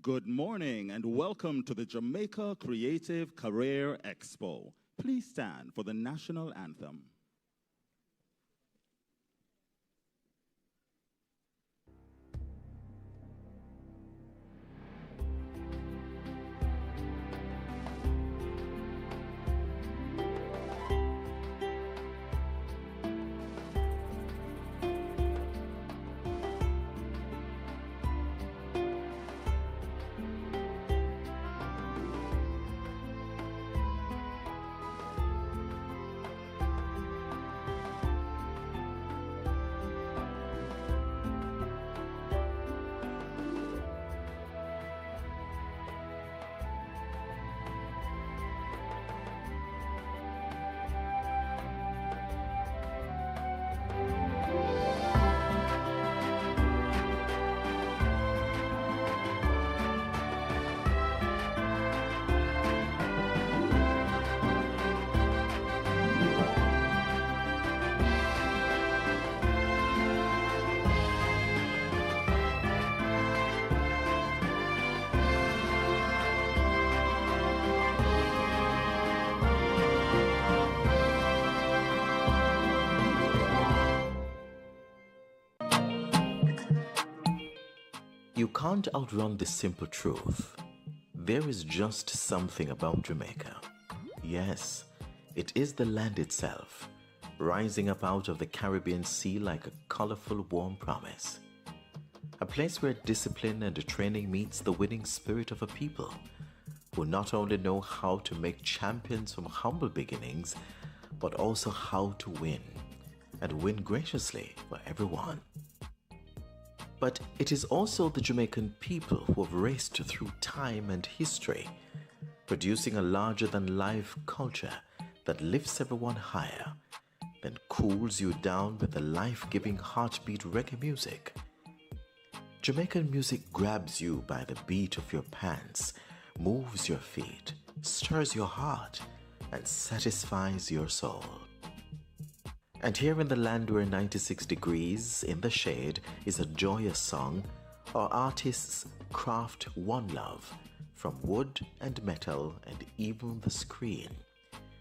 Good morning and welcome to the Jamaica Creative Career Expo. Please stand for the national anthem. You can't outrun this simple truth. There is just something about Jamaica. Yes, it is the land itself, rising up out of the Caribbean Sea like a colorful, warm promise. A place where discipline and training meets the winning spirit of a people who not only know how to make champions from humble beginnings, but also how to win, and win graciously for everyone. But it is also the Jamaican people who have raced through time and history, producing a larger-than-life culture that lifts everyone higher, then cools you down with the life-giving heartbeat reggae music. Jamaican music grabs you by the beat of your pants, moves your feet, stirs your heart, and satisfies your soul. And here in the land where 96 degrees in the shade is a joyous song, our artists craft one love from wood and metal and even the screen,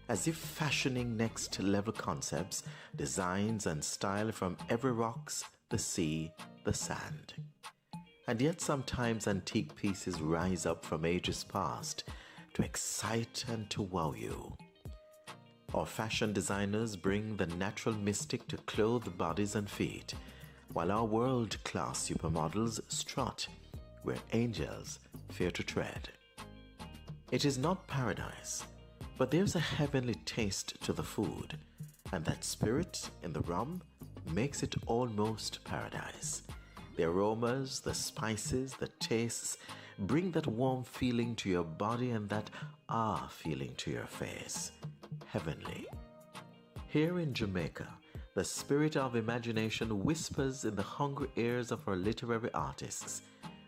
as if fashioning next level concepts, designs and style from every rocks, the sea, the sand. And yet sometimes antique pieces rise up from ages past to excite and to wow you. Our fashion designers bring the natural mystic to clothe bodies and feet, while our world-class supermodels strut where angels fear to tread. It is not paradise, but there's a heavenly taste to the food, and that spirit in the rum makes it almost paradise. The aromas, the spices, the tastes bring that warm feeling to your body and that feeling to your face. Heavenly. Here in Jamaica, the spirit of imagination whispers in the hungry ears of our literary artists.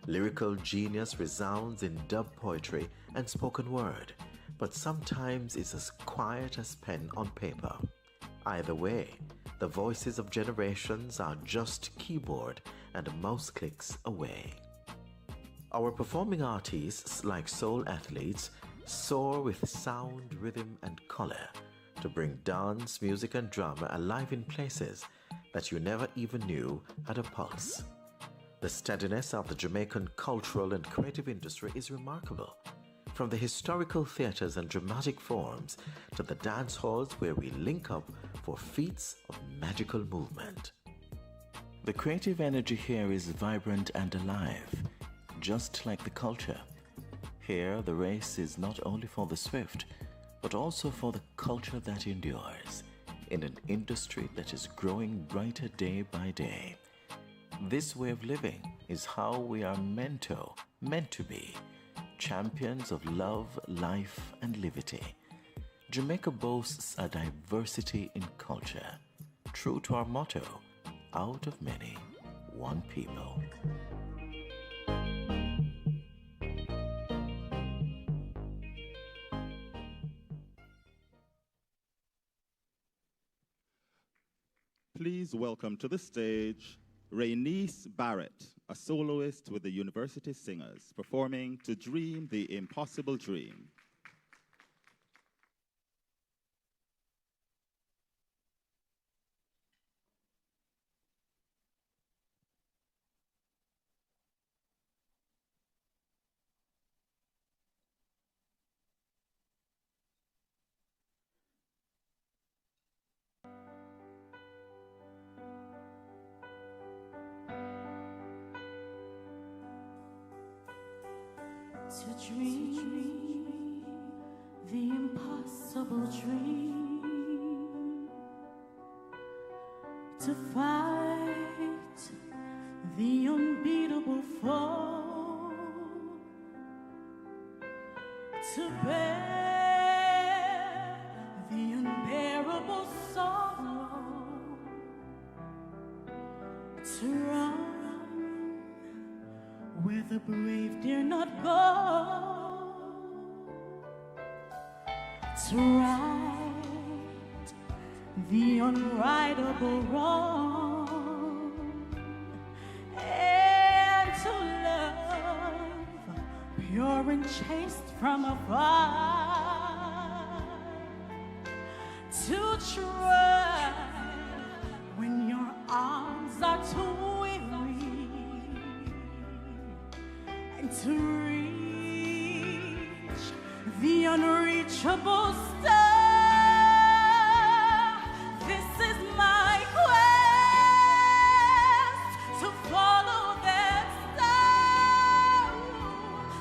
Lyrical genius resounds in dub poetry and spoken word, but sometimes is as quiet as pen on paper. Either way, the voices of generations are just keyboard and mouse clicks away. Our performing artists, like soul athletes, soar with sound, rhythm, and color to bring dance, music, and drama alive in places that you never even knew had a pulse. The steadiness of the Jamaican cultural and creative industry is remarkable, from the historical theaters and dramatic forms to the dance halls where we link up for feats of magical movement. The creative energy here is vibrant and alive, just like the culture. Here, the race is not only for the swift, but also for the culture that endures, in an industry that is growing brighter day by day. This way of living is how we are meant to be, champions of love, life, and liberty. Jamaica boasts a diversity in culture, true to our motto, out of many, one people. Please welcome to the stage Rainice Barrett, a soloist with the University Singers, performing To Dream the Impossible Dream. To dream the impossible dream, to fight the unbeatable foe, to bear the unbearable sorrow, to run where the brave dare not go, to right the unrightable wrong, and to love pure and chaste from afar, to try when your arms are too weary, to reach the unreachable star. This is my quest, to follow that star,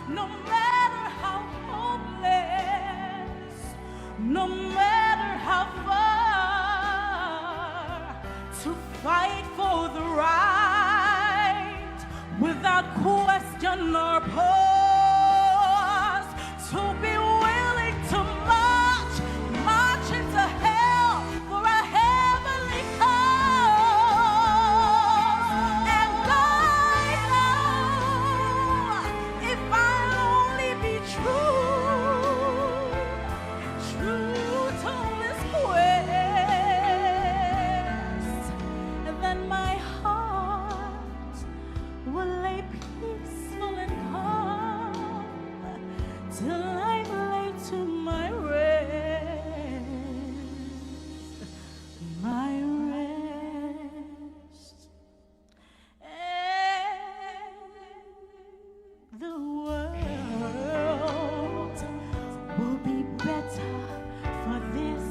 no matter how hopeless, no matter how far, to fight for the right without question or pause, to be willing to march into hell for a heavenly cause. And I know if I'll only be true to this quest, then my heart will lay peaceful and calm till I'm laid to my rest, my rest. And the world will be better for this,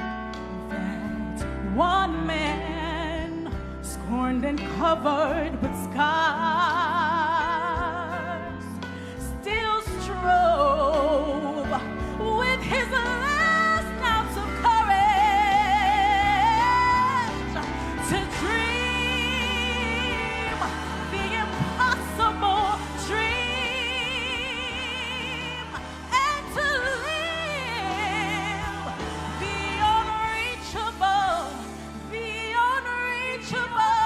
that one man scorned and covered with scars still strove with his last ounce of courage to dream the impossible dream and to live the unreachable, the unreachable,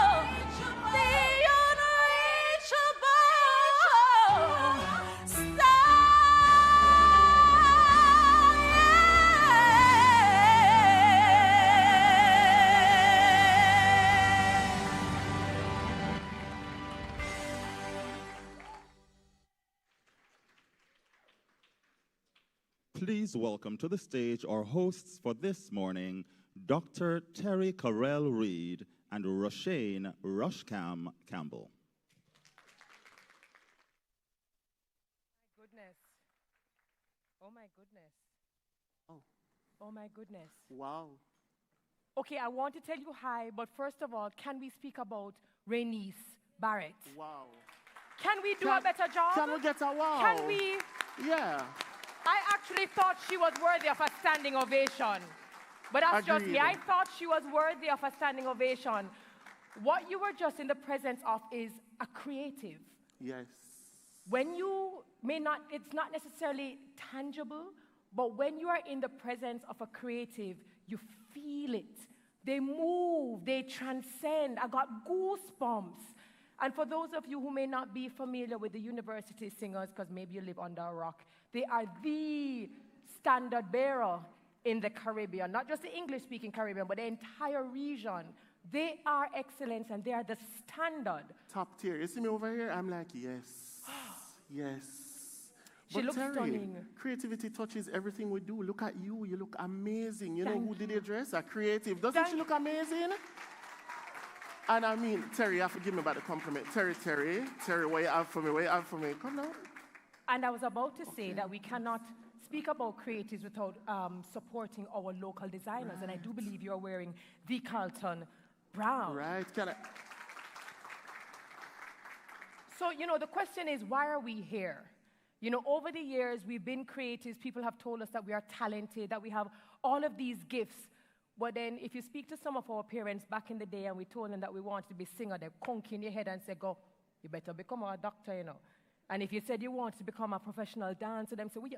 the unreachable star. Please welcome to the stage our hosts for this morning, Dr. Terry Carell Reed and Roshane Rushcam Campbell. Goodness. Oh my goodness. Oh. Oh my goodness. Wow. Okay, I want to tell you hi, but first of all, can we speak about Rainice Barrett? Wow. Can we do a better job? Can we get a wow? Can we? Yeah. I actually thought she was worthy of a standing ovation. But that's just me. Agreed. I thought she was worthy of a standing ovation. What you were just in the presence of is a creative. Yes. When you may not, it's not necessarily tangible, but when you are in the presence of a creative, you feel it. They move, they transcend. I got goosebumps. And for those of you who may not be familiar with the University Singers, because maybe you live under a rock, they are the standard bearer in the Caribbean, not just the English-speaking Caribbean, but the entire region. They are excellence and they are the standard. Top tier. You see me over here? I'm like, yes. Yes. She looks Terry, stunning. creativity touches everything we do. Look at you. You look amazing. You know Thank who did you. your dress? A creative. Doesn't she look amazing? And I mean, Terry, you have to give me back the compliment. Terry, what you have for me? What you have for me? Come now. And I was about to say that we cannot speak about creatives without supporting our local designers. Right. And I do believe you're wearing the Carlton Brown. Right. Can I? So, you know, the question is, why are we here? You know, over the years, we've been creatives. People have told us that we are talented, that we have all of these gifts. But then if you speak to some of our parents back in the day and we told them that we wanted to be singer, they conk in your head and say, go, you better become a doctor, you know. And if you said you wanted to become a professional dancer, them say, well,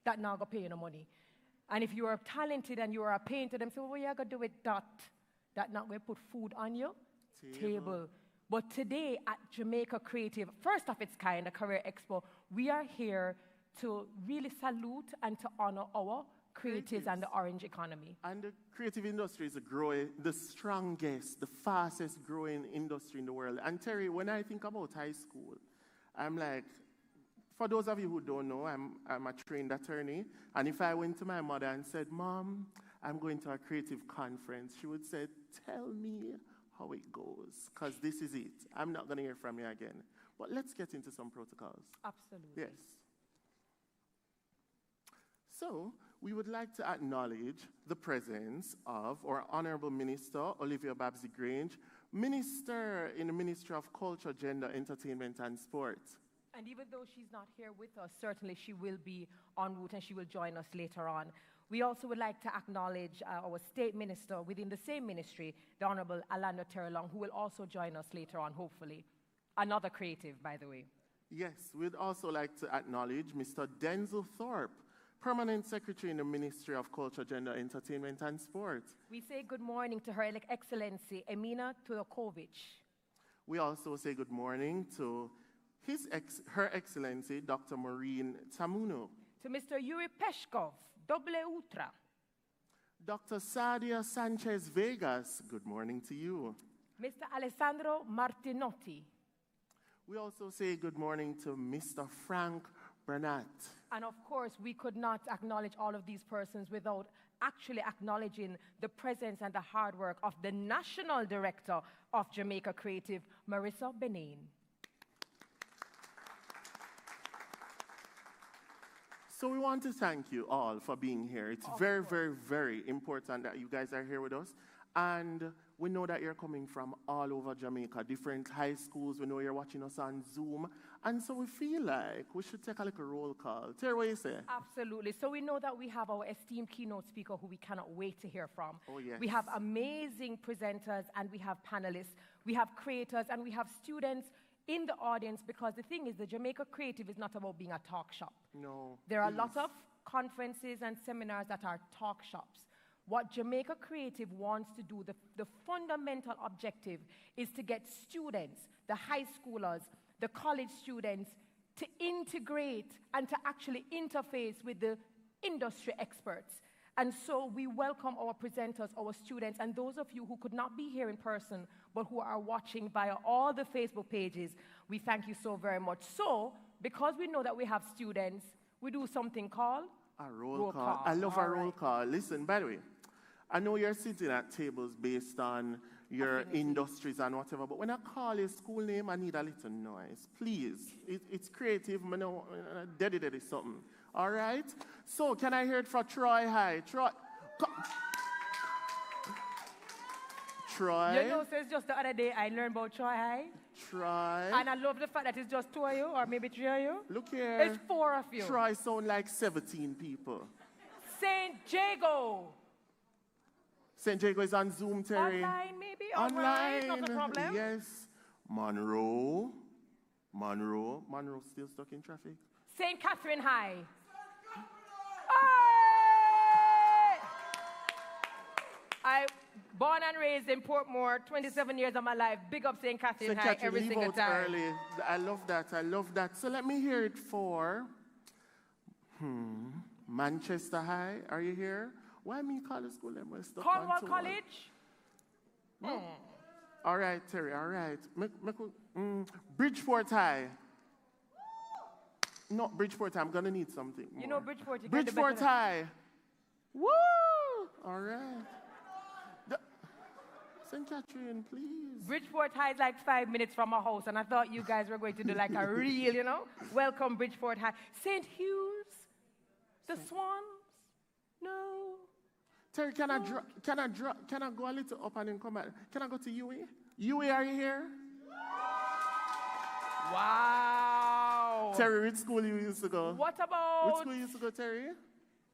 that now going to pay you no money. And if you are talented and you are a painter, them say, well, what you going to do with that? That not going to put food on your table. But today at Jamaica Creative, first of its kind, a Career Expo, we are here to really salute and to honor our creatives and the orange economy. And the creative industry is the strongest, the fastest growing industry in the world. And Terry, when I think about high school, I'm like, for those of you who don't know, I'm a trained attorney. And if I went to my mother and said, Mom, I'm going to a creative conference, she would say, tell me how it goes, because this is it. I'm not going to hear from you again. But let's get into some protocols. Absolutely. Yes. So, we would like to acknowledge the presence of our Honorable Minister, Olivia Babsy-Grange, Minister in the Ministry of Culture, Gender, Entertainment and Sport. And even though she's not here with us, certainly she will be en route and she will join us later on. We also would like to acknowledge our State Minister within the same ministry, the Honorable Alana Terrelong, who will also join us later on, hopefully. Another creative, by the way. Yes, we'd also like to acknowledge Mr. Denzel Thorpe, Permanent Secretary in the Ministry of Culture, Gender, Entertainment and Sport. We say good morning to Her Excellency, Emina Tudokovic. We also say good morning to Her Excellency, Dr. Maureen Tamuno. To Mr. Yuri Peshkov, Doble Utra. Dr. Sadia Sanchez Vegas, good morning to you. Mr. Alessandro Martinotti. We also say good morning to Mr. Frank Bernat. And of course, we could not acknowledge all of these persons without actually acknowledging the presence and the hard work of the National Director of Jamaica Creative, Marissa Benin. So we want to thank you all for being here. It's very, very, very important that you guys are here with us. And we know that you're coming from all over Jamaica, different high schools. We know you're watching us on Zoom. And so we feel like we should take a little roll call. Terry, what you say? Absolutely. So we know that we have our esteemed keynote speaker who we cannot wait to hear from. Oh, yes. We have amazing presenters and we have panelists. We have creators and we have students in the audience, because the thing is, the Jamaica Creative is not about being a talk shop. No. There are a lot of conferences and seminars that are talk shops. What Jamaica Creative wants to do, the fundamental objective, is to get students, the high schoolers, the college students, to integrate and to actually interface with the industry experts. And so we welcome our presenters, our students, and those of you who could not be here in person, but who are watching via all the Facebook pages, we thank you so very much. So, because we know that we have students, we do something called a roll call. I love a roll call. Listen, by the way, I know you're sitting at tables based on your industries and whatever, but when I call your school name, I need a little noise. Please. It's creative. I know, daddy something. All right? So, can I hear it for Troy High? Troy. Troy. You know, so it's just the other day I learned about Troy High. Troy. And I love the fact that it's just 2 of you, or maybe 3 of you. Look here. It's 4 of you. Troy sound like 17 people. St. Jago. St. Jago is on Zoom, Terry. Online, maybe? Online. Not a problem. Yes. Monroe still stuck in traffic. St. Catherine High. I born and raised in Portmore, 27 years of my life. Big up St. Catherine High every single time. Early. I love that. So let me hear it for Manchester High. Are you here? Why me call the school name? Cornwall College? All right, Terry, all right. Bridgeport High. No, Bridgeport High, I'm going to need something more. You know Bridgeport. You Bridgeport High. Woo! All right. St. Catherine, please. Bridgeport High is like 5 minutes from our house, and I thought you guys were going to do like a real, welcome Bridgeport High. St. Hughes? The Swans? No. Terry, can I go a little up and then come back? Can I go to UA? UA, are you here? Wow. Terry, which school you used to go? What about? Which school you used to go, Terry?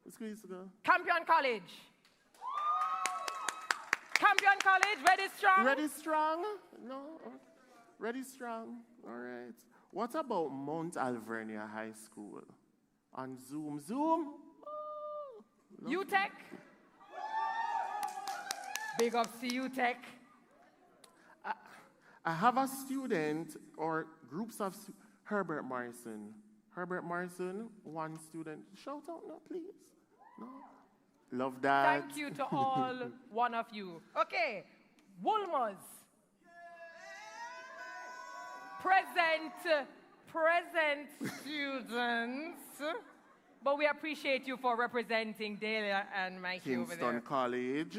Which school you used to go? Campion College. Campion College, ready strong? Ready strong? No? Ready strong. All right. What about Mount Alvernia High School? On Zoom. Zoom? Oh, UTech? Big ups to UTech. I have a student or groups of Herbert Morrison. Herbert Morrison, one student. Shout out now, please. No? Love that. Thank you to all one of you. Okay, Woolmers. Present students. But we appreciate you for representing Delia and Mikey over there. Kingston College.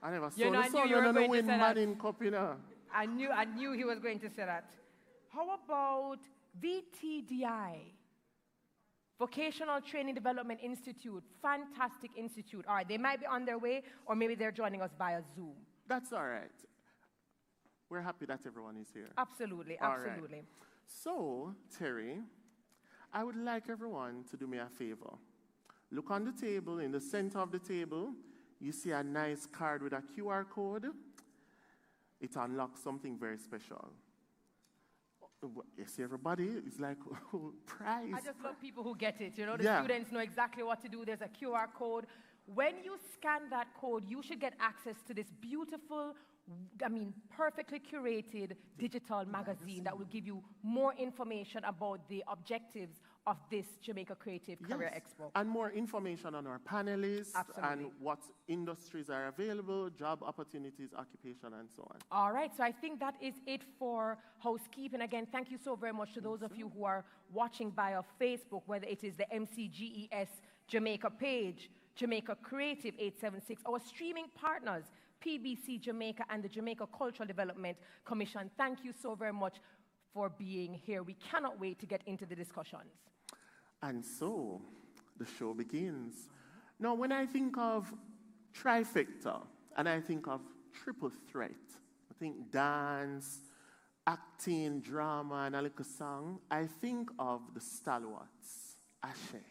I never saw the son when I win Manning Cup, I knew he was going to say that. How about VTDI? Vocational Training Development Institute. Fantastic institute. All right, they might be on their way, or maybe they're joining us via Zoom. That's all right. We're happy that everyone is here. Absolutely, All absolutely. Right. So, Terry, I would like everyone to do me a favor. Look on the table, in the center of the table, you see a nice card with a QR code. It unlocks something very special. You see, everybody, it's like, prize. I just love people who get it. The Yeah. students know exactly what to do. There's a QR code. When you scan that code, you should get access to this beautiful, perfectly curated digital magazine that will give you more information about the objectives of this Jamaica Creative Career Expo. And more information on our panelists. Absolutely. And what industries are available, job opportunities, occupation, and so on. All right, so I think that is it for housekeeping. Again, thank you so very much to those of you who are watching via Facebook, whether it is the MCGES Jamaica page, Jamaica Creative 876, our streaming partners, PBC Jamaica and the Jamaica Cultural Development Commission. Thank you so very much for being here. We cannot wait to get into the discussions. And so, the show begins. Now, when I think of trifecta, and I think of triple threat, I think dance, acting, drama, and a little song, I think of the stalwarts, Ashe.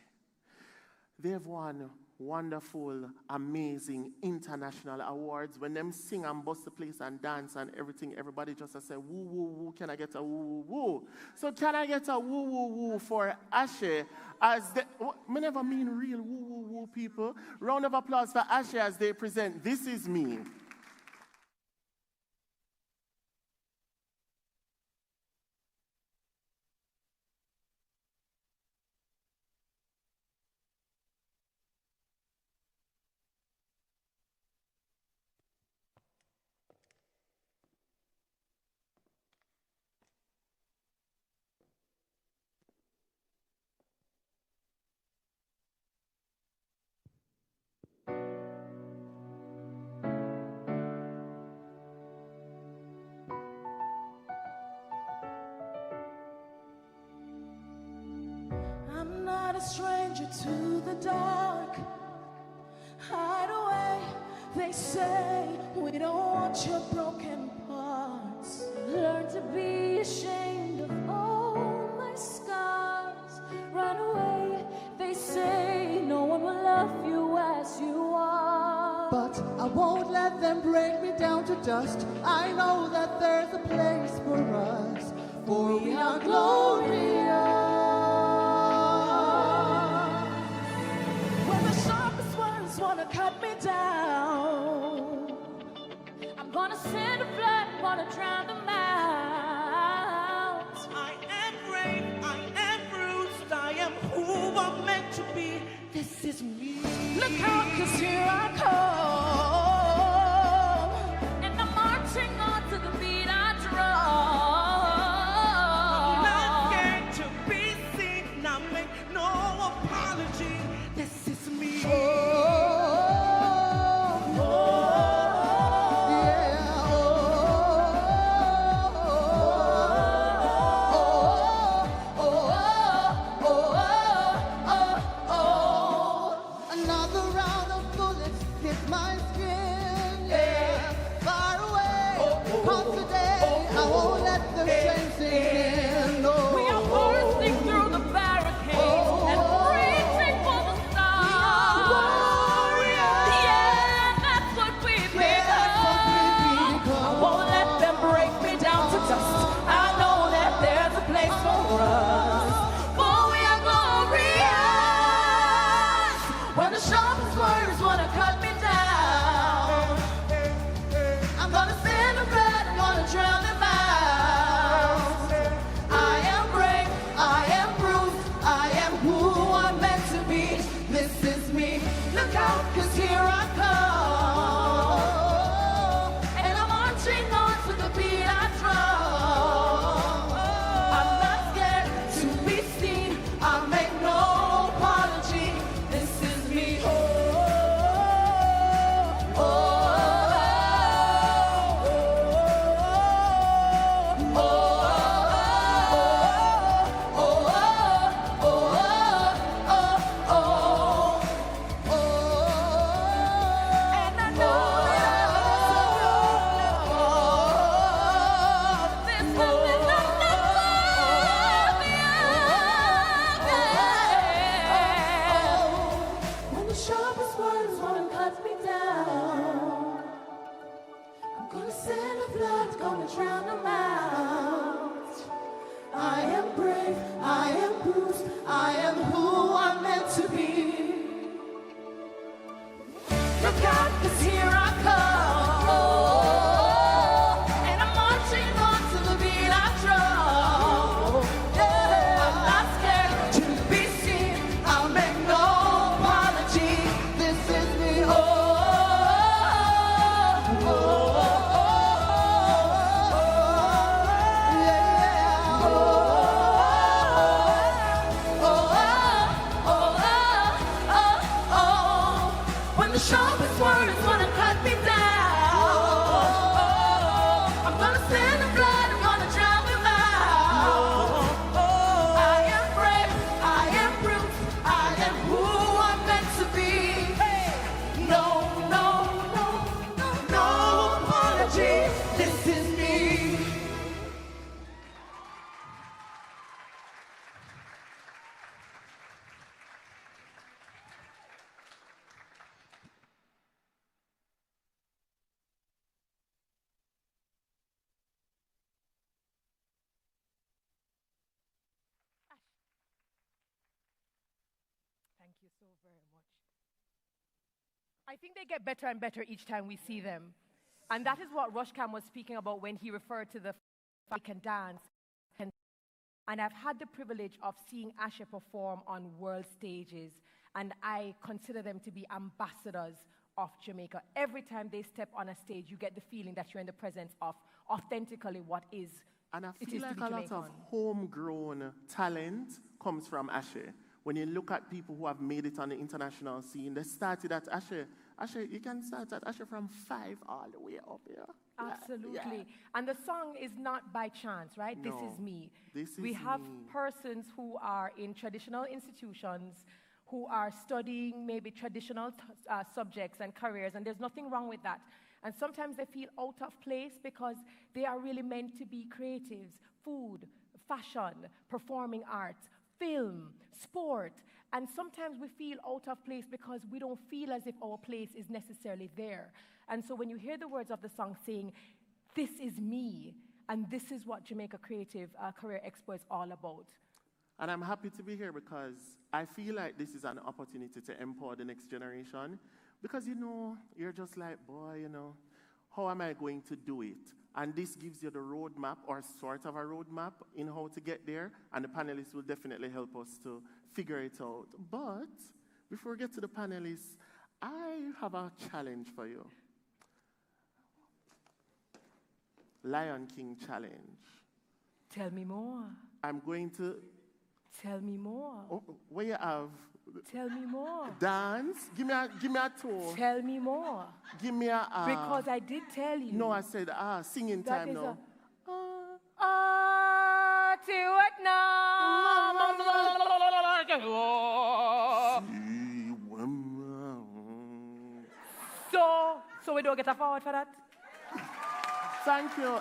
They've won wonderful, amazing international awards. When them sing and bust the place and dance and everything, everybody just say, woo, woo, woo, can I get a woo, woo, woo? So can I get a woo, woo, woo for Ashe? I never mean real woo, woo, woo people. Round of applause for Ashe as they present This Is Me. I'm not a stranger to the dark. Hide away, they say. We don't want your broken parts. Learn to be ashamed of all my scars. Run away, they say. No one will love you as you are. But I won't let them break me down to dust. I know that there's a place for us, for we are glorious. When the sharpest words wanna cut me down, I'm gonna send a flood, wanna drown them out. I am brave, I am bruised, I am who I'm meant to be. This is me. Look out, 'cause here I come. And I'm marching on to the beat I drum. Not scared to be seen, now make no apology. This is me. Another round of bullets hit my skin. Yeah, far away. 'Cause today I won't let the shame sink in. No. We are bursting through the barricades and reaching for the stars. Yeah, that's what we've become. I won't let them break me down to dust. I know that there's a place for us. For we are glorious. When the sharpest words wanna cut me down, I'm gonna send a blood, I'm gonna drown them out. I am brave, I am bruised, I am who I'm meant to be. This is me. Look out, 'cause here I come. And I'm marching on to the beat I drum. I'm not scared to be seen, I make no apology. This is me. And I know there's nothing that's when the sharpest words wanna cut me down, I'm gonna send a blood, gonna drown them out. I am brave, I am bruised, I am who I'm meant to be. Look out, 'cause here I come. And I'm marching on to the beat I drum. Yeah, I'm not scared to be seen, I'll make no apology. This is me. When the sharpest words wanna cut me down, I'm gonna send the blood, I'm gonna drown them out. I am brave, I am bruised, I am who I'm meant to be. No, no, no, no, no apology. This is me. Thank you so very much. I think they get better and better each time we see them. And that is what Rushcam was speaking about when he referred to the Jamaican dance. And I've had the privilege of seeing Ashe perform on world stages, and I consider them to be ambassadors of Jamaica. Every time they step on a stage, you get the feeling that you're in the presence of authentically what is And I it feel is to like be a lot of Jamaican. homegrown talent comes from Ashe. When you look at people who have made it on the international scene, they started at Ashe. Ashe, you can start at Ashe from 5 all the way up here. Absolutely. Yeah. And the song is not by chance, right? This No, is me. this We is have me. persons who are in traditional institutions who are studying maybe traditional subjects and careers, and there's nothing wrong with that. And sometimes they feel out of place because they are really meant to be creatives, food, fashion, performing arts, film, sport. And sometimes we feel out of place because we don't feel as if our place is necessarily there. And so when you hear the words of the song saying, "This is me," and this is what Jamaica Creative Career Expo is all about. And I'm happy to be here because I feel like this is an opportunity to empower the next generation. Because, you're just like, boy, how am I going to do it? And this gives you the roadmap, or sort of a roadmap, in how to get there. And the panelists will definitely help us to figure it out. But before we get to the panelists, I have a challenge for you. Lion King challenge. Tell me more. I'm going to... Tell me more. Oh, what you have? Tell me more. Dance? Give me a tour. Tell me more. Give me a... because I did tell you. No, I said, singing that time is now. To it now. So we don't get a forward for that? Thank you.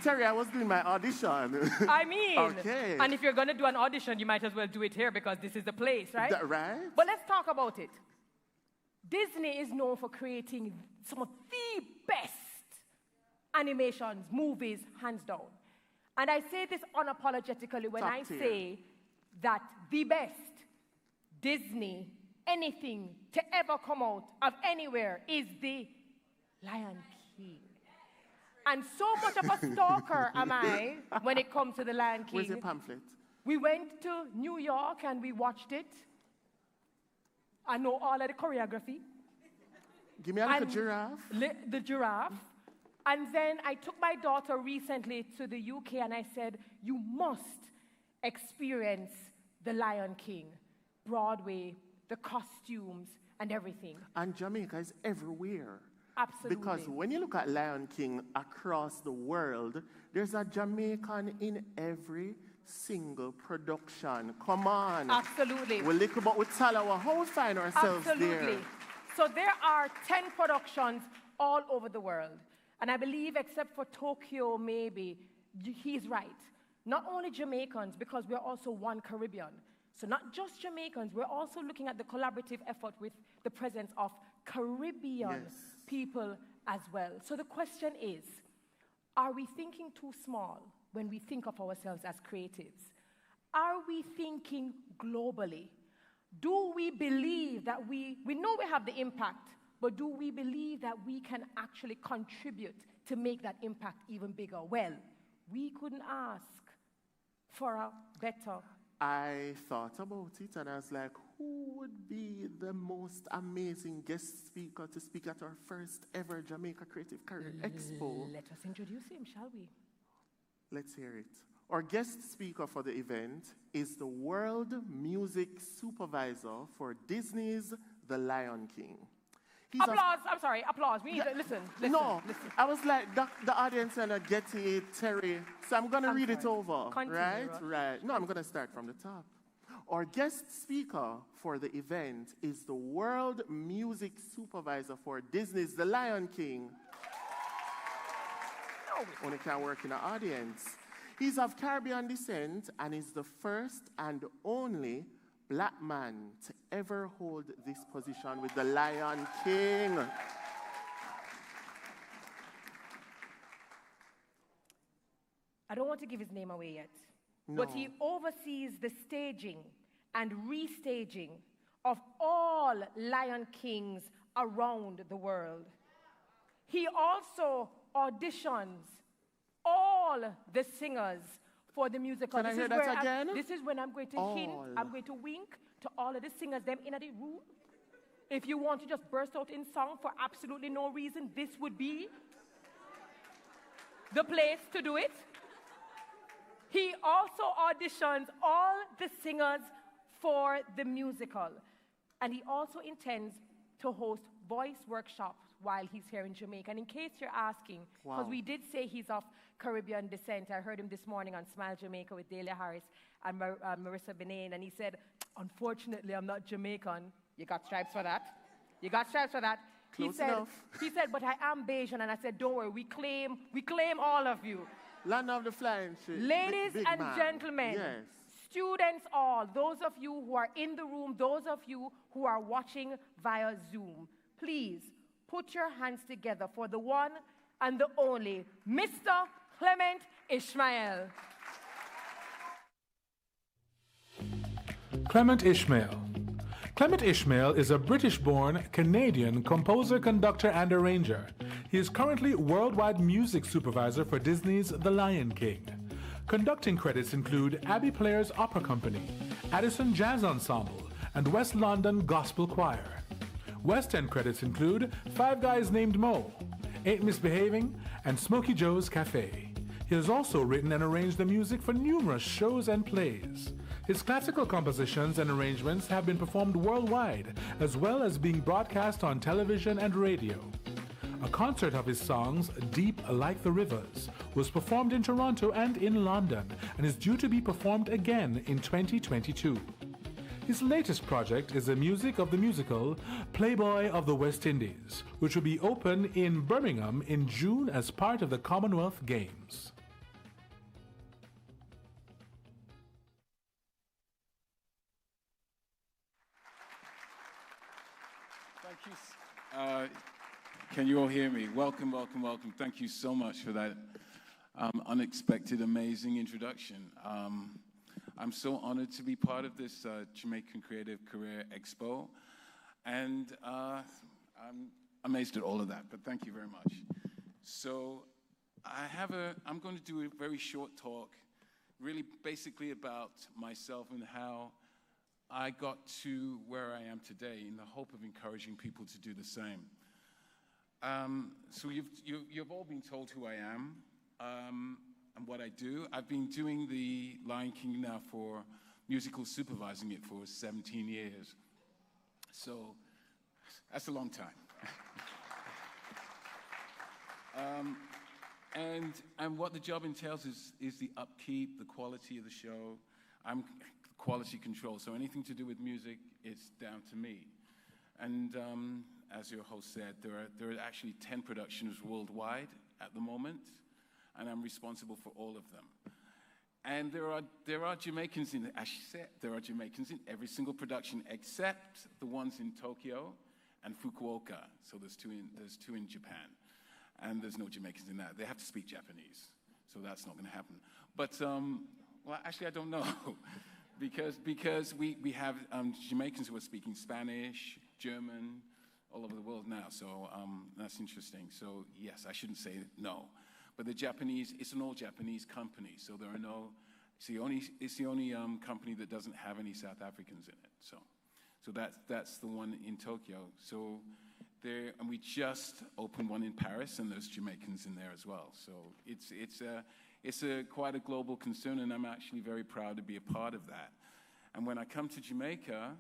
Terry, I was doing my audition. I mean. Okay. And if you're going to do an audition, you might as well do it here because this is the place, right? Right. But let's talk about it. Disney is known for creating some of the best animations, movies, hands down. And I say this unapologetically when I say that the best Disney, anything to ever come out of anywhere is the Lion King. And so much of a stalker am I when it comes to the Lion King. Where's your pamphlet? We went to New York and we watched it. I know all of the choreography. Give me a little giraffe. The giraffe. And then I took my daughter recently to the UK and I said, you must experience the Lion King, Broadway, the costumes, and everything. And Jamaica is everywhere. Absolutely. Because when you look at Lion King across the world, there's a Jamaican in every single production. Come on. Absolutely. We look about with Talawa. How we find ourselves there? So there are 10 productions all over the world. And I believe, except for Tokyo, maybe, he's right. Not only Jamaicans, because we're also one Caribbean. So not just Jamaicans, we're also looking at the collaborative effort with the presence of Caribbean people as well. So the question is, are we thinking too small when we think of ourselves as creatives? Are we thinking globally? Do we believe that we know we have the impact, but do we believe that we can actually contribute to make that impact even bigger? Well, we couldn't ask for a better. I thought about it and I was like, who would be the most amazing guest speaker to speak at our first ever Jamaica Creative Career Expo? Let us introduce him, shall we? Let's hear it. Our guest speaker for the event is the world music supervisor for Disney's The Lion King. Applause, I'm sorry, applause. We need to listen. No, I was like, the audience are not getting it, Terry. So I'm going to read it over. Continue, right. No, I'm going to start from the top. Our guest speaker for the event is the world music supervisor for Disney's The Lion King. Only can work in the audience. He's of Caribbean descent and is the first and only Black man to ever hold this position with the Lion King. I don't want to give his name away yet, no. But he oversees the staging and restaging of all Lion Kings around the world. He also auditions all the singers for the musical. Can I hear that again? This is when I'm going to hint, I'm going to wink to all of the singers, them in the room. If you want to just burst out in song for absolutely no reason, this would be the place to do it. He also auditions all the singers for the musical. And he also intends to host voice workshops while he's here in Jamaica. And in case you're asking, because we did say he's of Caribbean descent. I heard him this morning on Smile Jamaica with Delia Harris and Marissa Benain, and he said, unfortunately, I'm not Jamaican. You got stripes for that? You got stripes for that? Close enough. He said, but I am Bayesian, and I said, don't worry, we claim all of you. Land of the flying ship. Ladies and gentlemen, yes. Students all, those of you who are in the room, those of you who are watching via Zoom, please put your hands together for the one and the only Mr. Clement Ishmael. Clement Ishmael. Clement Ishmael is a British-born Canadian composer, conductor, and arranger. He is currently worldwide music supervisor for Disney's The Lion King. Conducting credits include Abbey Players Opera Company, Addison Jazz Ensemble, and West London Gospel Choir. West End credits include Five Guys Named Mo, Ain't Misbehaving, and Smokey Joe's Cafe. He has also written and arranged the music for numerous shows and plays. His classical compositions and arrangements have been performed worldwide, as well as being broadcast on television and radio. A concert of his songs, Deep Like the Rivers, was performed in Toronto and in London and is due to be performed again in 2022. His latest project is the music of the musical Playboy of the West Indies, which will be open in Birmingham in June as part of the Commonwealth Games. Thank you. Can you all hear me? Welcome, welcome, welcome. Thank you so much for that unexpected, amazing introduction. I'm so honored to be part of this Jamaican Creative Career Expo, and I'm amazed at all of that, but thank you very much. So I'm going to do a very short talk, really basically about myself and how I got to where I am today in the hope of encouraging people to do the same. So you've all been told who I am and what I do. I've been doing the Lion King now for musical supervising it for 17 years. So that's a long time. And what the job entails is the upkeep, the quality of the show. I'm quality control, so anything to do with music is down to me. And as your host said, there are actually 10 productions worldwide at the moment, and I'm responsible for all of them. And there are Jamaicans in, as she said, there are Jamaicans in every single production except the ones in Tokyo and Fukuoka. So there's two in Japan, and there's no Jamaicans in that. They have to speak Japanese, so that's not going to happen. But well, actually, I don't know. Because we have Jamaicans who are speaking Spanish, German, all over the world now. So that's interesting. So yes, I shouldn't say no. But the Japanese, it's an all-Japanese company. So there are no, it's the only company that doesn't have any South Africans in it. So that's the one in Tokyo. So there, and we just opened one in Paris, and there's Jamaicans in there as well. So it's quite a global concern, and I'm actually very proud to be a part of that. And when I come to Jamaica,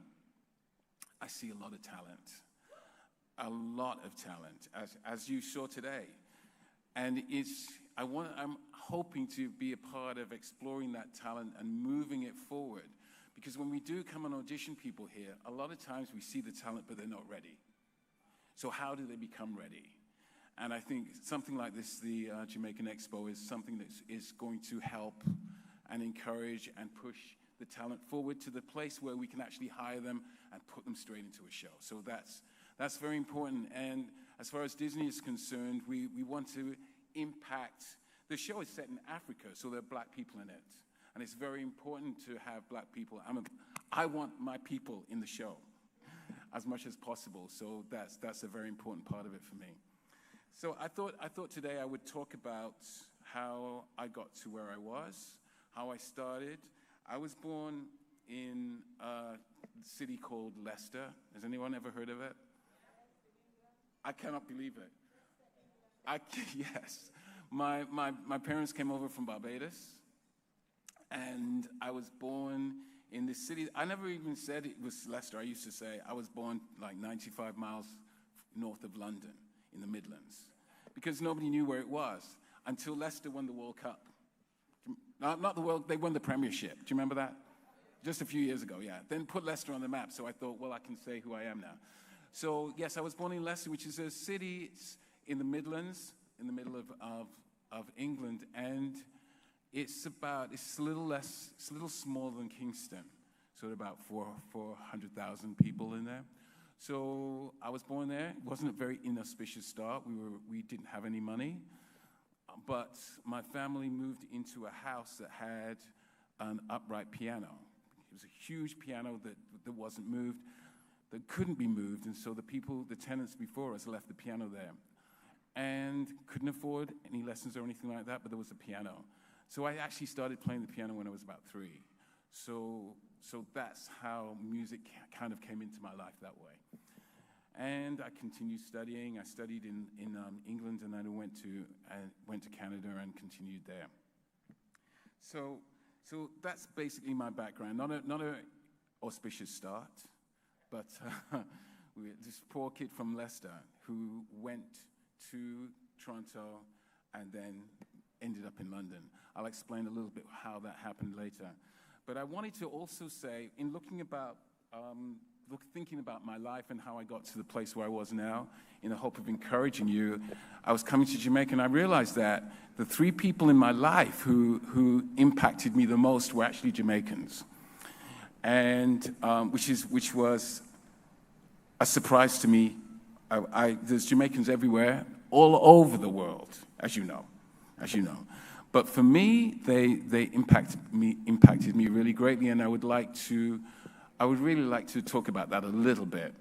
I see a lot of talent, as you saw today. And I'm hoping to be a part of exploring that talent and moving it forward. Because when we do come and audition people here, a lot of times we see the talent, but they're not ready. So how do they become ready? And I think something like this, the Jamaican Expo, is something that is going to help and encourage and push the talent forward to the place where we can actually hire them and put them straight into a show. So that's very important. And as far as Disney is concerned, we want to impact. The show is set in Africa, so there are black people in it. And it's very important to have black people. I want my people in the show as much as possible. So that's a very important part of it for me. So I thought today I would talk about how I got to where I was, how I started. I was born in a city called Leicester. Has anyone ever heard of it? I cannot believe it. Yes. My parents came over from Barbados, and I was born in this city. I never even said it was Leicester. I used to say I was born like 95 miles north of London, in the Midlands, because nobody knew where it was until Leicester won the World Cup. Not the World, they won the Premiership. Do you remember that? Just a few years ago, yeah. Then put Leicester on the map, so I thought, well, I can say who I am now. So, yes, I was born in Leicester, which is a city in the Midlands, in the middle of England, and it's a little smaller than Kingston, so about 400,000 people in there. So I was born there. It wasn't a very inauspicious start. We didn't have any money, but my family moved into a house that had an upright piano. It was a huge piano that wasn't moved, that couldn't be moved, and so the tenants before us left the piano there, and couldn't afford any lessons or anything like that, but there was a piano. So I actually started playing the piano when I was about 3. So that's how music kind of came into my life that way. And I continued studying. I studied in England, and then I went to Canada and continued there. So that's basically my background. Not a auspicious start, but this poor kid from Leicester who went to Toronto and then ended up in London. I'll explain a little bit how that happened later. But I wanted to also say, in thinking about my life and how I got to the place where I was now, in the hope of encouraging you, I was coming to Jamaica, and I realized that the 3 people in my life who impacted me the most were actually Jamaicans, and which was a surprise to me. There's Jamaicans everywhere, all over the world, as you know. But for me, they impacted me really greatly, and I would really like to talk about that a little bit.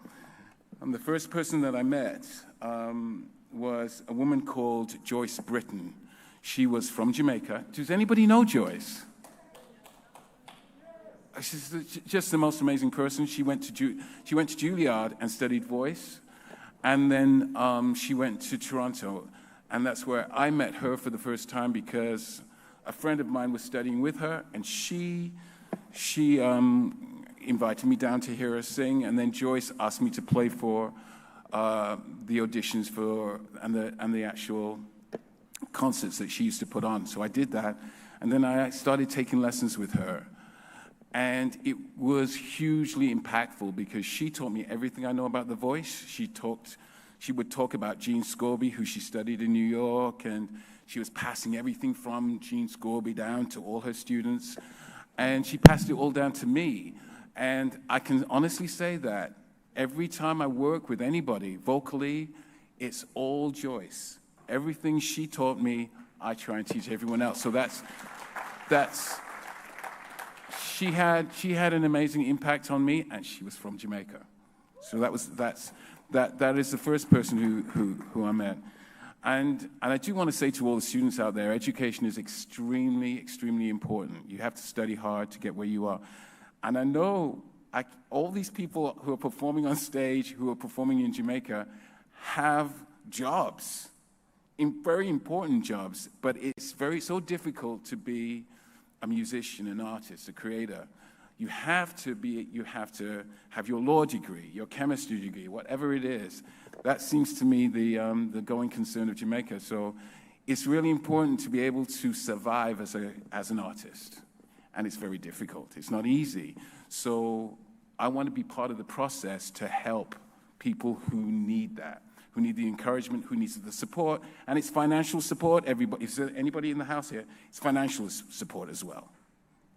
The first person that I met was a woman called Joyce Britton. She was from Jamaica. Does anybody know Joyce? She's just the most amazing person. She went to Juilliard and studied voice, and then she went to Toronto, and that's where I met her for the first time because a friend of mine was studying with her, and she invited me down to hear her sing, and then Joyce asked me to play for the auditions and the actual concerts that she used to put on. So I did that, and then I started taking lessons with her. And it was hugely impactful because she taught me everything I know about the voice. She would talk about Gene Scorby, who she studied in New York, and she was passing everything from Gene Scorby down to all her students. And she passed it all down to me. And I can honestly say that every time I work with anybody vocally, it's all Joyce. Everything she taught me, I try and teach everyone else. So she had an amazing impact on me, and she was from Jamaica. So that is the first person who I met. And I do want to say to all the students out there, education is extremely, extremely important. You have to study hard to get where you are. And I know all these people who are performing on stage, who are performing in Jamaica, have jobs, very important jobs, but it's so difficult to be a musician, an artist, a creator. You have to have your law degree, your chemistry degree, whatever it is. That seems to me the going concern of Jamaica. So it's really important to be able to survive as an artist. And it's very difficult. It's not easy. So I want to be part of the process to help people who need that, who need the encouragement, who needs the support. And it's financial support. Everybody, is there anybody in the house here? It's financial support as well.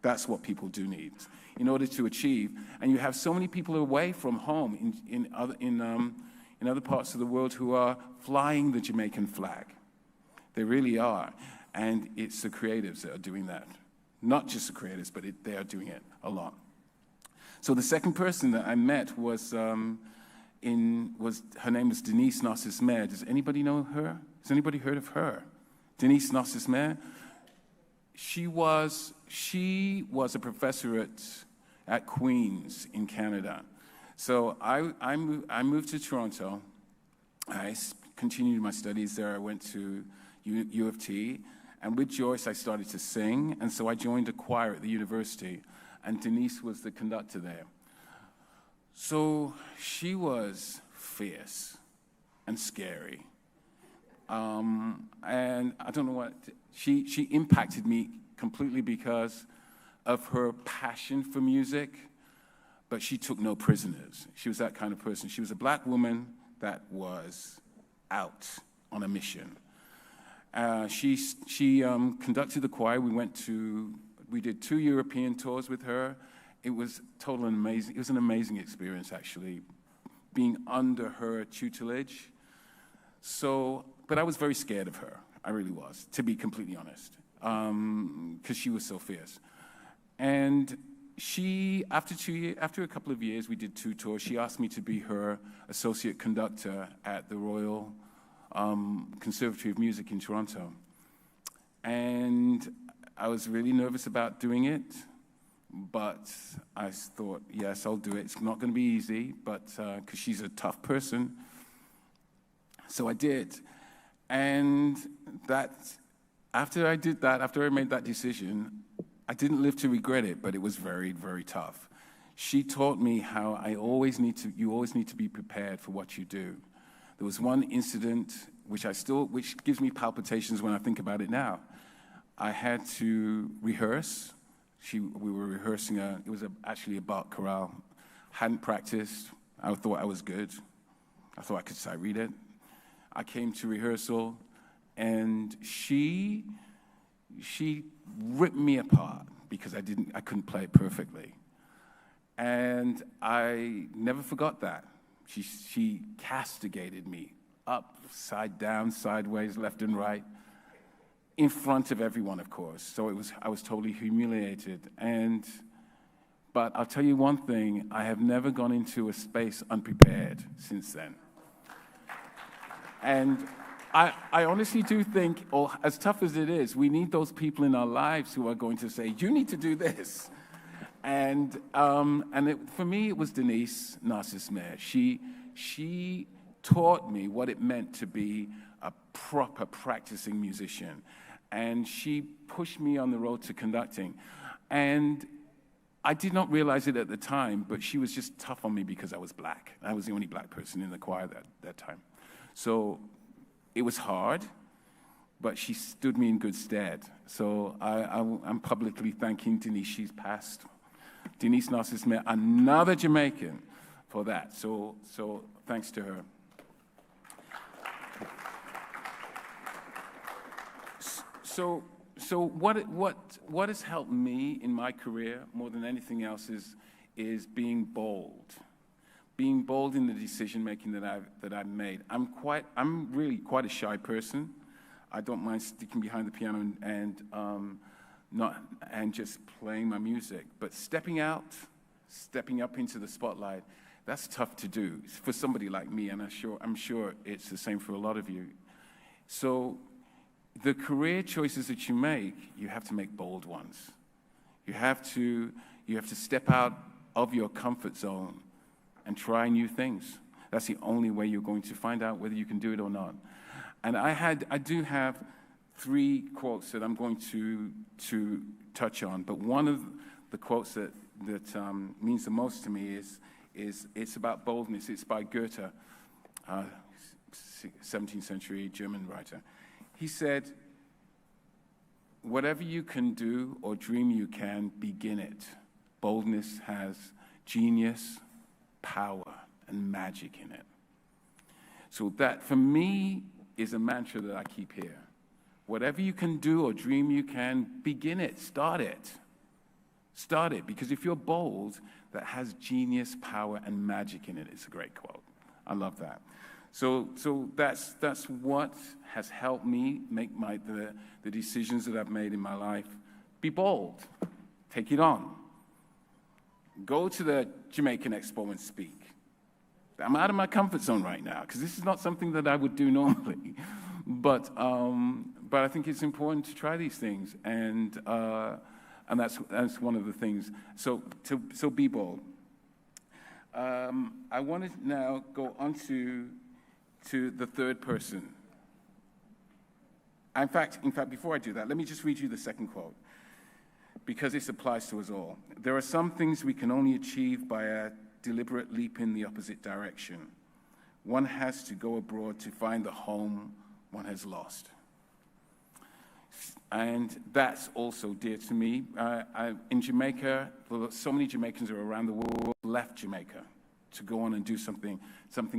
That's what people do need in order to achieve. And you have so many people away from home in other parts of the world who are flying the Jamaican flag. They really are. And it's the creatives that are doing that. Not just the creators, but they are doing it a lot. So the second person that I met was her name was Denise Narcisse-Mayer. Does anybody know her? Has anybody heard of her? Denise Narcisse-Mayer? She was a professor at Queen's in Canada. So I moved to Toronto. I continued my studies there. I went to U of T. And with Joyce, I started to sing. And so I joined a choir at the university. And Denise was the conductor there. So she was fierce and scary. And I don't know what, she impacted me completely because of her passion for music, but she took no prisoners. She was that kind of person. She was a black woman that was out on a mission. She conducted the choir. We did 2 European tours with her. It was amazing. It was an amazing experience, actually, being under her tutelage. But I was very scared of her. I really was, to be completely honest, because she was so fierce. And after a couple of years, we did 2 tours. She asked me to be her associate conductor at the Royal Conservatory of Music in Toronto. And I was really nervous about doing it. But I thought, yes, I'll do it. It's not going to be easy, but because she's a tough person. So I did. And after I did that, after I made that decision, I didn't live to regret it, but it was very, very tough. She taught me how you always need to be prepared for what you do. There was one incident which gives me palpitations when I think about it now. I had to rehearse. We were rehearsing it was actually a Bach chorale. Hadn't practiced. I thought I was good. I thought I could sight read it. I came to rehearsal, and she ripped me apart because I couldn't play it perfectly. And I never forgot that. She castigated me upside down, sideways, left and right, in front of everyone, of course. So I was totally humiliated. But I'll tell you one thing, I have never gone into a space unprepared since then. And I honestly do think, as tough as it is, we need those people in our lives who are going to say, you need to do this. And for me, it was Denise Narcissus-Mayer. She taught me what it meant to be a proper practicing musician. And she pushed me on the road to conducting. And I did not realize it at the time, but she was just tough on me because I was black. I was the only black person in the choir that time. So it was hard, but she stood me in good stead. So I'm publicly thanking Denise. She's passed. Denise Narcissus-Mayer, another Jamaican, for that. So thanks to her. So what has helped me in my career more than anything else is being bold. Being bold in the decision making that I've made. I'm really quite a shy person. I don't mind sticking behind the piano and just playing my music. But stepping up into the spotlight, that's tough to do for somebody like me, and I'm sure it's the same for a lot of you. So the career choices that you have to make bold ones. You have to step out of your comfort zone and try new things. That's the only way you're going to find out whether you can do it or not. And I do have 3 quotes that I'm going to touch on, but one of the quotes that means the most to me is it's about boldness. It's by Goethe, 17th century German writer. He said, "Whatever you can do or dream you can, begin it. Boldness has genius, power, and magic in it." So that, for me, is a mantra that I keep here. Whatever you can do or dream you can, begin it, start it. Start it, because if you're bold, that has genius, power, and magic in it. It's a great quote. I love that. So that's what has helped me make the decisions that I've made in my life. Be bold. Take it on. Go to the Jamaican Expo and speak. I'm out of my comfort zone right now, because this is not something that I would do normally. But I think it's important to try these things, and that's one of the things. So be bold. I want to now go on to the third person. In fact, before I do that, let me just read you the second quote, because this applies to us all. "There are some things we can only achieve by a deliberate leap in the opposite direction. One has to go abroad to find the home one has lost." And that's also dear to me. In Jamaica, so many Jamaicans are around the world left Jamaica to go on and do something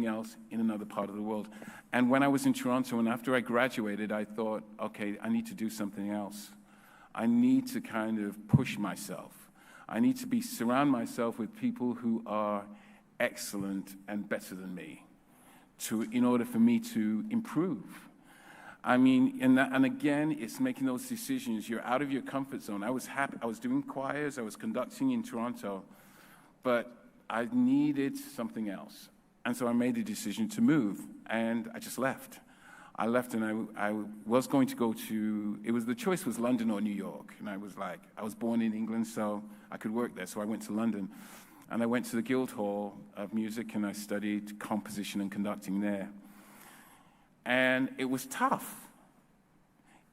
else in another part of the world. And when I was in Toronto and after I graduated, I thought, okay, I need to do something else. I need to kind of push myself. I need to surround myself with people who are excellent and better than me in order for me to improve. I mean, and again, it's making those decisions. You're out of your comfort zone. I was happy. I was doing choirs. I was conducting in Toronto, but I needed something else. And so I made a decision to move, and I just left. I left and I was going to go to, the choice was London or New York. And I was like, I was born in England, so I could work there. So I went to London. And I went to the Guildhall of Music and I studied composition and conducting there. And it was tough.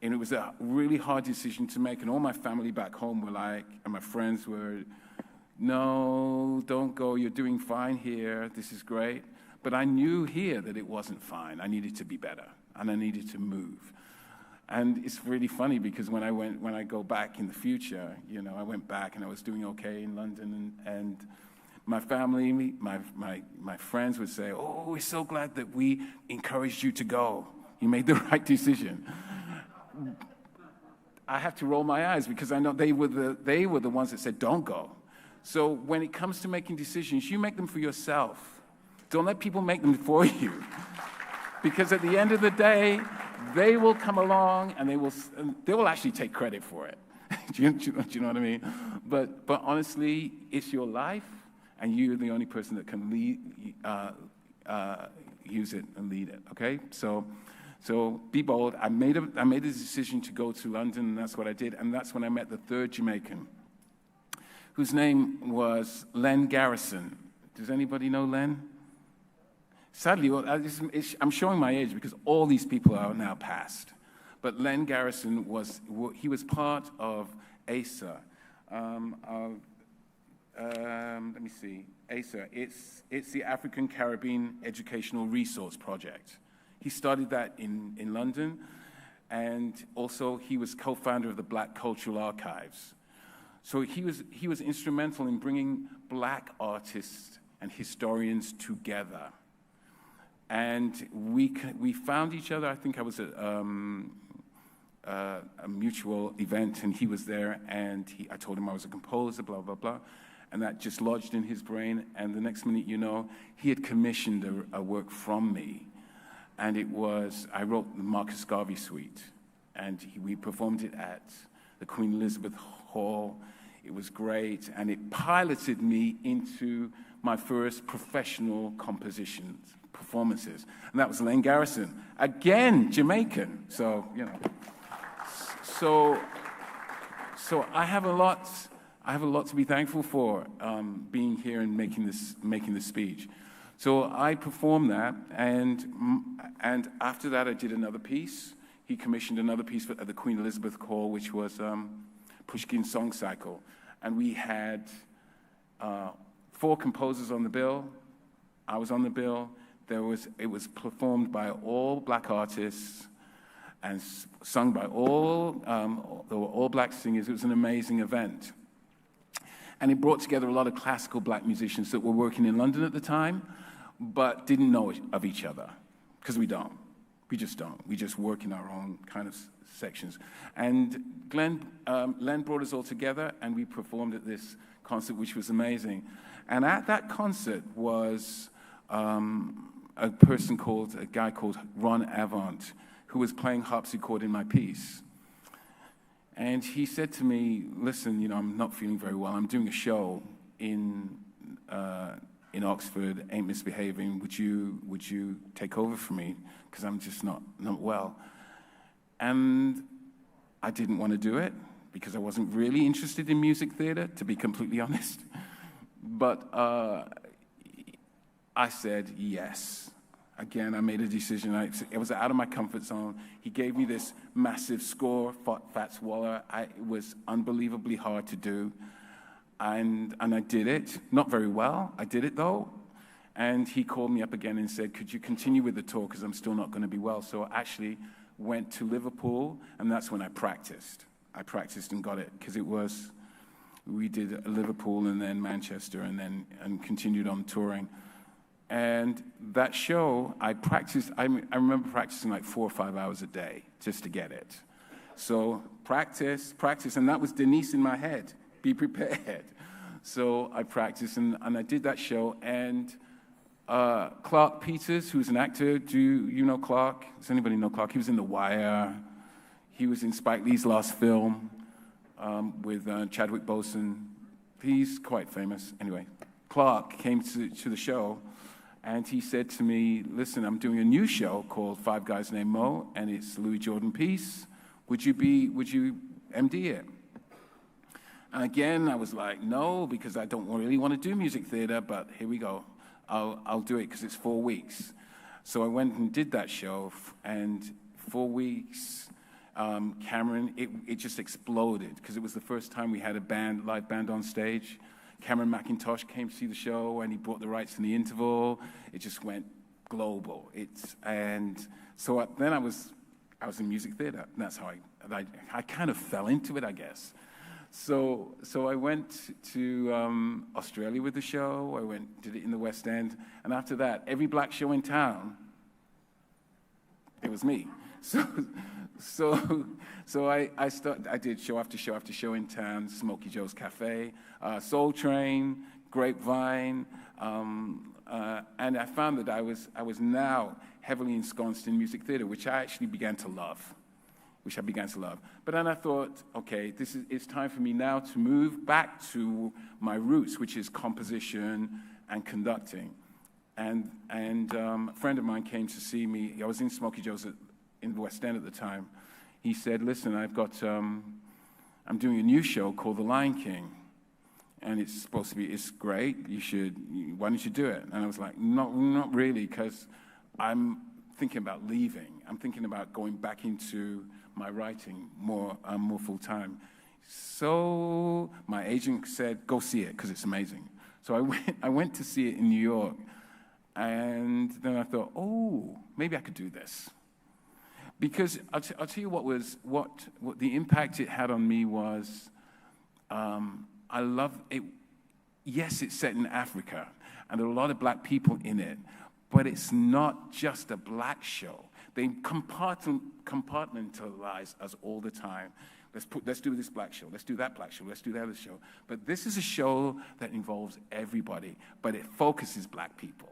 And it was a really hard decision to make. And all my family back home were like, and my friends were, no, don't go, you're doing fine here, this is great. But I knew here that it wasn't fine. I needed to be better, and I needed to move. And it's really funny because when I go back in the future, you know, I went back and I was doing okay in London, and my family, my friends would say, oh, we're so glad that we encouraged you to go. You made the right decision. I have to roll my eyes because I know they were the ones that said, don't go. So when it comes to making decisions, you make them for yourself. Don't let people make them for you. Because at the end of the day, they will come along and they will actually take credit for it. do you know what I mean? But honestly, it's your life, and you're the only person that can use it and lead it, okay? So be bold. I made a decision to go to London, and that's what I did. And that's when I met the third Jamaican, whose name was Len Garrison. Does anybody know Len? Sadly, I'm showing my age because all these people are now past. But Len Garrison was part of ASA. Let me see. ASA, it's the African Caribbean Educational Resource Project. He started that in London, and also he was co-founder of the Black Cultural Archives. So he was instrumental in bringing Black artists and historians together. And we found each other. I think I was at a mutual event, and he was there, and I told him I was a composer, blah, blah, blah. And that just lodged in his brain, and the next minute, you know, he had commissioned a work from me. And I wrote the Marcus Garvey Suite, and we performed it at the Queen Elizabeth Hall. It was great, and it piloted me into my first professional performances. And that was Len Garrison, again, Jamaican. So, you know, so I have a lot to be thankful for being here and making this speech. So I performed that, and after that I did another piece. He commissioned another piece at the Queen Elizabeth Hall, which was Pushkin's Song Cycle. And we had 4 composers on the bill. I was on the bill. It was performed by all Black artists and sung by there were all Black singers. It was an amazing event. And it brought together a lot of classical Black musicians that were working in London at the time, but didn't know of each other, because we don't. We just don't. We just work in our own kind of sections. And Len brought us all together, and we performed at this concert, which was amazing. And at that concert was a guy called Ron Avant, who was playing harpsichord in my piece. And he said to me, listen, you know, I'm not feeling very well. I'm doing a show in Oxford, ain't misbehaving. Would you take over for me? Because I'm just not well. And I didn't want to do it because I wasn't really interested in music theater, to be completely honest. But I said yes. Again, I made a decision. It was out of my comfort zone. He gave me this massive score, Fats Waller. It was unbelievably hard to do. And I did it. Not very well. I did it, though. And he called me up again and said, could you continue with the tour, because I'm still not going to be well. So I actually went to Liverpool, and that's when I practiced. I practiced and got it, because we did Liverpool and then Manchester and continued on touring. And that show, I remember practicing like 4 or 5 hours a day just to get it. So practice, and that was Denise in my head, be prepared. So I practiced, and I did that show, and Clark Peters, who's an actor, do you know Clark? Does anybody know Clark? He was in The Wire. He was in Spike Lee's last film with Chadwick Boseman. He's quite famous. Anyway, Clark came to the show, And he said to me, listen, I'm doing a new show called Five Guys Named Mo, and it's Louis Jordan Peace. Would you MD it? And again, I was like, no, because I don't really want to do music theater, but here we go. I'll do it because it's 4 weeks. So I went and did that show, and 4 weeks, Cameron, it just exploded because it was the first time we had a live band on stage. Cameron McIntosh came to see the show, and he brought the rights in the interval. It just went global. And so then I was in music theater, and that's how I kind of fell into it, I guess. So I went to Australia with the show. Did it in the West End, and after that, every black show in town, it was me. So I did show after show after show in town, Smokey Joe's Cafe, Soul Train, Grapevine, and I found that I was now heavily ensconced in music theater, which I actually began to love. But then I thought, okay, it's time for me now to move back to my roots, which is composition and conducting. And a friend of mine came to see me. I was in Smokey Joe's in the West End at the time. He said, listen, I'm doing a new show called The Lion King. And it's great. Why don't you do it? And I was like, not really, because I'm thinking about leaving. I'm thinking about going back into my writing more full time. So my agent said, go see it, because it's amazing. So I went to see it in New York. And then I thought, oh, maybe I could do this. Because I'll tell you what the impact it had on me was, I love it. Yes, it's set in Africa, and there are a lot of black people in it, but it's not just a black show. They compartmentalize us all the time. Let's do this black show. Let's do that black show. Let's do that other show. But this is a show that involves everybody, but it focuses black people.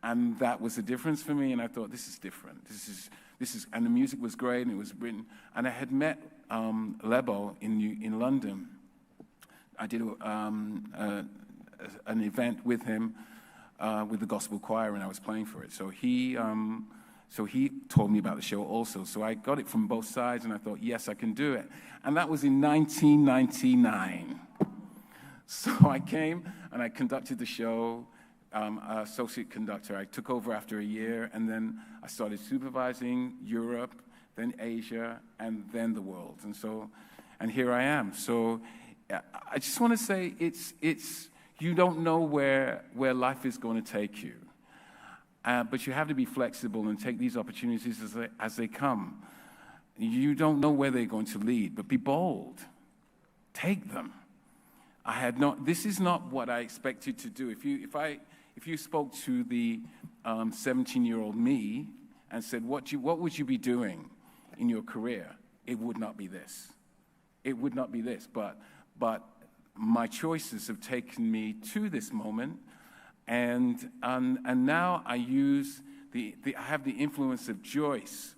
And that was the difference for me, and I thought, this is different. This is, and the music was great, and it was written. And I had met Lebo in London. I did an event with him with the gospel choir, and I was playing for it. So he told me about the show also. So I got it from both sides, and I thought, yes, I can do it. And that was in 1999. So I came, and I conducted the show. Associate conductor. I took over after a year, and then I started supervising Europe, then Asia, and then the world. And here I am. So I just want to say you don't know where life is going to take you. But you have to be flexible and take these opportunities as they come. You don't know where they're going to lead, but be bold. Take them. This is not what I expected to do. If you spoke to the 17-year-old me and said, what would you be doing in your career? It would not be this. It would not be this. But my choices have taken me to this moment, and now I have the influence of Joyce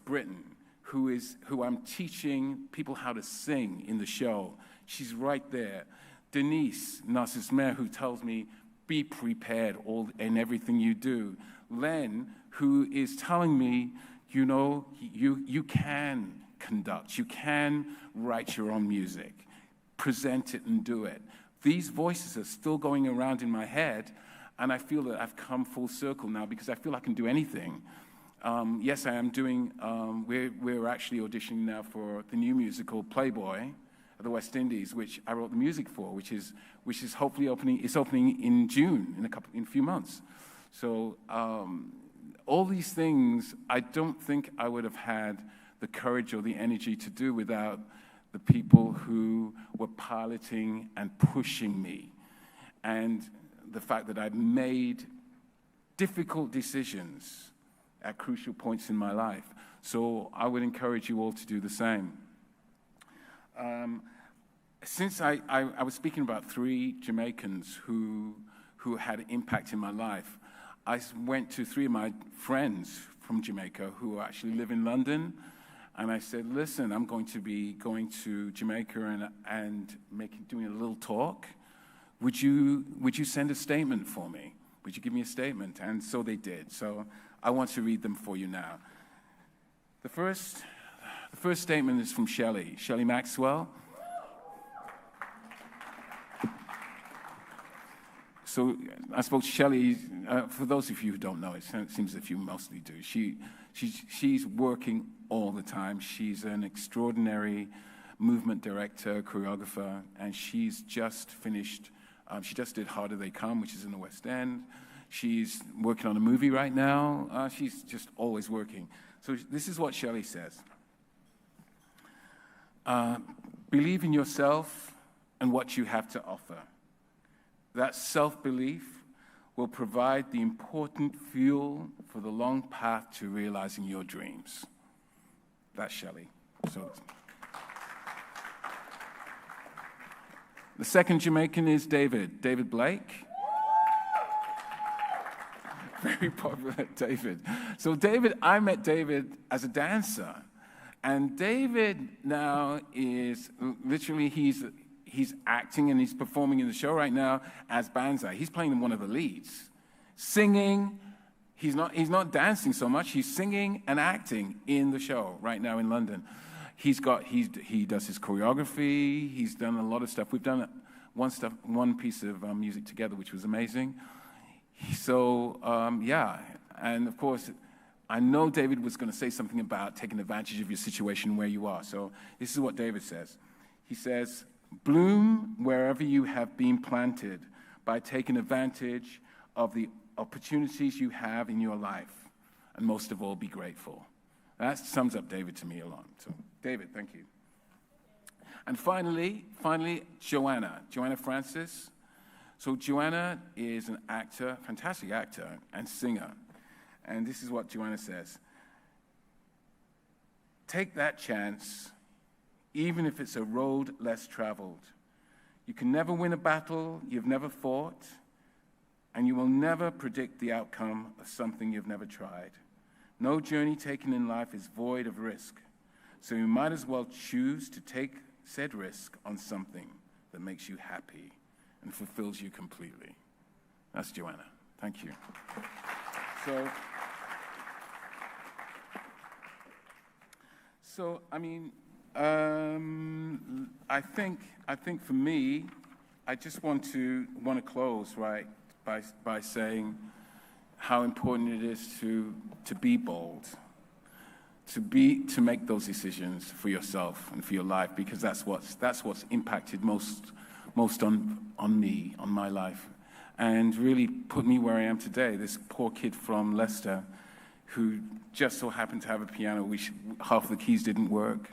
Britton, who I'm teaching people how to sing in the show. She's right there. Denise Narcissus-Mayer, who tells me, be prepared in everything you do. Len, who is telling me, you can conduct, you can write your own music, present it and do it. These voices are still going around in my head, and I feel that I've come full circle now because I feel I can do anything. Yes, I am doing, we're actually auditioning now for the new musical Playboy of the West Indies, which I wrote the music for, which is hopefully opening. It's opening in June, in a few months. So all these things, I don't think I would have had the courage or the energy to do without the people who were piloting and pushing me, and the fact that I'd made difficult decisions at crucial points in my life. So I would encourage you all to do the same. Since I was speaking about 3 Jamaicans who had an impact in my life, I went to 3 of my friends from Jamaica who actually live in London, and I said, listen, I'm going to be going to Jamaica and doing a little talk. Would you send a statement for me? would you give me a statement? And so they did. So I want to read them for you now. The first statement is from Shelley Maxwell. So I spoke to Shelley. For those of you who don't know, it seems as if you mostly do. She's working all the time. She's an extraordinary movement director, choreographer, and she's just finished. She just did Harder They Come, which is in the West End. She's working on a movie right now. She's just always working. So this is what Shelley says. Believe in yourself and what you have to offer. That self-belief will provide the important fuel for the long path to realizing your dreams. That's Shelley. So, the second Jamaican is David Blake. Very popular, David. So I met David as a dancer. And David now is, literally, he's acting and he's performing in the show right now as Banzai. He's playing one of the leads. Singing, he's not dancing so much, he's singing and acting in the show right now in London. He does his choreography, he's done a lot of stuff. We've done one piece of music together, which was amazing. So, yeah, and of course, I know David was going to say something about taking advantage of your situation where you are. So this is what David says. He says, bloom wherever you have been planted by taking advantage of the opportunities you have in your life. And most of all, be grateful. That sums up David to me a lot. So, David, thank you. And finally, Joanna Francis. So Joanna is an actor, fantastic actor and singer. And this is what Joanna says. Take that chance, even if it's a road less traveled. You can never win a battle you've never fought, and you will never predict the outcome of something you've never tried. No journey taken in life is void of risk, so you might as well choose to take said risk on something that makes you happy and fulfills you completely. That's Joanna. Thank you. So I mean, I think for me, I just want to close right by saying how important it is to be bold, to make those decisions for yourself and for your life, because that's what's impacted most on me, on my life, and really put me where I am today. This poor kid from Leicester who just so happened to have a piano which half the keys didn't work.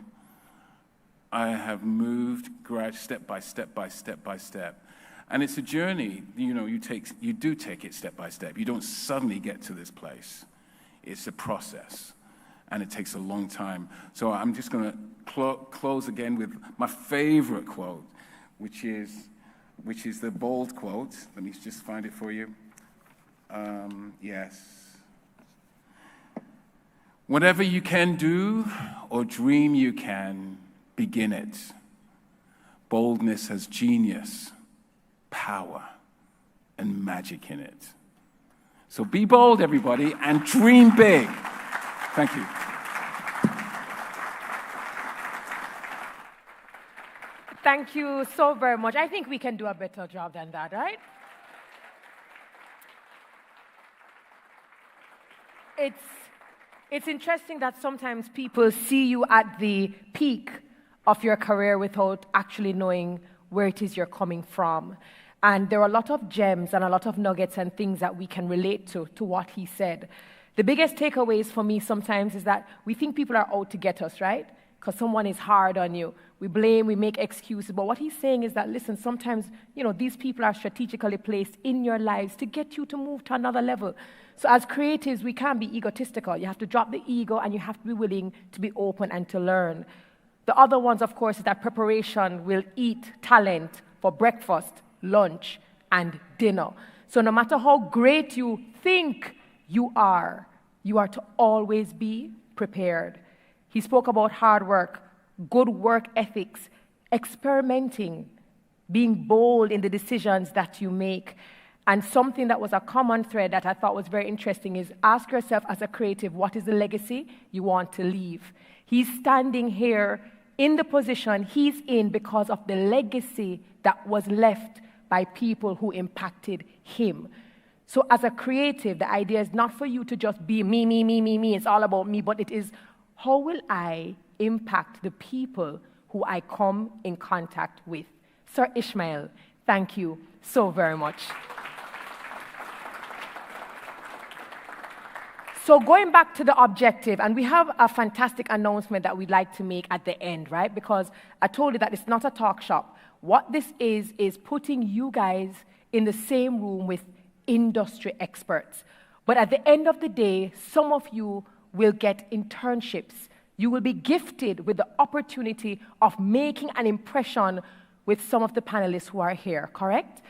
I have moved step by step by step by step. And it's a journey, you do take it step by step. You don't suddenly get to this place. It's a process, and it takes a long time. So I'm just going to close again with my favorite quote, which is the bold quote. Let me just find it for you. Yes. Whatever you can do or dream you can, begin it. Boldness has genius, power, and magic in it. So be bold, everybody, and dream big. Thank you. Thank you so very much. I think we can do a better job than that, right? It's interesting that sometimes people see you at the peak of your career without actually knowing where it is you're coming from. And there are a lot of gems and a lot of nuggets and things that we can relate to what he said. The biggest takeaways for me sometimes is that we think people are out to get us, right? Because someone is hard on you. We blame, we make excuses. But what he's saying is that, listen, sometimes, these people are strategically placed in your lives to get you to move to another level. So as creatives, we can't be egotistical. You have to drop the ego, and you have to be willing to be open and to learn. The other ones, of course, is that preparation will eat talent for breakfast, lunch, and dinner. So no matter how great you think you are to always be prepared. He spoke about hard work, good work ethics, experimenting, being bold in the decisions that you make. And something that was a common thread that I thought was very interesting is ask yourself as a creative, what is the legacy you want to leave? He's standing here in the position he's in because of the legacy that was left by people who impacted him. So as a creative, the idea is not for you to just be me, me, me, me, me. It's all about me, but it is how will I impact the people who I come in contact with? Sir Ishmael, thank you so very much. So going back to the objective, and we have a fantastic announcement that we'd like to make at the end, right? Because I told you that it's not a talk shop. What this is putting you guys in the same room with industry experts. But at the end of the day, some of you will get internships. You will be gifted with the opportunity of making an impression with some of the panelists who are here, correct?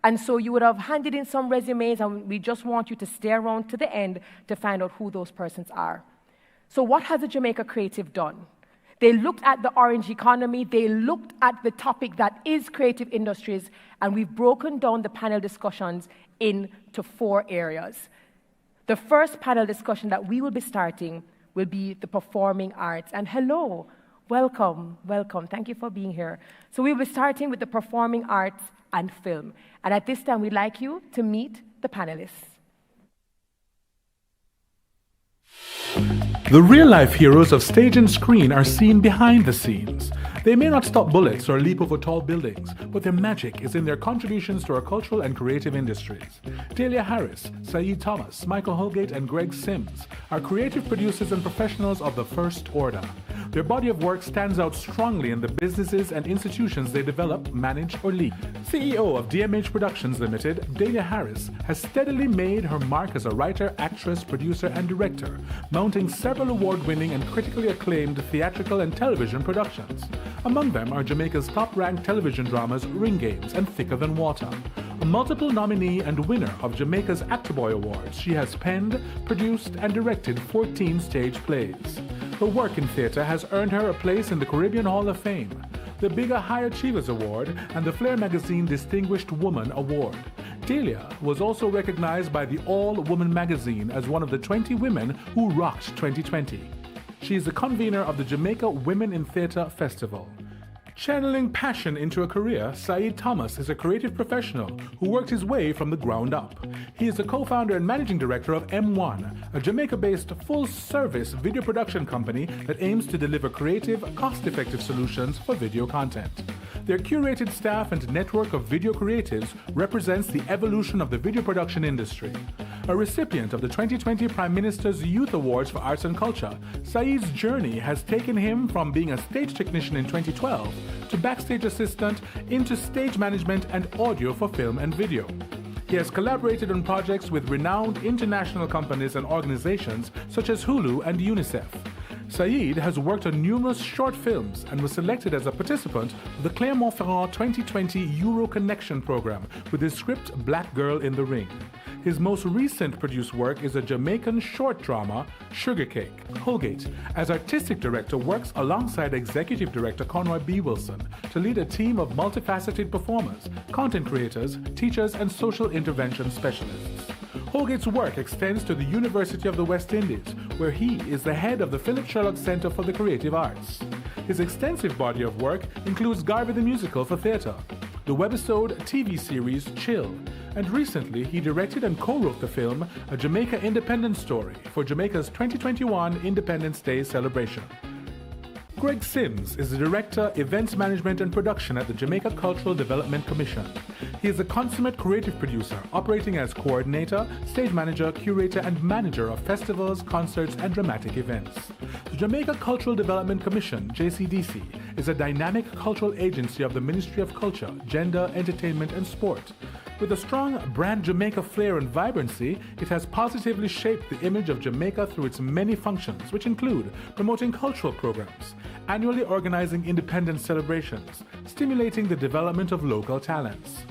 And so you would have handed in some resumes, and we just want you to stay around to the end to find out who those persons are. So what has the Jamaica Creative done? They looked at the orange economy, they looked at the topic that is creative industries, and we've broken down the panel discussions into 4 areas. The first panel discussion that we will be starting will be the performing arts. And hello, welcome, welcome, thank you for being here. So we'll be starting with the performing arts and film. And at this time, we'd like you to meet the panelists. The real-life heroes of stage and screen are seen behind the scenes. They may not stop bullets or leap over tall buildings, but their magic is in their contributions to our cultural and creative industries. Delia Harris, Saeed Thomas, Michael Holgate, and Greg Sims are creative producers and professionals of the first order. Their body of work stands out strongly in the businesses and institutions they develop, manage, or lead. CEO of DMH Productions Limited, Delia Harris has steadily made her mark as a writer, actress, producer, and director, mounting several award-winning and critically acclaimed theatrical and television productions. Among them are Jamaica's top-ranked television dramas Ring Games and Thicker Than Water. A multiple nominee and winner of Jamaica's Actor-Boy Awards, she has penned, produced, and directed 14 stage plays. Her work in theatre has earned her a place in the Caribbean Hall of Fame, the Bigger High Achievers Award, and the Flair Magazine Distinguished Woman Award. Delia was also recognized by the All Woman magazine as one of the 20 women who rocked 2020. She is the convener of the Jamaica Women in Theatre Festival. Channeling passion into a career, Saeed Thomas is a creative professional who worked his way from the ground up. He is the co-founder and managing director of M1, a Jamaica-based full-service video production company that aims to deliver creative, cost-effective solutions for video content. Their curated staff and network of video creatives represents the evolution of the video production industry. A recipient of the 2020 Prime Minister's Youth Awards for Arts and Culture, Saeed's journey has taken him from being a stage technician in 2012 to backstage assistant into stage management and audio for film and video. He has collaborated on projects with renowned international companies and organizations such as Hulu and UNICEF. Saeed has worked on numerous short films and was selected as a participant of the Clermont-Ferrand 2020 Euro Connection program with his script Black Girl in the Ring. His most recent produced work is a Jamaican short drama, Sugar Cake. Holgate, as artistic director, works alongside executive director Conroy B. Wilson to lead a team of multifaceted performers, content creators, teachers, and social intervention specialists. Holgate's work extends to the University of the West Indies, where he is the head of the Philip Sherlock Center for the Creative Arts. His extensive body of work includes Garvey the Musical for theatre, the webisode TV series Chill, and recently he directed and co-wrote the film A Jamaica Independence Story for Jamaica's 2021 Independence Day celebration. Greg Sims is the Director, Events Management and Production at the Jamaica Cultural Development Commission. He is a consummate creative producer, operating as coordinator, stage manager, curator, and manager of festivals, concerts, and dramatic events. The Jamaica Cultural Development Commission, JCDC, is a dynamic cultural agency of the Ministry of Culture, Gender, Entertainment, and Sport. With a strong brand Jamaica flair and vibrancy, it has positively shaped the image of Jamaica through its many functions, which include promoting cultural programs, annually organizing independence celebrations, stimulating the development of local talents.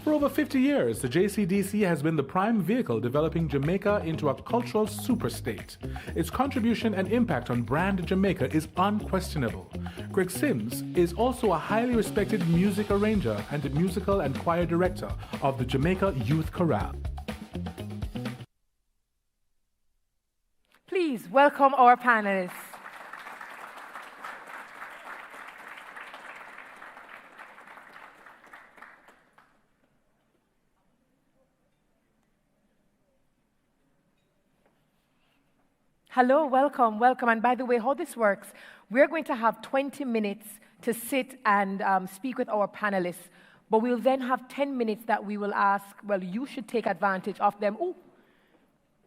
For over 50 years, the JCDC has been the prime vehicle developing Jamaica into a cultural superstate. Its contribution and impact on brand Jamaica is unquestionable. Greg Sims is also a highly respected music arranger and musical and choir director of the Jamaica Youth Chorale. Please welcome our panelists. Hello, welcome, welcome. And by the way, how this works, we're going to have 20 minutes to sit and speak with our panelists, but we'll then have 10 minutes that we will ask, well, you should take advantage of them. Oh,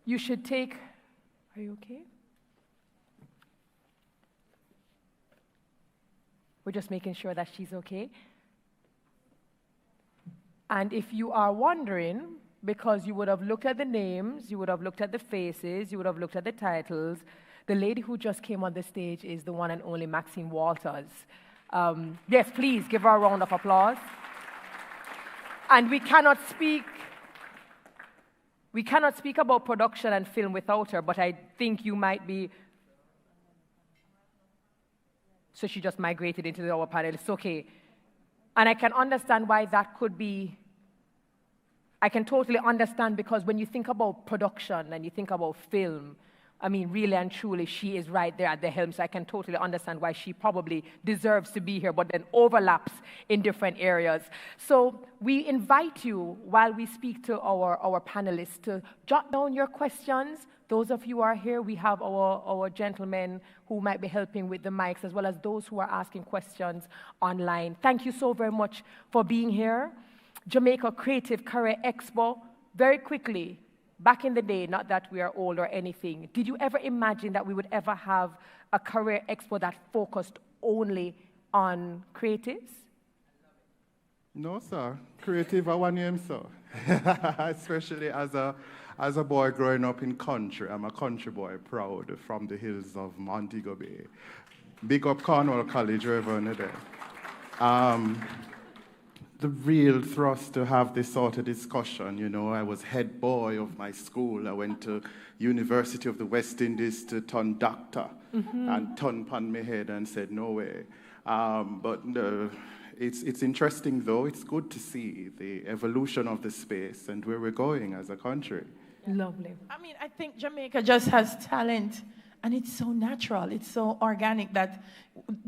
you should take, are you okay? We're just making sure that she's okay. And if you are wondering, because you would have looked at the names, you would have looked at the faces, you would have looked at the titles. The lady who just came on the stage is the one and only Maxine Walters. Yes, please give her a round of applause. And we cannot speak about production and film without her, but I think you might be. So she just migrated into our panel. It's okay. And I can understand why that could be. I can totally understand, because when you think about production and you think about film, I mean, really and truly, she is right there at the helm. So I can totally understand why she probably deserves to be here, but then overlaps in different areas. So we invite you, while we speak to our panelists, to jot down your questions. Those of you who are here, we have our gentlemen who might be helping with the mics, as well as those who are asking questions online. Thank you so very much for being here. Jamaica Creative Career Expo. Very quickly, back in the day, not that we are old or anything, did you ever imagine that we would ever have a career expo that focused only on creatives? No, sir. Creative, I want him, sir. Especially as a boy growing up in country. I'm a country boy, proud, from the hills of Montego Bay. Big up Cornwall College, wherever in there. The real thrust to have this sort of discussion, you know, I was head boy of my school. I went to University of the West Indies to turn doctor and turn upon my head and said, no way. It's interesting, though. It's good to see the evolution of the space and where we're going as a country. Lovely. I mean, I think Jamaica just has talent, and it's so natural. It's so organic that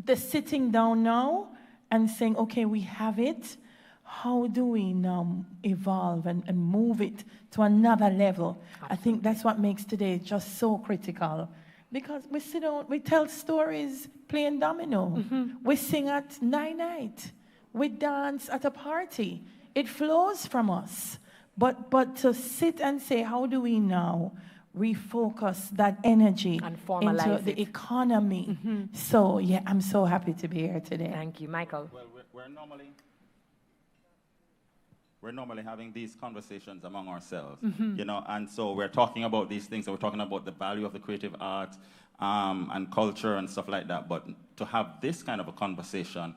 the sitting down now and saying, okay, we have it. How do we now evolve and move it to another level? I think that's what makes today just so critical. Because we sit down, we tell stories playing domino. We sing at night. We dance at a party. It flows from us. But to sit and say, how do we now refocus that energy into the economy? So, yeah, I'm so happy to be here today. Thank you. Michael. Well, we're normally having these conversations among ourselves, you know, and so we're talking about these things, and we're talking about the value of the creative arts and culture and stuff like that, but to have this kind of a conversation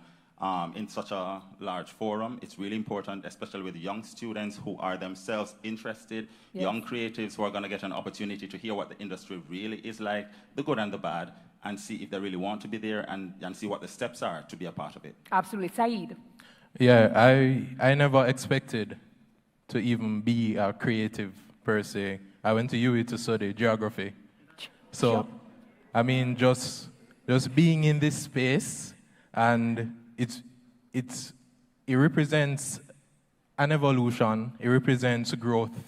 in such a large forum, it's really important, especially with young students who are themselves interested, young creatives who are going to get an opportunity to hear what the industry really is like, the good and the bad, and see if they really want to be there and see what the steps are to be a part of it. Absolutely. Saeed. Yeah, I never expected to even be a creative per se. I went to UE to study geography. So, I mean, just being in this space, and it represents an evolution, it represents growth,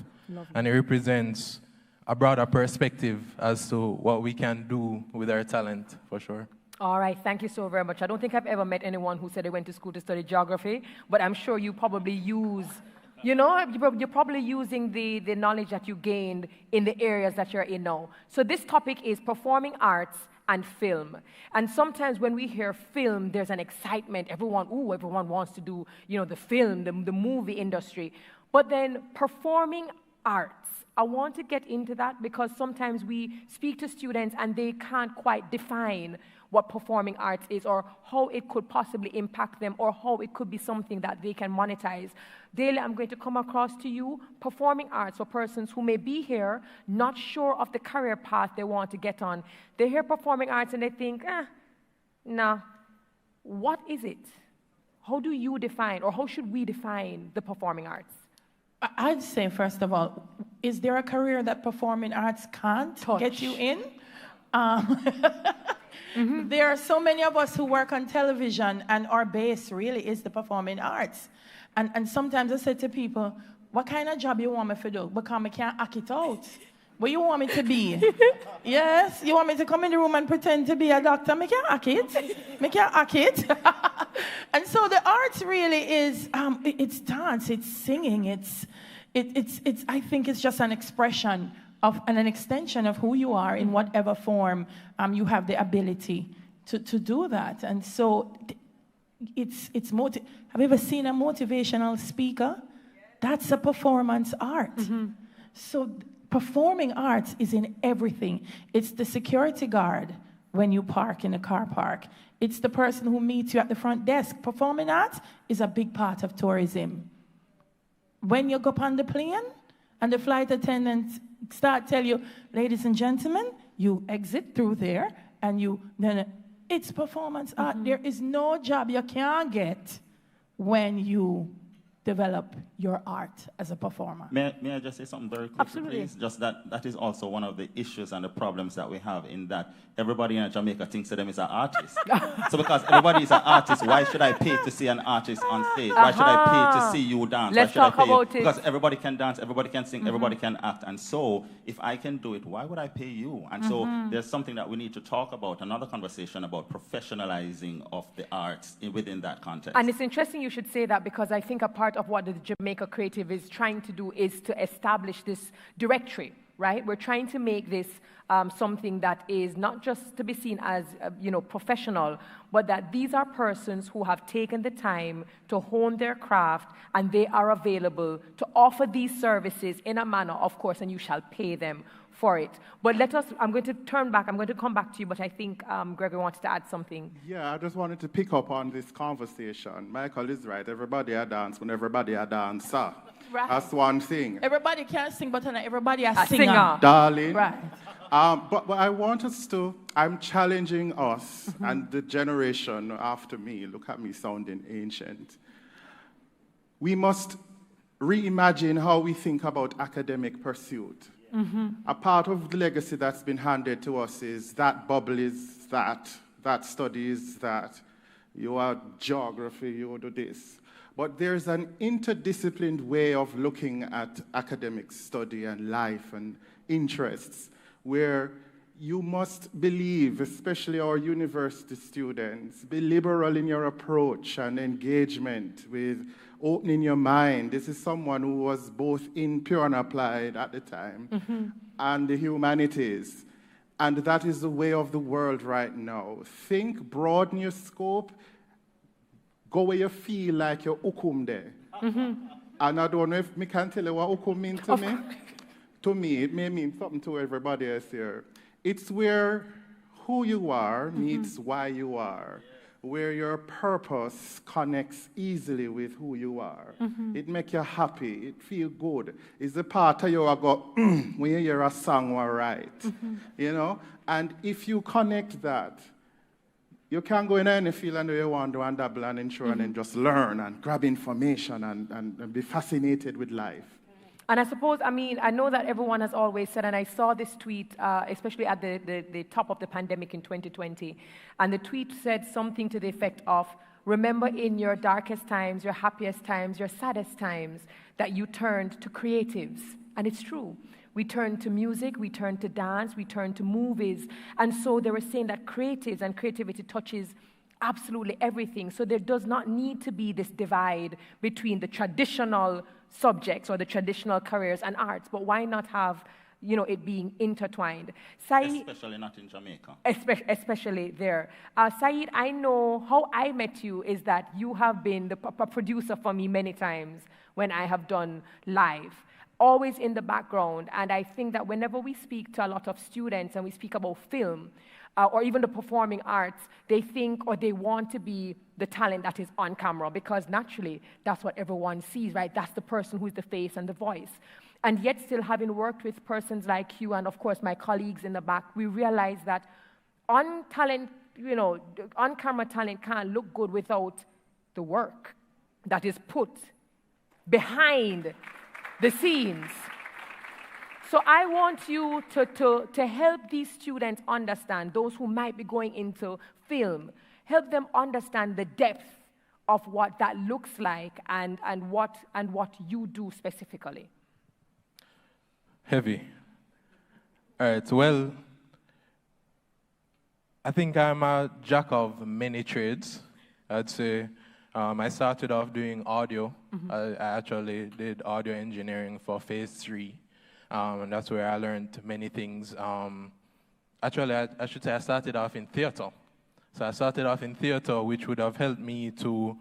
and it represents a broader perspective as to what we can do with our talent, for sure. All right, thank you so very much. I don't think I've ever met anyone who said they went to school to study geography, but I'm sure you probably use, you know, you're probably using the knowledge that you gained in the areas that you're in now. So this topic is performing arts and film. And sometimes when we hear film, there's an excitement. Everyone wants to do, you know, the film, the movie industry. But then performing arts, I want to get into that because sometimes we speak to students and they can't quite define what performing arts is, or how it could possibly impact them, or how it could be something that they can monetize. Daily, I'm going to come across to you performing arts for persons who may be here, not sure of the career path they want to get on. They hear performing arts and they think, nah. What is it? How do you define, or how should we define the performing arts? I'd say, first of all, is there a career that performing arts can't get you in? There are so many of us who work on television, and our base really is the performing arts. And sometimes I say to people, what kind of job you want me to do? Because I can't act it out. What you want me to be? Yes, you want me to come in the room and pretend to be a doctor? I can't act it. I can't act it. And so the arts really is, it's dance, it's singing, it's I think it's just an expression of, and an extension of who you are in whatever form you have the ability to do that. And so have you ever seen a motivational speaker? That's a performance art. So performing arts is in everything. It's the security guard when you park in a car park. It's the person who meets you at the front desk. Performing arts is a big part of tourism. When you go up on the plane and the flight attendants start tell you, ladies and gentlemen, you exit through there, and it's performance art. There is no job you can get when you develop your art as a performer. May I just say something very quickly, Absolutely. please? Just that is also one of the issues and the problems that we have, in that everybody in Jamaica thinks of them as an artist. So because everybody is an artist, why should I pay to see an artist on stage? Why should I pay to see you dance? Let's why should talk I pay about it. Because everybody can dance, everybody can sing, everybody can act. And so if I can do it, why would I pay you? And so there's something that we need to talk about, another conversation about professionalizing of the arts within that context. And it's interesting you should say that, because I think a part of what the Jamaica Creative is trying to do is to establish this directory, right? We're trying to make this something that is not just to be seen as, professional, but that these are persons who have taken the time to hone their craft, and they are available to offer these services in a manner, of course, and you shall pay them for it. But I'm going to come back to you, but I think Gregory wanted to add something. Yeah, I just wanted to pick up on this conversation. Michael is right. Everybody a dance when everybody a dancer. Right. That's one thing. Everybody can sing, but not everybody a singer. Darling. Right. But I want us to, I'm challenging us and the generation after me, look at me sounding ancient. We must reimagine how we think about academic pursuit. A part of the legacy that's been handed to us is that bubble is that study is that, you are geography, you do this. But there's an interdisciplined way of looking at academic study and life and interests, where you must believe, especially our university students, be liberal in your approach and engagement with opening your mind. This is someone who was both in pure and applied at the time and the humanities. And that is the way of the world right now. Think, broaden your scope, go where you feel like you're ukum there. And I don't know if me can tell you what ukum means to me. To me, it may mean something to everybody else here. It's where who you are meets why you are, where your purpose connects easily with who you are. It makes you happy, it feels good. It's the part of you I go, when you hear a song or right, And if you connect that, you can go in any field and do you want to and dabble and ensure and then just learn and grab information and be fascinated with life. And I suppose, I know that everyone has always said, and I saw this tweet, especially at the top of the pandemic in 2020, and the tweet said something to the effect of, remember in your darkest times, your happiest times, your saddest times, that you turned to creatives. And it's true. We turned to music, we turned to dance, we turned to movies. And so they were saying that creatives and creativity touches absolutely everything. So there does not need to be this divide between the traditional subjects or the traditional careers and arts, but why not have, it being intertwined? Saeed, especially not in Jamaica. Especially there. Saeed, I know how I met you is that you have been the producer for me many times when I have done live, always in the background. And I think that whenever we speak to a lot of students and we speak about film, or even the performing arts, they think or they want to be the talent that is on camera, because naturally that's what everyone sees, right? That's the person who's the face and the voice. And yet still, having worked with persons like you and of course my colleagues in the back, we realize that on-camera talent can't look good without the work that is put behind the scenes. So I want you to help these students understand, those who might be going into film, help them understand the depth of what that looks like and what you do specifically. Heavy. All right, well, I think I'm a jack of many trades. I'd say I started off doing audio. I actually did audio engineering for phase 3. And that's where I learned many things. Actually, I should say I started off in theater. So I started off in theater, which would have helped me to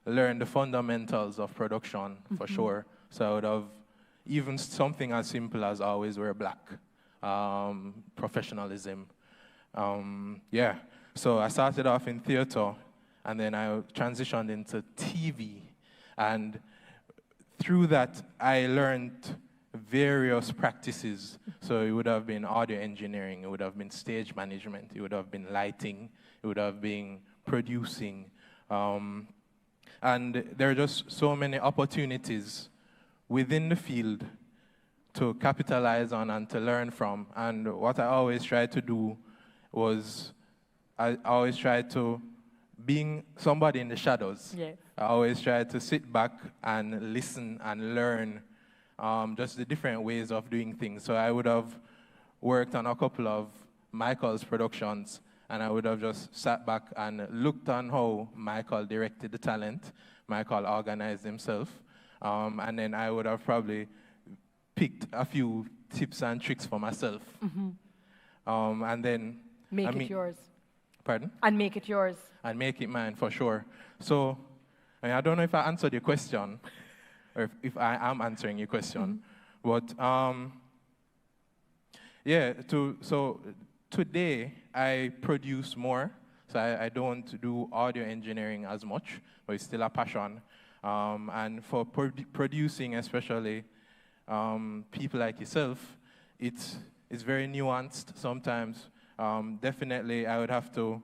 learn the fundamentals of production, for sure. So I would have even something as simple as always wear black, professionalism. Yeah, so I started off in theater, and then I transitioned into TV. And through that, I learned various practices. So it would have been audio engineering, it would have been stage management, it would have been lighting, it would have been producing. And there are just so many opportunities within the field to capitalize on and to learn from. And what I always tried to do was, I always tried to, being somebody in the shadows, I always tried to sit back and listen and learn just the different ways of doing things. So I would have worked on a couple of Michael's productions, and I would have just sat back and looked on how Michael directed the talent, Michael organized himself, and then I would have probably picked a few tips and tricks for myself. And then make it yours. Pardon? And make it yours. And make it mine, for sure. So, I don't know if I answered your question, or if I am answering your question, but yeah, so today I produce more, so I don't do audio engineering as much, but it's still a passion. And for producing, especially people like yourself, it's very nuanced sometimes. Definitely, I would have to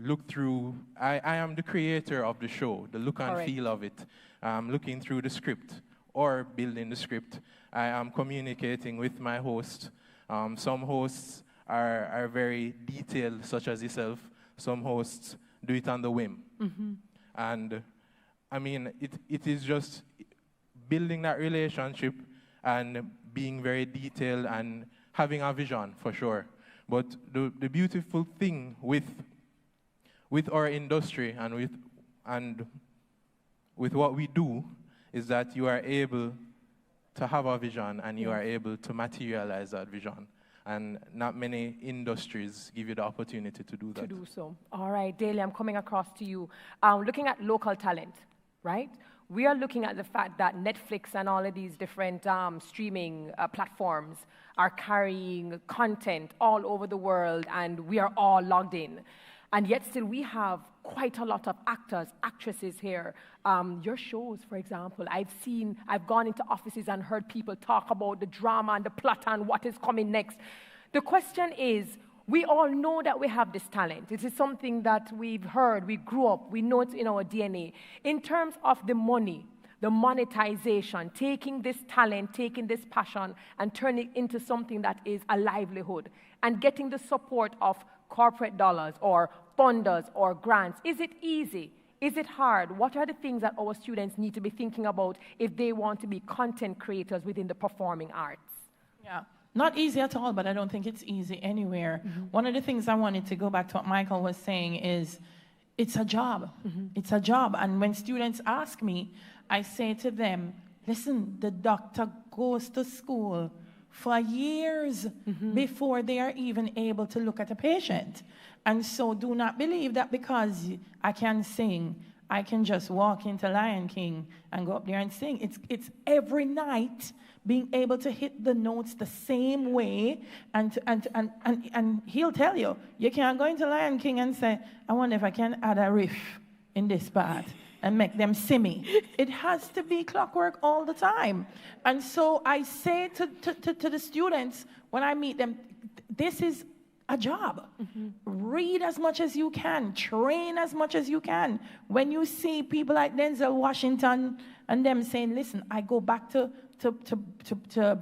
look through. I am the creator of the show, the look and feel of it. Looking through the script or building the script. I am communicating with my host. Some hosts are very detailed, such as yourself. Some hosts do it on the whim. And I mean, it is just building that relationship and being very detailed and having a vision, for sure. But the beautiful thing with our industry and with what we do is that you are able to have a vision and you are able to materialize that vision. And not many industries give you the opportunity to do that. To do so. All right, Daly, I'm coming across to you. Looking at local talent, right? We are looking at the fact that Netflix and all of these different streaming platforms are carrying content all over the world, and we are all logged in. And yet still we have quite a lot of actors, actresses here. Your shows, for example, I've gone into offices and heard people talk about the drama and the plot and what is coming next. The question is, we all know that we have this talent. It is something that we've heard, we grew up, we know it's in our DNA. In terms of the money, the monetization, taking this talent, taking this passion, and turning it into something that is a livelihood, and getting the support of corporate dollars or funders or grants. Is it easy? Is it hard? What are the things that our students need to be thinking about if they want to be content creators within the performing arts? Yeah, not easy at all, but I don't think it's easy anywhere. One of the things I wanted to go back to what Michael was saying is it's a job. It's a job. And when students ask me, I say to them, listen, the doctor goes to school for years before they are even able to look at a patient. And so do not believe that because I can sing, I can just walk into Lion King and go up there and sing. It's every night being able to hit the notes the same way, and he'll tell you, you can't go into Lion King and say, I wonder if I can add a riff in this part and make them simmy. It has to be clockwork all the time. And so I say to the students when I meet them, this is a job. Read as much as you can, train as much as you can. When you see people like Denzel Washington and them saying, listen, I go back to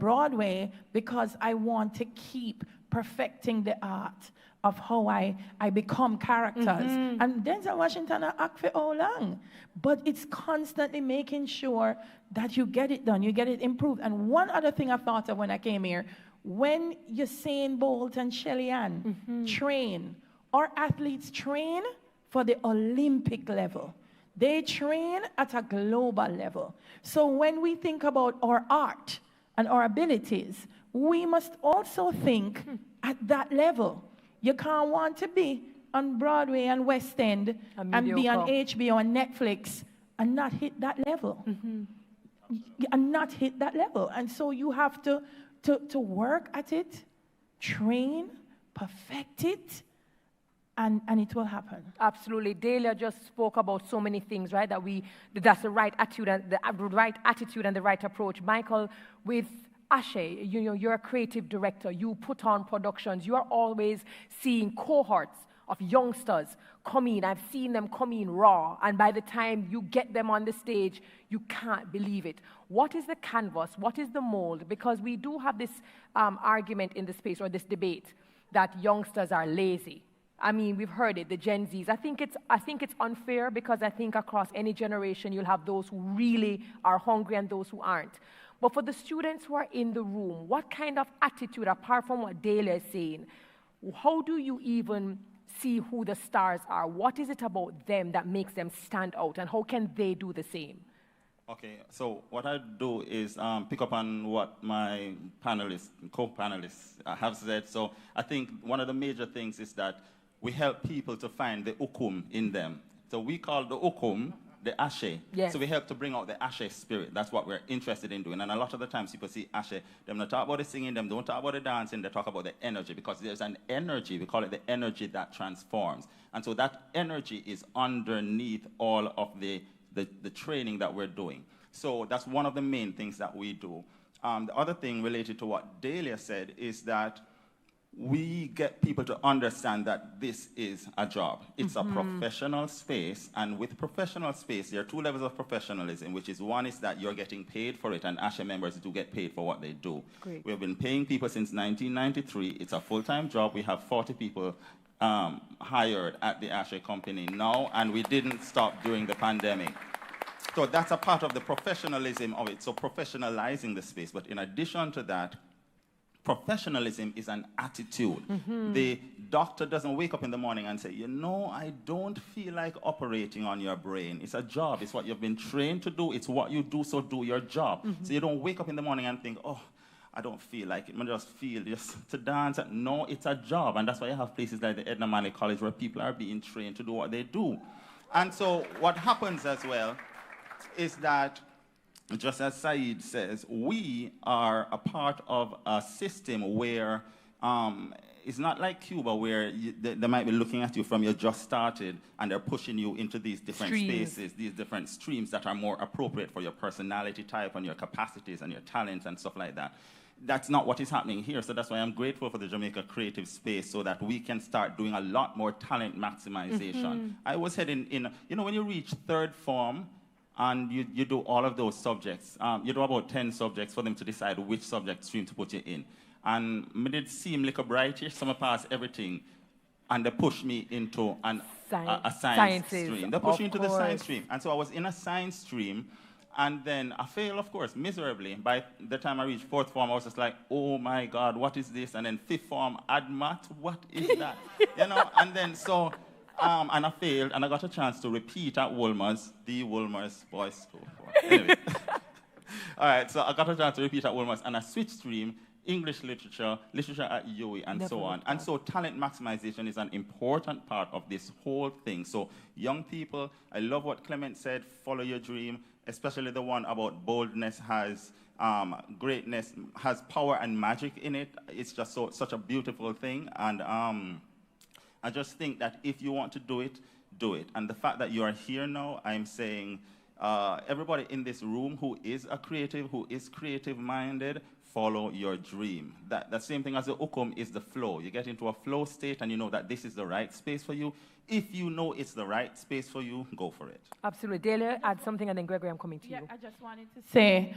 Broadway because I want to keep perfecting the art of how I become characters. And Denzel Washington act for how long? But it's constantly making sure that you get it done, you get it improved. And one other thing I thought of when I came here, when Usain Bolt and Shelly Ann train, our athletes train for the Olympic level. They train at a global level. So when we think about our art and our abilities, we must also think at that level. You can't want to be on Broadway and West End and be on HBO and Netflix and not hit that level. And not hit that level. And so you have to work at it, train, perfect it, and it will happen. Absolutely. Delia just spoke about so many things, right? That's the right attitude and the right approach. Michael, with Ashe, you're a creative director. You put on productions. You are always seeing cohorts of youngsters come in. I've seen them come in raw, and by the time you get them on the stage, you can't believe it. What is the canvas? What is the mold? Because we do have this argument in the space, or this debate, that youngsters are lazy. I mean, we've heard it, the Gen Zs. I think it's unfair, because I think across any generation you'll have those who really are hungry and those who aren't. But for the students who are in the room, what kind of attitude, apart from what Delia is saying, how do you even see who the stars are? What is it about them that makes them stand out, and how can they do the same? Okay, so what I do is pick up on what my panelists, co-panelists have said. So I think one of the major things is that we help people to find the ukum in them. So we call the ukum the Ashe. Yes. So we help to bring out the Ashe spirit. That's what we're interested in doing. And a lot of the times people see Ashe, them not talk about the singing, them don't talk about the dancing, they talk about the energy, because there's an energy, we call it the energy that transforms. And so that energy is underneath all of the training that we're doing. So that's one of the main things that we do. The other thing related to what Delia said is that we get people to understand that this is a job. It's a professional space, and with professional space, there are two levels of professionalism, which is one is that you're getting paid for it, and ASHE members do get paid for what they do. Great. We have been paying people since 1993. It's a full-time job. We have 40 people hired at the ASHE company now, and we didn't stop during the pandemic. So that's a part of the professionalism of it, so professionalizing the space. But in addition to that, professionalism is an attitude. The doctor doesn't wake up in the morning and say, you know, I don't feel like operating on your brain. It's a job. It's what you've been trained to do. It's what you do, so do your job. So you don't wake up in the morning and think, oh, I don't feel like it. I just feel just to dance. No, it's a job. And that's why you have places like the Edna Manley College where people are being trained to do what they do. And so what happens as well is that, just as Saeed says, we are a part of a system where it's not like Cuba, where they might be looking at you from you just started and they're pushing you into these different spaces, these different streams that are more appropriate for your personality type and your capacities and your talents and stuff like that. That's not what is happening here. So that's why I'm grateful for the Jamaica creative space, so that we can start doing a lot more talent maximization. I was heading in, you know, when you reach third form, and you do all of those subjects. You do about 10 subjects for them to decide which subject stream to put you in. And it did seem like a brightish, so I passed everything, and they pushed me into a science stream. They pushed me into the science stream. And so I was in a science stream, and then I failed, of course, miserably. By the time I reached fourth form, I was just like, oh my God, what is this? And then fifth form, AdMat, what is that? You know, and then so... and I failed, and I got a chance to repeat at Wolmer's, the Wolmer's Boys School. Anyway. All right, so I got a chance to repeat at Wolmer's, and I switched stream English literature, literature at UWI, and so on. And so talent maximization is an important part of this whole thing. So young people, I love what Clement said, follow your dream, especially the one about boldness has greatness, has power and magic in it. It's just such a beautiful thing. And I just think that if you want to do it, do it. And the fact that you are here now, I'm saying everybody in this room who is a creative, who is creative-minded, follow your dream. That same thing as the ukum is the flow. You get into a flow state and you know that this is the right space for you. If you know it's the right space for you, go for it. Absolutely. Delia, add something, and then Gregory, I'm coming to you. I just wanted to say,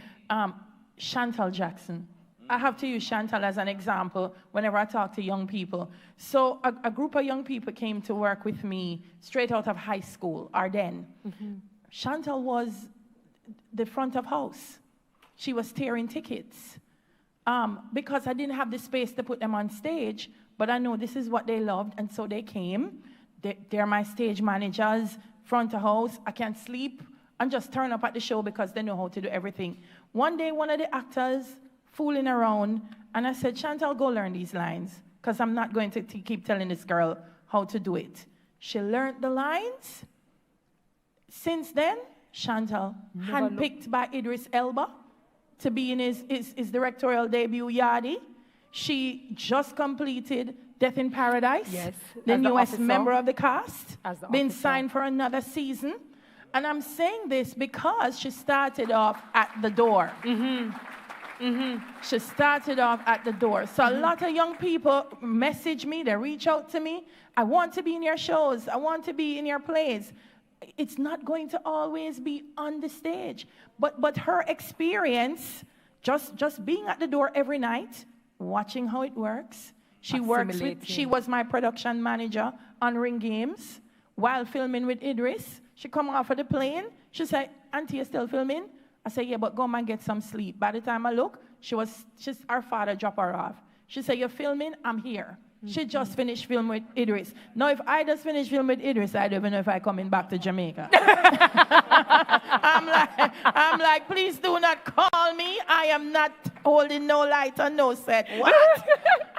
Chantal Jackson. I have to use Chantal as an example whenever I talk to young people. So a group of young people came to work with me straight out of high school, Ardennes. Chantal was the front of house. She was tearing tickets. Because I didn't have the space to put them on stage, but I know this is what they loved, and so they came. They're my stage managers, front of house. I can't sleep and just turn up at the show because they know how to do everything. One day, one of the actors fooling around, and I said, Chantal, go learn these lines, because I'm not going to keep telling this girl how to do it. She learned the lines. Since then, Chantal, handpicked by Idris Elba, to be in his directorial debut, Yadi. She just completed Death in Paradise, the newest member of the cast, been signed for another season. And I'm saying this because she started off at the door. She started off at the door. So a lot of young people message me, they reach out to me. I want to be in your shows. I want to be in your plays. It's not going to always be on the stage. But her experience, just being at the door every night, watching how it works. She was my production manager on Ring Games while filming with Idris. She come off of the plane. She said, Auntie, you still filming? I said, yeah, but go and get some sleep. By the time I look, her father dropped her off. She said, you're filming? I'm here. She just finished film with Idris. Now, if I just finished film with Idris, I don't even know if I'm coming back to Jamaica. I'm like, please do not call me. I am not holding no light or no set. What?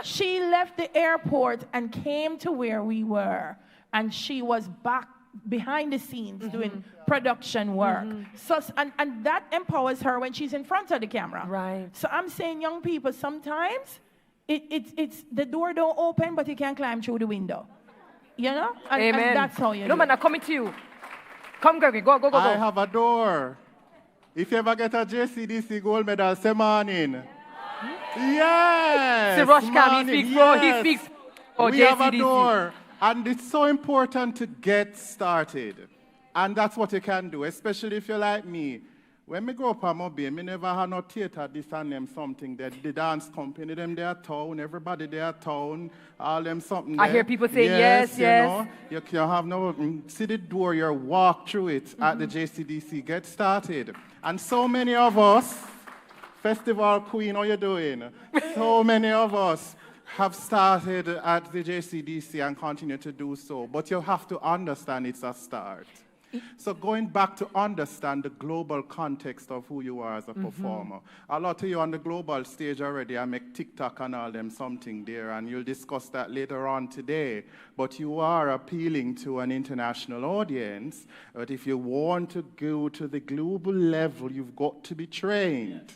She left the airport and came to where we were. And she was back behind the scenes doing production work. So, and that empowers her when she's in front of the camera. Right. So I'm saying, young people, sometimes it's the door don't open, but you can climb through the window. You know? And that's how you do it. No, man, I'm coming to you. Come, Gregory, go. I have a door. If you ever get a JCDC gold medal, say morning. Yes! Siroshka, he speaks for we JCDC. have a door. And it's so important to get started. And that's what you can do, especially if you're like me. When me grow up at Mobile, me never had no theater, this and them something. The dance company, them they are town, everybody they are town, all them something I hear people say yes. You know, you can have no, see the door, you walk through it at the JCDC, get started. And so many of us, Festival Queen, how you doing? So many of us have started at the JCDC and continue to do so, but you have to understand it's a start. So going back to understand the global context of who you are as a performer. A lot of you on the global stage already, I make TikTok and all them something there, and you'll discuss that later on today. But you are appealing to an international audience. But if you want to go to the global level, you've got to be trained.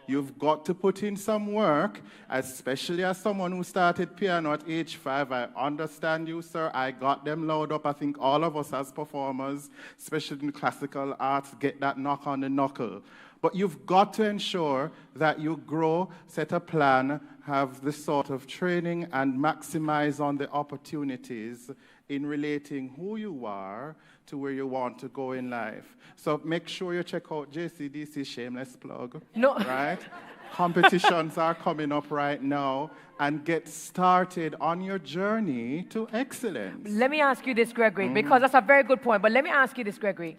You've got to put in some work, especially as someone who started piano at age 5. I understand you, sir. I got them loud up. I think all of us as performers, especially in classical arts, get that knock on the knuckle. But you've got to ensure that you grow, set a plan, have the sort of training, and maximize on the opportunities in relating who you are to where you want to go in life. So make sure you check out JCDC, shameless plug. No. Right? Competitions are coming up right now, and get started on your journey to excellence. Let me ask you this, Gregory, because that's a very good point, but let me ask you this, Gregory.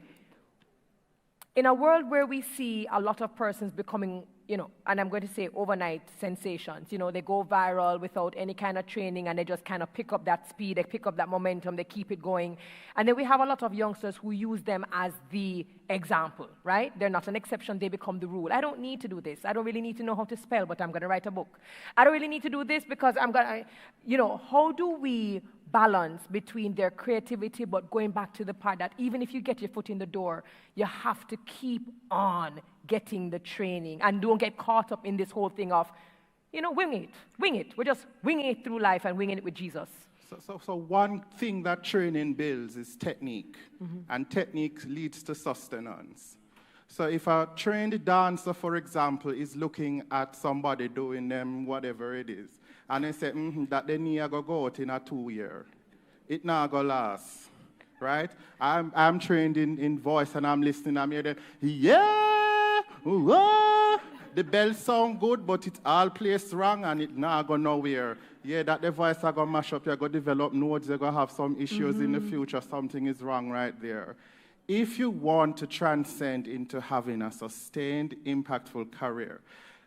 In a world where we see a lot of persons becoming you know, and I'm going to say overnight sensations. You know, they go viral without any kind of training, and they just kind of pick up that speed, they pick up that momentum, they keep it going. And then we have a lot of youngsters who use them as the example, right? They're not an exception, they become the rule. I don't need to do this. I don't really need to know how to spell, but I'm going to write a book. I don't really need to do this because I'm going to, you know, how do we balance between their creativity, but going back to the part that even if you get your foot in the door, you have to keep on getting the training and don't get caught up in this whole thing of, you know, wing it. We're just winging it through life and winging it with Jesus. So one thing that training builds is technique, and technique leads to sustenance. So if a trained dancer, for example, is looking at somebody doing them whatever it is, and they say that they need to go out in a 2 year, it not go last, right? I'm trained in voice and I'm listening, I'm hearing, yeah, whoa. The bells sound good, but it's all placed wrong and it not go nowhere. Yeah, that the voice are going to mash up, you're going to develop nodes, you're going to have some issues in the future, something is wrong right there. If you want to transcend into having a sustained, impactful career,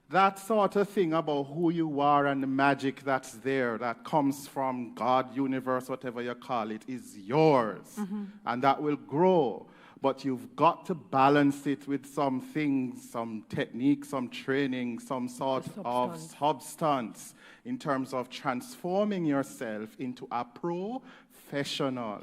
that sort of thing about who you are and the magic that's there, that comes from God, universe, whatever you call it, is yours. And that will grow. But you've got to balance it with some things, some technique, some training, some sort of substance in terms of transforming yourself into a professional.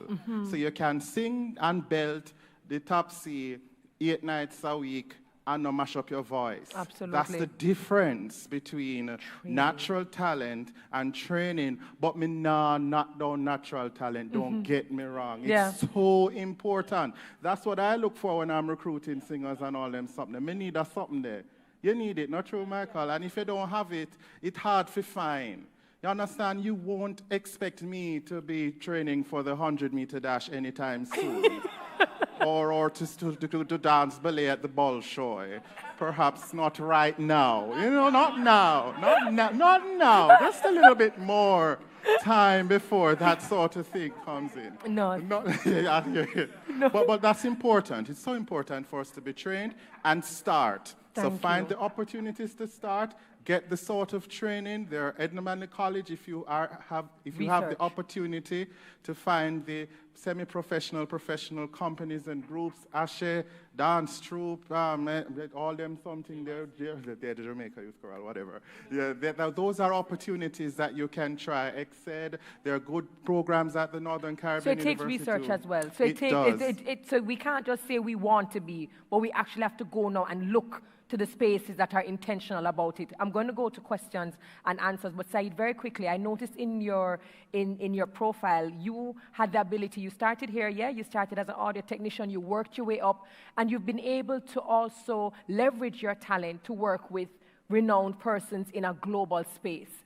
So you can sing and belt the top C 8 nights a week and not mash up your voice. Absolutely. That's the difference between natural talent and training. But me nah knock down natural talent, don't get me wrong. It's so important. That's what I look for when I'm recruiting singers and all them something. Me need a something there. You need it, not true, Michael? And if you don't have it, it's hard to find. You understand? You won't expect me to be training for the 100-meter dash anytime soon. or to dance ballet at the Bolshoi. Perhaps not right now. You know, not now. Not now. Just a little bit more time before that sort of thing comes in. No. But that's important. It's so important for us to be trained and start. So find the opportunities to start. Get the sort of training. There are Edna Manley College if you have the opportunity to find the semi-professional, professional companies and groups, Ashe, dance troupe, all them something there, the Jamaica Youth Choral, whatever. Yeah, those are opportunities that you can try. EXED, there are good programs at the Northern Caribbean So it takes research as well. So so we can't just say we want to be, but we actually have to go now and look to the spaces that are intentional about it. I'm going to go to questions and answers, but Saeed, very quickly, I noticed in your profile, you had the ability, you started here, you started as an audio technician, you worked your way up, and you've been able to also leverage your talent to work with renowned persons in a global space.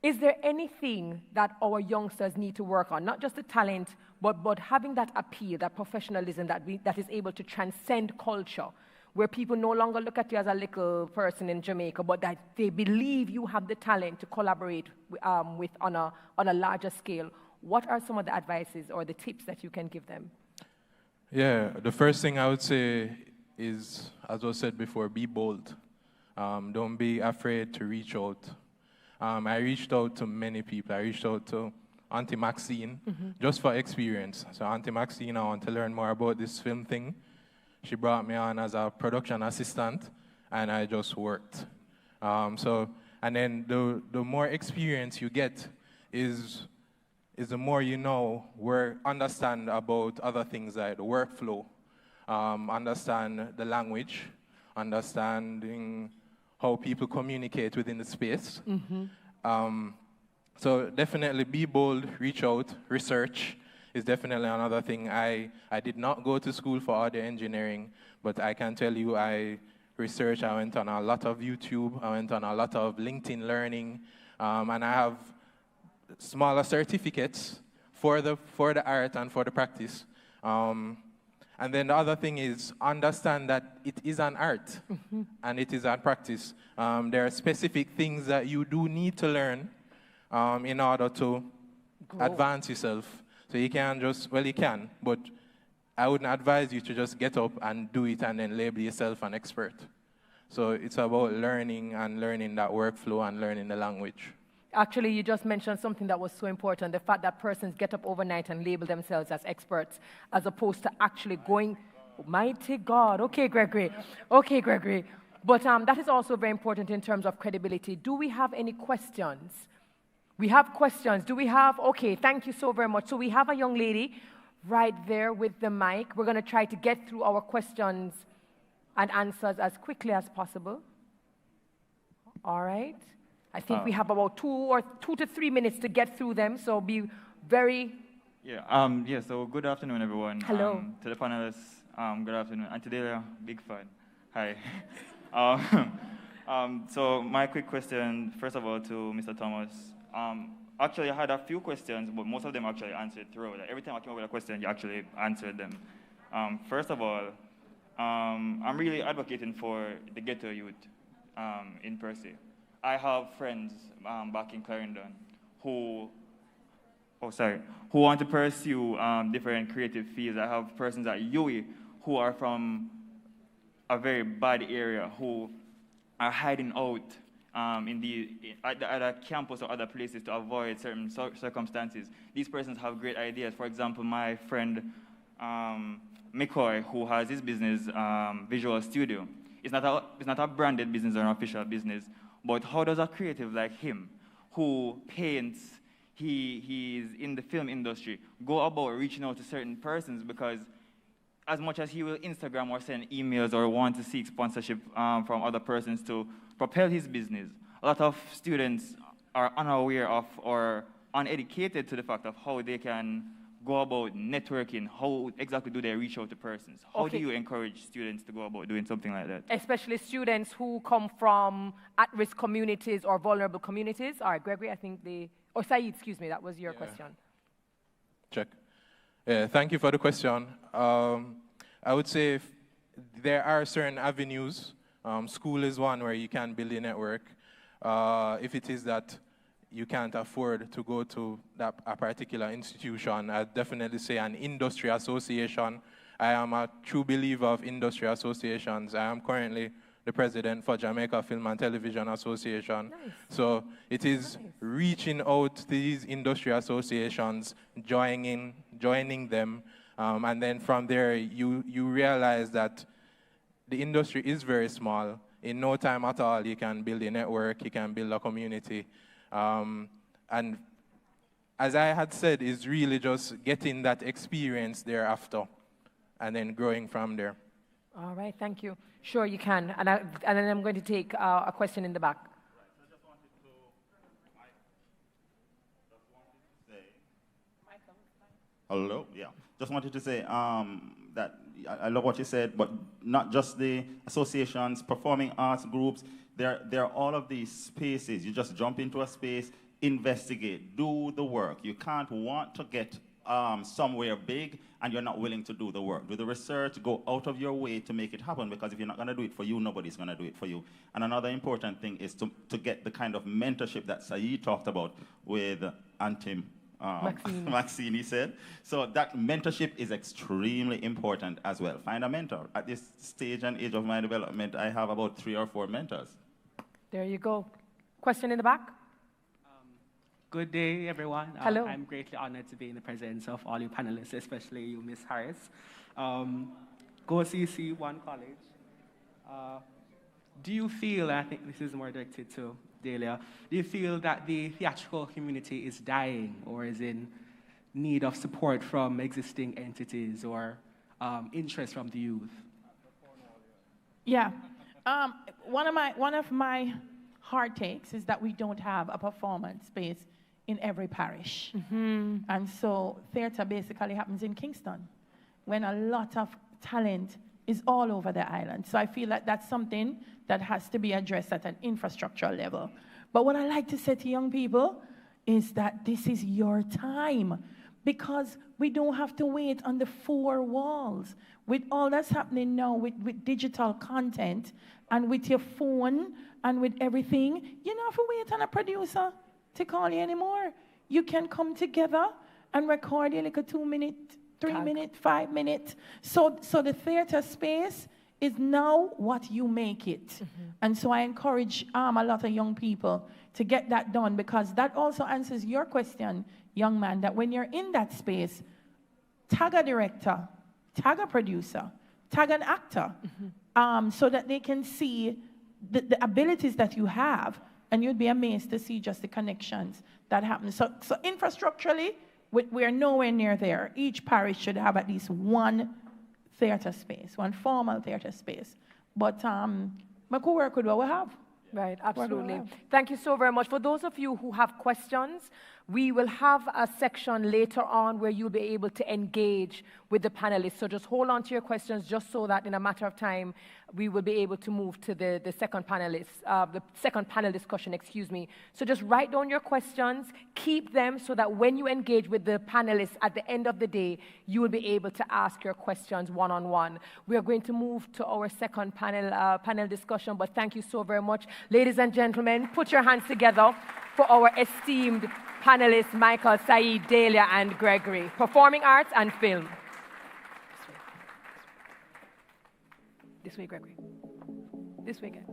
Is there anything that our youngsters need to work on, not just the talent, but having that appeal, that professionalism that is able to transcend culture, where people no longer look at you as a little person in Jamaica, but that they believe you have the talent to collaborate with on a larger scale? What are some of the advices or the tips that you can give them? Yeah, the first thing I would say is, as was said before, be bold. Don't be afraid to reach out. I reached out to many people. I reached out to Auntie Maxine just for experience. So Auntie Maxine, I want to learn more about this film thing. She brought me on as a production assistant, and I just worked. And then the more experience you get is the more you know, understand about other things like the workflow, understand the language, understanding how people communicate within the space. So definitely be bold, reach out, research. Is definitely another thing. I did not go to school for audio engineering, but I can tell you I researched. I went on a lot of YouTube. I went on a lot of LinkedIn learning, and I have smaller certificates for the art and for the practice. And then the other thing is understand that it is an art and it is a practice. There are specific things that you do need to learn in order to advance yourself. So you can't just, well, you can, but I wouldn't advise you to just get up and do it and then label yourself an expert. So it's about learning and learning that workflow and learning the language. Actually, you just mentioned something that was so important, the fact that persons get up overnight and label themselves as experts, as opposed to actually going, mighty God. Okay, Gregory. Okay, Gregory. But that is also very important in terms of credibility. Do we have any questions? We have questions. Do we have? Okay, thank you so very much. So we have a young lady right there with the mic. We're going to try to get through our questions and answers as quickly as possible. All right. I think we have about 2 to 3 minutes to get through them, so be very... Yeah, so good afternoon, everyone. Hello. To the panelists, good afternoon. And to Delia, big fan. Hi. So my quick question, first of all, to Mr. Thomas. Actually, I had a few questions, but most of them actually answered through. Like, every time I came up with a question, you actually answered them. First of all, I'm really advocating for the ghetto youth in per se. I have friends back in Clarendon who want to pursue different creative fields. I have persons at UWI who are from a very bad area who are hiding out at a campus or other places to avoid certain circumstances. These persons have great ideas. For example, my friend McCoy, who has his business, Visual Studio. It's not a branded business or an official business, but how does a creative like him, who paints, he's in the film industry, go about reaching out to certain persons? Because as much as he will Instagram or send emails or want to seek sponsorship from other persons to propel his business, a lot of students are unaware of or uneducated to the fact of how they can go about networking. How exactly do they reach out to persons? How do you encourage students to go about doing something like that? Especially students who come from at-risk communities or vulnerable communities. All right, Gregory, I think Saeed, excuse me, that was your question. Check. Thank you for the question. I would say there are certain avenues. School is one where you can build a network. If it is that you can't afford to go to a particular institution, I'd definitely say an industry association. I am a true believer of industry associations. I am currently the president for Jamaica Film and Television Association. Nice. So it is reaching out to these industry associations, joining them, and then from there you realize that the industry is very small. In no time at all, you can build a network, you can build a community. And as I had said, is really just getting that experience thereafter and then growing from there. All right, thank you. Sure, you can. And then I'm going to take a question in the back. Hello, yeah. Just wanted to say that I love what you said, but not just the associations, performing arts groups. There are all of these spaces. You just jump into a space, investigate, do the work. You can't want to get somewhere big and you're not willing to do the work. Do the research, go out of your way to make it happen, because if you're not going to do it for you, nobody's going to do it for you. And another important thing is to get the kind of mentorship that Saeed talked about with Anthem. Maxine, he said. So that mentorship is extremely important as well. Find a mentor. At this stage and age of my development, I have about 3 or 4 mentors. There you go. Question in the back? Good day, everyone. Hello. I'm greatly honored to be in the presence of all you panelists, especially you, Ms. Harris. Go CC, one college. Do you feel, I think this is more directed to Delia, do you feel that the theatrical community is dying or is in need of support from existing entities or interest from the youth? Yeah. One of my hard takes is that we don't have a performance space in every parish. Mm-hmm. And so theater basically happens in Kingston, when a lot of talent is all over the island. So I feel like that's something that has to be addressed at an infrastructural level. But what I like to say to young people is that this is your time, because we don't have to wait on the 4 walls. With all that's happening now with digital content and with your phone and with everything, you don't have to wait on a producer to call you anymore. You can come together and record your like a 2-minute, 3-minute, 5-minute. So the theater space is now what you make it. And so I encourage a lot of young people to get that done, because that also answers your question, young man, that when you're in that space, tag a director, tag a producer, tag an actor, so that they can see the abilities that you have, and you'd be amazed to see just the connections that happen. So infrastructurally, we're nowhere near there. Each parish should have at least one theater space, one formal theater space. But we could work with what we have. Right, absolutely. Thank you so very much. For those of you who have questions, we will have a section later on where you'll be able to engage with the panelists. So just hold on to your questions, just so that in a matter of time, we will be able to move to the second panel discussion, excuse me. So just write down your questions, keep them so that when you engage with the panelists at the end of the day, you will be able to ask your questions one-on-one. We are going to move to our second panel discussion, but thank you so very much. Ladies and gentlemen, put your hands together for our esteemed panelists, Michael, Saeed, Delia, and Gregory. Performing arts and film. This way, Gregory. This way, guys.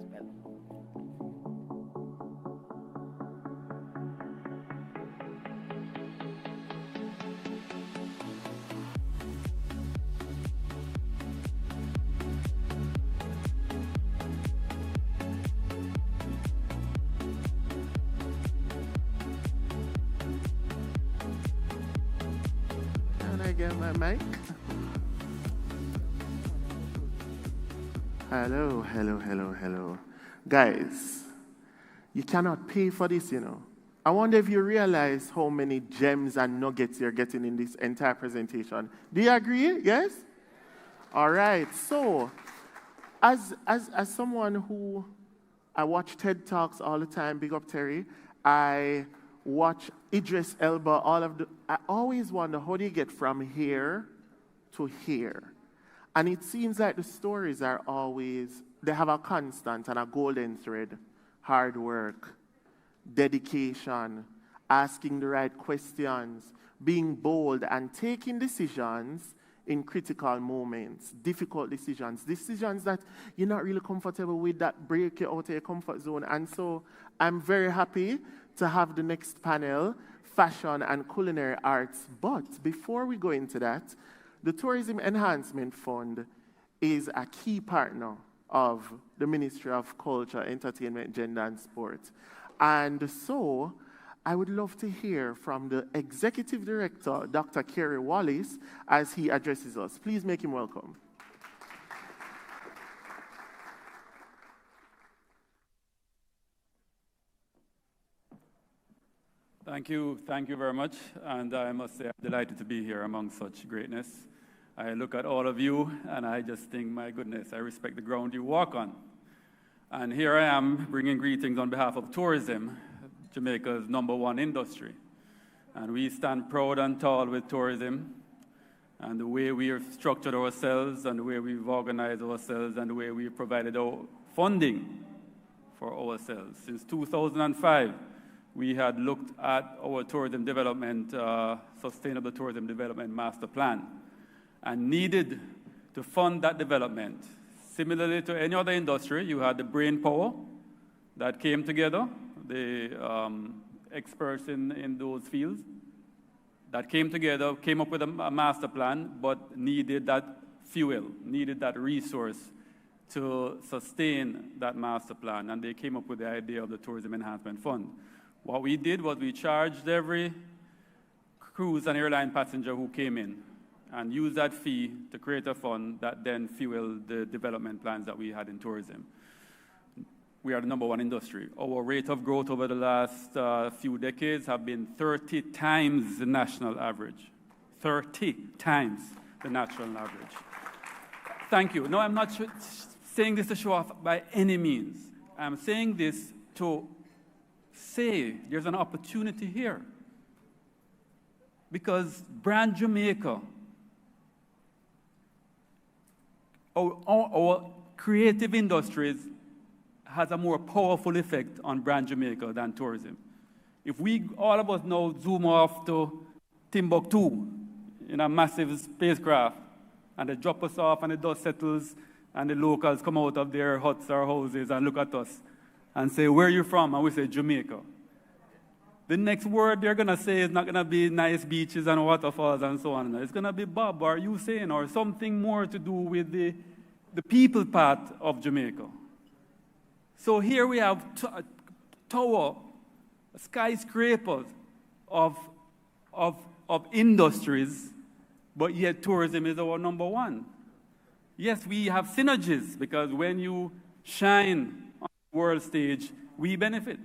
Can I get my mic? Hello, hello, hello, hello. Guys, you cannot pay for this, you know. I wonder if you realize how many gems and nuggets you're getting in this entire presentation. Do you agree? Yes? All right. So, as someone who, I watch TED Talks all the time, big up Terry, I watch Idris Elba, I always wonder, how do you get from here to here? And it seems like the stories are always, they have a constant and a golden thread. Hard work, dedication, asking the right questions, being bold, and taking decisions in critical moments, difficult decisions that you're not really comfortable with, that break you out of your comfort zone. And so I'm very happy to have the next panel, Fashion and Culinary Arts. But before we go into that, the Tourism Enhancement Fund is a key partner of the Ministry of Culture, Entertainment, Gender and Sport. And so I would love to hear from the Executive Director, Dr. Kerry Wallace, as he addresses us. Please make him welcome. Thank you very much. And I must say, I'm delighted to be here among such greatness. I look at all of you, and I just think, my goodness, I respect the ground you walk on. And here I am, bringing greetings on behalf of tourism, Jamaica's #1 industry. And we stand proud and tall with tourism, and the way we have structured ourselves, and the way we've organized ourselves, and the way we've provided our funding for ourselves. Since 2005, we had looked at our tourism development, Sustainable Tourism Development Master Plan, and needed to fund that development. Similarly to any other industry, you had the brain power that came together, the experts in those fields that came together, came up with a master plan, but needed that fuel, needed that resource to sustain that master plan, and they came up with the idea of the Tourism Enhancement Fund. What we did was we charged every cruise and airline passenger who came in and used that fee to create a fund that then fueled the development plans that we had in tourism. We are the #1 industry. Our rate of growth over the last few decades have been 30 times the national average. 30 times the national average. Thank you. No, I'm not saying this to show off by any means. I'm saying this to say there's an opportunity here. Because Brand Jamaica, our creative industries has a more powerful effect on Brand Jamaica than tourism. If we, all of us now, zoom off to Timbuktu in a massive spacecraft, and they drop us off and the dust settles, and the locals come out of their huts or houses and look at us and say, where are you from? And we say, Jamaica. The next word they're going to say is not going to be nice beaches and waterfalls and so on. It's going to be Bob or Usain or something more to do with the people part of Jamaica. So here we have tower, skyscrapers of industries, but yet tourism is our number one. Yes, we have synergies because when you shine on the world stage, we benefit.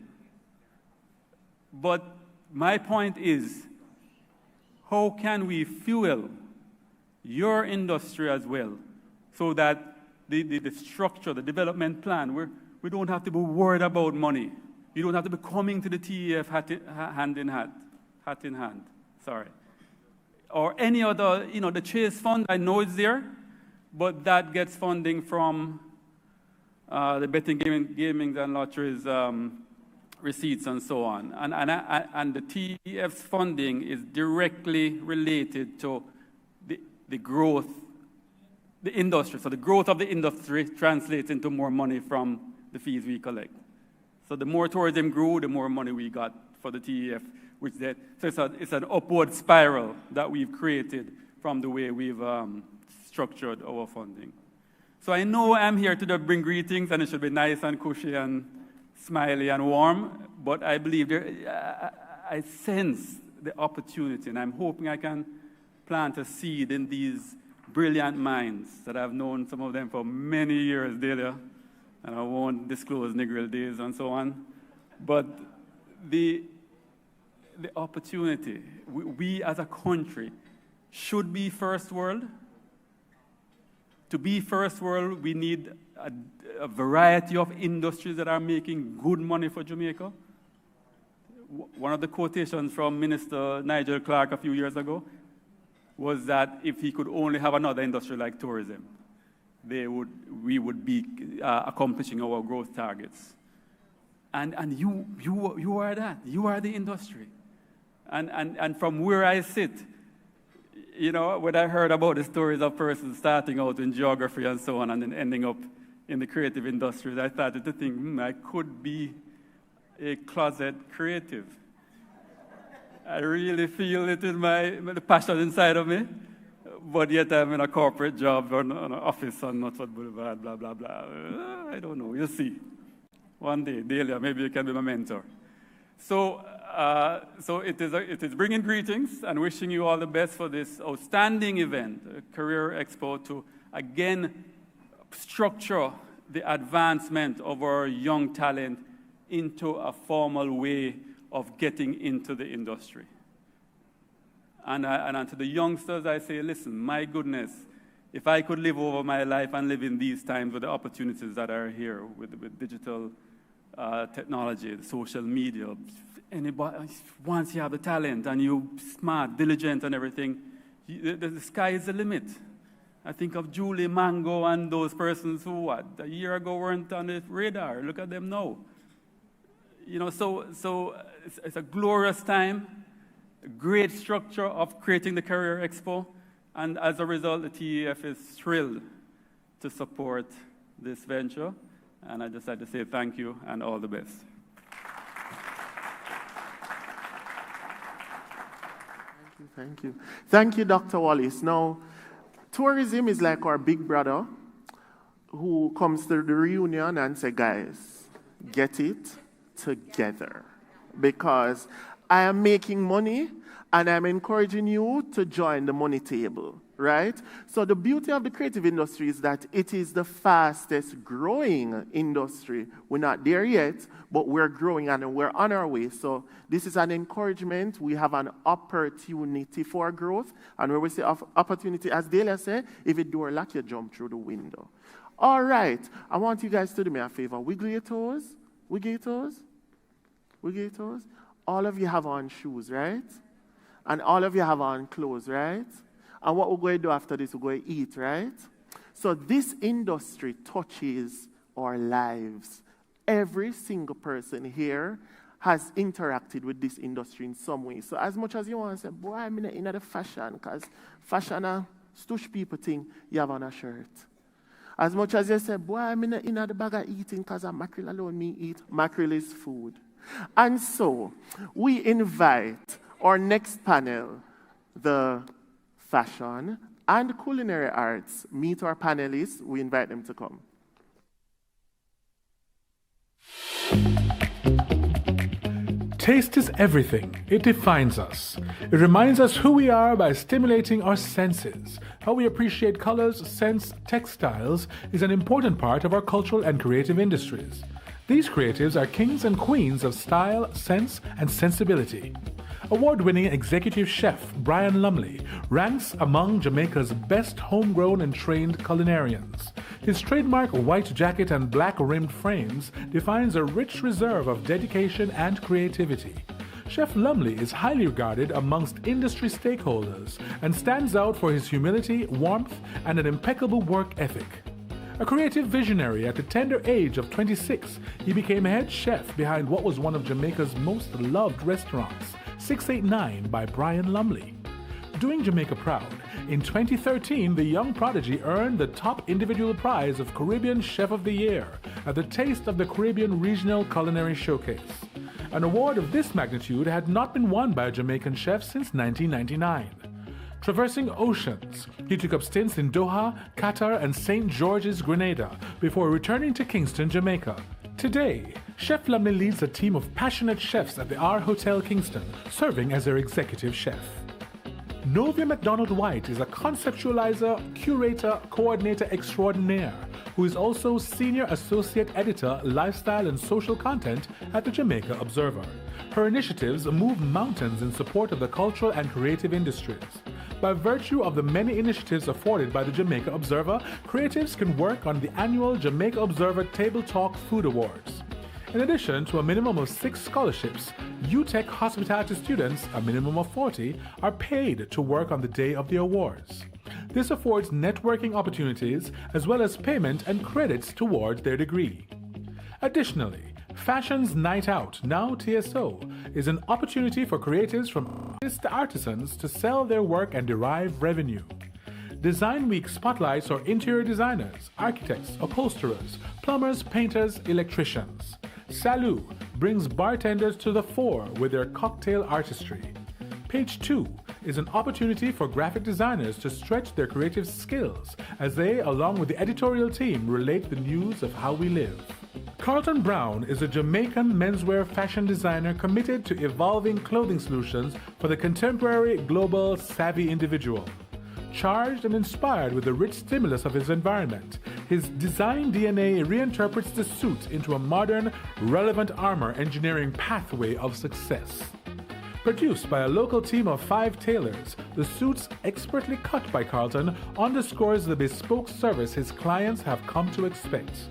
But my point is, how can we fuel your industry as well so that the structure, the development plan, we don't have to be worried about money. You don't have to be coming to the TEF hat in hand, or any other, the Chase Fund, I know it's there, but that gets funding from the betting, gaming and lotteries receipts and so on. And the TEF's funding is directly related to the growth, the industry. So the growth of the industry translates into more money from the fees we collect. So the more tourism grew, the more money we got for the TEF, so it's an upward spiral that we've created from the way we've structured our funding. So I know I'm here to bring greetings, and it should be nice and cushy and smiley and warm, but I believe I sense the opportunity, and I'm hoping I can plant a seed in these brilliant minds that I've known some of them for many years, Delia, and I won't disclose Negril days and so on. But the opportunity, we as a country should be first world. To be first world, we need a variety of industries that are making good money for Jamaica. One of the quotations from Minister Nigel Clark a few years ago was that if he could only have another industry like tourism, we would be accomplishing our growth targets. And you are that. You are the industry. And from where I sit, when I heard about the stories of persons starting out in geography and so on and then ending up in the creative industries, I started to think, I could be a closet creative. I really feel it in the passion inside of me, but yet I'm in a corporate job on an office on Northwood Boulevard, blah, blah, blah. I don't know, you'll see. One day, Delia, maybe you can be my mentor. So it is bringing greetings and wishing you all the best for this outstanding event, Career Expo, to again structure the advancement of our young talent into a formal way of getting into the industry. And to the youngsters, I say, listen, my goodness, if I could live over my life and live in these times with the opportunities that are here with digital technology, social media, anybody, once you have the talent and you're smart, diligent and everything, the sky is the limit. I think of Julie, Mango, and those persons who, a year ago weren't on the radar. Look at them now. So it's a glorious time, a great structure of creating the Career Expo, and as a result, the TEF is thrilled to support this venture, and I just like to say thank you and all the best. Thank you. Thank you, Dr. Wallace. Now, tourism is like our big brother who comes to the reunion and say, guys, get it together, because I am making money and I'm encouraging you to join the money table, right? So the beauty of the creative industry is that it is the fastest growing industry. We're not there yet, but we're growing and we're on our way. So this is an encouragement. We have an opportunity for growth. And when we say opportunity, as Delia said, if a door lock, you jump through the window. All right. I want you guys to do me a favor. Wiggle your toes. Wiggle your toes. Wiggle your toes. All of you have on shoes, right? And all of you have on clothes, right? And what we're going to do after this, we're going to eat, right? So this industry touches our lives. Every single person here has interacted with this industry in some way. So as much as you want to say, boy, I'm in the fashion, because fashion, stush people think you have on a shirt. As much as you say, boy, I'm in the bag of eating because of mackerel alone, me eat. Mackerel is food. And so, we invite our next panel, the fashion and culinary arts. Meet our panelists. We invite them to come. Taste is everything. It defines us. It reminds us who we are by stimulating our senses. How we appreciate colors, scents, textiles is an important part of our cultural and creative industries. These creatives are kings and queens of style, sense, and sensibility. Award-winning executive chef Brian Lumley ranks among Jamaica's best homegrown and trained culinarians. His trademark white jacket and black-rimmed frames defines a rich reserve of dedication and creativity. Chef Lumley is highly regarded amongst industry stakeholders and stands out for his humility, warmth, and an impeccable work ethic. A creative visionary at the tender age of 26, he became head chef behind what was one of Jamaica's most loved restaurants, 689 by Brian Lumley. Doing Jamaica proud, in 2013, the young prodigy earned the top individual prize of Caribbean Chef of the Year at the Taste of the Caribbean Regional Culinary Showcase. An award of this magnitude had not been won by a Jamaican chef since 1999. Traversing oceans, he took up stints in Doha, Qatar, and St. George's, Grenada, before returning to Kingston, Jamaica. Today, Chef Lumley leads a team of passionate chefs at the R Hotel Kingston, serving as their executive chef. Novia McDonald White is a conceptualizer, curator, coordinator extraordinaire, who is also Senior Associate Editor, Lifestyle and Social Content at the Jamaica Observer. Her initiatives move mountains in support of the cultural and creative industries. By virtue of the many initiatives afforded by the Jamaica Observer, creatives can work on the annual Jamaica Observer Table Talk Food Awards. In addition to a minimum of 6 scholarships, UTech hospitality students, a minimum of 40, are paid to work on the day of the awards. This affords networking opportunities as well as payment and credits towards their degree. Additionally, Fashion's Night Out, now TSO, is an opportunity for creatives from artists to artisans to sell their work and derive revenue. Design Week spotlights our interior designers, architects, upholsterers, plumbers, painters, electricians. Salou brings bartenders to the fore with their cocktail artistry. Page 2 is an opportunity for graphic designers to stretch their creative skills as they, along with the editorial team, relate the news of how we live. Carlton Brown is a Jamaican menswear fashion designer committed to evolving clothing solutions for the contemporary, global, savvy individual. Charged and inspired with the rich stimulus of his environment, his design DNA reinterprets the suit into a modern, relevant armor engineering pathway of success. Produced by a local team of 5 tailors, the suits expertly cut by Carlton underscores the bespoke service his clients have come to expect.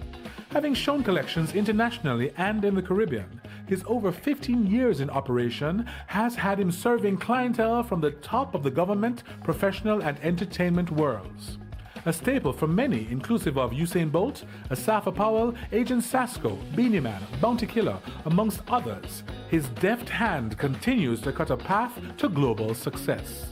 Having shown collections internationally and in the Caribbean, his over 15 years in operation has had him serving clientele from the top of the government, professional, and entertainment worlds. A staple for many, inclusive of Usain Bolt, Asafa Powell, Agent Sasco, Beanie Man, Bounty Killer, amongst others, his deft hand continues to cut a path to global success.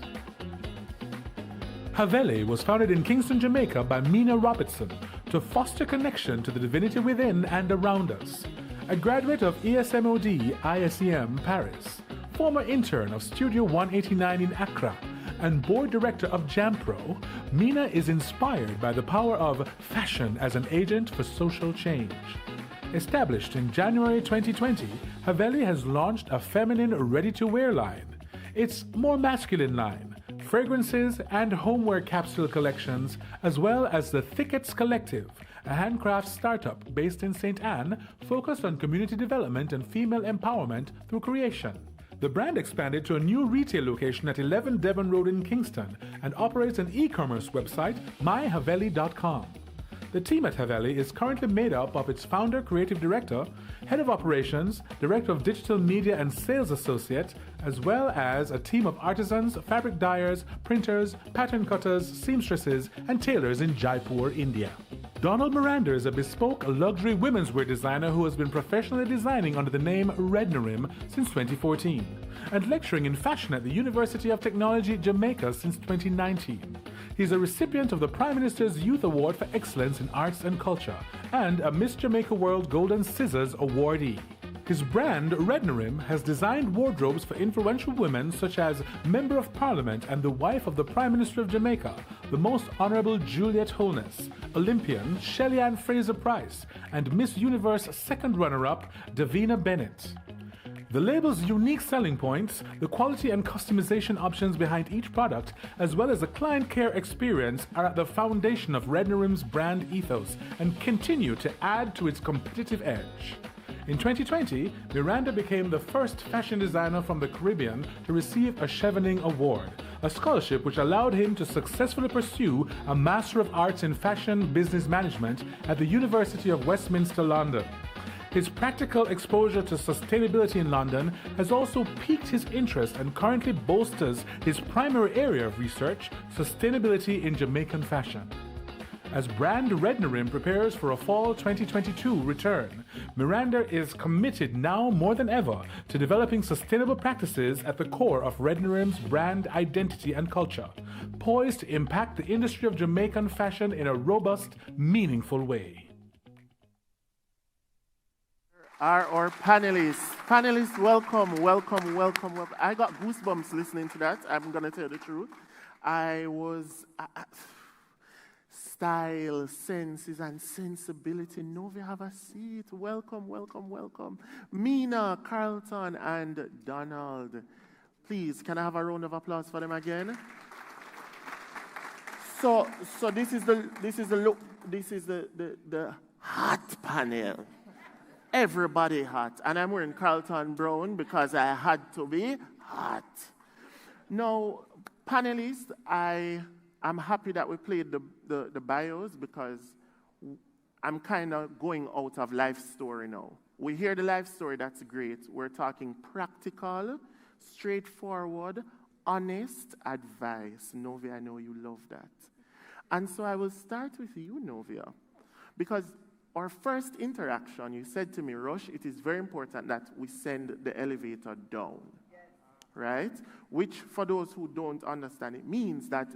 Haveli was founded in Kingston, Jamaica by Mina Robertson to foster connection to the divinity within and around us. A graduate of ESMOD ISEM Paris, former intern of Studio 189 in Accra, and board director of Jampro, Mina is inspired by the power of fashion as an agent for social change. Established in January 2020, Haveli has launched a feminine ready-to-wear line. Its more masculine line, fragrances and homeware capsule collections, as well as the Thickets Collective, a handcraft startup based in St. Anne focused on community development and female empowerment through creation. The brand expanded to a new retail location at 11 Devon Road in Kingston and operates an e-commerce website, myhaveli.com. The team at Haveli is currently made up of its founder, creative director, head of operations, director of digital media and sales associate, as well as a team of artisans, fabric dyers, printers, pattern cutters, seamstresses, and tailors in Jaipur, India. Donald Miranda is a bespoke luxury women's wear designer who has been professionally designing under the name Rednarim since 2014 and lecturing in fashion at the University of Technology, Jamaica since 2019. He's a recipient of the Prime Minister's Youth Award for Excellence in Arts and Culture and a Miss Jamaica World Golden Scissors awardee. His brand, Rednerim, has designed wardrobes for influential women such as Member of Parliament and the wife of the Prime Minister of Jamaica, the Most Honorable Juliet Holness, Olympian Shelly-Ann Fraser-Price, and Miss Universe second runner-up Davina Bennett. The label's unique selling points, the quality and customization options behind each product, as well as the client care experience are at the foundation of Rednerim's brand ethos and continue to add to its competitive edge. In 2020, Miranda became the first fashion designer from the Caribbean to receive a Chevening Award, a scholarship which allowed him to successfully pursue a Master of Arts in Fashion Business Management at the University of Westminster, London. His practical exposure to sustainability in London has also piqued his interest and currently bolsters his primary area of research, sustainability in Jamaican fashion. As brand Rednerim prepares for a fall 2022 return, Miranda is committed now more than ever to developing sustainable practices at the core of Rednerim's brand identity and culture, poised to impact the industry of Jamaican fashion in a robust, meaningful way. Our panelists. Panelists, welcome. I got goosebumps listening to that. I'm going to tell you the truth. Style, senses, and sensibility. Novia, have a seat. Welcome. Mina, Carlton, and Donald. Please, can I have a round of applause for them again? So this is the hot panel. Everybody hot. And I'm wearing Carlton Brown because I had to be hot. Now, panelists, I'm happy that we played the bios because I'm kind of going out of life story now. We hear the life story, that's great. We're talking practical, straightforward, honest advice. Novia, I know you love that. And so I will start with you, Novia, because our first interaction, you said to me, Rush, it is very important that we send the elevator down. Right? Which, for those who don't understand, it means that,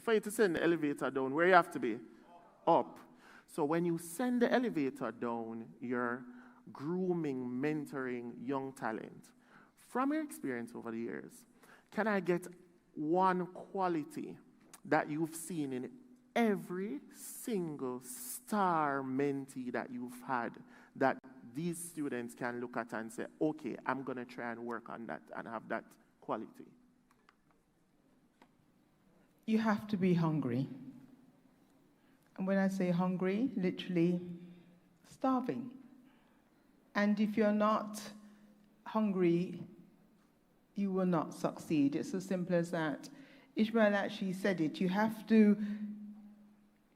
for you to send the elevator down, where you have to be? Up. So when you send the elevator down, you're grooming, mentoring young talent. From your experience over the years, can I get one quality that you've seen in every single star mentee that you've had that these students can look at and say, okay, I'm going to try and work on that and have that quality? You have to be hungry. And when I say hungry, literally starving. And if you're not hungry, you will not succeed. It's as simple as that. Ishmael actually said it. You have to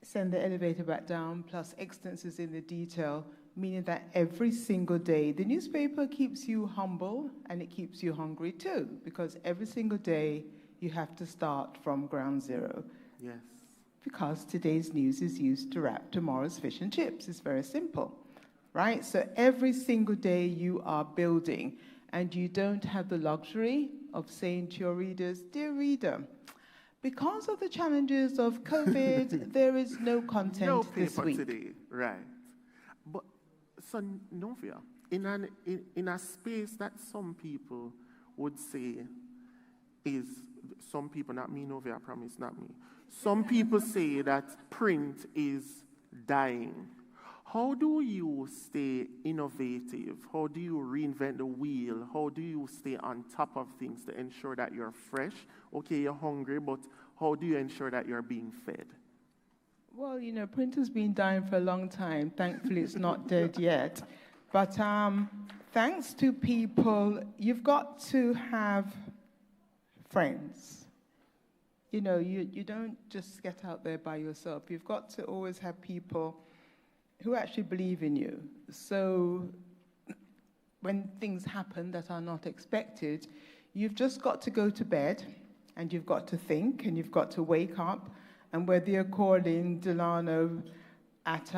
send the elevator back down, plus excellence is in the detail, meaning that every single day, the newspaper keeps you humble and it keeps you hungry too, because every single day you have to start from ground zero. Yes. Because today's news is used to wrap tomorrow's fish and chips. It's very simple, right? So every single day you are building, and you don't have the luxury of saying to your readers, dear reader, because of the challenges of COVID, there is no content this week. Today, right? But so Novia, in a space that some people would say is, some people, not me, Novia, I promise, not me. Some people say that print is dying. How do you stay innovative? How do you reinvent the wheel? How do you stay on top of things to ensure that you're fresh? Okay, you're hungry, but how do you ensure that you're being fed? Well, print has been dying for a long time. Thankfully, it's not dead yet. But thanks to people, you've got to have friends. You don't just get out there by yourself. You've got to always have people who actually believe in you. So when things happen that are not expected, you've just got to go to bed, and you've got to think, and you've got to wake up, and whether you're calling Delano at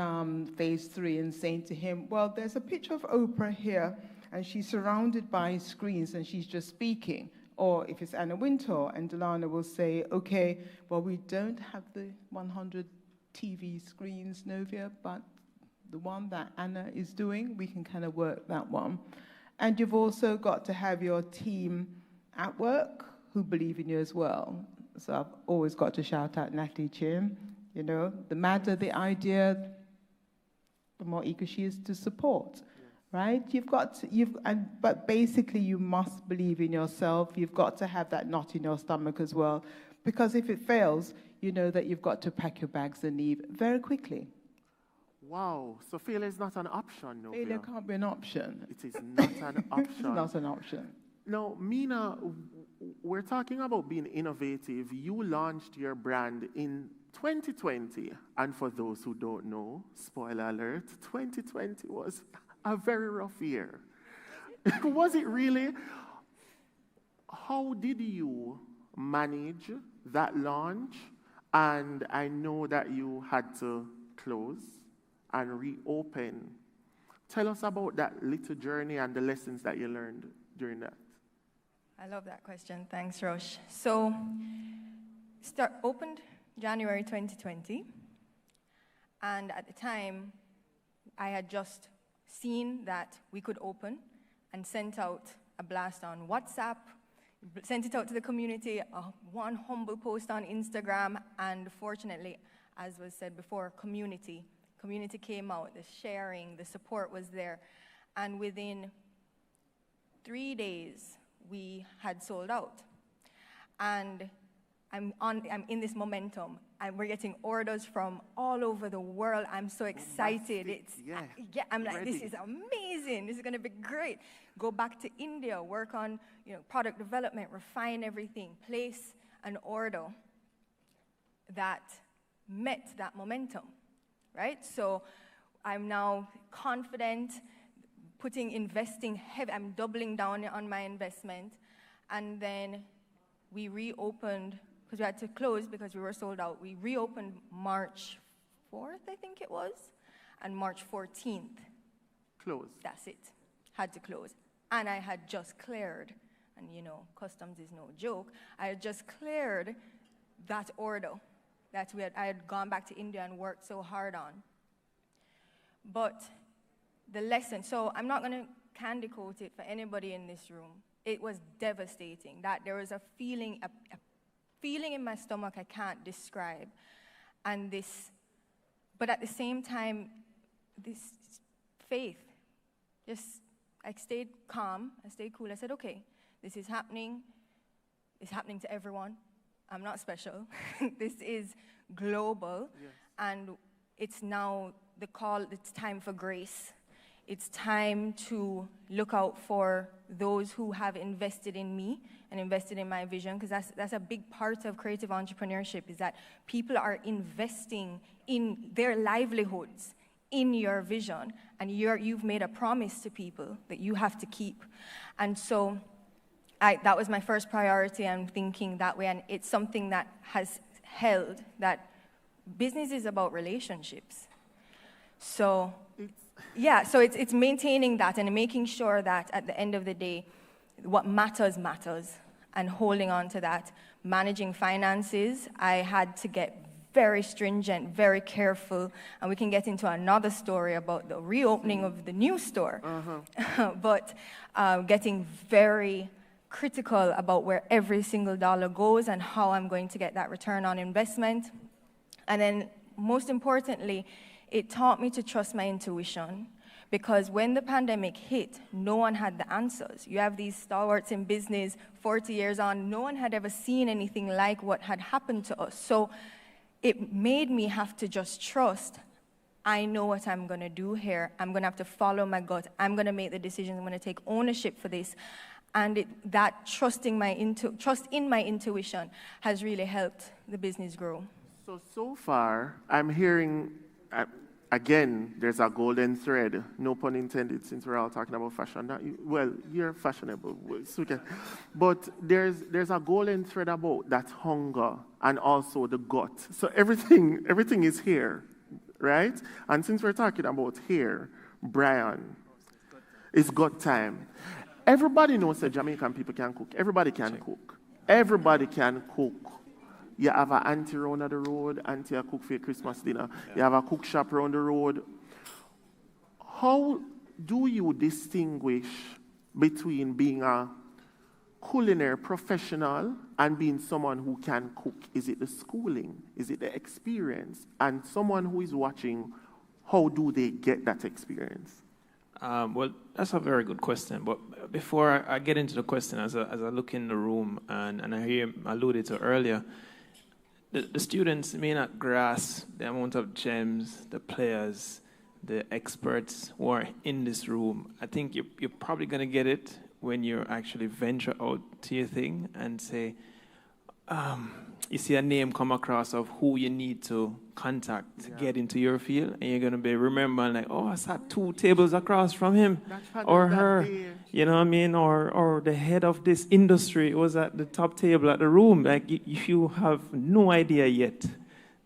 phase 3 and saying to him, well, there's a picture of Oprah here, and she's surrounded by screens, and she's just speaking. Or if it's Anna Wintour, and Delana will say, okay, well, we don't have the 100 TV screens, Novia, but the one that Anna is doing, we can kind of work that one. And you've also got to have your team at work who believe in you as well. So I've always got to shout out Natalie Chin. You know, the madder the idea, the more eager she is to support. Right? But basically you must believe in yourself. You've got to have that knot in your stomach as well. Because if it fails, you know that you've got to pack your bags and leave very quickly. Wow, so failure is not an option, no? Failure can't be an option. It is not an option. It's not an option. Now, Mina, we're talking about being innovative. You launched your brand in 2020. And for those who don't know, spoiler alert, 2020 was a very rough year. Was it really? How did you manage that launch? And I know that you had to close and reopen. Tell us about that little journey and the lessons that you learned during that. I love that question. Thanks, Rosh. So, opened January 2020. And at the time, I had just seen that we could open and sent out a blast on WhatsApp, sent it out to the community, one humble post on Instagram, and fortunately, as was said before, community came out, the sharing, the support was there, and within 3 days, we had sold out. And I'm in this momentum, and we're getting orders from all over the world. I'm so excited. I'm like, this is amazing. This is going to be great. Go back to India, work on product development, refine everything, place an order that met that momentum, right? So I'm now confident, investing heavy. I'm doubling down on my investment, and then we reopened. Because we had to close because we were sold out. We reopened March 4th, I think it was, and March 14th. Closed. That's it. Had to close. And I had just cleared, and customs is no joke, I had just cleared that order that I had gone back to India and worked so hard on. But the lesson, so I'm not going to candy coat it for anybody in this room. It was devastating that there was a feeling in my stomach I can't describe. But at the same time, this faith, I stayed calm, I stayed cool. I said, okay, this is happening. It's happening to everyone. I'm not special. This is global. Yes. And it's now the call, it's time for grace. It's time to look out for those who have invested in me and invested in my vision, because that's a big part of creative entrepreneurship, is that people are investing in their livelihoods in your vision, and you've made a promise to people that you have to keep. And so that was my first priority. I'm thinking that way, and it's something that has held, that business is about relationships. So it's maintaining that and making sure that at the end of the day, what matters, and holding on to that. Managing finances, I had to get very stringent, very careful, and we can get into another story about the reopening of the new store. But getting very critical about where every single dollar goes and how I'm going to get that return on investment. And then, most importantly, it taught me to trust my intuition, because when the pandemic hit, no one had the answers. You have these stalwarts in business, 40 years on, no one had ever seen anything like what had happened to us. So it made me have to just trust, I know what I'm going to do here. I'm going to have to follow my gut. I'm going to make the decisions. I'm going to take ownership for this. And that trust in my intuition has really helped the business grow. So far, I'm hearing, again, there's a golden thread, no pun intended, since we're all talking about fashion. You're fashionable, but there's a golden thread about that hunger and also the gut. So everything is here, right? And since we're talking about here, Brian, it's gut time. everybody knows that Jamaican people can cook. Everybody can cook. Everybody can cook. You have an auntie around the road, auntie a cook for your Christmas dinner. Yeah. You have a cook shop around the road. How do you distinguish between being a culinary professional and being someone who can cook? Is it the schooling? Is it the experience? And someone who is watching, how do they get that experience? Well, that's a very good question. But before I get into the question, as I look in the room and I hear him alluded to earlier, the students may not grasp the amount of gems, the players, the experts who are in this room. I think you're probably going to get it when you actually venture out to your thing and say, you see a name come across of who you need to contact to get into your field, and you're going to be remembering like, oh, I sat 2 tables across from him or her, you know what I mean, or the head of this industry was at the top table at the room. Like, you have no idea yet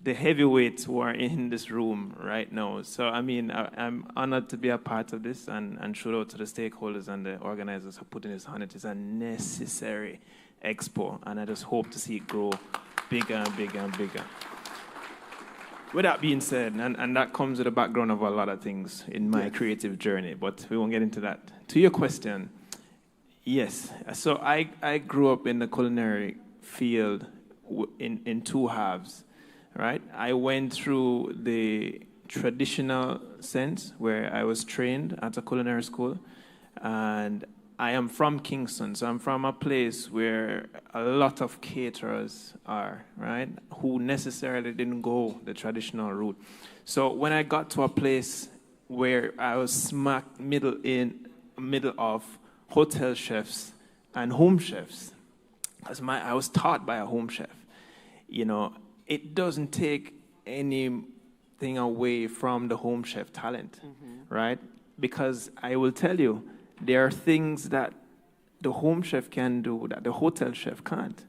the heavyweights who are in this room right now. So, I mean, I'm honored to be a part of this, and shout out to the stakeholders and the organizers who put in this on. It is a necessary expo, and I just hope to see it grow bigger and bigger and bigger. With that being said, and that comes with a background of a lot of things in my creative journey, but we won't get into that. To your question, yes. So I grew up in the culinary field in 2 halves, right? I went through the traditional sense where I was trained at a culinary school, and I am from Kingston, so I'm from a place where a lot of caterers are, right, who necessarily didn't go the traditional route. So when I got to a place where I was smack middle of hotel chefs and home chefs, because I was taught by a home chef, you know, it doesn't take anything away from the home chef talent, right? Because I will tell you, there are things that the home chef can do that the hotel chef can't.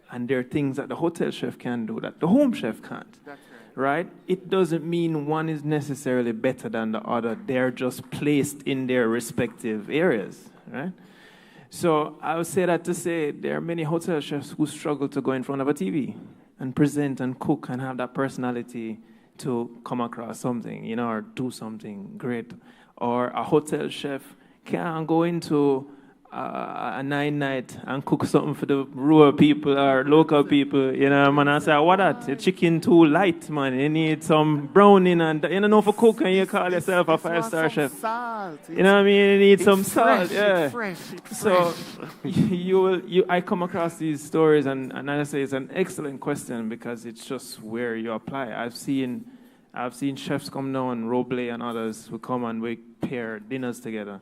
And there are things that the hotel chef can do that the home chef can't. That's right. It doesn't mean one is necessarily better than the other. They're just placed in their respective areas, right? So I would say that to say there are many hotel chefs who struggle to go in front of a TV and present and cook and have that personality to come across something, you know, or do something great. Or a hotel chef can't go into a 9-night and cook something for the rural people or local people, you know, man, I say, what that? The chicken too light, man. You need some browning and, you know, for cook and you call yourself a 5-star chef. Salt. You know what I mean? You need some salt, yeah. It's fresh. So I come across these stories and I say it's an excellent question because it's just where you apply. I've seen chefs come down, Roble and others who come and we pair dinners together.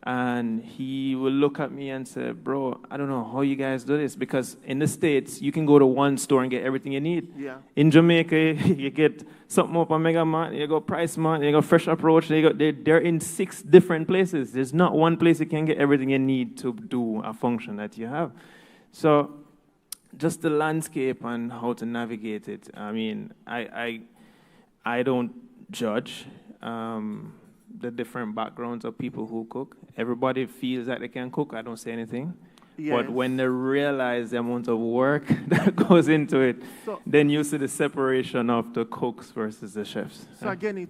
And he will look at me and say, bro, I don't know how you guys do this. Because in the States, you can go to one store and get everything you need. Yeah. In Jamaica, you get something up on Mega Mart, you go Price Mart, you go Fresh Approach, they're in 6 different places. There's not one place you can get everything you need to do a function that you have. So just the landscape and how to navigate it. I mean, I don't judge the different backgrounds of people who cook. Everybody feels that they can cook. I don't say anything. Yes. But when they realize the amount of work that goes into it, then you see the separation of the cooks versus the chefs. So again,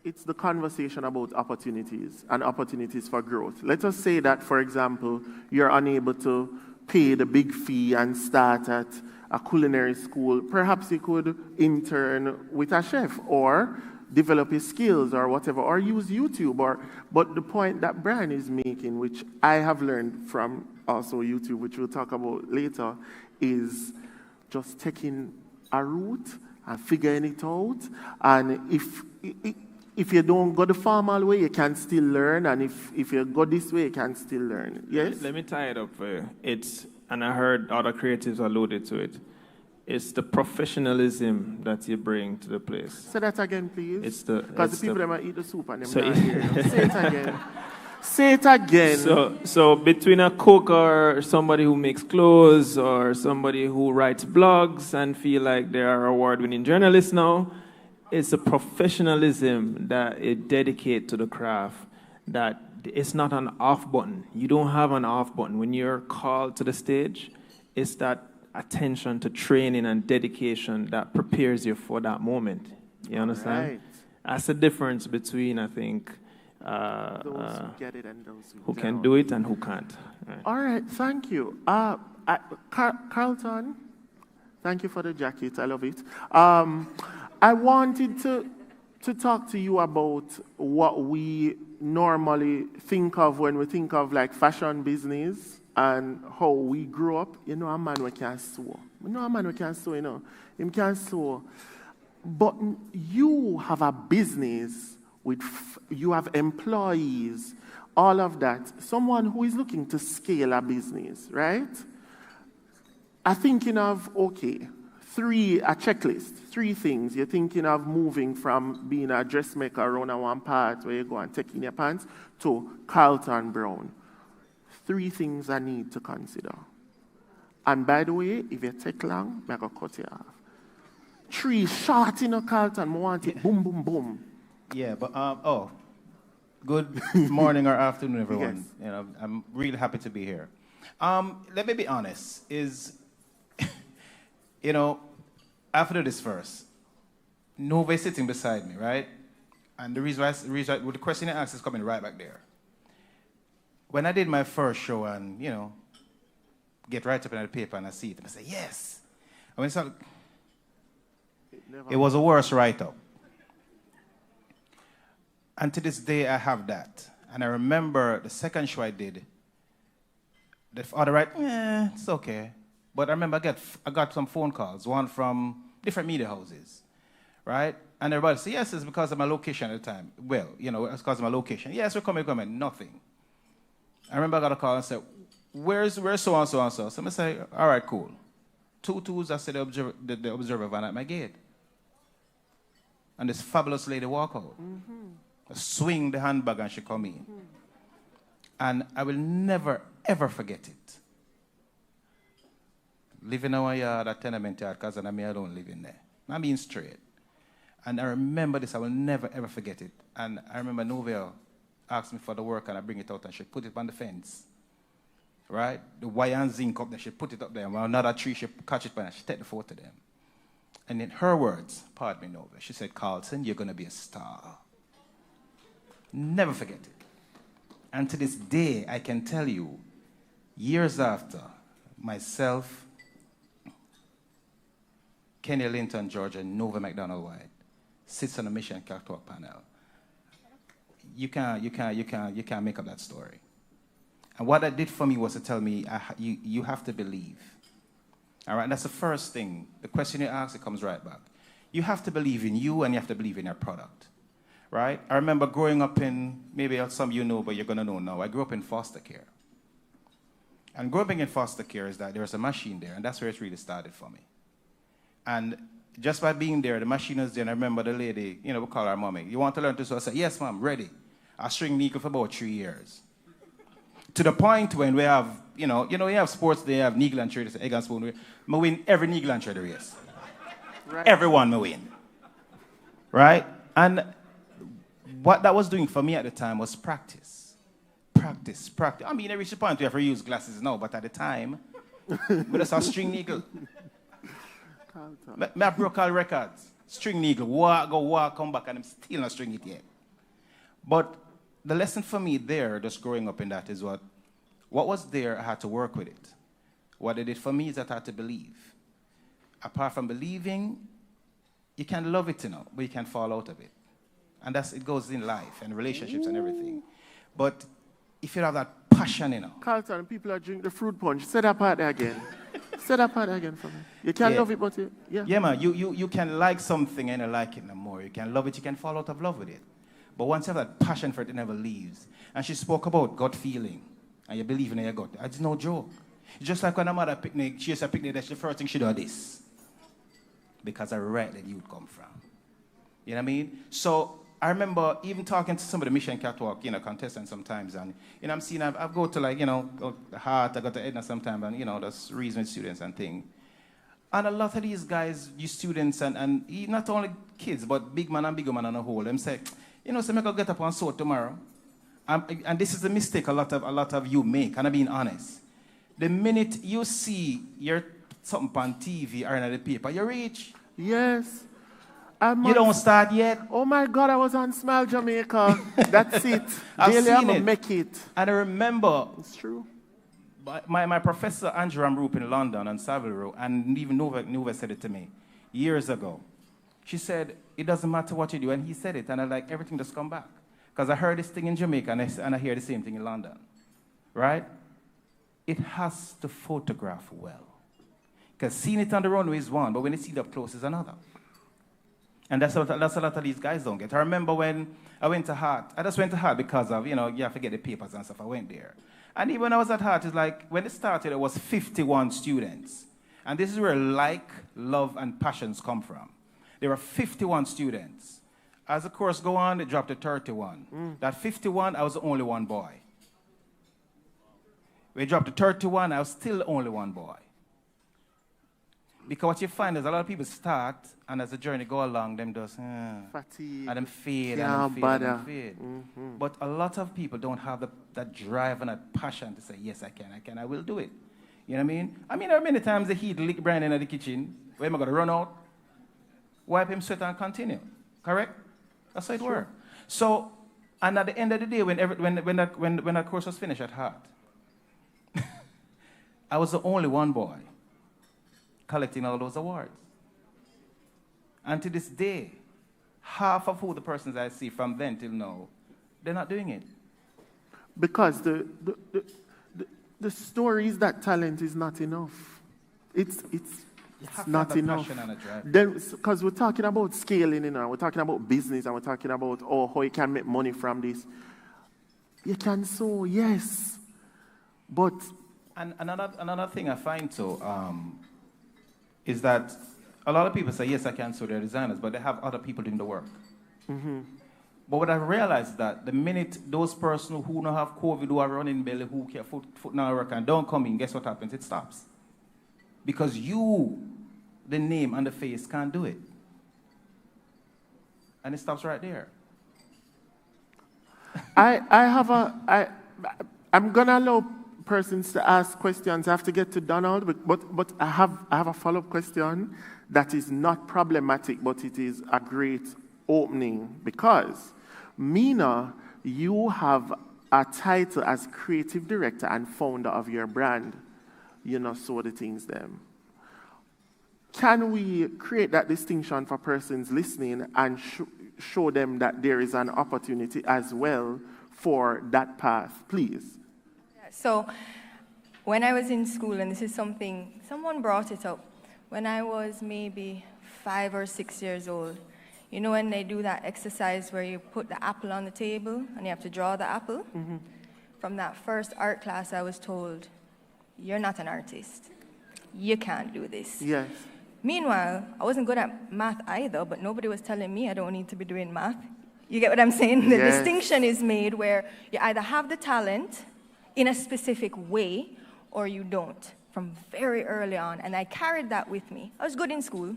it's the conversation about opportunities and opportunities for growth. Let us say that, for example, you're unable to pay the big fee and start at a culinary school. Perhaps you could intern with a chef or develop your skills or whatever, or use YouTube. But the point that Brian is making, which I have learned from also YouTube, which we'll talk about later, is just taking a route and figuring it out. And if you don't go the formal way, you can still learn. And if you go this way, you can still learn. Yes? Let me tie it up for you. And I heard other creatives alluded to it. It's the professionalism that you bring to the place. Say that again, please. Because the people that might eat the soup and them not hear. Say it again. Say it again. So between a cook or somebody who makes clothes or somebody who writes blogs and feel like they are award-winning journalists now, it's a professionalism that it dedicate to the craft that it's not an off button. You don't have an off button. When you're called to the stage, it's that attention to training and dedication that prepares you for that moment. You understand? Right. That's the difference between, I think, those who get it and those who can do it and who can't. Right. All right, thank you. Carlton, thank you for the jacket. I love it. I wanted to talk to you about what we normally think of when we think of like fashion business and how we grew up. You know, a man who can sew. You know, a man who can sew, you know. Him can sew. But you have a business with, you have employees, all of that. Someone who is looking to scale a business, right? I'm thinking of, okay, a checklist, 3 things. You're thinking of moving from being a dressmaker around one part where you go and take in your pants to Carlton Brown. 3 things I need to consider. And by the way, if you take long, I'm going to cut you off. 3 short in a Carlton, I want it boom, boom, boom. Yeah, but, good morning or afternoon, everyone. Yes. You know, I'm really happy to be here. Let me be honest, you know, after this first, Nova is sitting beside me, right? And the reason why the question I asked is coming right back there. When I did my first show and, you know, get right up in the paper and I see it and I say, yes. I mean, it was a worse write-up. And to this day, I have that. And I remember the second show I did, the other it's okay. But I remember I got some phone calls, one from different media houses, right? And everybody said, yes, it's because of my location at the time. Well, you know, it's because of my location. Yes, we're coming, nothing. I remember I got a call and said, where's so-and-so and so? So I say, all right, cool. 2 I said the observer van at my gate. And this fabulous lady walk out. I swing the handbag and she come in. And I will never, ever forget it. Living in our yard, a tenement yard, because I don't live in there. I'm being straight. And I remember this, I will never, ever forget it. And I remember Novia asked me for the work and I bring it out and she put it on the fence. Right? The wire and zinc up there, she put it up there. And when another tree, she catch it and she take the photo of them. And in her words, pardon me, Novia, she said, Carlton, you're going to be a star. Never forget it. And to this day, I can tell you, years after, myself, Kenny Linton, Georgia, and Nova McDonald White sits on a mission catwalk panel. You can't make up that story. And what that did for me was to tell me, you have to believe. All right, and that's the first thing. The question you ask, it comes right back. You have to believe in you and you have to believe in your product. Right? I remember growing up in, maybe some of you know, but you're going to know now, I grew up in foster care. And growing up in foster care is that there's a machine there, and that's where it really started for me. And just by being there, the machine was there, and I remember the lady, you know, we call her mommy. You want to learn to sew? I said, yes, ma'am, ready. I string needle for about 3 years. To the point when we have, you have sports, they have needle and thread, egg and spoon. I win every needle and thread race. Right. Everyone I win. Right? And what that was doing for me at the time was practice. Practice. I mean, I reached the point where I have to use glasses now, but at the time, we just have string needle. I broke all records. String needle, walk, come back, and I'm still not string it yet. But the lesson for me there, just growing up in that, is what was there, I had to work with it. What it did for me is that I had to believe. Apart from believing, you can love it, but you can fall out of it. And it goes in life and relationships and everything. But if you have that passion, Carlton, people are drinking the fruit punch. Say that part there again. Say that part again for me. You can love it, but Yeah, man, you can like something and you like it no more. You can love it, you can fall out of love with it. But once you have that passion for it, it never leaves. And she spoke about gut feeling. And you believe in your gut. It's no joke. It's just like when a mother picnic, she used a picnic, that's the first thing she do this. Because I right that you would come from. You know what I mean? So I remember even talking to some of the mission catwalk, contestants sometimes, and I'm seeing I've go to the Heart, I go to Edna sometimes, and there's reason students and thing. And a lot of these guys, you students, and not only kids, but big man and bigger man on the whole, them say, so I go get up and sew tomorrow. And this is the mistake a lot of you make, and I'm being honest. The minute you see something on TV or in the paper, you reach. Yes. You don't start yet. Oh my God, I was on Smile Jamaica. That's it. I've Daily, seen I'ma it. make it. And I remember. It's true. My professor, Andrew Amroop in London on Savile Row, and even Nova said it to me years ago. She said, it doesn't matter what you do. And he said it, and I like, everything just come back. Because I heard this thing in Jamaica, and I hear the same thing in London. Right? It has to photograph well. Because seeing it on the runway is one, but when you see it up close is another. And that's a lot of these guys don't get. I remember when I went to Hart. I just went to Hart because of, you have to get the papers and stuff. I went there. And even when I was at Hart, it's like, when it started, it was 51 students. And this is where like, love, and passions come from. There were 51 students. As the course go on, it dropped to 31. That 51, I was the only one boy. We dropped to 31, I was still the only one boy. Because what you find is a lot of people start, and as the journey go along, them just, fatigue, and them fade, and them fade. But a lot of people don't have that drive and that passion to say, yes, I will do it. You know what I mean? There are many times the heat lick Brian in the kitchen. Where am I going to run out? Wipe him, sweat, and continue. Correct? That's how it works. So, and at the end of the day, when that course was finished at Hart, I was the only one boy collecting all those awards. And to this day, half of who the persons I see from then till now, they're not doing it. Because the story is that talent is not enough. It's not enough. Because we're talking about scaling, we're talking about business, and we're talking about how you can make money from this. You can sow, yes, but and another thing I find is that a lot of people say, yes, I can sew, they're designers, but they have other people doing the work. But what I realized is that the minute those persons who don't have COVID, who are running belly, who can't foot now work and don't come in, guess what happens? It stops. Because you, the name and the face, can't do it. And it stops right there. I'm gonna allow persons to ask questions. I have to get to Donald, but I have a follow-up question that is not problematic, but it is a great opening, because Mina, you have a title as creative director and founder of your brand, so the things them. Can we create that distinction for persons listening and show them that there is an opportunity as well for that path, please? So when I was in school, and this is something, someone brought it up, when I was maybe 5 or 6 years old, when they do that exercise where you put the apple on the table and you have to draw the apple? From that first art class, I was told, you're not an artist. You can't do this. Yes. Meanwhile, I wasn't good at math either, but nobody was telling me I don't need to be doing math. You get what I'm saying? The distinction is made where you either have the talent in a specific way or you don't, from very early on. And I carried that with me. I was good in school.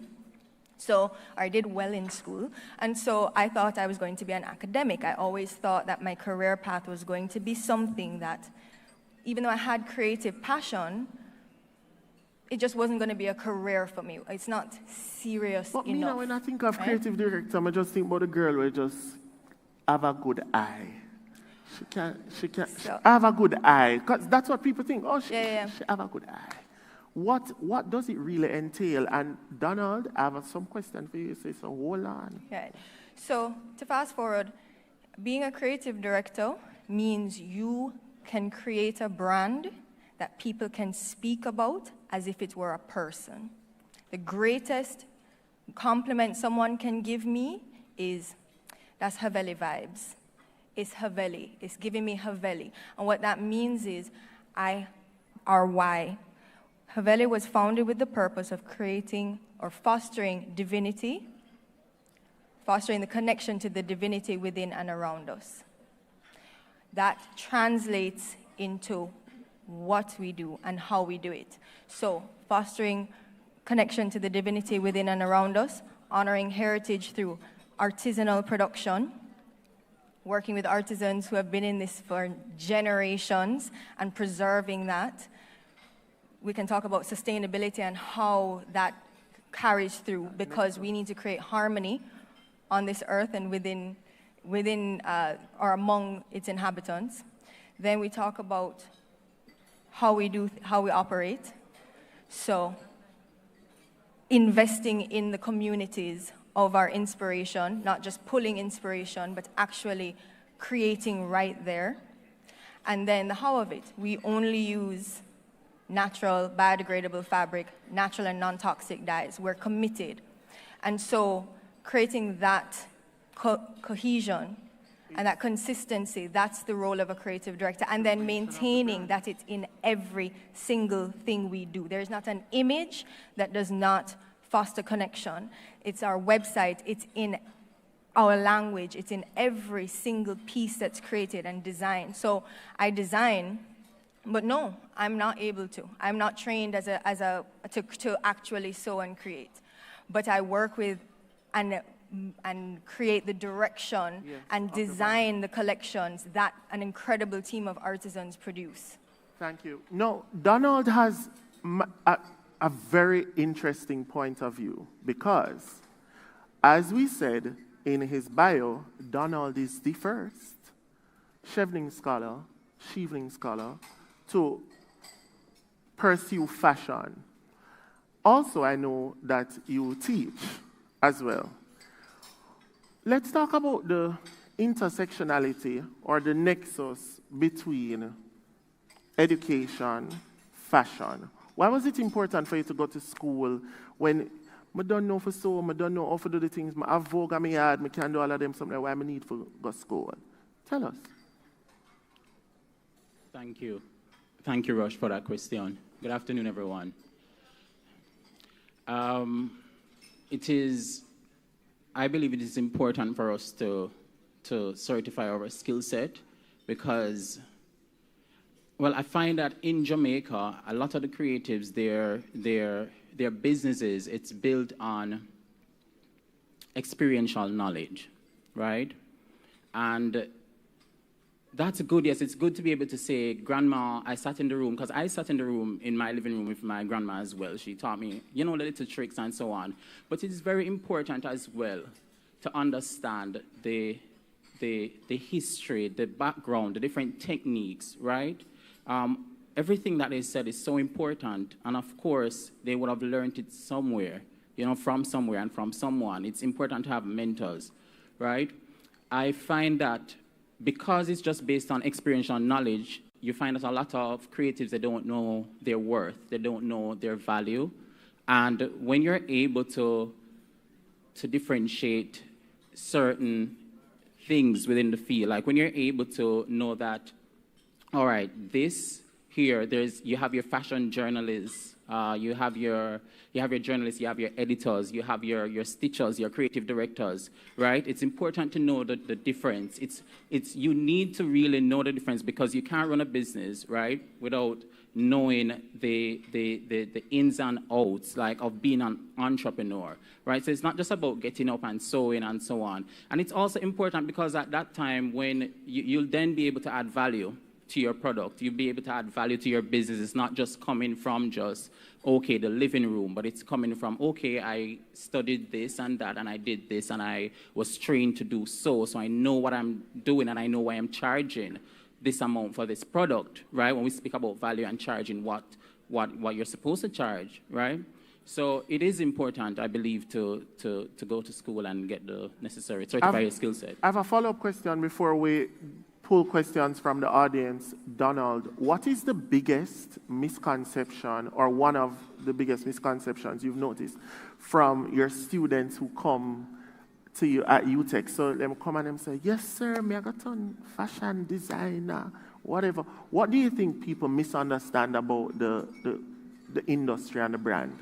So I did well in school. And so I thought I was going to be an academic. I always thought that my career path was going to be something that, even though I had creative passion, it just wasn't going to be a career for me. It's not serious but enough. But when I think of creative director, I just think about a girl who just have a good eye. She have a good eye. Because that's what people think. Oh, she have a good eye. What does it really entail? And Donald, I have some question for you. So hold on. Right. So to fast forward, being a creative director means you can create a brand that people can speak about as if it were a person. The greatest compliment someone can give me is, that's Haveli vibes. It's Haveli. It's giving me Haveli. And what that means is, why. Haveli was founded with the purpose of creating or fostering divinity, fostering the connection to the divinity within and around us. That translates into what we do and how we do it. So, fostering connection to the divinity within and around us, honoring heritage through artisanal production, working with artisans who have been in this for generations and preserving that. We can talk about sustainability and how that carries through, because we need to create harmony on this earth and within or among its inhabitants. Then we talk about how we operate. So investing in the communities of our inspiration, not just pulling inspiration, but actually creating right there. And then the how of it. We only use natural, biodegradable fabric, natural and non-toxic dyes. We're committed. And so creating that cohesion and that consistency, that's the role of a creative director. And then maintaining that it's in every single thing we do. There's not an image that does not foster connection. It's our website, it's in our language, it's in every single piece that's created and designed. So I design, but no, I'm not able to. I'm not trained to actually sew and create. But I work with and create the direction and design the collections that an incredible team of artisans produce. Thank you. No, Donald has a very interesting point of view, because, as we said in his bio, Donald is the first Chevening scholar to pursue fashion. Also, I know that you teach as well. Let's talk about the intersectionality or the nexus between education, fashion. Why was it important for you to go to school when I don't know for sew, I don't know how to do the things, I have Vogue in my yard, I can't do all of them, something why I need to go to school? Tell us. Thank you. Thank you, Rush, for that question. Good afternoon, everyone. I believe it is important for us to certify our skill set, because, well, I find that in Jamaica, a lot of the creatives, their businesses, it's built on experiential knowledge, right? And that's good, yes, it's good to be able to say, Grandma, I sat in the room, because I sat in the room in my living room with my grandma as well. She taught me, the little tricks and so on. But it is very important as well to understand the history, the background, the different techniques, right? Everything that they said is so important. And of course, they would have learned it somewhere, from somewhere and from someone. It's important to have mentors, right? I find that because it's just based on experiential knowledge, you find that a lot of creatives, they don't know their worth, they don't know their value. And when you're able to differentiate certain things within the field, like when you're able to know that, all right, this here, you have your fashion journalists, you have your journalists, you have your editors, you have your stitchers, your creative directors, right? It's important to know the difference. You need to really know the difference, because you can't run a business, right, without knowing the ins and outs, like, of being an entrepreneur, right? So it's not just about getting up and sewing and so on. And it's also important because at that time, when you'll then be able to add value to your product, you'll be able to add value to your business. It's not just coming from just, okay, the living room, but it's coming from, okay, I studied this and that, and I did this, and I was trained to do so I know what I'm doing, and I know why I'm charging this amount for this product, right? When we speak about value and charging what you're supposed to charge, right? So it is important, I believe, to go to school and get the necessary certified skill set. I have a follow-up question before we pull questions from the audience. Donald, what is the biggest misconception, or one of the biggest misconceptions you've noticed from your students who come to you at UTech? So them come and them say, yes, sir, me I got on fashion designer, whatever. What do you think people misunderstand about the industry and the brand?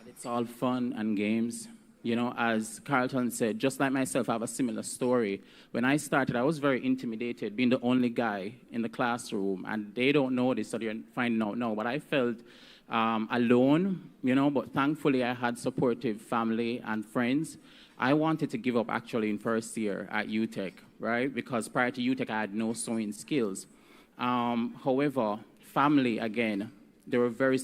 It's all fun and games. As Carlton said, just like myself, I have a similar story. When I started, I was very intimidated, being the only guy in the classroom, and they don't know this, so they're finding out now. But I felt alone, but thankfully I had supportive family and friends. I wanted to give up actually in first year at UTech, right? Because prior to UTech, I had no sewing skills. However, family, again, they were very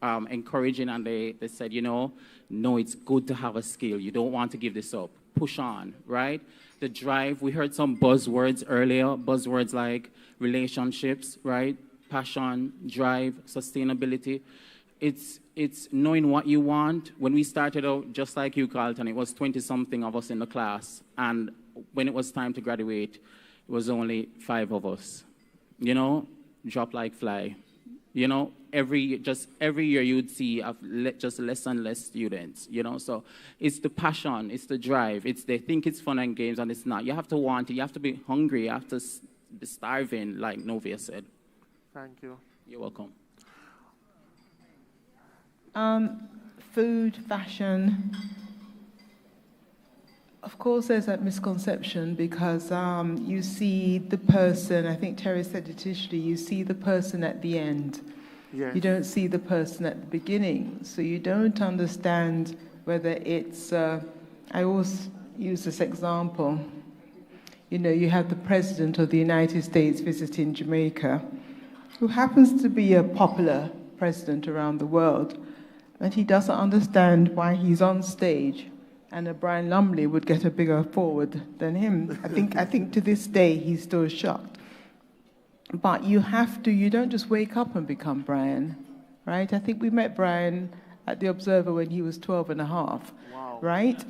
encouraging, and they said, you know, no, it's good to have a skill. You don't want to give this up. Push on, right? The drive, we heard some buzzwords earlier, buzzwords like relationships, right? Passion, drive, sustainability. It's knowing what you want. When we started out, just like you, Carlton, it was 20-something of us in the class. And when it was time to graduate, it was only 5 of us. You know, drop like fly. You know, every year you'd see just less and less students, you know. So it's the passion, it's the drive, they think it's fun and games, and it's not. You have to want it, you have to be hungry, you have to be starving, like Novia said. Thank you. You're welcome. Food, fashion. Of course, there's that misconception because you see the person, I think Terry said it initially, you see the person at the end. Yes. You don't see the person at the beginning. So you don't understand whether it's, I always use this example. You know, you have the President of the United States visiting Jamaica, who happens to be a popular president around the world, but he doesn't understand why he's on stage and a Brian Lumley would get a bigger forward than him. I think to this day he's still shocked. But you don't just wake up and become Brian, right? I think we met Brian at the Observer when he was 12 and a half, right?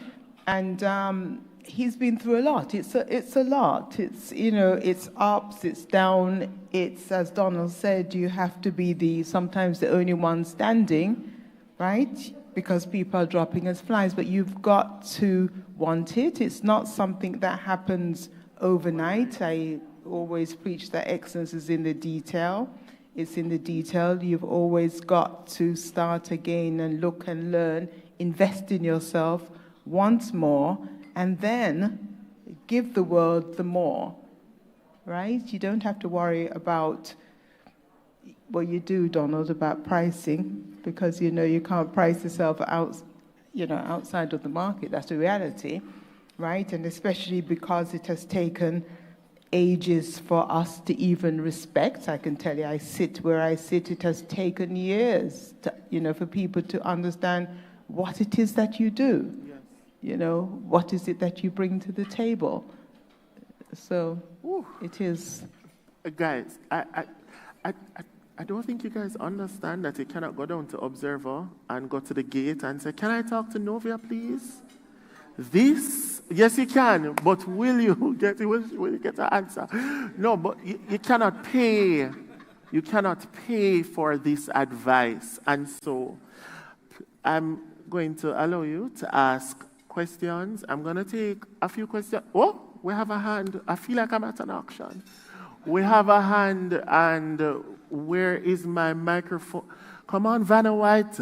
And he's been through a lot. It's a lot. It's, you know, it's ups, it's down. It's, as Donald said, you have to be sometimes the only one standing, right? Because people are dropping as flies, but you've got to want it. It's not something that happens overnight. I always preach that excellence is in the detail. It's in the detail. You've always got to start again and look and learn, invest in yourself once more, and then give the world the more, right? You don't have to worry about what you do, Donald, about pricing, because you know you can't price yourself outside of the market. That's the reality, right? And especially because it has taken ages for us to even respect. I can tell you, I sit where I sit. It has taken years, for people to understand what it is that you do. Yes. You know, what is it that you bring to the table? So it is. Guys, I don't think you guys understand that you cannot go down to Observer and go to the gate and say, "Can I talk to Novia, please?" Yes, you can, but will you get an answer? No, but you cannot pay. You cannot pay for this advice. And so I'm going to allow you to ask questions. I'm going to take a few questions. Oh, we have a hand. I feel like I'm at an auction. We have a hand, and where is my microphone? Come on, Vanna White.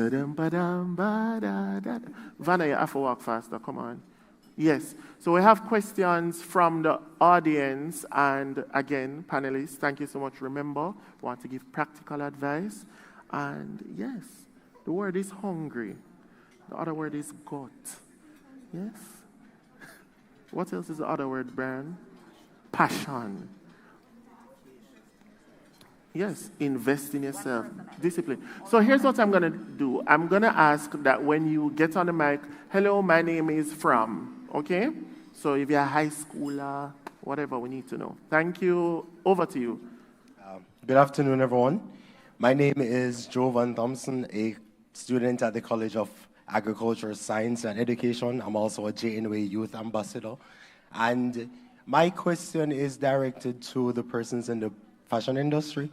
Vanna, you have to walk faster. Come on. Yes. So we have questions from the audience, and again, panelists, thank you so much. Remember, we want to give practical advice. And yes, the word is hungry. The other word is gut. Yes. What else is the other word, Brian? Passion. Yes, invest in yourself. Discipline. So here's what I'm going to do. I'm going to ask that when you get on the mic, "Hello, my name is from," okay? So if you're a high schooler, whatever, we need to know. Thank you. Over to you. Good afternoon, everyone. My name is Joe Van Thompson, a student at the College of Agricultural Science and Education. I'm also a JNWA Youth Ambassador. And my question is directed to the persons in the fashion industry.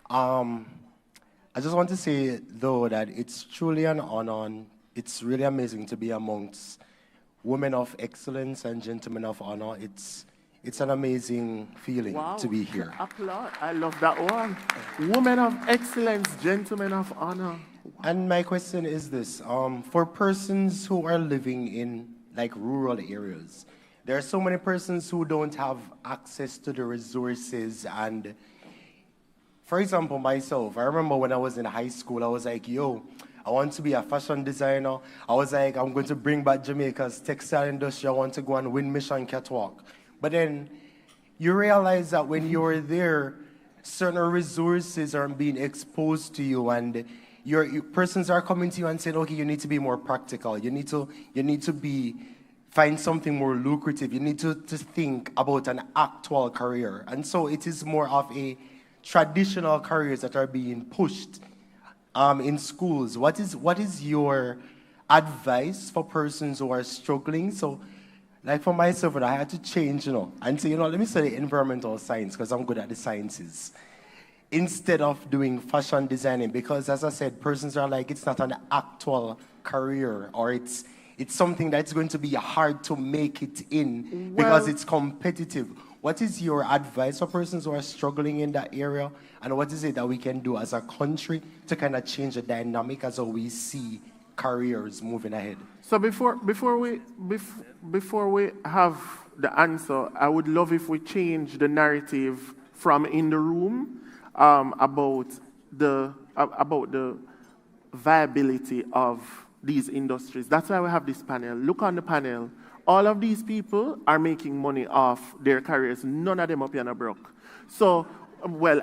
I just want to say, though, that it's truly an honor, and it's really amazing to be amongst women of excellence and gentlemen of honor. It's an amazing feeling to be here. Applaud. I love that one. Women of excellence, gentlemen of honor. And my question is this. For persons who are living in like rural areas, there are so many persons who don't have access to the resources. And for example, myself, I remember when I was in high school, I was like, yo, I want to be a fashion designer. I was like, I'm going to bring back Jamaica's textile industry. I want to go and win Mission Catwalk. But then you realize that when you're there, certain resources aren't being exposed to you, and your persons are coming to you and saying, okay, you need to be more practical. You need to find something more lucrative. You need to think about an actual career. And so it is more of a traditional careers that are being pushed in schools. What is your advice for persons who are struggling? So, like for myself, I had to change, and say, let me study environmental science because I'm good at the sciences, instead of doing fashion designing. Because, as I said, persons are like, it's not an actual career, or it's something that's going to be hard to make it in because it's competitive. What is your advice for persons who are struggling in that area? And what is it that we can do as a country to kind of change the dynamic as we see careers moving ahead? So before we have the answer, I would love if we change the narrative from in the room about the viability of these industries. That's why we have this panel. Look on the panel. All of these people are making money off their careers. None of them up here are broke. So, well,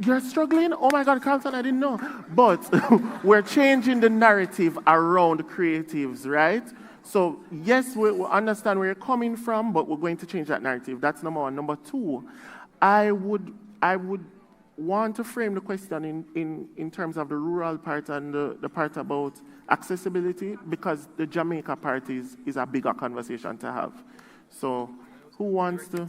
you're struggling? Oh my God, Carlton, I didn't know. But we're changing the narrative around creatives, right? So, yes, we understand where you're coming from, but we're going to change that narrative. That's number one. Number two, I would want to frame the question in terms of the rural part and the part about accessibility, because the Jamaica part is a bigger conversation to have. So, who wants to?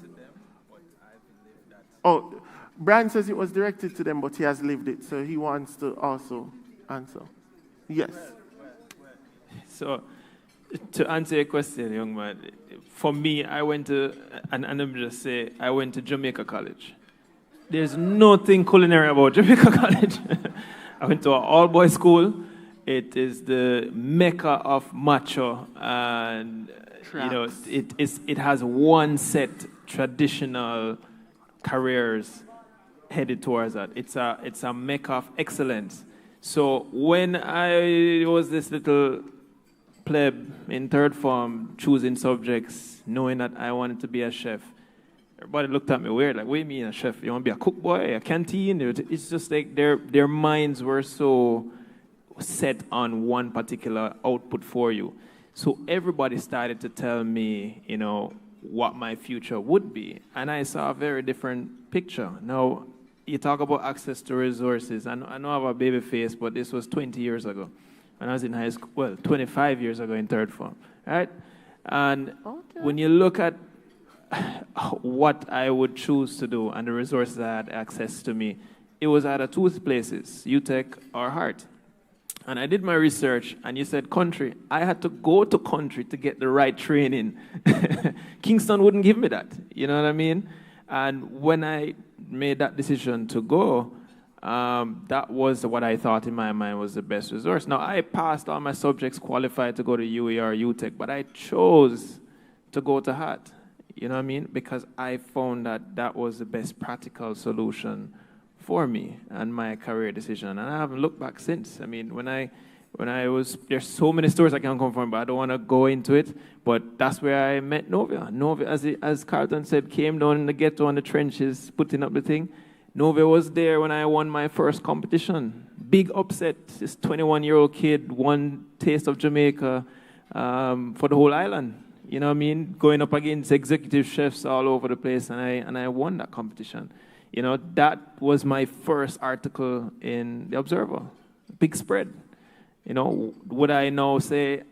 Oh, Brian says it was directed to them, but he has lived it, so he wants to also answer. Yes. So, to answer your question, young man, for me, I went to, and let me just say, I went to Jamaica College. There's nothing culinary about Jamaica College. I went to an all-boys school. It is the mecca of macho, and it has one set traditional careers headed towards that. It's a mecca of excellence. So when I was this little pleb in third form, choosing subjects, knowing that I wanted to be a chef, everybody looked at me weird, like, what do you mean a chef? You want to be a cook boy, a canteen? It's just like their minds were so set on one particular output for you. So everybody started to tell me, what my future would be. And I saw a very different picture. Now, you talk about access to resources. I know I have a baby face, but this was 20 years ago. When I was in high school, well, 25 years ago in third form, right? And when you look at what I would choose to do and the resources I had access to me, it was either two places, UTech or Heart. And I did my research, and you said country. I had to go to country to get the right training. Kingston wouldn't give me that, you know what I mean? And when I made that decision to go, that was what I thought in my mind was the best resource. Now, I passed all my subjects qualified to go to UE or UTech, but I chose to go to Heart, you know what I mean? Because I found that that was the best practical solution for me and my career decision, and I haven't looked back since. I mean, when I was, there's so many stories I can come from, but I don't want to go into it. But that's where I met Novia. Novia, as Carlton said, came down in the ghetto and the trenches, putting up the thing. Novia was there when I won my first competition. Big upset. This 21-year-old kid won Taste of Jamaica for the whole island. You know what I mean? Going up against executive chefs all over the place, and I won that competition. You know, that was my first article in The Observer. Big spread. You know, would I now say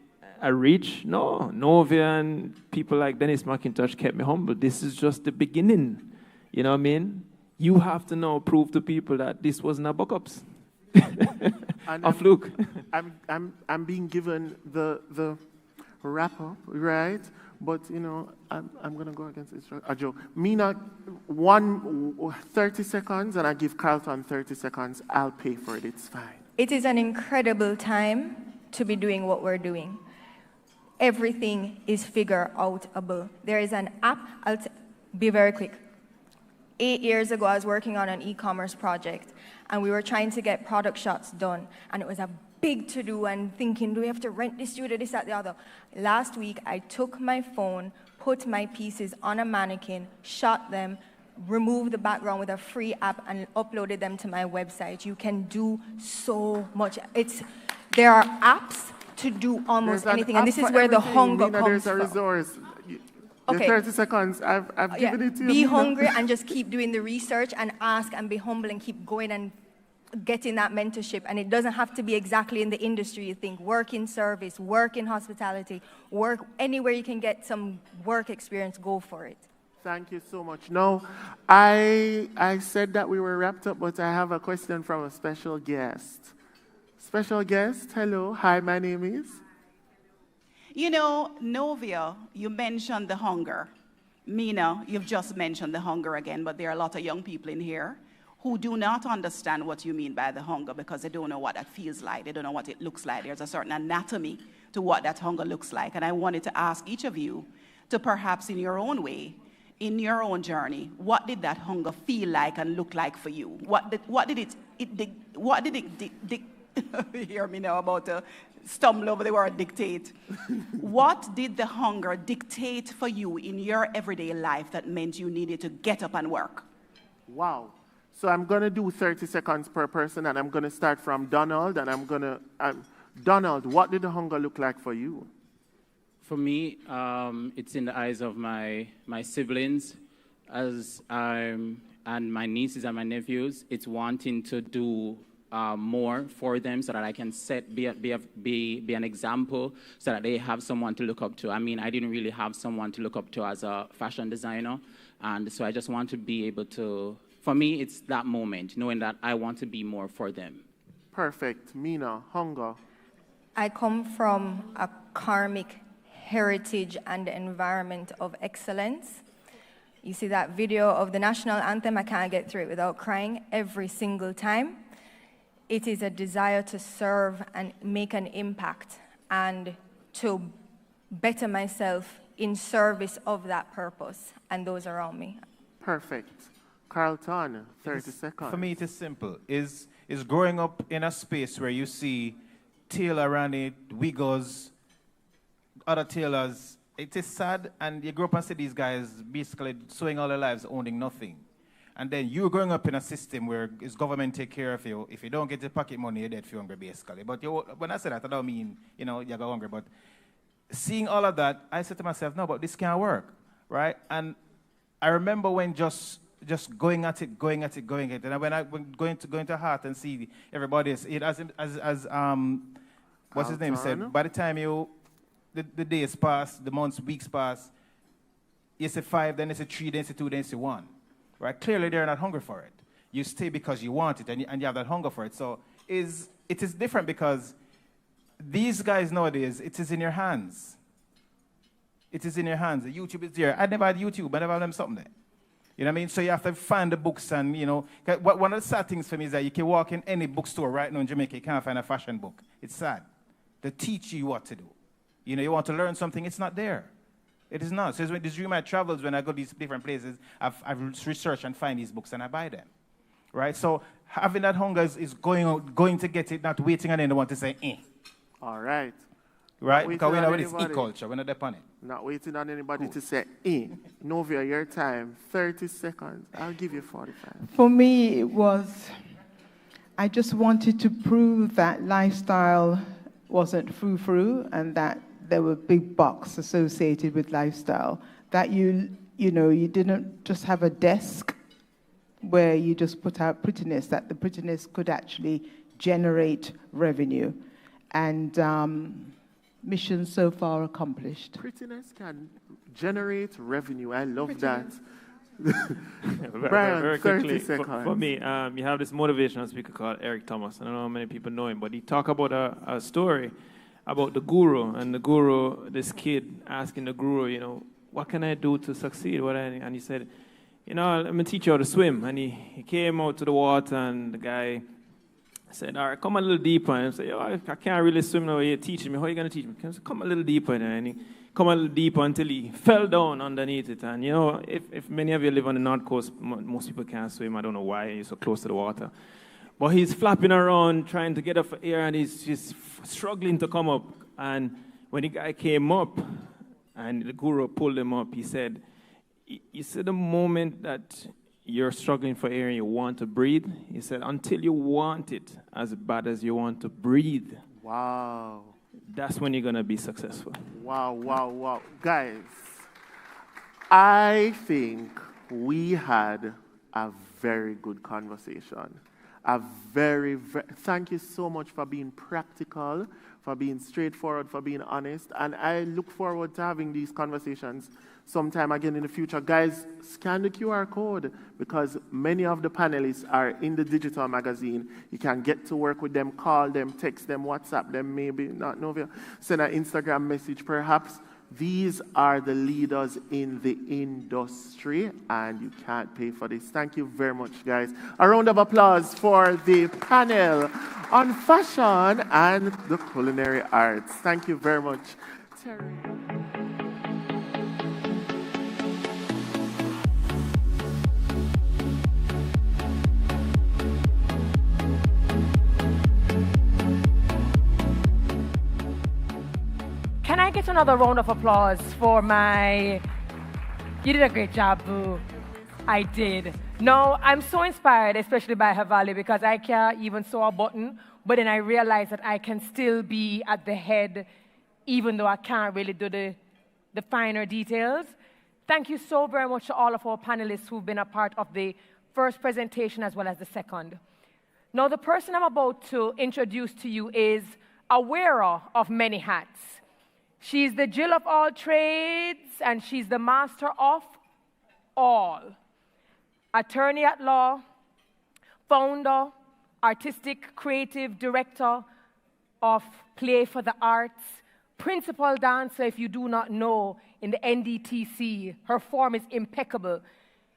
a reach? No. Novia and people like Dennis McIntosh kept me humble. This is just the beginning. You know what I mean? You have to now prove to people that this wasn't a buck-ups. A fluke. I'm being given the wrap-up, right? But, you know, I'm going to go against a joke. Mina, 30 seconds, and I give Carlton 30 seconds. I'll pay for it. It's fine. It is an incredible time to be doing what we're doing. Everything is figure-outable. There is an app. I'll be very quick. 8 years ago, I was working on an e-commerce project, and we were trying to get product shots done, and it was a big to-do, and thinking, do we have to rent this studio, this, that, the other. Last week, I took my phone, put my pieces on a mannequin, shot them, removed the background with a free app, and uploaded them to my website. You can do so much. There are apps to do almost anything, and this is where the hunger comes from. There's a resource. Okay. 30 seconds, I've given it to you. Be hungry and just keep doing the research and ask and be humble and keep going and getting that mentorship. And it doesn't have to be exactly in the industry you think. Work in service, work in hospitality, work anywhere you can get some work experience, go for it. Thank you so much. Now, I said that we were wrapped up, but I have a question from a special guest. Special guest, hello. Hi, my name is? You know, Novia, you mentioned the hunger. Mina, you've just mentioned the hunger again, but there are a lot of young people in here who do not understand what you mean by the hunger because they don't know what that feels like. They don't know what it looks like. There's a certain anatomy to what that hunger looks like. And I wanted to ask each of you to perhaps in your own way, in your own journey, what did that hunger feel like and look like for you? What did it hear me now about to stumble over the word dictate. What did the hunger dictate for you in your everyday life that meant you needed to get up and work? Wow. So I'm going to do 30 seconds per person, and I'm going to start from Donald, and Donald, what did the hunger look like for you? For me, it's in the eyes of my siblings, and my nieces and my nephews. It's wanting to do more for them so that I can be an example so that they have someone to look up to. I mean, I didn't really have someone to look up to as a fashion designer, and so I just want to be able to, for me, it's that moment, knowing that I want to be more for them. Perfect. Mina, hunger. I come from a karmic heritage and environment of excellence. You see that video of the national anthem, I can't get through it without crying every single time. It is a desire to serve and make an impact and to better myself in service of that purpose and those around me. Perfect. Carlton, 30 seconds. For me, it is simple. Is growing up in a space where you see tailor around it, wiggles, other tailors. It is sad, and you grow up and see these guys basically sewing all their lives, owning nothing. And then you're growing up in a system where it's government take care of you. If you don't get your pocket money, you're dead if you're hungry, basically. But when I say that, I don't mean, you get hungry. But seeing all of that, I said to myself, no, but this can't work, right? And I remember when just going at it. And when I going to heart and see everybody, what's his name said, by the time the days pass, the months, weeks pass, you say 5, then you say 3, then you say 2, then you say 1. Right? Clearly, they're not hungry for it. You stay because you want it, and you have that hunger for it. So it is different because these guys nowadays, it is in your hands. It is in your hands. The YouTube is there. I never had YouTube. I never had them something there. You know what I mean? So you have to find the books, and, one of the sad things for me is that you can walk in any bookstore right now in Jamaica, you can't find a fashion book. It's sad. They teach you what to do. You want to learn something, it's not there. It is not. So during my travels, when I go to these different places, I've researched and find these books and I buy them, right? So having that hunger is going to get it, not waiting on anyone to say, eh. All right. Right? Because we know it's e-culture. We're not upon it. Not waiting on anybody to say, eh. Novia, your time, 30 seconds. I'll give you 45. For me, it was, I just wanted to prove that lifestyle wasn't frou-frou and that there were big bucks associated with lifestyle, that you didn't just have a desk where you just put out prettiness, that the prettiness could actually generate revenue. And mission so far accomplished. Prettiness can generate revenue. I love that. Brian, very 30 quickly, seconds. for me, you have this motivational speaker called Eric Thomas. I don't know how many people know him, but he talked about a story about the guru, and the guru, this kid asking the guru, what can I do to succeed? And he said, I'm going to teach you how to swim. And he came out to the water, and the guy, I said, all right, come a little deeper. And I said, yo, I can't really swim now. You're teaching me. How are you going to teach me? I said, come a little deeper. And he come a little deeper until he fell down underneath it. And, you know, if many of you live on the North Coast, most people can't swim. I don't know why. He's so close to the water. But he's flapping around, trying to get up for air, and he's just struggling to come up. And when the guy came up, and the guru pulled him up, he said, you see the moment that you're struggling for air and you want to breathe? He said, until you want it as bad as you want to breathe. Wow. That's when you're going to be successful. Wow, wow, wow. Guys, I think we had a very good conversation. Thank you so much for being practical, for being straightforward, for being honest. And I look forward to having these conversations sometime again in the future. Guys, scan the QR code because many of the panelists are in the digital magazine. You can get to work with them, call them, text them, WhatsApp them, maybe, not Novia, send an Instagram message perhaps. These are the leaders in the industry, and you can't pay for this. Thank you very much, guys. A round of applause for the panel on fashion and the culinary arts. Thank you very much, Terry. Can I get another round of applause for my... You did a great job, Boo. I did. No, I'm so inspired, especially by Havali, because I can't even sew a button, but then I realized that I can still be at the head, even though I can't really do the finer details. Thank you so very much to all of our panelists who've been a part of the first presentation as well as the second. Now, the person I'm about to introduce to you is a wearer of many hats. She's the Jill of all trades, and she's the master of all. Attorney at law, founder, artistic creative director of Play for the Arts, principal dancer, if you do not know, in the NDTC. Her form is impeccable.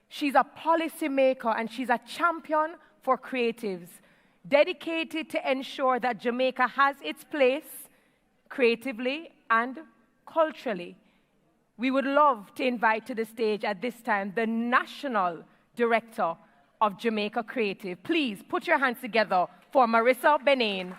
She's a policymaker, and she's a champion for creatives, dedicated to ensure that Jamaica has its place creatively and culturally. We would love to invite to the stage at this time the National Director of Jamaica Creative. Please put your hands together for Marissa Benin.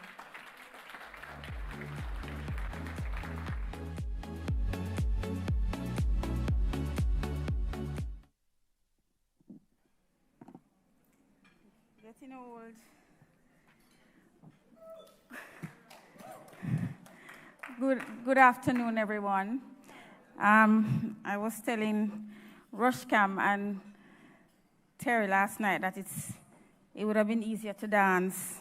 Getting old. Good afternoon, everyone. I was telling Rushcam and Terry last night that it would have been easier to dance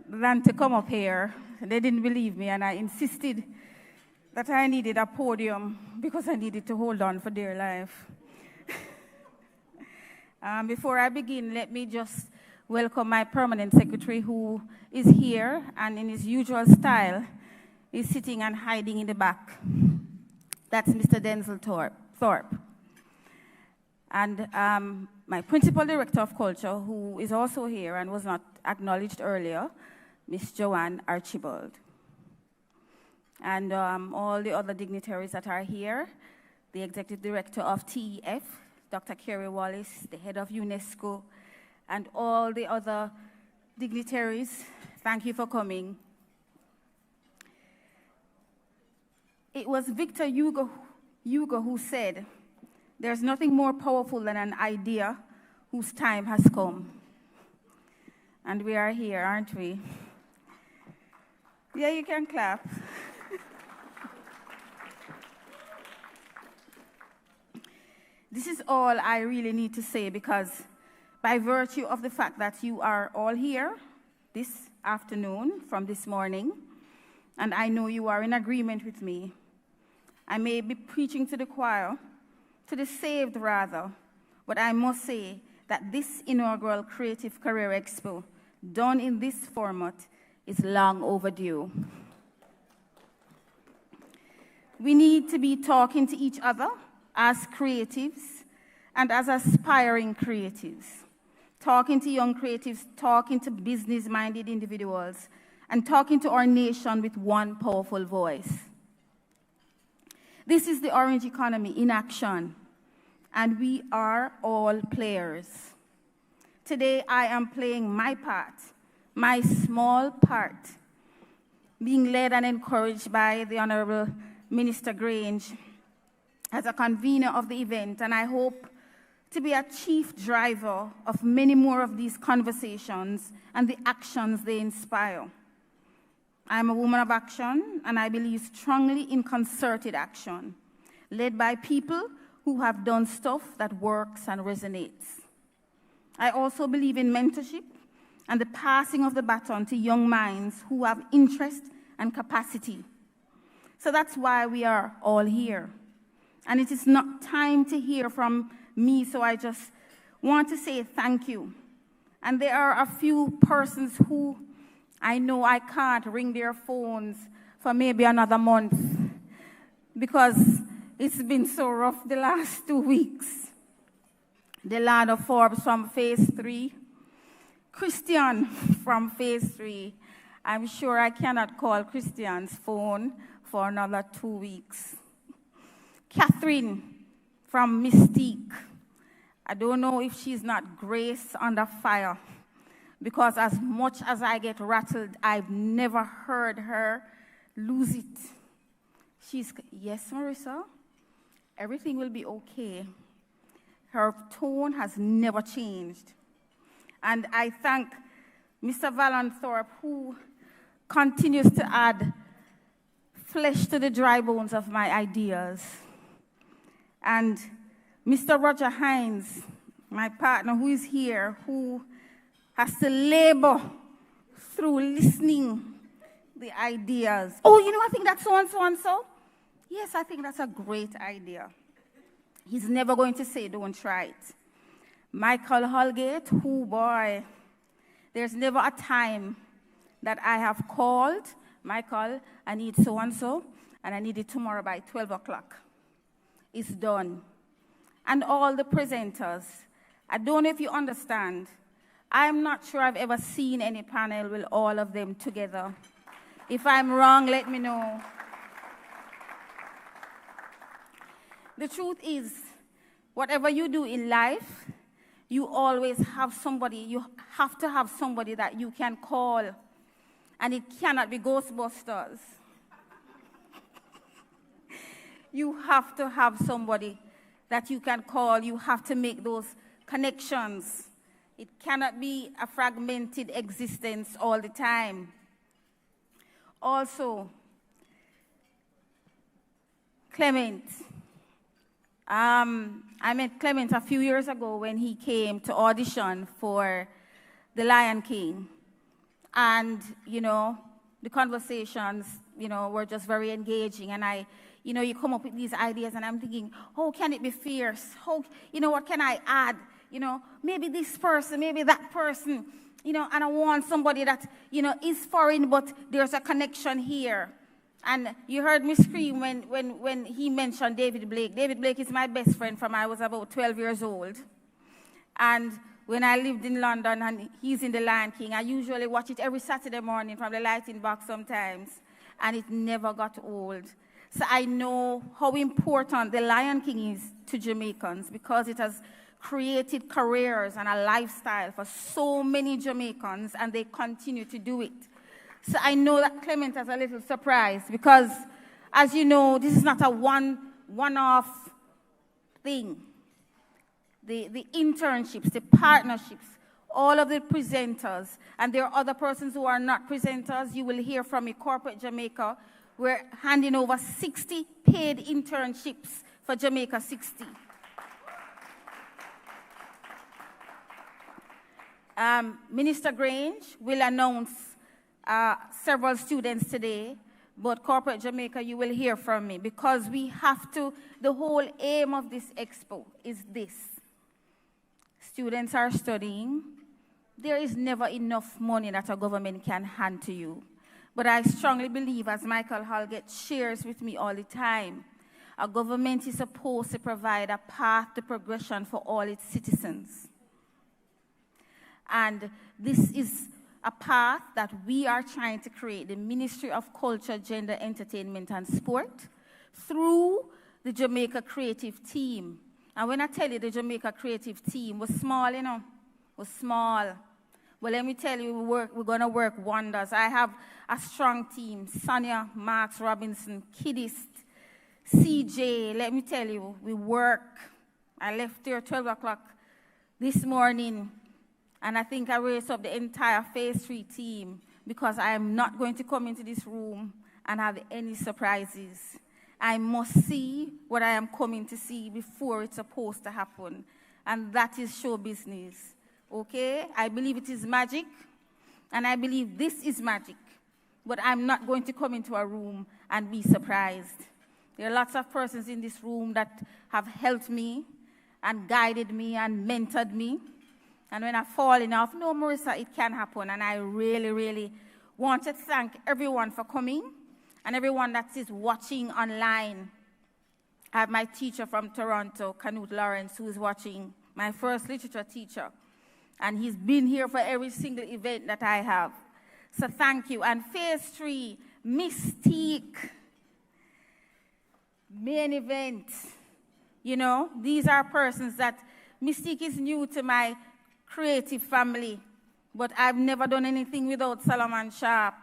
than to come up here. They didn't believe me, and I insisted that I needed a podium because I needed to hold on for dear life. Before I begin, let me just welcome my permanent secretary who is here and in his usual style is sitting and hiding in the back. That's Mr. Denzel Thorpe. And my principal director of culture, who is also here and was not acknowledged earlier, Miss Joanne Archibald. And all the other dignitaries that are here, the executive director of TEF, Dr. Kerry Wallace, the head of UNESCO, and all the other dignitaries, thank you for coming. It was Victor Hugo who said, "There's nothing more powerful than an idea whose time has come." And we are here, aren't we? Yeah, you can clap. This is all I really need to say because by virtue of the fact that you are all here this afternoon from this morning, and I know you are in agreement with me, I may be preaching to the choir, to the saved rather, but I must say that this inaugural Creative Career Expo, done in this format, is long overdue. We need to be talking to each other as creatives and as aspiring creatives, talking to young creatives, talking to business-minded individuals, and talking to our nation with one powerful voice. This is the orange economy in action, and we are all players. Today, I am playing my part, my small part, being led and encouraged by the Honorable Minister Grange as a convener of the event, and I hope to be a chief driver of many more of these conversations and the actions they inspire. I am a woman of action, and I believe strongly in concerted action, led by people who have done stuff that works and resonates. I also believe in mentorship and the passing of the baton to young minds who have interest and capacity. So that's why we are all here. And it is not time to hear from me, so I just want to say thank you. And there are a few persons who I know I can't ring their phones for maybe another month because it's been so rough the last 2 weeks. The lad of Forbes from phase 3, Christian from phase 3. I'm sure I cannot call Christian's phone for another 2 weeks. Catherine from Mystique. I don't know if she's not Grace under fire, because as much as I get rattled, I've never heard her lose it. She's, yes, Marissa, everything will be okay. Her tone has never changed. And I thank Mr. Valanthorpe, who continues to add flesh to the dry bones of my ideas. And Mr. Roger Hines, my partner who is here, who has to labor through listening the ideas. Oh, you know, I think that's so and so and so. Yes, I think that's a great idea. He's never going to say, don't try it. Michael Holgate, who, boy, there's never a time that I have called, Michael, I need so and so, and I need it tomorrow by 12 o'clock. It's done. And all the presenters, I don't know if you understand, I'm not sure I've ever seen any panel with all of them together. If I'm wrong, let me know. The truth is, whatever you do in life, you always have somebody, you have to have somebody that you can call, and it cannot be Ghostbusters. You have to have somebody that you can call. You have to make those connections. It cannot be a fragmented existence all the time. Also, Clement. I met Clement a few years ago when he came to audition for The Lion King. And, you know, the conversations, you know, were just very engaging. And you know, you come up with these ideas and I'm thinking, how can it be fierce? How, you know, what can I add? You know, maybe this person, maybe that person, you know, and I want somebody that, you know, is foreign, but there's a connection here. And you heard me scream when he mentioned David Blake. David Blake is my best friend from I was about 12 years old. And when I lived in London and he's in The Lion King, I usually watch it every Saturday morning from the lighting box sometimes, and it never got old. So I know how important The Lion King is to Jamaicans because it has created careers and a lifestyle for so many Jamaicans, and they continue to do it. So I know that Clement has a little surprise because, as you know, this is not a one-off thing. The internships, the partnerships, all of the presenters, and there are other persons who are not presenters. You will hear from me, Corporate Jamaica. We're handing over 60 paid internships for Jamaica 60. Minister Grange will announce several students today, but Corporate Jamaica, you will hear from me because we have to, the whole aim of this expo is this. Students are studying. There is never enough money that a government can hand to you. But I strongly believe, as Michael Holgate shares with me all the time, a government is supposed to provide a path to progression for all its citizens. And this is a path that we are trying to create, the Ministry of Culture, Gender, Entertainment, and Sport, through the Jamaica Creative Team. And when I tell you the Jamaica Creative Team was small, you know, was small. But let me tell you, we're going to work wonders. I have a strong team, Sonia, Marks, Robinson, Kiddist, CJ. Let me tell you, we work. I left here 12 o'clock this morning, and I think I raised up the entire Phase 3 team because I am not going to come into this room and have any surprises. I must see what I am coming to see before it's supposed to happen, and that is show business. Okay? I believe it is magic, and I believe this is magic, but I'm not going to come into a room and be surprised. There are lots of persons in this room that have helped me and guided me and mentored me, and when I've fallen off, no, Marissa, it can happen, and I really, really want to thank everyone for coming and everyone that is watching online. I have my teacher from Toronto, Canute Lawrence, who is watching, my first literature teacher. And he's been here for every single event that I have. So thank you. And Phase 3, Mystique, main event. You know, these are persons that, Mystique is new to my creative family, but I've never done anything without Solomon Sharp.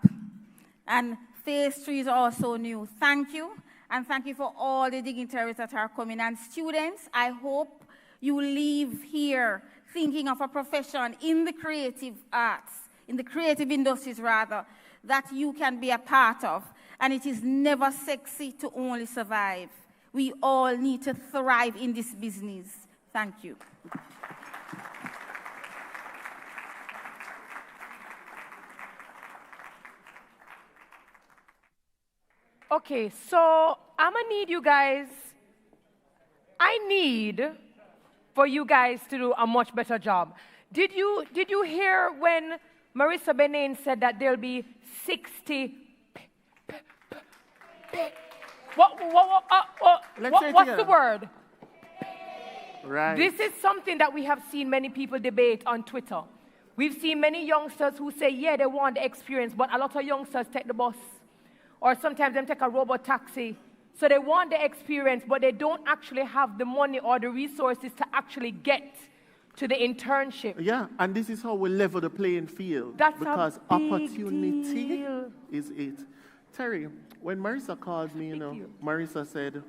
And Phase 3 is also new. Thank you. And thank you for all the dignitaries that are coming. And students, I hope you leave here thinking of a profession in the creative arts, in the creative industries rather, that you can be a part of. And it is never sexy to only survive. We all need to thrive in this business. Thank you. Okay, so I'm gonna need you guys, I need for you guys to do a much better job. Did you hear when Marissa Benin said that there'll be 60 what's the word? Right. This is something that we have seen many people debate on Twitter. We've seen many youngsters who say, yeah, they want the experience, but a lot of youngsters take the bus, or sometimes they take a robot taxi. So they want the experience, but they don't actually have the money or the resources to actually get to the internship. Yeah, and this is how we level the playing field. That's because a big opportunity deal. is it. Terry, when Marissa called me, Marissa said,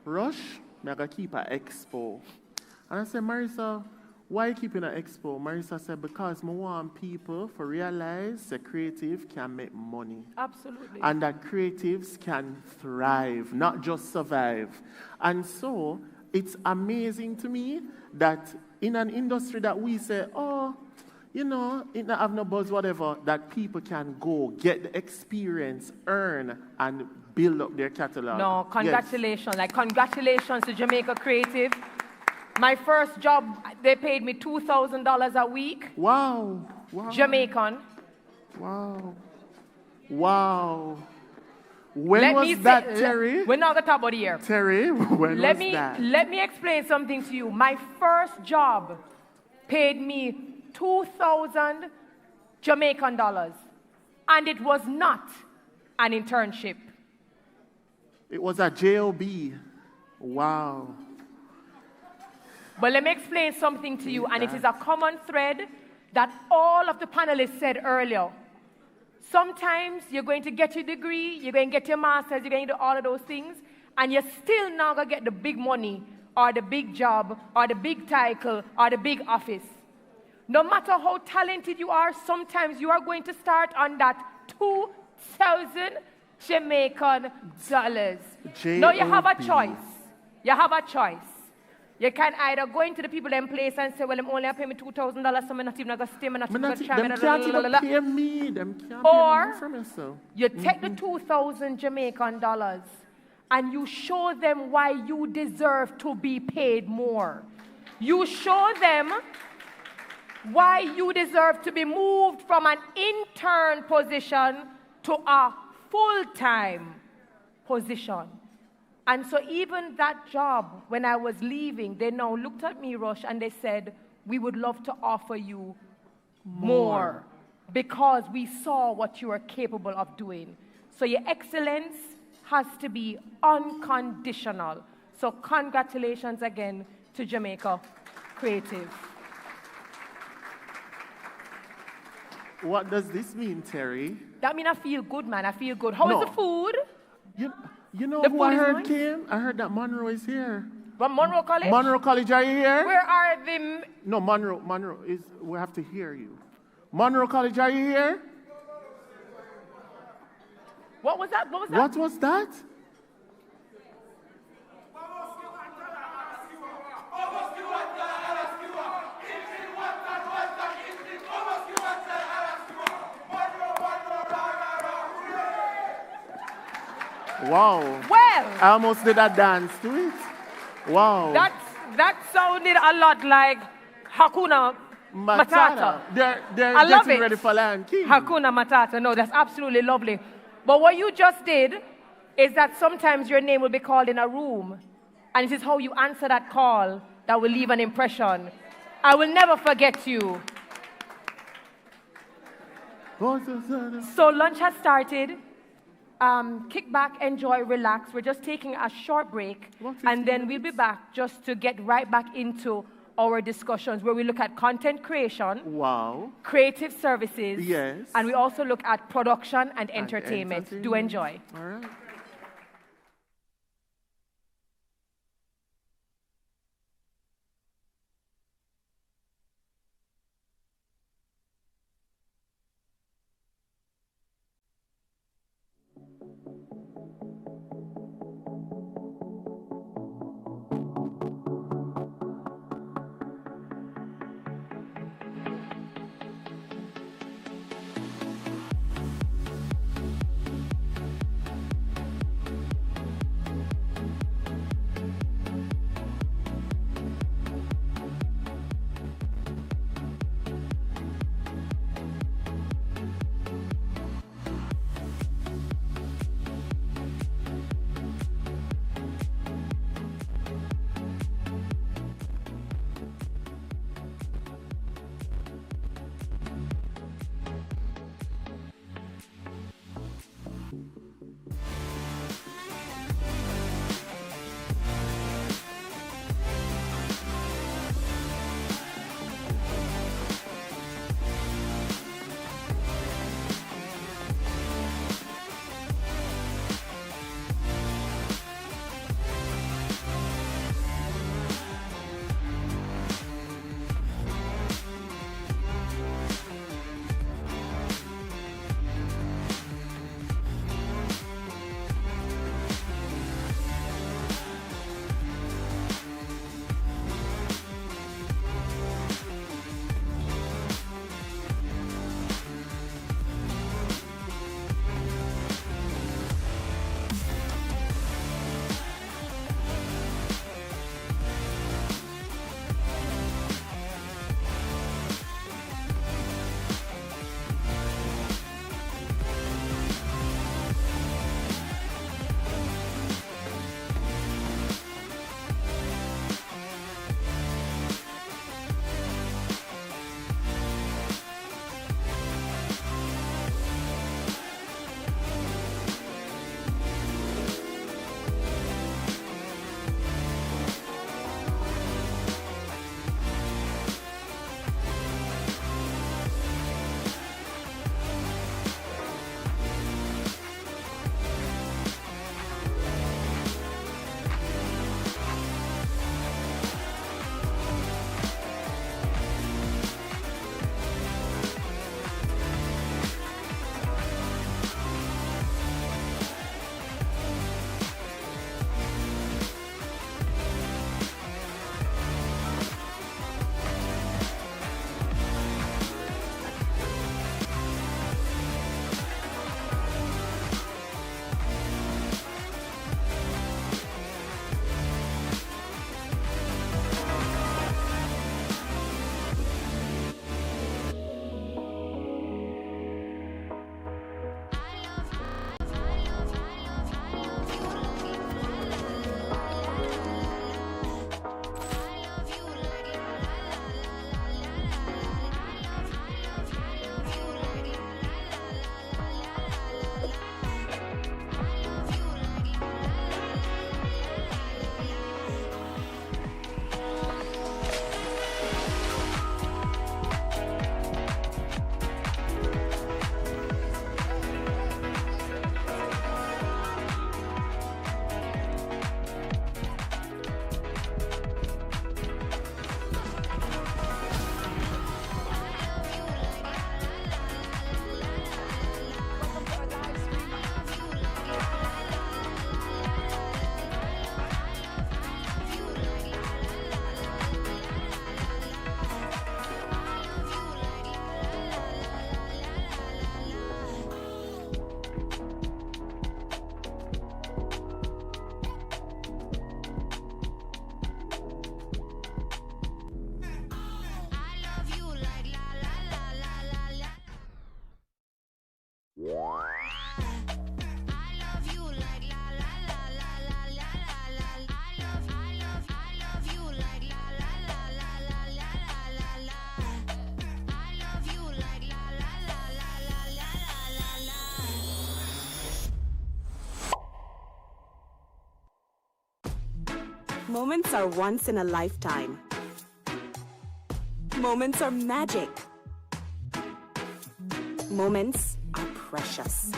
Rush, I'm going to keep an expo. And I said, Marissa, why keeping an expo? Marissa said, because I want people to realize that creative can make money. Absolutely. And that creatives can thrive, not just survive. And so it's amazing to me that in an industry that we say, oh, you know, it not have no buzz, whatever, that people can go, get the experience, earn, and build up their catalog. No, congratulations. Yes. Like, congratulations to Jamaica Creative. My first job, they paid me $2,000 a week. Wow. Wow. Jamaican. Wow. Wow. When was that, Terry? We're not going to talk about the year. Terry, when was that? Let me explain something to you. My first job paid me 2,000 Jamaican dollars, and it was not an internship. It was a JOB. Wow. But let me explain something to you, and it is a common thread that all of the panelists said earlier. Sometimes you're going to get your degree, you're going to get your master's, you're going to do all of those things, and you're still not going to get the big money, or the big job, or the big title, or the big office. No matter how talented you are, sometimes you are going to start on that 2,000 Jamaican dollars. Now you have a choice. You have a choice. You can either go into the people in place and say, well, I'm only paying me $2,000, so I'm not even going to stay, I'm not even going to try. Them can't even pay me. Them can't or pay me from yourself. You take the 2,000 Jamaican dollars and you show them why you deserve to be paid more. You show them why you deserve to be moved from an intern position to a full-time position. And so even that job, when I was leaving, they now looked at me, Rush, and they said, we would love to offer you more because we saw what you are capable of doing. So your excellence has to be unconditional. So congratulations again to Jamaica Creative. What does this mean, Terry? That means I feel good, man. I feel good. How is the food? You know The who food I is heard nice? came? I heard that Monroe is here. From Monroe College? Monroe College, are you here? Where are the... No, Monroe is, we have to hear you. Monroe College, are you here? What was that? What was that? What was that? Wow. Well. I almost did a dance to it. Wow. That sounded a lot like Hakuna Matata. They're I love getting it. ready for Lion King. Hakuna Matata. No, that's absolutely lovely. But what you just did is that sometimes your name will be called in a room, and it is how you answer that call that will leave an impression. I will never forget you. So lunch has started. Kick back, enjoy, relax. We're just taking a short break, and then we'll be back just to get right back into our discussions where we look at content creation, creative services, and we also look at production and entertainment. Do enjoy. All right. Moments are once in a lifetime. Moments are magic. Moments are precious.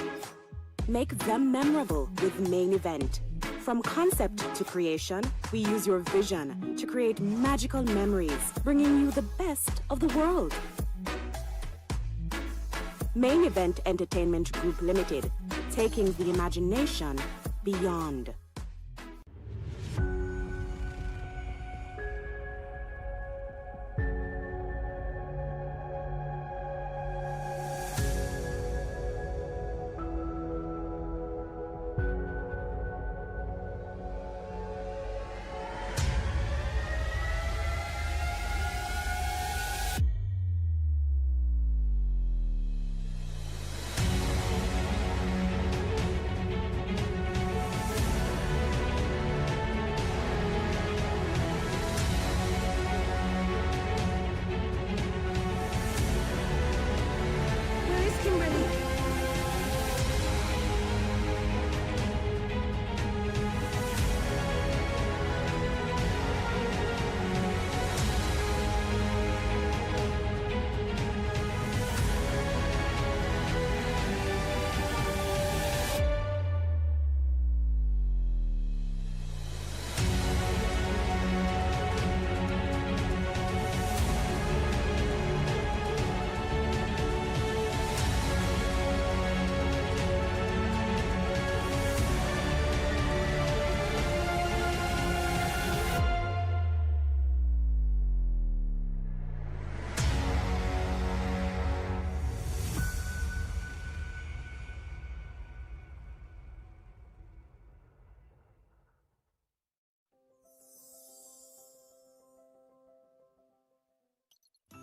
Make them memorable with Main Event. From concept to creation, we use your vision to create magical memories, bringing you the best of the world. Main Event Entertainment Group Limited, taking the imagination beyond.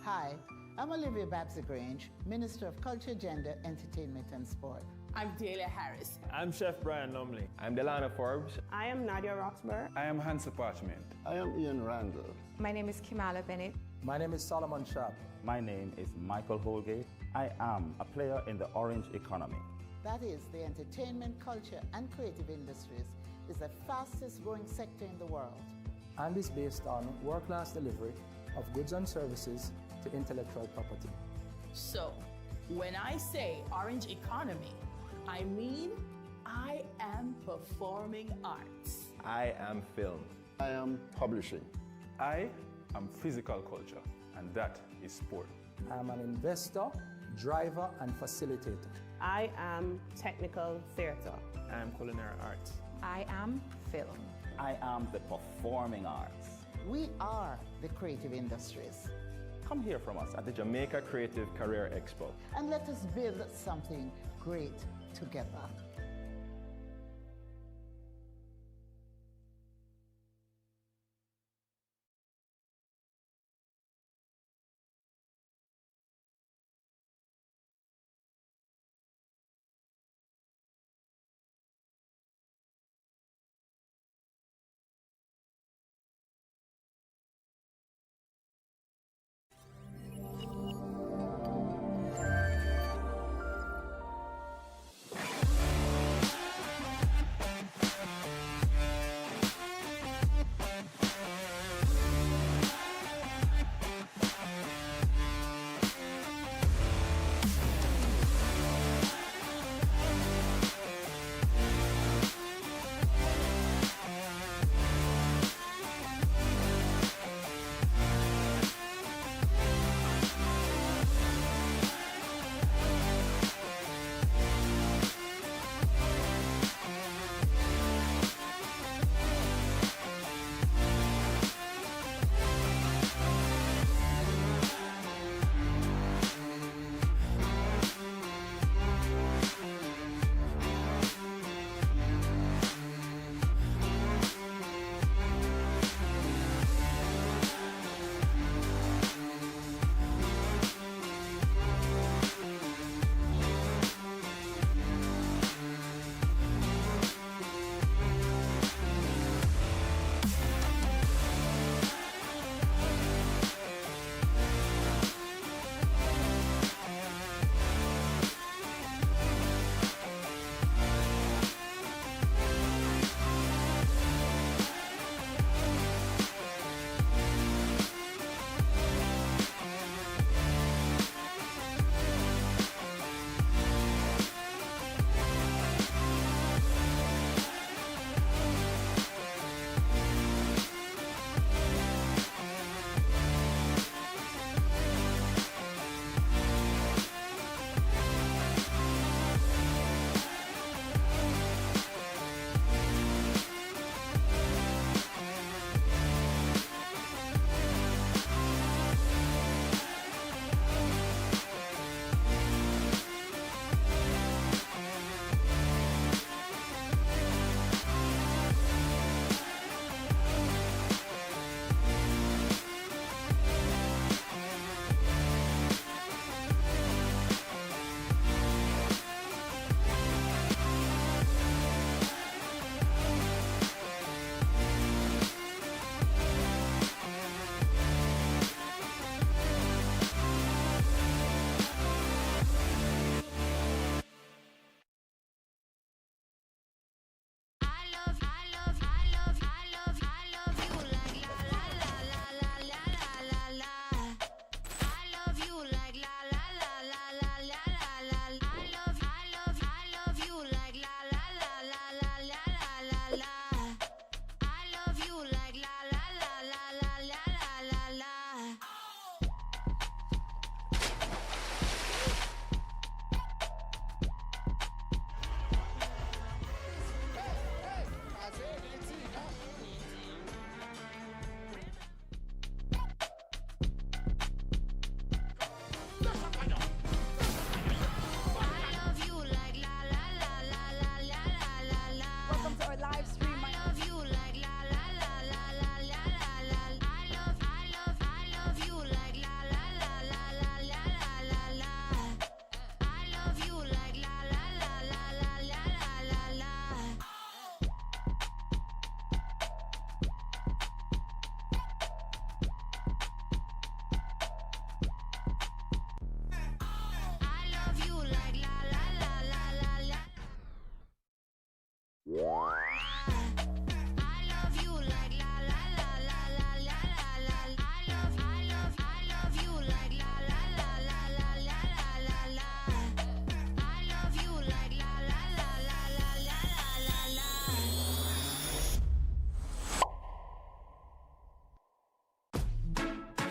Hi, I'm Olivia Babs-Grange, Minister of Culture, Gender, Entertainment and Sport. I'm Delia Harris. I'm Chef Brian Lumley. I'm Delana Forbes. I am Nadia Roxburgh. I am Hansa Parchment. I am Ian Randall. My name is Kimala Bennett. My name is Solomon Sharp. My name is Michael Holgate. I am a player in the orange economy. That is, the entertainment, culture, and creative industries is the fastest growing sector in the world. And is based on world-class delivery of goods and services to intellectual property. So, when I say orange economy, I mean I am performing arts. I am film. I am publishing. I am physical culture, and that is sport. I'm an investor, driver, and facilitator. I am technical theater. I am culinary arts. I am film. I am the performing arts. We are the creative industries. Come hear from us at the Jamaica Creative Career Expo. And let us build something great together.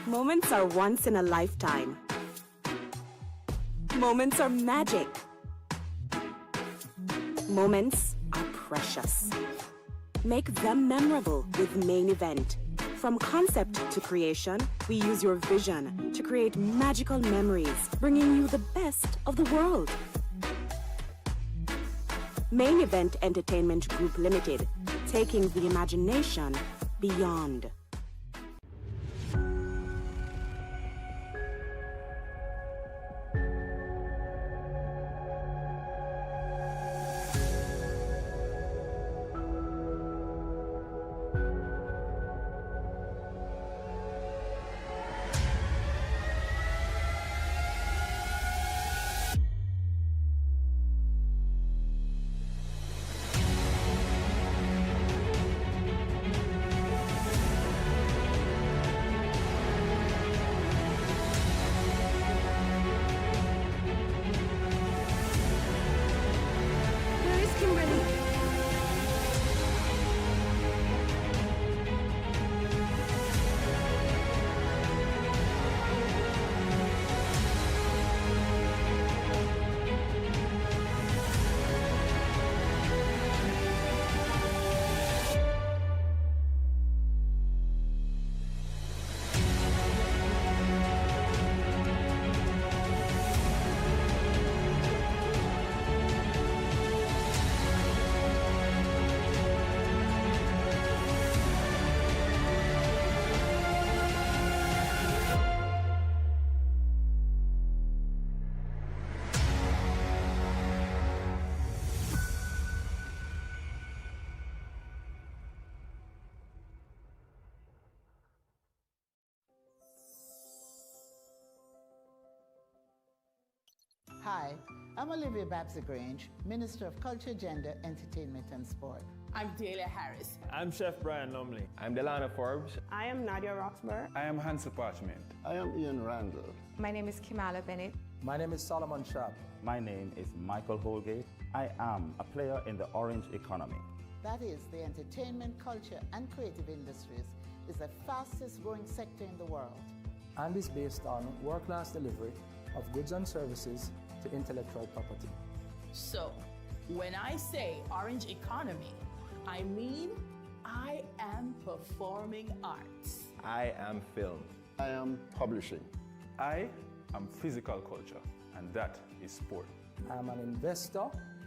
Moments are once in a lifetime. Moments are magic. Moments are precious. Make them memorable with Main Event. From concept to creation, we use your vision to create magical memories, bringing you the best of the world. Main Event Entertainment Group Limited, taking the imagination beyond. Hi, I'm Olivia Babs-Grange, Minister of Culture, Gender, Entertainment and Sport. I'm Delia Harris. I'm Chef Brian Lumley. I'm Delana Forbes. I am Nadia Roxburgh. I am Hansel Parchment. I am Ian Randall. My name is Kimala Bennett. My name is Solomon Sharp. My name is Michael Holgate. I am a player in the orange economy. That is, the entertainment, culture, and creative industries is the fastest growing sector in the world. And is based on world-class delivery of goods and services to intellectual property. So, when I say orange economy, I mean I am performing arts. I am film. I am publishing. I am physical culture, and that is sport. I am an investor,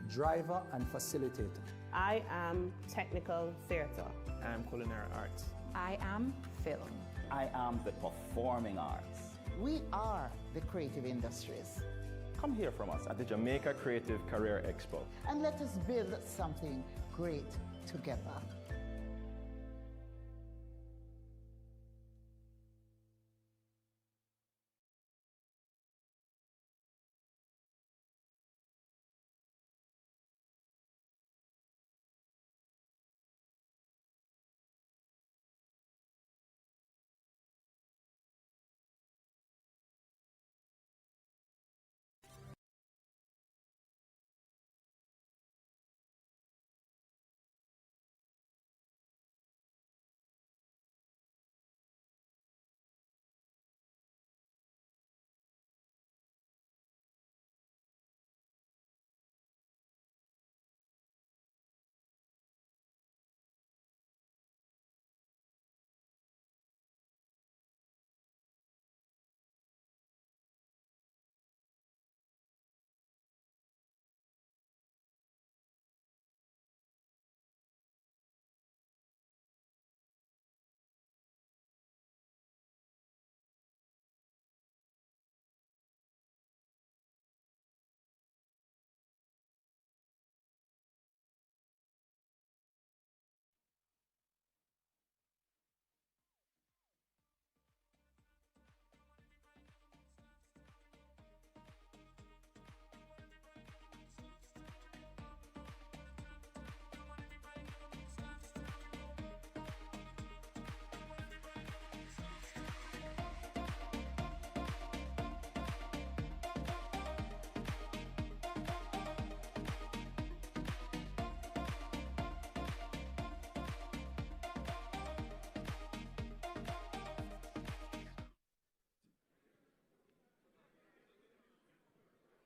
driver, and facilitator. I am technical theatre. I am culinary arts. I am film. I am the performing arts. We are the creative industries. Come hear from us at the Jamaica Creative Career Expo. And let us build something great together.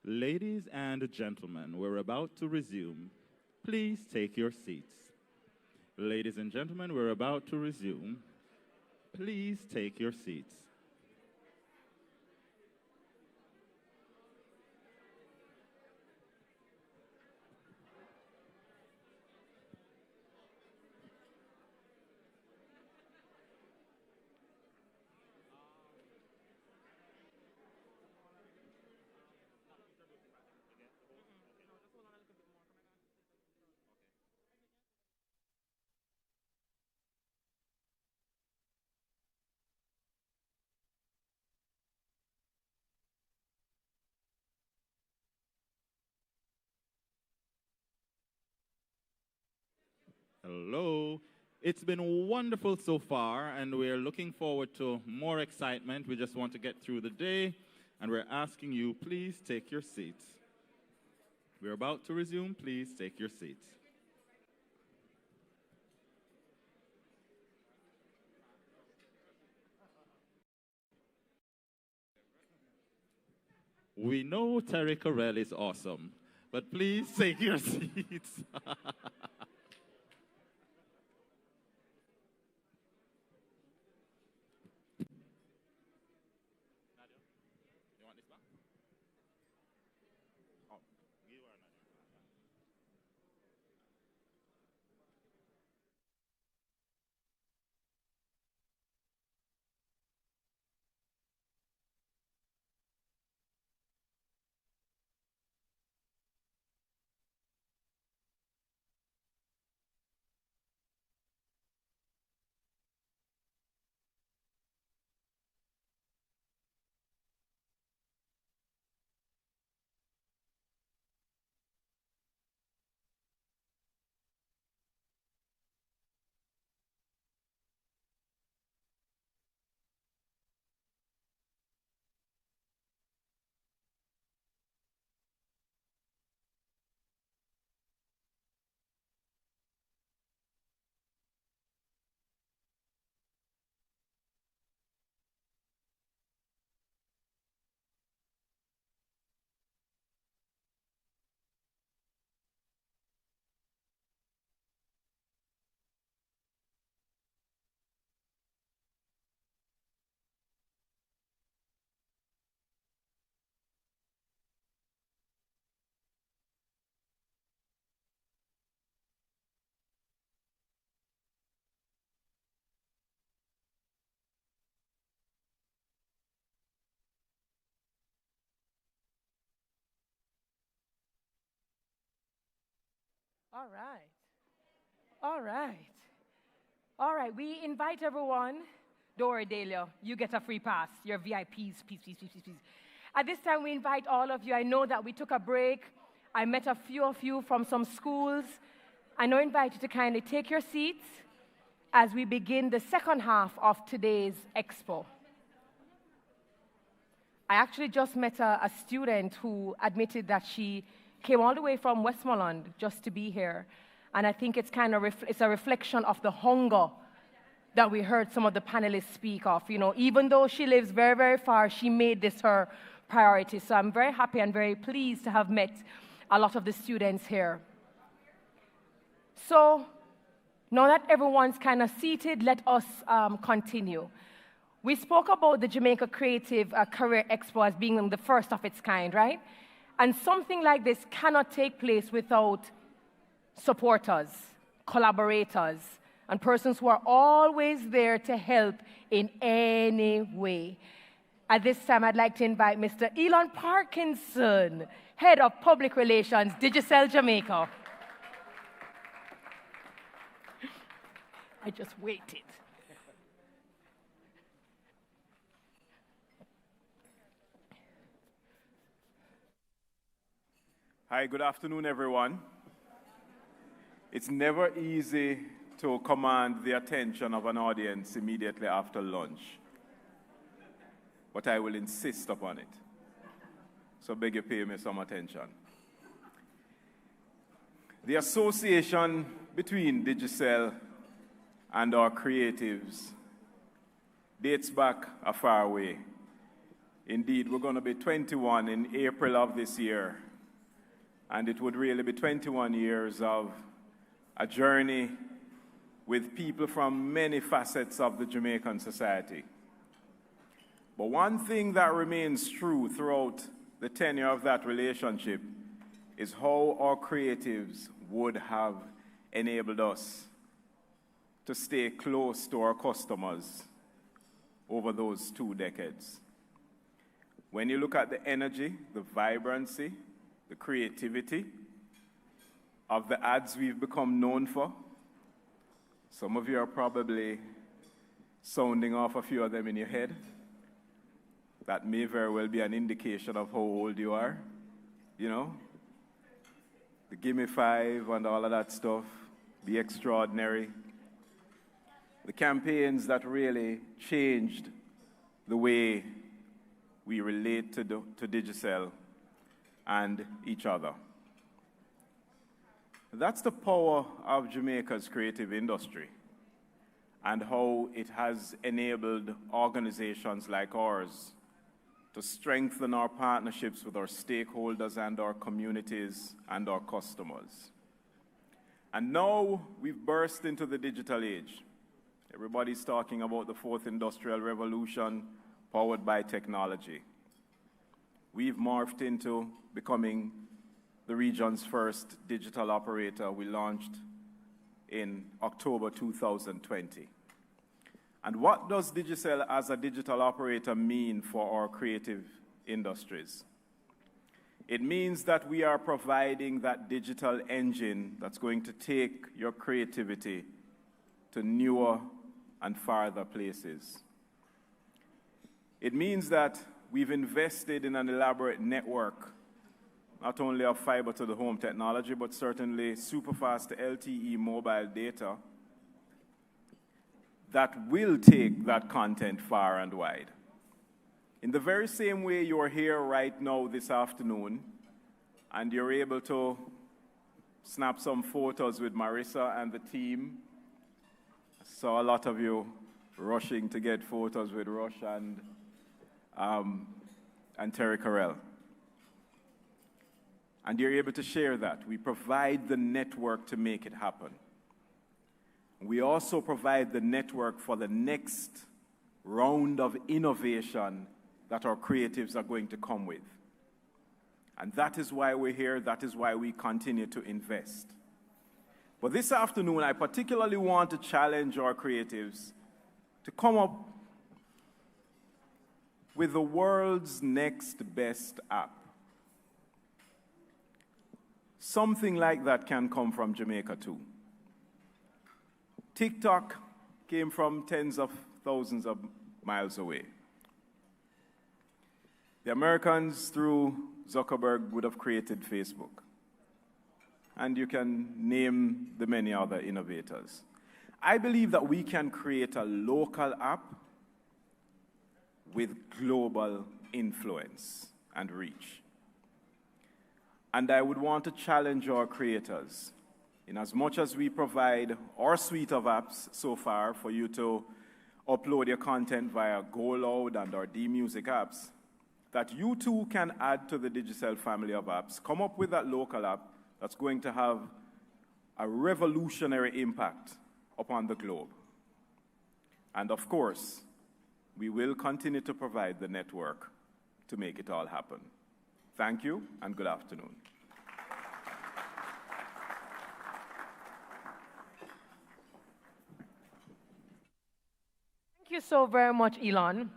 Ladies and gentlemen, we're about to resume. Please take your seats. Ladies and gentlemen, we're about to resume. Please take your seats. Hello. It's been wonderful so far, and we're looking forward to more excitement. We just want to get through the day, and we're asking you, please take your seats. We're about to resume. Please take your seats. We know Terry Correll is awesome, but please take your seats. All right. All right. All right, we invite everyone. Don't worry, Delia, you get a free pass. You're VIPs, please. At this time, we invite all of you. I know that we took a break. I met a few of you from some schools. I now invite you to kindly take your seats as we begin the second half of today's Expo. I actually just met a student who admitted that she came all the way from Westmoreland just to be here. And I think it's kind of it's a reflection of the hunger that we heard some of the panelists speak of. You know, even though she lives very, very far, she made this her priority. So I'm very happy and very pleased to have met a lot of the students here. So now that everyone's kind of seated, let us continue. We spoke about the Jamaica Creative Career Expo as being the first of its kind, right? And something like this cannot take place without supporters, collaborators, and persons who are always there to help in any way. At this time, I'd like to invite Mr. Elon Parkinson, Head of Public Relations, Digicel Jamaica. I just waited. Hi, good afternoon, everyone. It's never easy to command the attention of an audience immediately after lunch, but I will insist upon it. So beg you pay me some attention. The association between Digicel and our creatives dates back a far way. Indeed, we're going to be 21 in April of this year. And it would really be 21 years of a journey with people from many facets of the Jamaican society. But one thing that remains true throughout the tenure of that relationship is how our creatives would have enabled us to stay close to our customers over those 2 decades. When you look at the energy, the vibrancy, the creativity of the ads we've become known for, some of you are probably sounding off a few of them in your head. That may very well be an indication of how old you are, you know? The Gimme 5 and all of that stuff, the extraordinary. The campaigns that really changed the way we relate to Digicel and each other. That's the power of Jamaica's creative industry and how it has enabled organizations like ours to strengthen our partnerships with our stakeholders and our communities and our customers. And now we've burst into the digital age. Everybody's talking about the fourth industrial revolution powered by technology. We've morphed into becoming the region's first digital operator. We launched in October 2020. And what does Digicel as a digital operator mean for our creative industries? It means that we are providing that digital engine that's going to take your creativity to newer and farther places. It means that we've invested in an elaborate network, not only of fiber to the home technology, but certainly superfast LTE mobile data that will take that content far and wide. In the very same way you're here right now this afternoon, and you're able to snap some photos with Marissa and the team. I saw a lot of you rushing to get photos with Rush and Terry Carell. And you're able to share that. We provide the network to make it happen. We also provide the network for the next round of innovation that our creatives are going to come with. And that is why we're here. That is why we continue to invest. But this afternoon, I particularly want to challenge our creatives to come up with the world's next best app. Something like that can come from Jamaica too. TikTok came from tens of thousands of miles away. The Americans, through Zuckerberg, would have created Facebook. And you can name the many other innovators. I believe that we can create a local app with global influence and reach. And I would want to challenge our creators, in as much as we provide our suite of apps so far for you to upload your content via GoLoud and our D-Music apps, that you too can add to the Digicel family of apps, come up with that local app that's going to have a revolutionary impact upon the globe. And of course, we will continue to provide the network to make it all happen. Thank you, and good afternoon. Thank you so very much, Elon.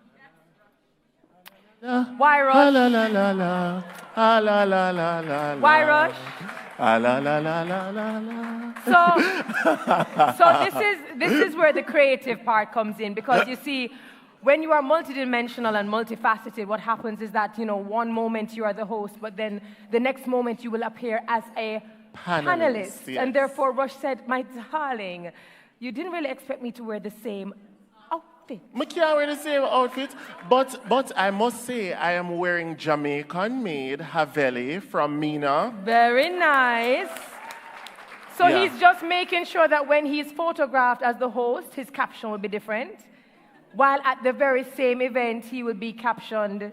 Why Rush? La la la la, la la la la la. Why Rush? La la la la la la. So this is where the creative part comes in, because you see, when you are multidimensional and multifaceted, what happens is that, you know, one moment you are the host, but then the next moment you will appear as a panelist. Yes. And therefore, Rush said, my darling, you didn't really expect me to wear the same outfit. I can't wear the same outfit, but I must say I am wearing Jamaican-made Haveli from Mina. Very nice. So Yeah. he's just making sure that when he's photographed as the host, his caption will be different. While at the very same event, he will be captioned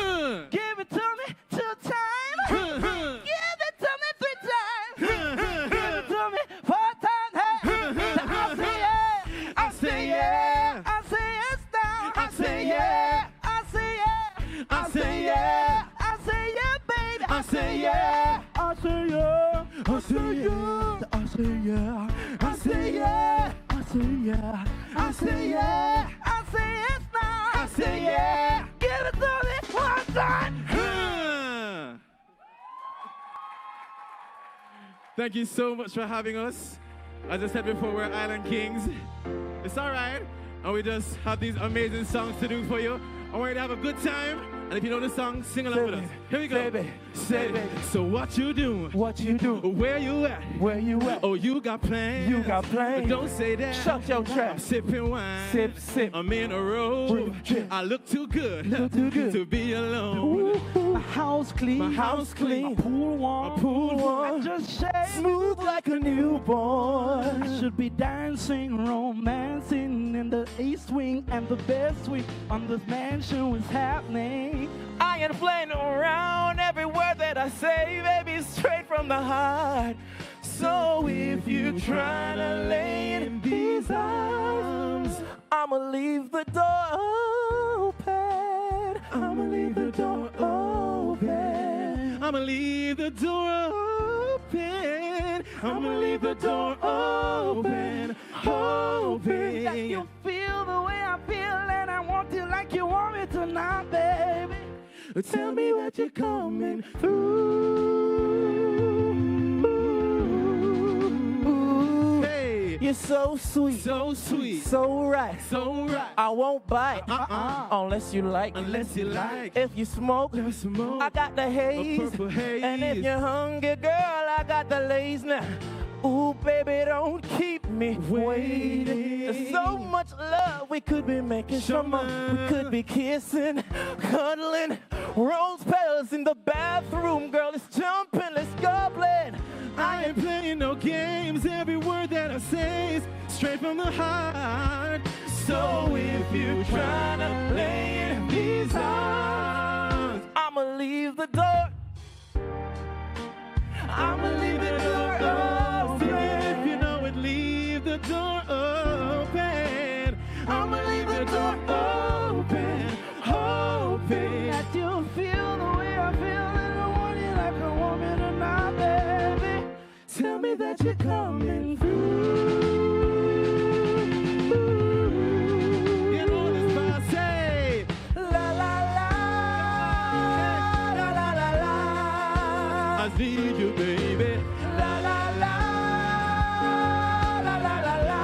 say yeah. I say yeah. I say yes now. I say yeah. Give it to me one time. Thank you so much for having us. As I said before, we're Island Kings. It's all right. And we just have these amazing songs to do for you. I want you to have a good time. And if you know the song, sing along with us. Here we go. Say, so what you do? What you do? Where you at? Where you at? Oh, you got plans? You got plans? Don't say that. Shut your trap. I'm sipping wine. Sip, sip. I'm in a robe. I look too good. To be alone. My house clean. My house clean. My pool warm. My pool warm. I just shake. Smooth like a newborn. I should be dancing, romancing in the east wing and the best wing on this mansion was happening. I ain't playing around. Every word that I say, baby, straight from the heart. So if you're trying to lay in these arms, I'ma leave the door open. I'ma leave the door open. I'ma leave the door open. I'ma leave the door open. Hoping that you feel the way I feel, and I want you like you want me tonight, baby. Tell me that you're coming through. Hey, you're so sweet, so sweet, so right, so right. I won't bite unless you like. Unless you like. If you smoke, I got the haze. Purple haze. And if you're hungry, girl, I got the lace now. Ooh, baby, don't keep me waiting. There's so much love we could be making. Some we could be kissing, cuddling, rose petals in the bathroom. Girl, let's jump in, let's go playing. I ain't playing no games. Every word that I say is straight from the heart. So if you're trying to lay in these arms, I'ma leave the door. I'ma leave the door open. If you know it, leave the door open. I'ma leave the door open, hoping that you'll feel the way I feel, and I want you like a woman tonight, baby. Tell me that you're coming through. You know this part, say la la la, la la la la. I need you, baby. La la la, la la la la.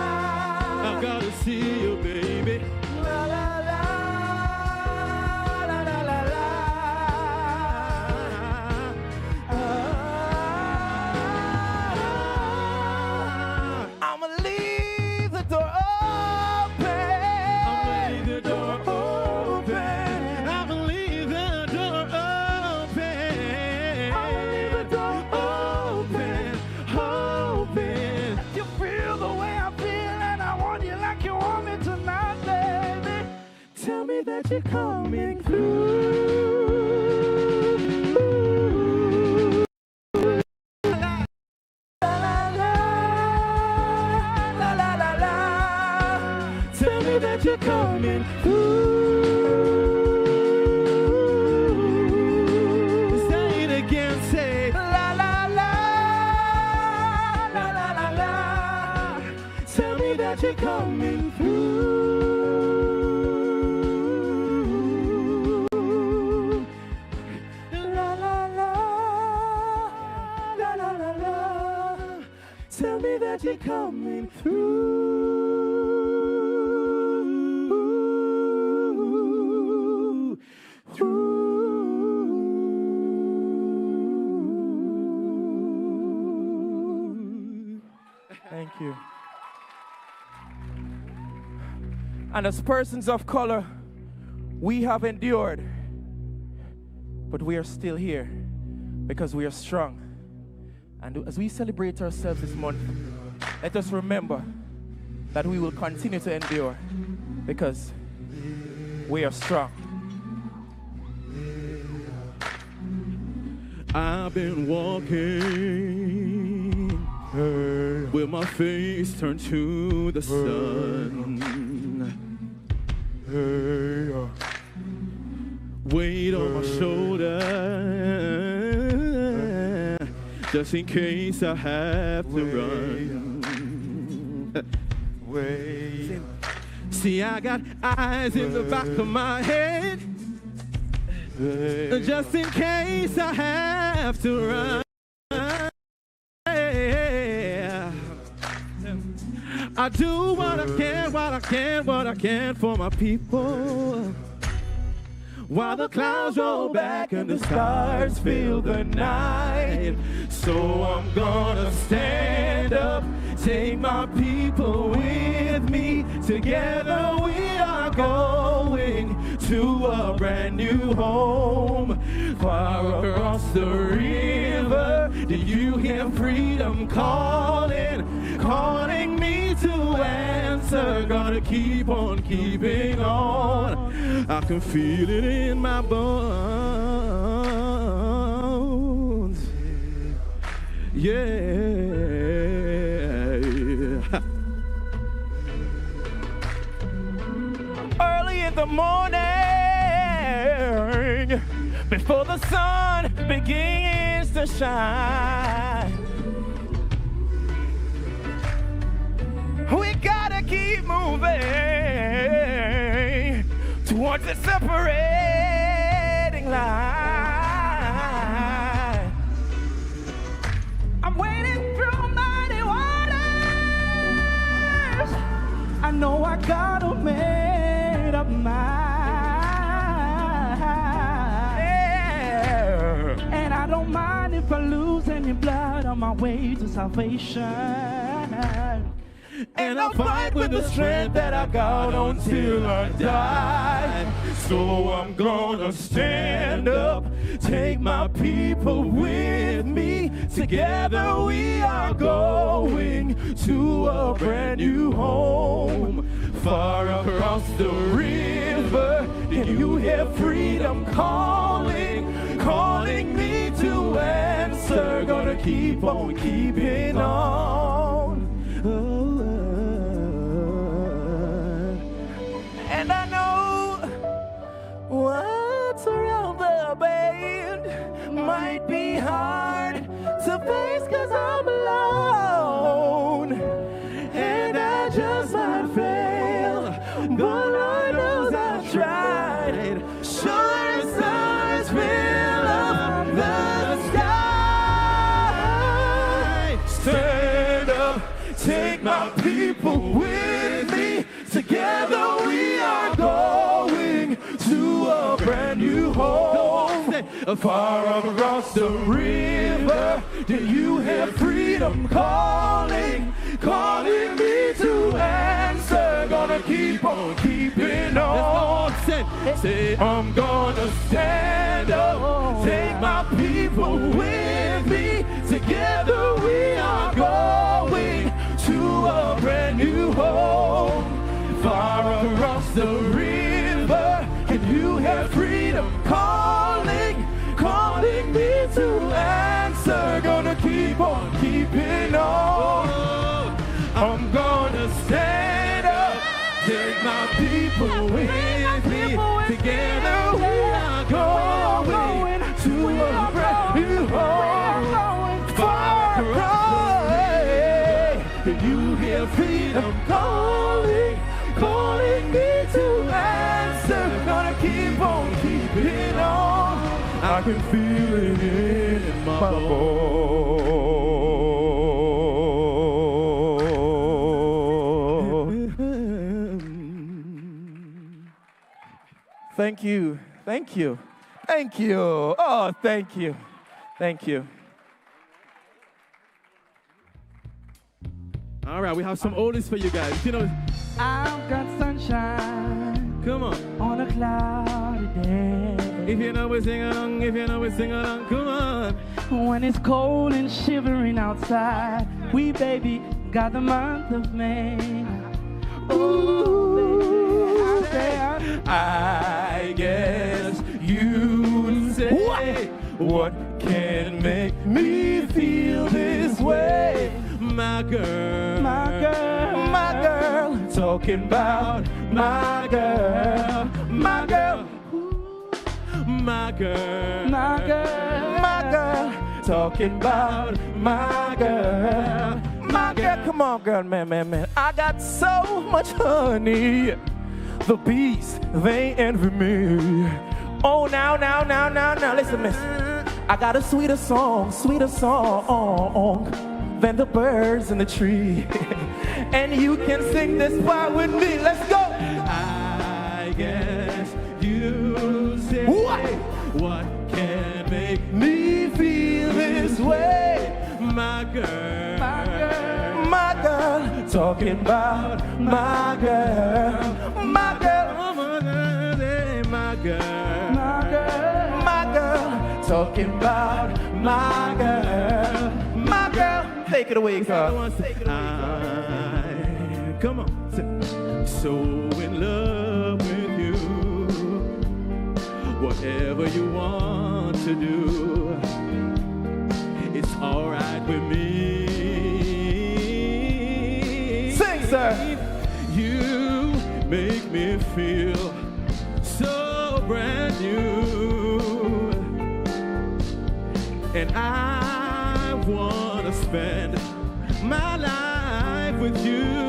I gotta see you, baby. La la la, la la la la. I'ma leave the door open. I'ma leave the door open. I'ma leave the door open. I'ma leave the door open, hoping you feel the way I feel, and I want you like you want me tonight, baby. Tell me that you're coming through. La la la, la la la la. Tell me that you're coming through. Say it again, say La la la, la la la la. Tell me that you're coming through. La la la, la la la la. Tell me that you're coming through. Thank you. And as persons of color, we have endured, but we are still here because we are strong. And as we celebrate ourselves this month, let us remember that we will continue to endure because we are strong. I've been walking with my face turned to the sun. Weight on my shoulder, just in case I have to run. way. See, I got eyes in the back of my head, just in case I have to run. I do what I can for my people. While the clouds roll back and the stars fill the night. So I'm gonna stand up, take my people with me. Together we are going to a brand new home. Far across the river, do you hear freedom calling? Calling me to answer, gotta keep on keeping on. I can feel it in my bones. Yeah. Early in the morning, before the sun begins to shine, we gotta keep moving towards the separating line. I'm wading through mighty waters. I know I gotta made up mind. Yeah. And I don't mind if I lose any blood on my way to salvation. And I'll fight with the strength that I got until I die. So I'm gonna stand up, take my people with me. Together we are going to a brand new home. Far across the river, can you hear freedom calling? Calling me to answer, gonna keep on keeping on. And I know what's around the bend might be hard to face, 'cause I'm alone. And I just might fail, but Lord knows I've tried. Sure as stars fill up the sky. Stand up, take my people with me. Together we are going to a brand new home. Far across the river, do you hear freedom calling? Calling me to answer, gonna keep on keeping on. Say, I'm gonna stand up, take my people with me. Together we are going to a brand new home. Far across the river, can you hear freedom calling? Calling me to answer, gonna keep on keeping on. I'm gonna stand up, take my people with me. Together we are going to a brand new home. Far across, can you hear freedom calling? Calling me to answer, gonna keep on keeping on. I can feel it in my bones. Thank you, thank you, thank you. Oh, thank you, thank you. All right, we have some oldies for you guys. You know, I've got sunshine. Come on a cloudy day. If you know we sing along, come on. When it's cold and shivering outside, we baby got the month of May. Ooh, I guess you'd say, what can make me feel this way? My girl, talking about my girl, my girl, talking about my girl, come on, girl, man. I got so much honey. The bees, they envy me. Oh, now, listen, miss. I got a sweeter song than the birds in the tree. And you can sing this part with me. Let's go. I guess you say what can make me feel this way, my girl, talking about my girl, talking about my girl. Take it away, God. Come on. So in love with you, whatever you want to do, it's all right with me. Sing, sir. You make me feel so brand new, and I want to spend my life with you.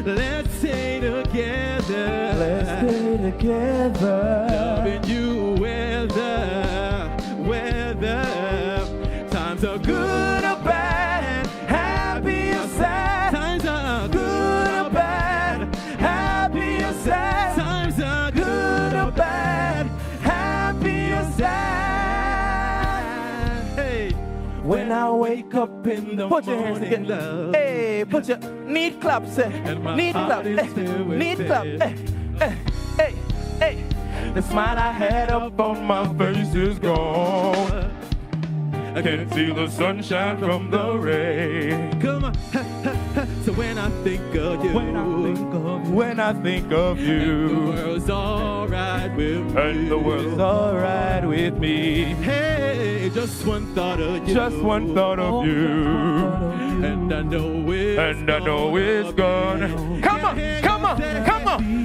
Let's stay together. Let's stay together. Loving you whether times are good or bad, happy or sad. Times are good or bad, happy or sad. Times are good or bad, happy or sad. Hey, when I wake up in the morning, your hands together. Hey, put your need claps, need clap, need clap. Hey. The smile I had up on my face is gone. I can't see the sunshine from the rain. Come on. So when I think of you, when I think of you, and the world's alright with me. And the world's alright with me. Hey, just one thought of you. Just one thought of you. And I know it's gone. Come on.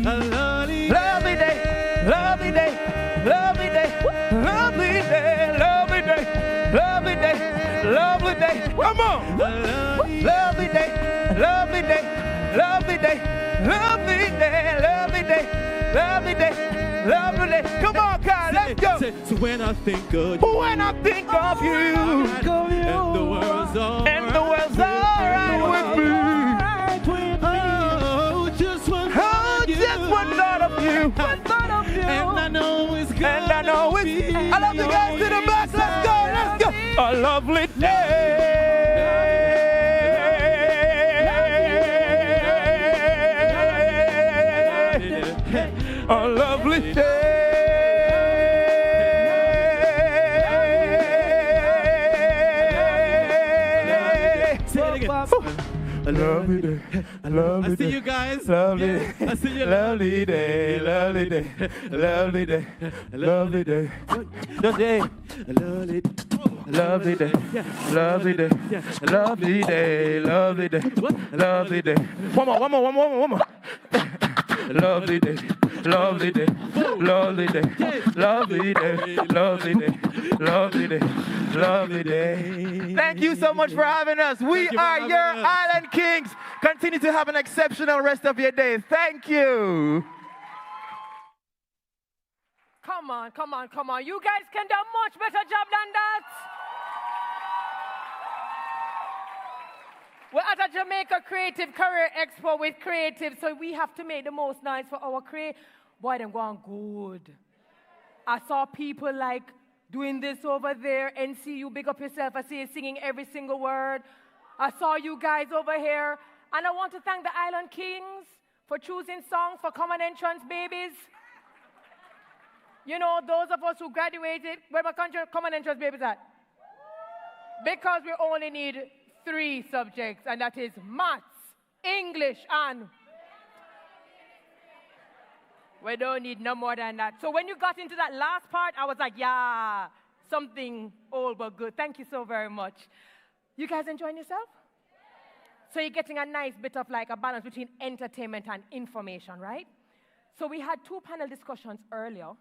A lovely day. Lovely day, lovely day, lovely day, lovely day, lovely day, lovely day. Come on! Lovely day, lovely day, lovely day, lovely day, lovely day, lovely day, lovely day. Come on, Kyle, let's go. So when I think of you, and the world's alright with me. Oh, just one thought of you. And I know it's good. I love the guys to the back. Let's go. A lovely day. A lovely day. Say it again. A lovely day, a lovely day. I see you guys. Lovely, I see you. Lovely day, lovely day, lovely day, lovely day. Just day, lovely day, lovely day, lovely day, lovely day, lovely day, lovely day. One more. Lovely day, lovely day, lovely day, lovely day, lovely day, lovely day, lovely day. Thank you so much for having us. We are your Island Kings. Continue to have an exceptional rest of your day. Thank you. Come on. You guys can do a much better job than that. We're at a Jamaica Creative Career Expo with creatives, so we have to make the most noise for our create. Boy, them going good. I saw people like doing this over there. NCU, big up yourself. I see you singing every single word. I saw you guys over here. And I want to thank the Island Kings for choosing songs for Common Entrance babies. You know, those of us who graduated, where my country Common Entrance babies at? Because we only need 3 subjects, and that is maths, English, and we don't need no more than that. So when you got into that last part, I was like, yeah, something old but good. Thank you so very much. You guys enjoying yourself? So you're getting a nice bit of like a balance between entertainment and information, right? So we had 2 panel discussions earlier,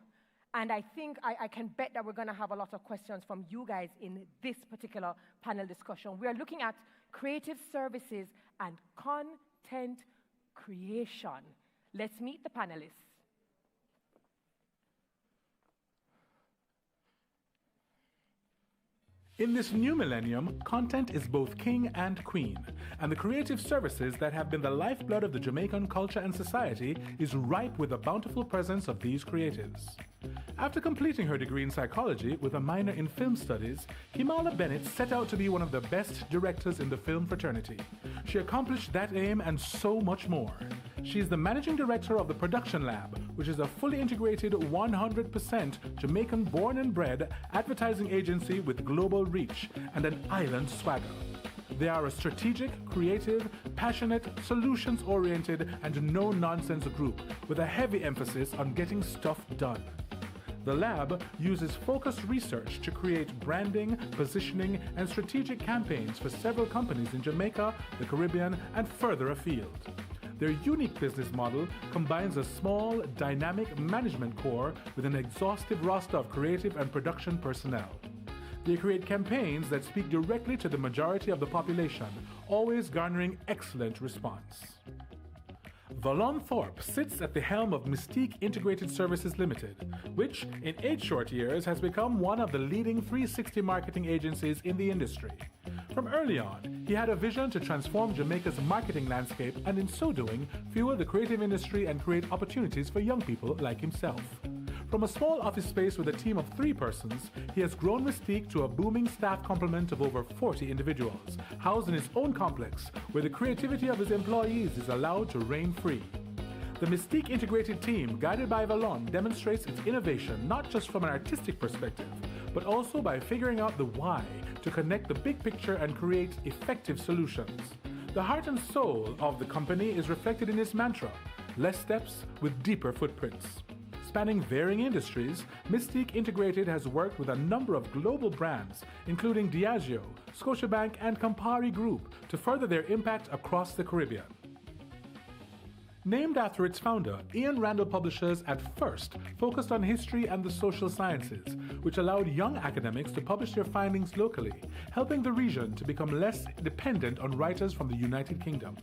And I think I can bet that we're going to have a lot of questions from you guys in this particular panel discussion. We are looking at creative services and content creation. Let's meet the panelists. In this new millennium, content is both king and queen, and the creative services that have been the lifeblood of the Jamaican culture and society is ripe with the bountiful presence of these creatives. After completing her degree in psychology with a minor in film studies, Kimala Bennett set out to be one of the best directors in the film fraternity. She accomplished that aim and so much more. She is the managing director of the Production Lab, which is a fully integrated 100% Jamaican born and bred advertising agency with global reach and an island swagger. They are a strategic, creative, passionate, solutions-oriented, and no-nonsense group with a heavy emphasis on getting stuff done. The lab uses focused research to create branding, positioning, and strategic campaigns for several companies in Jamaica, the Caribbean, and further afield. Their unique business model combines a small, dynamic management core with an exhaustive roster of creative and production personnel. They create campaigns that speak directly to the majority of the population, always garnering excellent response. Valon Thorpe sits at the helm of Mystique Integrated Services Limited, which, in 8 short years, has become one of the leading 360 marketing agencies in the industry. From early on, he had a vision to transform Jamaica's marketing landscape and, in so doing, fuel the creative industry and create opportunities for young people like himself. From a small office space with a team of 3 persons, he has grown Mystique to a booming staff complement of over 40 individuals, housed in his own complex, where the creativity of his employees is allowed to reign free. The Mystique integrated team, guided by Valon, demonstrates its innovation not just from an artistic perspective, but also by figuring out the why to connect the big picture and create effective solutions. The heart and soul of the company is reflected in its mantra, less steps with deeper footprints. Spanning varying industries, Mystique Integrated has worked with a number of global brands, including Diageo, Scotiabank, and Campari Group, to further their impact across the Caribbean. Named after its founder, Ian Randall Publishers at first focused on history and the social sciences, which allowed young academics to publish their findings locally, helping the region to become less dependent on writers from the United Kingdom.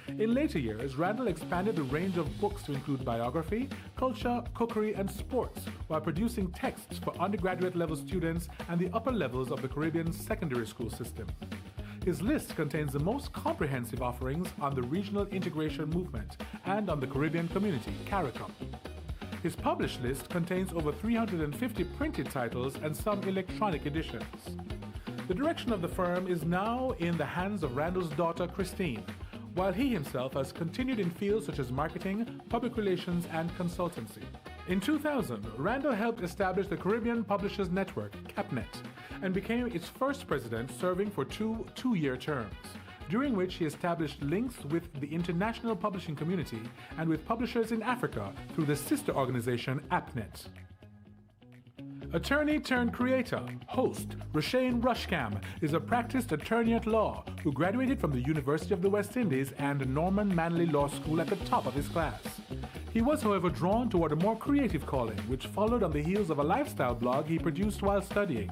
In later years, Randall expanded the range of books to include biography, culture, cookery, and sports, while producing texts for undergraduate level students and the upper levels of the Caribbean secondary school system. His list contains the most comprehensive offerings on the regional integration movement and on the Caribbean community, CARICOM. His published list contains over 350 printed titles and some electronic editions. The direction of the firm is now in the hands of Randall's daughter, Christine, while he himself has continued in fields such as marketing, public relations, and consultancy. In 2000, Randall helped establish the Caribbean Publishers Network, CAPNET, and became its first president, serving for two-year terms, during which he established links with the international publishing community and with publishers in Africa through the sister organization APNET. Attorney turned creator, host, Rashane Rushcam is a practiced attorney at law who graduated from the University of the West Indies and Norman Manley Law School at the top of his class. He was, however, drawn toward a more creative calling, which followed on the heels of a lifestyle blog he produced while studying.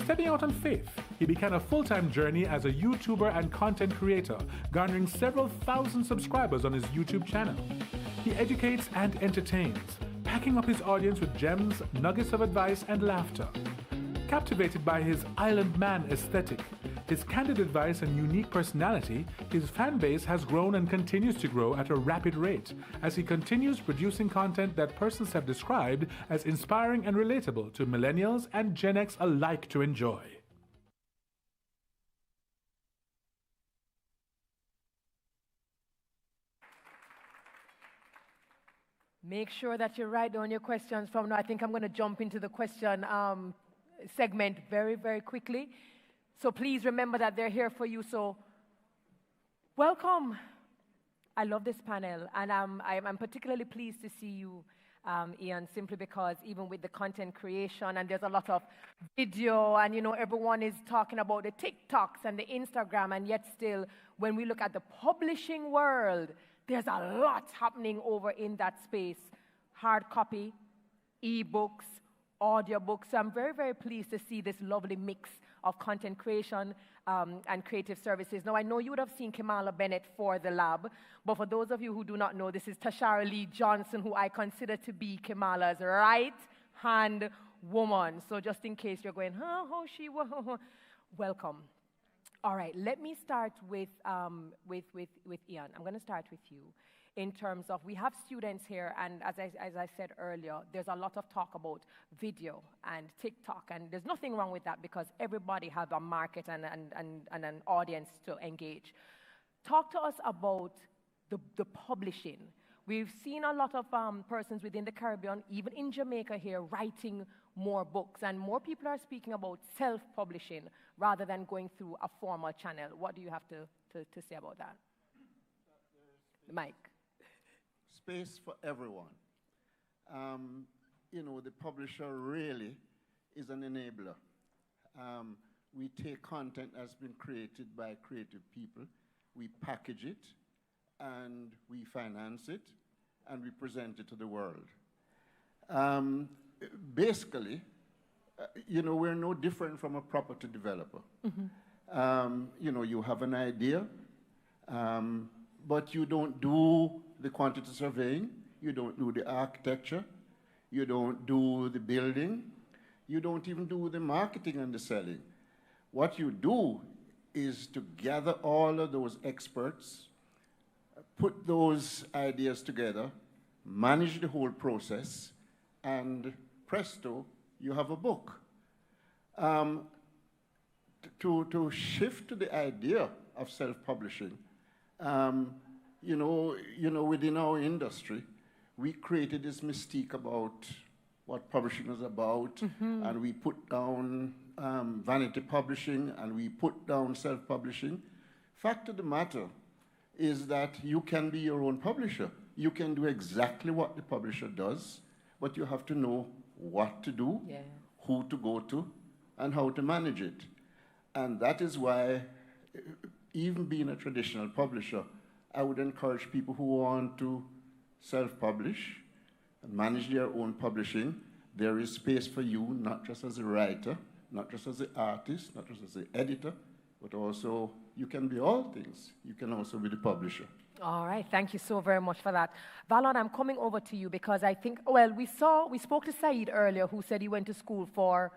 Stepping out on faith, he began a full-time journey as a YouTuber and content creator, garnering several thousand subscribers on his YouTube channel. He educates and entertains, packing up his audience with gems, nuggets of advice, and laughter. Captivated by his island man aesthetic, his candid advice and unique personality, his fan base has grown and continues to grow at a rapid rate as he continues producing content that persons have described as inspiring and relatable to millennials and Gen X alike to enjoy. Make sure that you write down your questions from now. I think I'm going to jump into the question segment very, very quickly. So please remember that they're here for you. So welcome. I love this panel, and I'm particularly pleased to see you, Ian, simply because even with the content creation, and there's a lot of video, and everyone is talking about the TikToks and the Instagram, and yet still, when we look at the publishing world, there's a lot happening over in that space. Hard copy, e-books, audiobooks. So I'm very, very pleased to see this lovely mix of content creation and creative services. Now, I know you would have seen Kamala Bennett for the lab, but for those of you who do not know, this is Tashara Lee Johnson, who I consider to be Kamala's right-hand woman. So just in case you're going, how she was, welcome. All right, let me start with Ian. I'm going to start with you. In terms of, we have students here, and as I said earlier, there's a lot of talk about video and TikTok, and there's nothing wrong with that because everybody has a market and an audience to engage. Talk to us about the publishing. We've seen a lot of persons within the Caribbean, even in Jamaica here, writing more books, and more people are speaking about self-publishing rather than going through a formal channel. What do you have to say about that? Mike. Space for everyone. You know, the publisher really is an enabler. We take content that's been created by creative people, we package it, and we finance it, and we present it to the world. Basically, you know, we're no different from a property developer. You know, you have an idea, but you don't do the quantity surveying, you don't do the architecture, you don't do the building, you don't even do the marketing and the selling. What you do is to gather all of those experts, put those ideas together, manage the whole process, and presto, you have a book. To shift to the idea of self-publishing, you know, within our industry, we created this mystique about what publishing is about, and we put down vanity publishing, and we put down self-publishing. Fact of the matter is that you can be your own publisher. You can do exactly what the publisher does, but you have to know what to do, who to go to, and how to manage it. And that is why, even being a traditional publisher, I would encourage people who want to self-publish and manage their own publishing. There is space for you, not just as a writer, not just as an artist, not just as an editor, but also you can be all things. You can also be the publisher. All right, thank you so very much for that. Valon, I'm coming over to you because I think, well, we spoke to Saeed earlier, who said he went to school for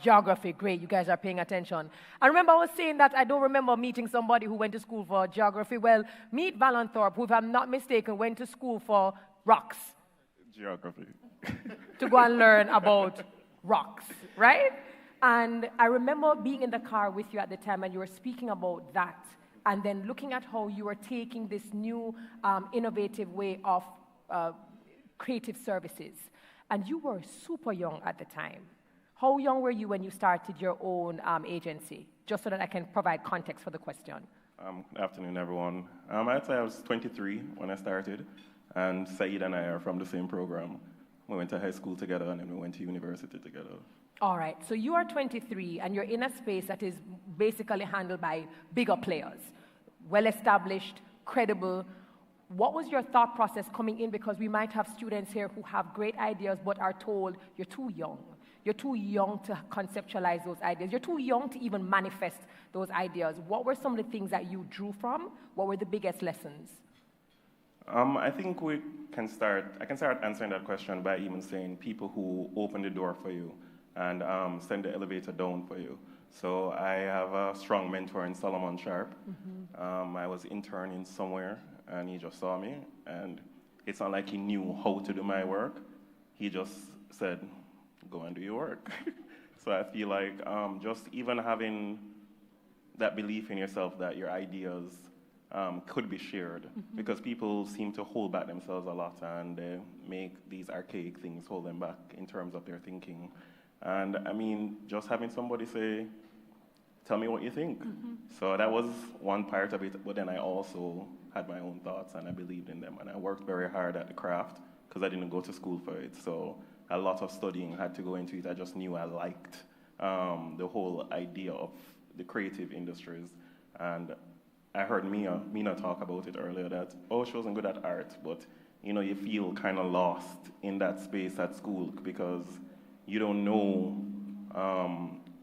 geography. Great, you guys are paying attention. I remember I was saying that I don't remember meeting somebody who went to school for geography. Well, meet Valon Thorpe, who, if I'm not mistaken, went to school for rocks. Geography. To go and learn about rocks, right? And I remember being in the car with you at the time, and you were speaking about that, and then looking at how you were taking this new innovative way of creative services. And you were super young at the time. How young were you when you started your own agency? Just so that I can provide context for the question. Good afternoon, everyone. I'd say I was 23 when I started, and Saeed and I are from the same program. We went to high school together, and then we went to university together. All right, so you are 23, and you're in a space that is basically handled by bigger players, well-established, credible. What was your thought process coming in? Because we might have students here who have great ideas but are told, you're too young. You're too young to conceptualize those ideas. You're too young to even manifest those ideas. What were some of the things that you drew from? What were the biggest lessons? I think I can start answering that question by even saying people who open the door for you and send the elevator down for you. So I have a strong mentor in Solomon Sharp. I was interning somewhere, and he just saw me, and it's not like he knew how to do my work. He just said, go and do your work. So I feel like just even having that belief in yourself that your ideas could be shared, because people seem to hold back themselves a lot, and they make these archaic things hold them back in terms of their thinking. And I mean, just having somebody say, tell me what you think. So that was one part of it, but then I also had my own thoughts, and I believed in them, and I worked very hard at the craft because I didn't go to school for it. So a lot of studying had to go into it. I just knew I liked the whole idea of the creative industries. And I heard Mina talk about it earlier, that, oh, she wasn't good at art, but you know, you feel kind of lost in that space at school because you don't know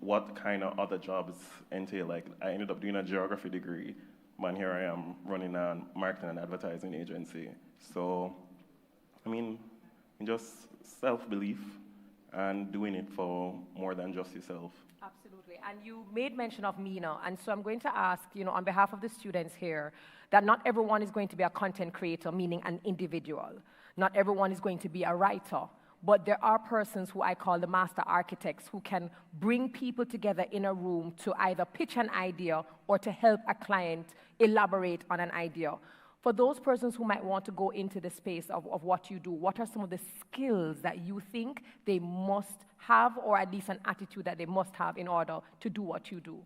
what kind of other jobs entail. Like, I ended up doing a geography degree, but here I am running a marketing and advertising agency. So, I mean, just self-belief and doing it for more than just yourself. Absolutely. And you made mention of Mina, and so I'm going to ask, you know, on behalf of the students here, that not everyone is going to be a content creator, meaning an individual. Not everyone is going to be a writer. But there are persons who I call the master architects who can bring people together in a room to either pitch an idea or to help a client elaborate on an idea. For those persons who might want to go into the space of what you do, what are some of the skills that you think they must have, or at least an attitude that they must have in order to do what you do?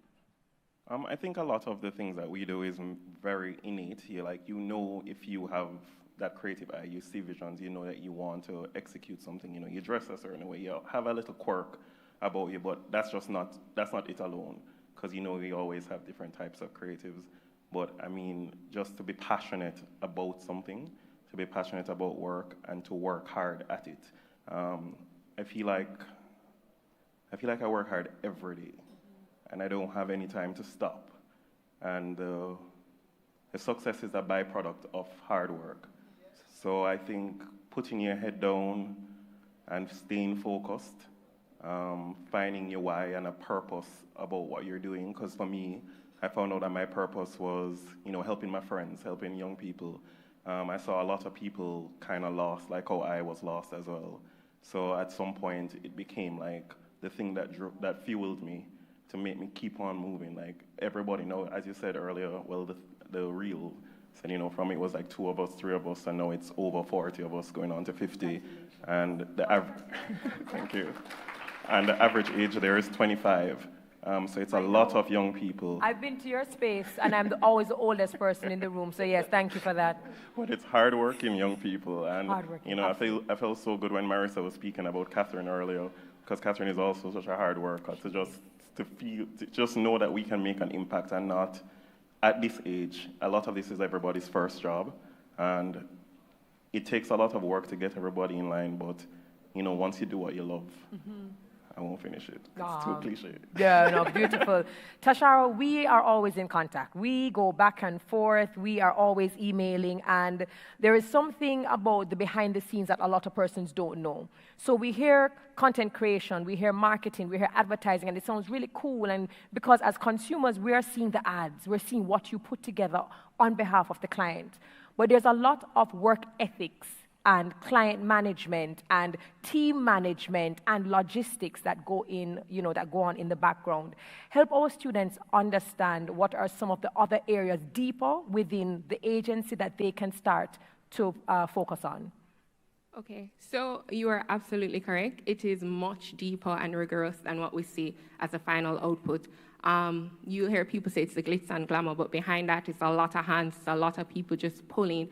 I think a lot of the things that we do is very innate here. Like, you know, if you have that creative eye, you see visions, you know that you want to execute something, you know, you dress a certain way, you have a little quirk about you, but that's not it alone, because, you know, we always have different types of creatives. But I mean, just to be passionate about something, to be passionate about work, and to work hard at it. I feel like I work hard every day, and I don't have any time to stop. And the success is a byproduct of hard work. So I think putting your head down and staying focused, finding your why and a purpose about what you're doing. Because for me, I found out that my purpose was, you know, helping my friends, helping young people. I saw a lot of people kind of lost, like how I was lost as well. So at some point, it became like the thing that fueled me to make me keep on moving. Like, everybody know, as you said earlier, well, the real said, you know, from it was like 2 of us, 3 of us, and now it's over 40 of us going on to 50. And the average, thank you. And the average age there is 25. So it's a lot of young people. I've been to your space, and I'm always the oldest person in the room, so yes, thank you for that. But it's hardworking young people, and hardworking, you know, I felt so good when Marissa was speaking about Catherine earlier, because Catherine is also such a hard worker. To just know that we can make an impact, and not at this age. A lot of this is everybody's first job, and it takes a lot of work to get everybody in line. But you know, once you do what you love. Mm-hmm. I won't finish it. It's too cliche. Yeah, no, beautiful. Tashara, we are always in contact. We go back and forth. We are always emailing. And there is something about the behind the scenes that a lot of persons don't know. So we hear content creation, we hear marketing, we hear advertising, and it sounds really cool. And because as consumers, we are seeing the ads. We're seeing what you put together on behalf of the client. But there's a lot of work ethics and client management and team management and logistics that go in, you know, that go on in the background. Help our students understand what are some of the other areas deeper within the agency that they can start to focus on. Okay, so you are absolutely correct. It is much deeper and rigorous than what we see as a final output. You hear people say it's the glitz and glamour, but behind that is a lot of hands, a lot of people just pulling.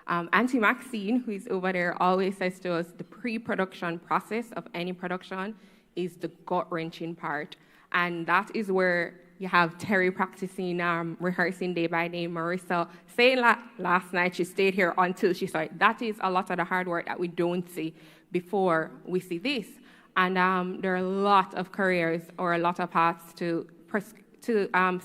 Auntie Maxine, who is over there, always says to us the pre-production process of any production is the gut-wrenching part. And that is where you have Terry practicing, rehearsing day by day. Marissa saying last night she stayed here until she started. That is a lot of the hard work that we don't see before we see this. And there are a lot of careers or a lot of paths to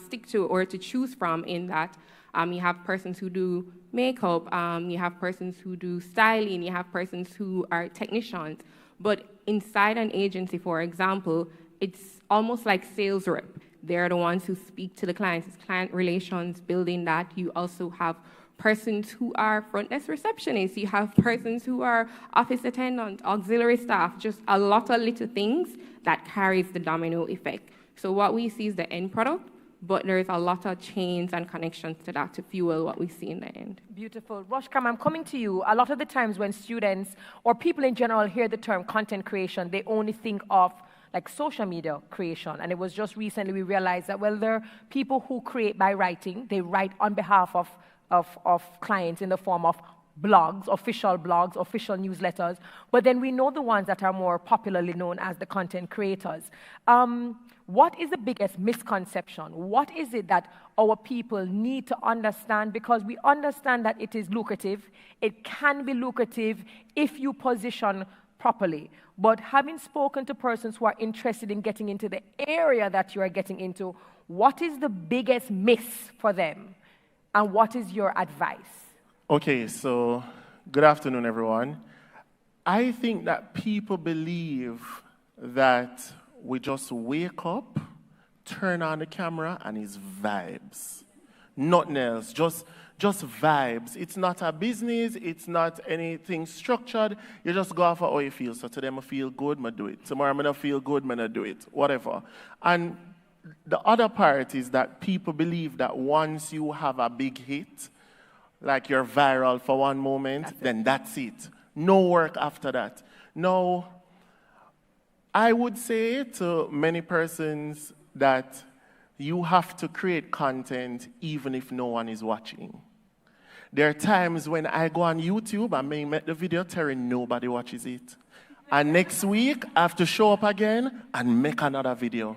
stick to or to choose from in that. You have persons who do makeup, you have persons who do styling, you have persons who are technicians. But inside an agency, for example, it's almost like sales rep. They're the ones who speak to the clients. It's client relations, building that. You also have persons who are front desk receptionists. You have persons who are office attendants, auxiliary staff, just a lot of little things that carries the domino effect. So what we see is the end product, but there's a lot of chains and connections to that to fuel what we see in the end. Beautiful. Roshkam, I'm coming to you. A lot of the times when students or people in general hear the term content creation, they only think of like social media creation. And it was just recently we realized that, well, there are people who create by writing. They write on behalf of clients in the form of blogs, official newsletters, but then we know the ones that are more popularly known as the content creators. What is the biggest misconception? What is it that our people need to understand? Because we understand that it is lucrative. It can be lucrative if you position properly. But having spoken to persons who are interested in getting into the area that you are getting into, what is the biggest miss for them? And what is your advice? Okay, so good afternoon, everyone. I think that people believe that we just wake up, turn on the camera, and it's vibes. Nothing else, just vibes. It's not a business, it's not anything structured. You just go off of how you feel. So today I feel good, I do it. Tomorrow I'm going to feel good, I'm going to do it. Whatever. And the other part is that people believe that once you have a big hit, like you're viral for one moment, then that's it. No work after that. No. I would say to many persons that you have to create content even if no one is watching. There are times when I go on YouTube and may make the video, Terry, nobody watches it. And next week, I have to show up again and make another video.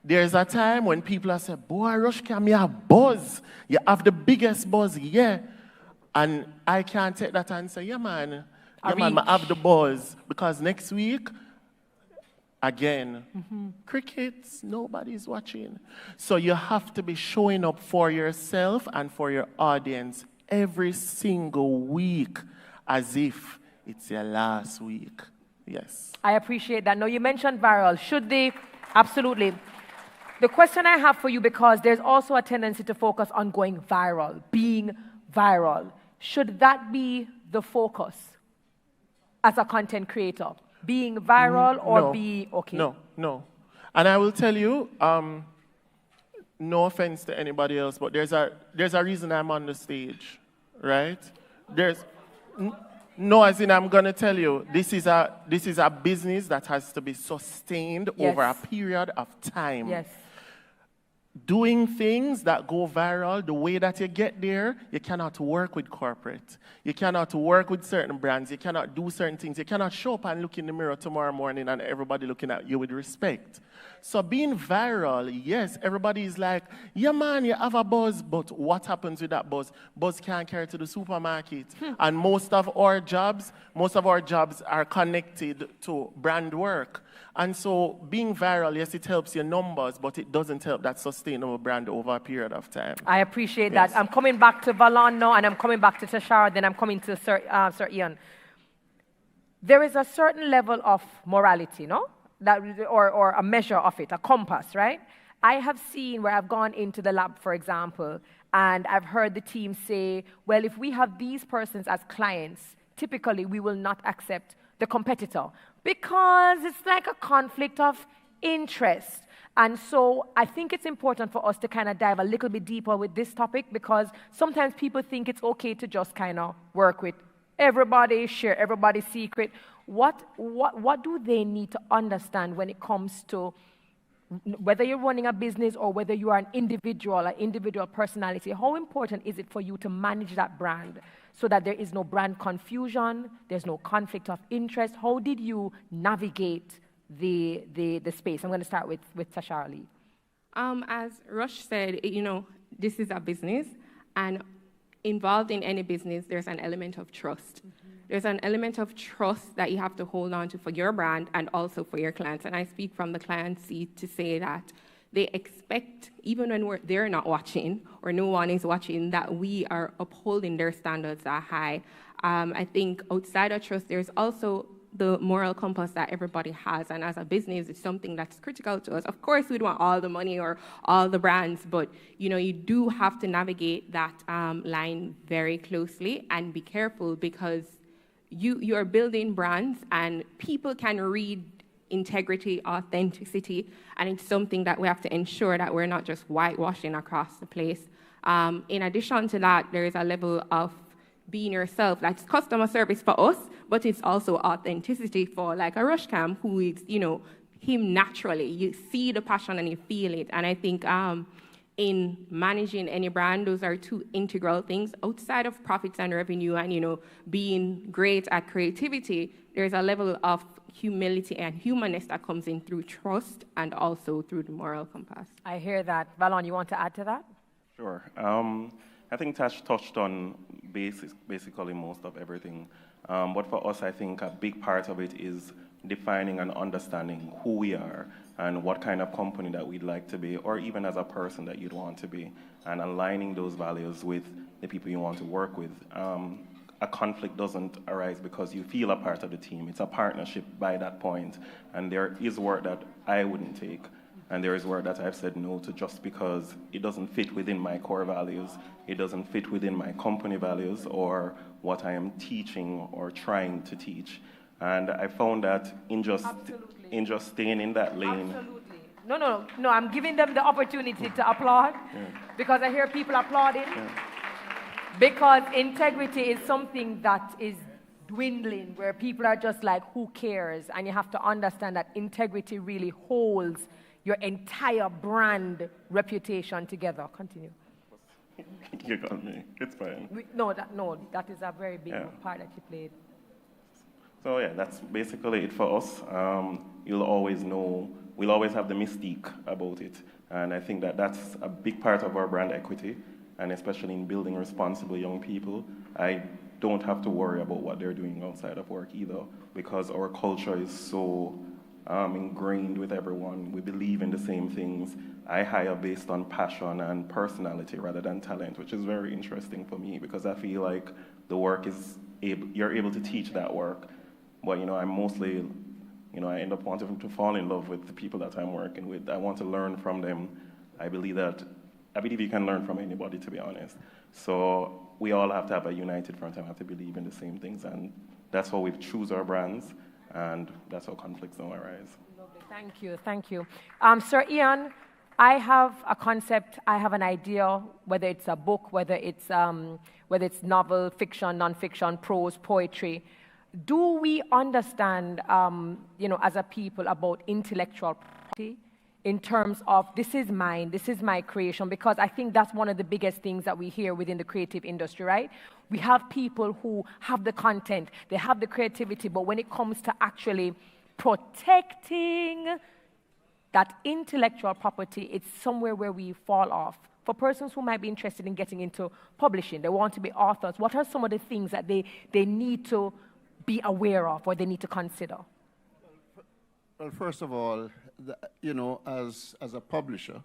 There's a time when people are saying, boy, Rush Cam, you have buzz. You have the biggest buzz, yeah. And I can't take that and say, yeah, man, I have the buzz. Because next week, again, crickets, nobody's watching. So you have to be showing up for yourself and for your audience every single week as if it's your last week. Yes. I appreciate that. Now, you mentioned viral. Should they? Absolutely. The question I have for you, because there's also a tendency to focus on going viral, being viral. Should that be the focus as a content creator? Being viral or be okay? No. And I will tell you, no offense to anybody else, but there's a reason I'm on the stage, right? No, as in I'm going to tell you, this is a business that has to be sustained over a period of time. Yes. Doing things that go viral, the way that you get there, you cannot work with corporate. You cannot work with certain brands. You cannot do certain things. You cannot show up and look in the mirror tomorrow morning and everybody looking at you with respect. So being viral, yes, everybody is like, yeah, man, you have a buzz, but what happens with that buzz? Buzz can't carry to the supermarket. And most of our jobs are connected to brand work. And so being viral, yes, it helps your numbers, but it doesn't help that sustainable brand over a period of time. I appreciate that. I'm coming back to Valon now, and I'm coming back to Tashara, then I'm coming to Sir Ian. There is a certain level of morality, no? That, or a measure of it, a compass, right? I have seen where I've gone into the lab, for example, and I've heard the team say, well, if we have these persons as clients, typically we will not accept the competitor because it's like a conflict of interest. And so I think it's important for us to kind of dive a little bit deeper with this topic, because sometimes people think it's okay to just kind of work with everybody, share everybody's secret. What do they need to understand when it comes to whether you're running a business or whether you are an individual personality? How important is it for you to manage that brand so that there is no brand confusion, there's no conflict of interest? How did you navigate the space? I'm going to start with Tashara Lee. As Rush said, this is a business, and involved in any business, there's an element of trust. There's an element of trust that you have to hold on to for your brand and also for your clients. And I speak from the client seat to say that they expect, even when they're not watching or no one is watching, that we are upholding their standards that high. I think outside of trust, there's also the moral compass that everybody has. And as a business, it's something that's critical to us. Of course, we'd want all the money or all the brands, but you do have to navigate that line very closely and be careful, because you're building brands and people can read integrity, authenticity, and it's something that we have to ensure that we're not just whitewashing across the place. In addition to that, there is a level of being yourself. That's customer service for us, but it's also authenticity for like a Rushcam, who is, him naturally. You see the passion and you feel it. And I think in managing any brand, those are two integral things. Outside of profits and revenue and, being great at creativity, there's a level of humility and humanness that comes in through trust and also through the moral compass. I hear that. Valon, you want to add to that? Sure. I think Tash touched on basically most of everything. But for us, I think a big part of it is defining and understanding who we are and what kind of company that we'd like to be, or even as a person that you'd want to be, and aligning those values with the people you want to work with. A conflict doesn't arise because you feel a part of the team. It's a partnership by that point, and there is work that I wouldn't take, and there is work that I've said no to just because it doesn't fit within my core values, it doesn't fit within my company values or what I am teaching or trying to teach. And I found that in just staying in that lane. Absolutely. No, I'm giving them the opportunity to applaud because I hear people applauding. Because integrity is something that is dwindling, where people are just like, who cares? And you have to understand that integrity really holds your entire brand reputation together. Continue. You got me. It's fine. That is a very big part that you played. So yeah, that's basically it for us. You'll always know, we'll always have the mystique about it. And I think that that's a big part of our brand equity, and especially in building responsible young people. I don't have to worry about what they're doing outside of work either, because our culture is so ingrained with everyone. We believe in the same things. I hire based on passion and personality rather than talent, which is very interesting for me because I feel like the work is, you're able to teach that work. But, I'm mostly, I end up wanting to fall in love with the people that I'm working with. I want to learn from them. I believe you can learn from anybody, to be honest. So we all have to have a united front and have to believe in the same things. And that's how we choose our brands. And that's how conflicts don't arise. Lovely. Thank you. Sir Ian, I have a concept, I have an idea, whether it's a book, whether it's novel, fiction, non-fiction, prose, poetry. Do we understand, as a people about intellectual property in terms of this is mine, this is my creation? Because I think that's one of the biggest things that we hear within the creative industry, right? We have people who have the content, they have the creativity, but when it comes to actually protecting that intellectual property, it's somewhere where we fall off. For persons who might be interested in getting into publishing, they want to be authors, what are some of the things that they need to be aware of or they need to consider? Well, first of all, as a publisher,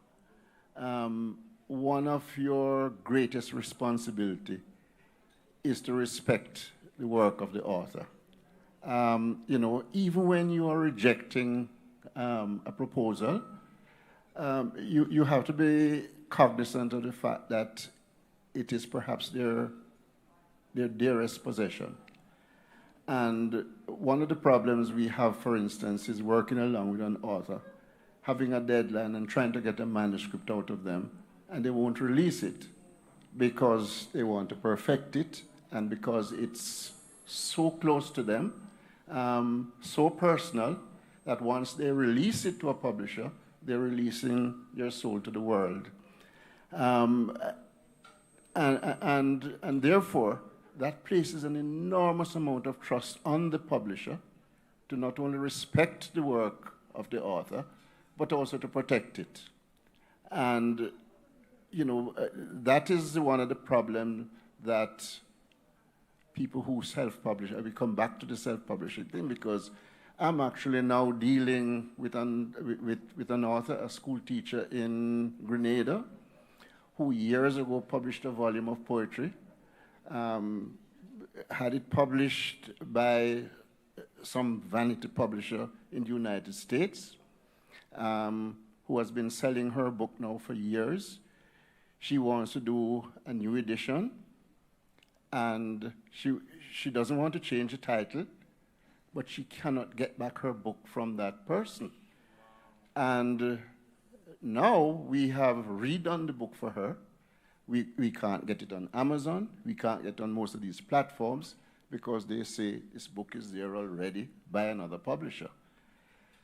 one of your greatest responsibility is to respect the work of the author. Even when you are rejecting a proposal, you have to be cognizant of the fact that it is perhaps their dearest possession. And one of the problems we have, for instance, is working along with an author, having a deadline and trying to get a manuscript out of them, and they won't release it because they want to perfect it and because it's so close to them, so personal, that once they release it to a publisher, they're releasing their soul to the world. And therefore, that places an enormous amount of trust on the publisher to not only respect the work of the author, but also to protect it. And, that is one of the problems that people who self-publish, I will come back to the self-publishing thing, because I'm actually now dealing with an author, a school teacher in Grenada, who years ago published a volume of poetry, had it published by some vanity publisher in the United States, who has been selling her book now for years. She wants to do a new edition, and she doesn't want to change the title, but she cannot get back her book from that person. And now we have redone the book for her. We can't get it on Amazon. We can't get it on most of these platforms because they say this book is there already by another publisher.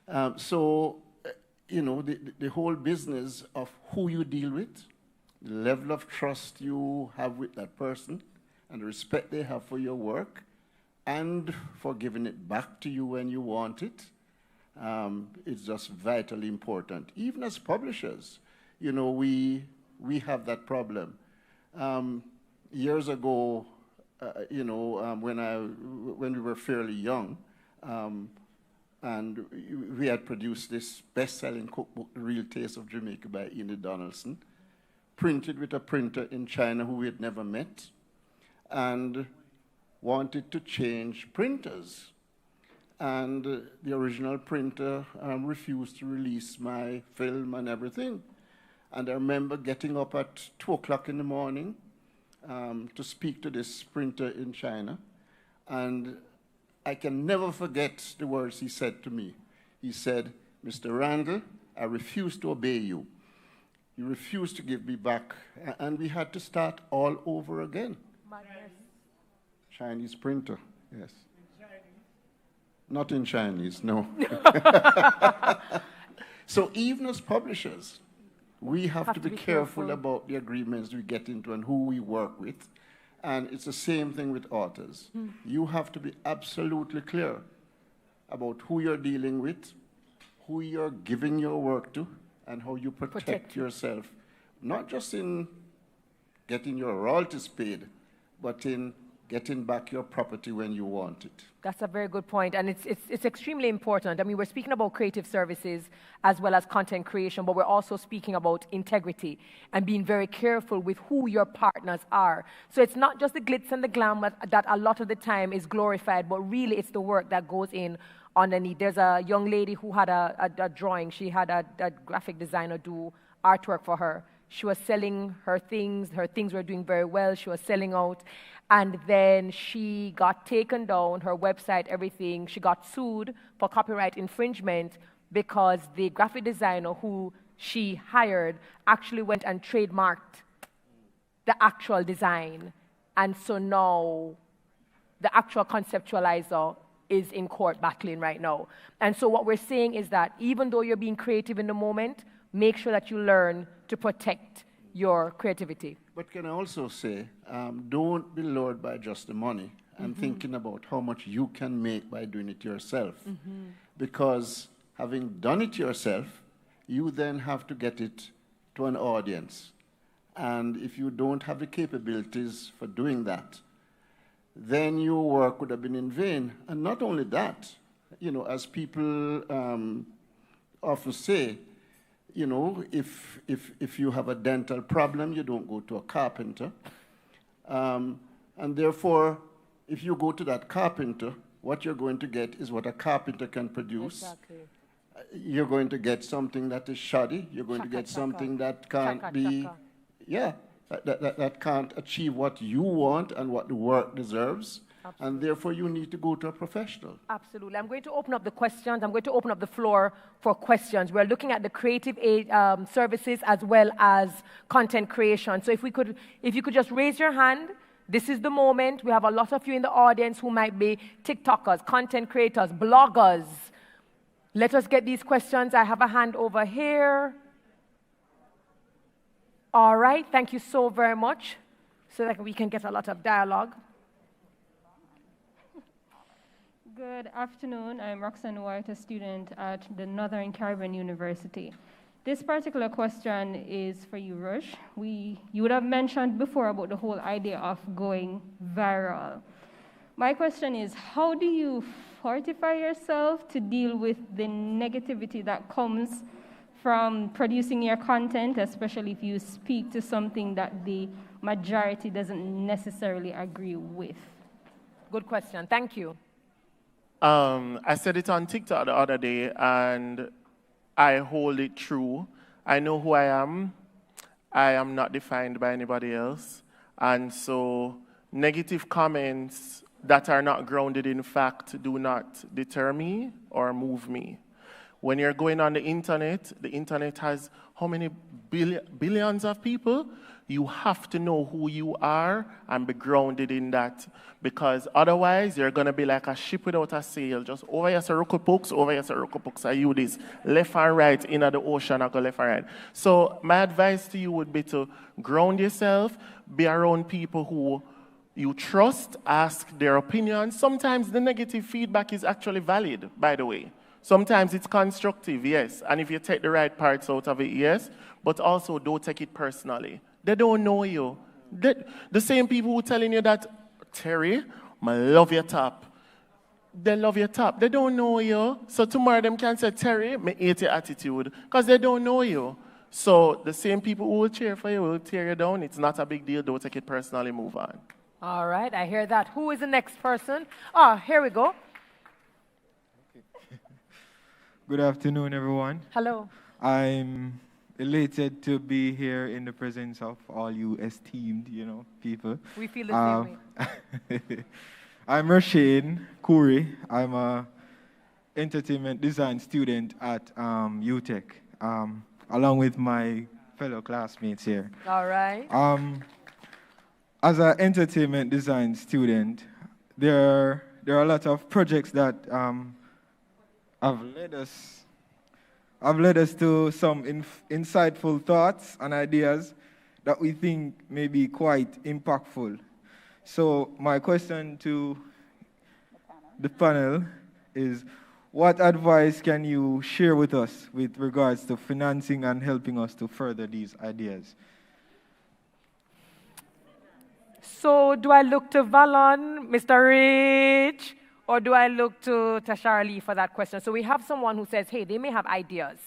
The whole business of who you deal with, the level of trust you have with that person, and the respect they have for your work, and for giving it back to you when you want it, it's just vitally important. Even as publishers, you know, we have that problem. Years ago, you know, when we were fairly young, and we had produced this best-selling cookbook, The Real Taste of Jamaica by Enid Donaldson, printed with a printer in China who we had never met, and wanted to change printers. And the original printer refused to release my film and everything. And I remember getting up at 2 o'clock in the morning to speak to this printer in China. And I can never forget the words he said to me. He said, "Mr. Randall, I refuse to obey you. You refused to give me back." And we had to start all over again. Madness. Chinese printer, yes. Not in Chinese, no. So even as publishers, we have to be careful about the agreements we get into and who we work with. And it's the same thing with authors. You have to be absolutely clear about who you're dealing with, who you're giving your work to, and how you protect yourself, not just in getting your royalties paid, but in getting back your property when you want it. That's a very good point, and it's extremely important. I mean, we're speaking about creative services as well as content creation, but we're also speaking about integrity and being very careful with who your partners are. So it's not just the glitz and the glam that a lot of the time is glorified, but really it's the work that goes in underneath. There's a young lady who had a drawing. She had a graphic designer do artwork for her. She was selling her things were doing very well, she was selling out, and then she got taken down, her website, everything. She got sued for copyright infringement because the graphic designer who she hired actually went and trademarked the actual design. And so now the actual conceptualizer is in court battling right now. And so what we're saying is that even though you're being creative in the moment, make sure that you learn to protect your creativity. But can I also say, don't be lured by just the money and thinking about how much you can make by doing it yourself. Because having done it yourself, you then have to get it to an audience. And if you don't have the capabilities for doing that, then your work would have been in vain. And not only that, you know, as people often say, you know, if you have a dental problem, you don't go to a carpenter. And therefore, if you go to that carpenter, what you're going to get is what a carpenter can produce. Exactly. You're going to get something that is shoddy. You're going to get something that can't be, that can't achieve what you want and what the work deserves. Absolutely. And therefore, you need to go to a professional. Absolutely. I'm going to open up the questions. I'm going to open up the floor for questions. We're looking at the creative aid, services as well as content creation. So if you could just raise your hand. This is the moment. We have a lot of you in the audience who might be TikTokers, content creators, bloggers. Let us get these questions. I have a hand over here. All right. Thank you so very much so that we can get a lot of dialogue. Good afternoon. I'm Roxanne White, a student at the Northern Caribbean University. This particular question is for you, Rush. You would have mentioned before about the whole idea of going viral. My question is, how do you fortify yourself to deal with the negativity that comes from producing your content, especially if you speak to something that the majority doesn't necessarily agree with? Good question. Thank you. I said it on TikTok the other day, and I hold it true. I know who I am. I am not defined by anybody else. And so negative comments that are not grounded in fact do not deter me or move me. When you're going on the internet has how many billions of people? You have to know who you are and be grounded in that, because otherwise you're going to be like a ship without a sail. Just over here, Sarukopooks, I you this. Left and right, in the ocean, I go left and right. So my advice to you would be to ground yourself, be around people who you trust, ask their opinions. Sometimes the negative feedback is actually valid, by the way. Sometimes it's constructive, yes. And if you take the right parts out of it, yes. But also don't take it personally. They don't know you. The same people who are telling you that, Terry, I love your top. They love your top. They don't know you. So tomorrow them can say, Terry, I hate your attitude. Because they don't know you. So the same people who will cheer for you will tear you down. It's not a big deal. Don't take it personally. Move on. All right, I hear that. Who is the next person? Ah, here we go. Good afternoon, everyone. Hello. I'm elated to be here in the presence of all you esteemed, people. We feel the same way. I'm Rasheen Khoury. I'm a entertainment design student at UTech, along with my fellow classmates here. All right. As an entertainment design student, there are a lot of projects that have led us to some insightful thoughts and ideas that we think may be quite impactful. So my question to the panel is, what advice can you share with us with regards to financing and helping us to further these ideas? So do I look to Valon, Mr. Rich, or do I look to Tashara Lee for that question? So we have someone who says, hey, they may have ideas.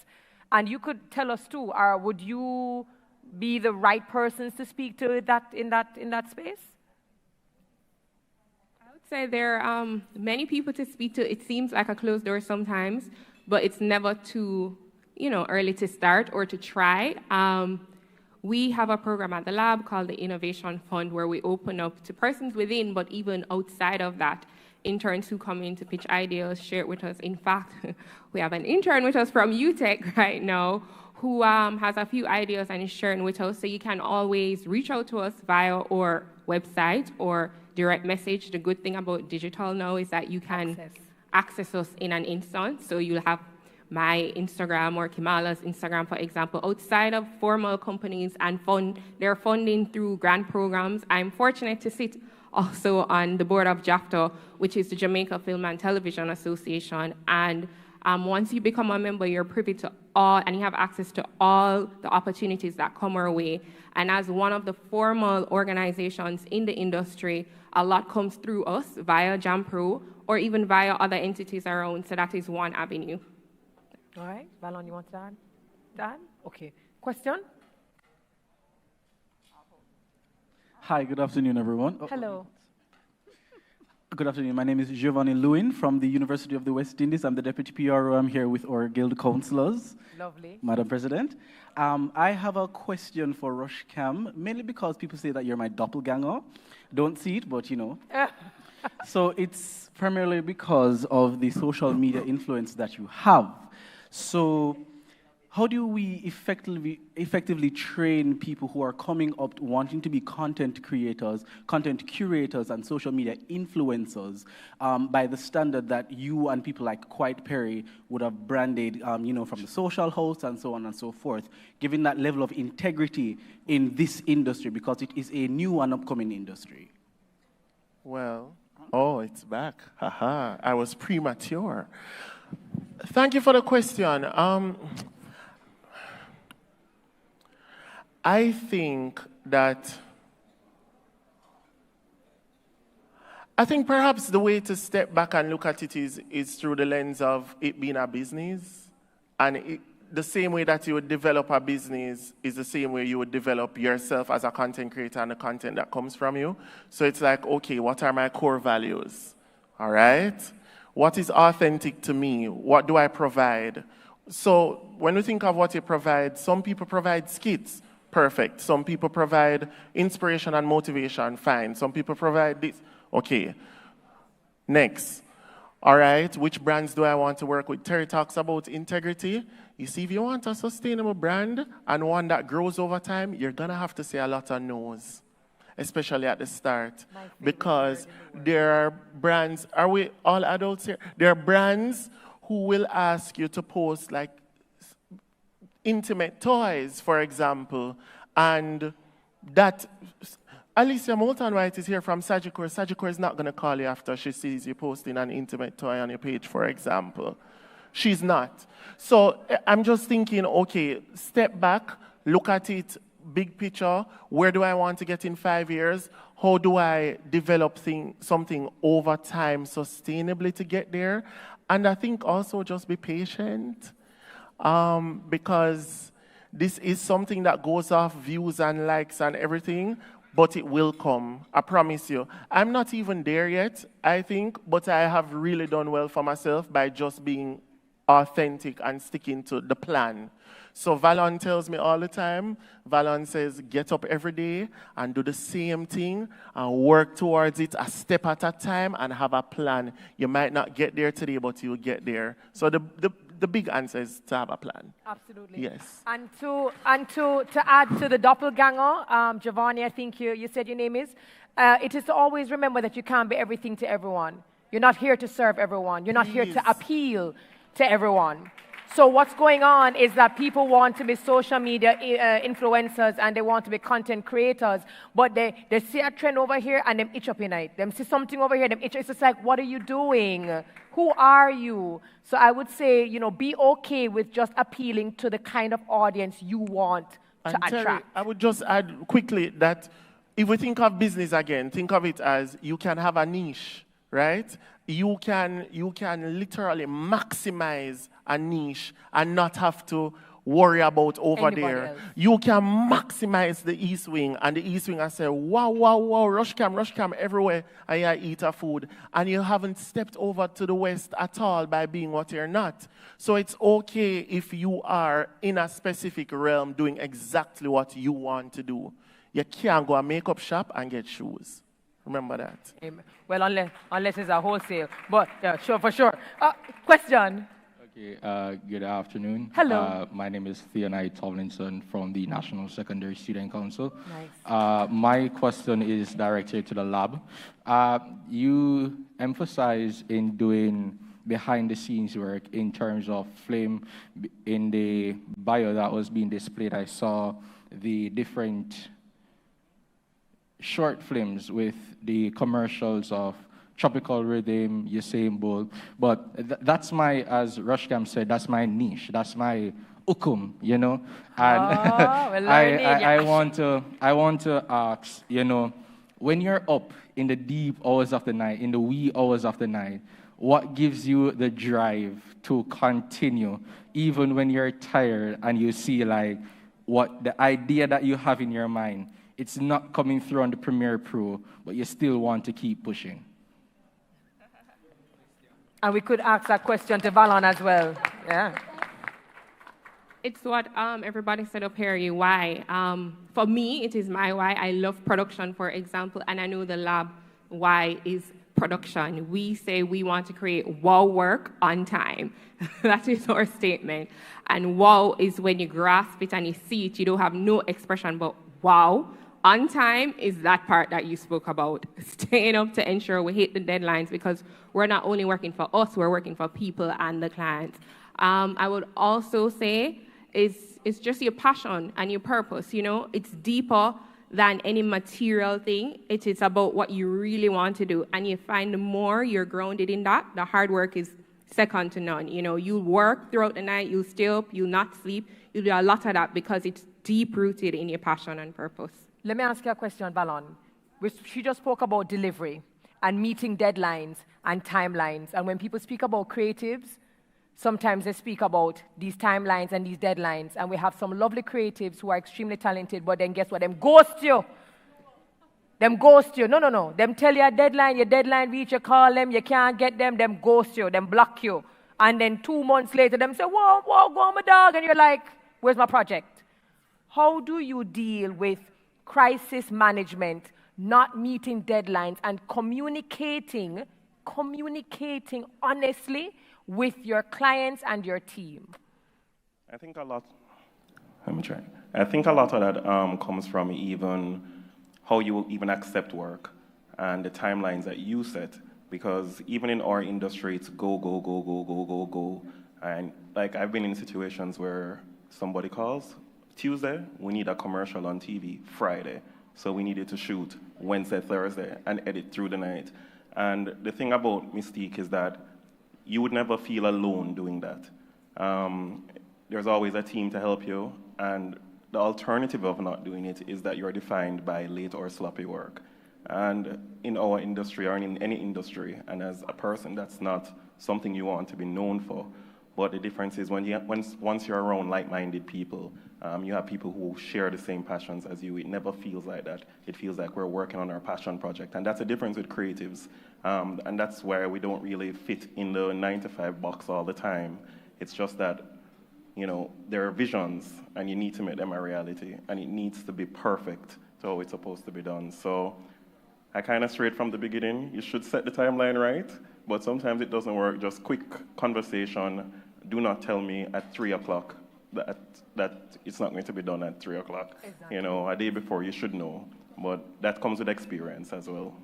And you could tell us too, would you be the right persons to speak to in that space? I would say there are many people to speak to. It seems like a closed door sometimes, but it's never too early to start or to try. We have a program at the lab called the Innovation Fund, where we open up to persons within, but even outside of that, interns who come in to pitch ideas, share it with us. In fact, we have an intern with us from UTech right now who has a few ideas and is sharing with us. So you can always reach out to us via our website or direct message. The good thing about digital now is that you can access us in an instant. So you'll have my Instagram or Kimala's Instagram, for example, outside of formal companies and their funding through grant programs. I'm fortunate to sit also on the board of JAFTA, which is the Jamaica Film and Television Association. And once you become a member, you're privy to all, and you have access to all the opportunities that come our way. And as one of the formal organizations in the industry, a lot comes through us via JAMPRO or even via other entities around. So that is one avenue. All right. Valon, you want to add? Dan? Okay. Question? Hi, good afternoon, everyone. Hello. Good afternoon. My name is Giovanni Lewin from the University of the West Indies. I'm the Deputy PRO. I'm here with our Guild Councillors. Lovely. Madam President. I have a question for Rush Cam, mainly because people say that you're my doppelganger. Don't see it, but So it's primarily because of the social media influence that you have. So how do we effectively train people who are coming up wanting to be content creators, content curators, and social media influencers by the standard that you and people like Quiet Perry would have branded, from the social hosts and so on and so forth, given that level of integrity in this industry, because it is a new and upcoming industry? Well, it's back. Haha, I was premature. Thank you for the question. I think perhaps the way to step back and look at it is through the lens of it being a business. And the same way that you would develop a business is the same way you would develop yourself as a content creator and the content that comes from you. So it's like, okay, what are my core values? All right? What is authentic to me? What do I provide? So when we think of what you provide, some people provide skits. Perfect. Some people provide inspiration and motivation. Fine. Some people provide this. Okay. Next. All right, which brands do I want to work with? Terry talks about integrity. You see, if you want a sustainable brand and one that grows over time, you're going to have to say a lot of no's, especially at the start. Because there are brands, are we all adults here? There are brands who will ask you to post like intimate toys, for example, and that... Alicia Moulton-White is here from Sagicor. Sagicor is not going to call you after she sees you posting an intimate toy on your page, for example. She's not. So I'm just thinking, okay, step back, look at it, big picture. Where do I want to get in 5 years? How do I develop something over time sustainably to get there? And I think also just be patient because this is something that goes off views and likes and everything. But it will come, I promise you. I'm not even there yet, I think, but I have really done well for myself by just being authentic and sticking to the plan. So Valon tells me all the time, Valon says, get up every day and do the same thing and work towards it a step at a time and have a plan. You might not get there today, but you'll get there. So the big answer is to have a plan. Absolutely. Yes. And to add to the doppelganger, Giovanni, I think you said your name is, it is to always remember that you can't be everything to everyone. You're not here to serve everyone. You're not here to appeal to everyone. So what's going on is that people want to be social media influencers and they want to be content creators, but they see a trend over here and them itch up in it. Them see something over here, them itch. It's just like, what are you doing? Who are you? So I would say, be okay with just appealing to the kind of audience you want to attract. Terry, I would just add quickly that if we think of business again, think of it as you can have a niche, right? You can literally maximize a niche and not have to worry about over there. You can maximize the East Wing, and the East Wing I say, wow, rush cam everywhere, and you eat a food, and you haven't stepped over to the West at all by being what you're not. So it's okay if you are in a specific realm doing exactly what you want to do. You can't go a makeup shop and get shoes. Remember that. Well, unless it's a wholesale. But, yeah, sure, for sure. Question? Okay, good afternoon. Hello. My name is Theonite Tomlinson from the National Secondary Student Council. Nice. My question is directed to the lab. You emphasize in doing behind-the-scenes work in terms of flame. In the bio that was being displayed, I saw the different short films with the commercials of Tropical Rhythm, Usain Bolt. But that's my, as Rushcam said, that's my niche. That's my ukum, And I want to ask, when you're up in the deep hours of the night, in the wee hours of the night, what gives you the drive to continue, even when you're tired and you see like what the idea that you have in your mind, it's not coming through on the Premiere Pro, but you still want to keep pushing? And we could ask that question to Valon as well. Yeah. It's what everybody said up here, your why. For me, it is my why. I love production, for example, and I know the lab why is production. We say we want to create wow work on time. That is our statement. And wow is when you grasp it and you see it, you don't have no expression, but wow. On time is that part that you spoke about, staying up to ensure we hit the deadlines, because we're not only working for us, we're working for people and the clients. I would also say it's just your passion and your purpose, It's deeper than any material thing. It is about what you really want to do. And you find the more you're grounded in that, the hard work is second to none. You'll work throughout the night, you'll stay up, you'll not sleep. You'll do a lot of that because it's deep-rooted in your passion and purpose. Let me ask you a question, Valon. She just spoke about delivery and meeting deadlines and timelines. And when people speak about creatives, sometimes they speak about these timelines and these deadlines. And we have some lovely creatives who are extremely talented, but then guess what? Them ghost you. No. Them tell you a deadline, your deadline reach, you call them, you can't get them ghost you, them block you. And then 2 months later, them say, whoa, go on my dog. And you're like, where's my project? How do you deal with crisis management, not meeting deadlines, and communicating communicating honestly with your clients and your team? I think a lot. Let me try. I think a lot of that comes from even how you even accept work and the timelines that you set. Because even in our industry, it's go, go, go, go, go, go, go. And like I've been in situations where somebody calls, Tuesday, we need a commercial on TV, Friday. So we needed to shoot Wednesday, Thursday, and edit through the night. And the thing about Mystique is that you would never feel alone doing that. There's always a team to help you, and the alternative of not doing it is that you're defined by late or sloppy work. And in our industry, or in any industry, and as a person, that's not something you want to be known for. But the difference is once you're around like-minded people, you have people who share the same passions as you. It never feels like that. It feels like we're working on our passion project. And that's the difference with creatives. And that's where we don't really fit in the 9-to-5 box all the time. It's just that, you know, there are visions, and you need to make them a reality. And it needs to be perfect to how it's supposed to be done. So I kind of straight from the beginning, you should set the timeline right, but sometimes it doesn't work. Just quick conversation. Do not tell me at 3 o'clock that it's not going to be done at 3 o'clock. Exactly. You know, a day before you should know, but that comes with experience as well.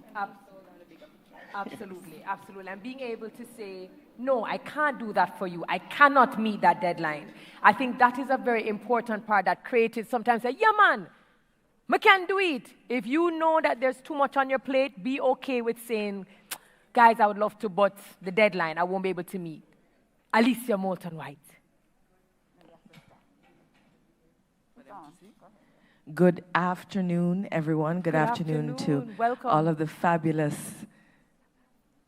Absolutely, absolutely. And being able to say, no, I can't do that for you. I cannot meet that deadline. I think that is a very important part that creatives sometimes say, yeah, man, I can do it. If you know that there's too much on your plate, be okay with saying, guys, I would love to, but the deadline, I won't be able to meet. Alicia Moulton White. Good afternoon, everyone. Good afternoon to Welcome. all of the fabulous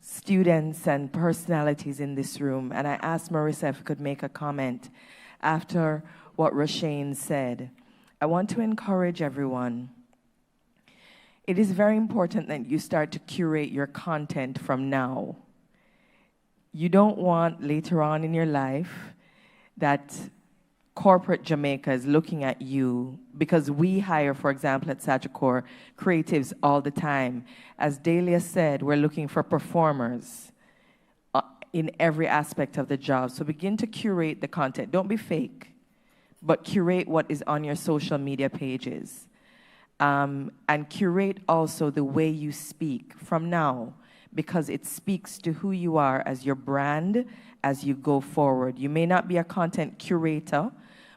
students and personalities in this room. And I asked Marissa if I could make a comment after what Roshane said. I want to encourage everyone. It is very important that you start to curate your content from now. You don't want later on in your life that corporate Jamaica is looking at you, because we hire, for example, at Sagicor, creatives all the time. As Dahlia said, we're looking for performers in every aspect of the job. So begin to curate the content. Don't be fake, but curate what is on your social media pages. And curate also the way you speak from now, because it speaks to who you are as your brand as you go forward. You may not be a content curator,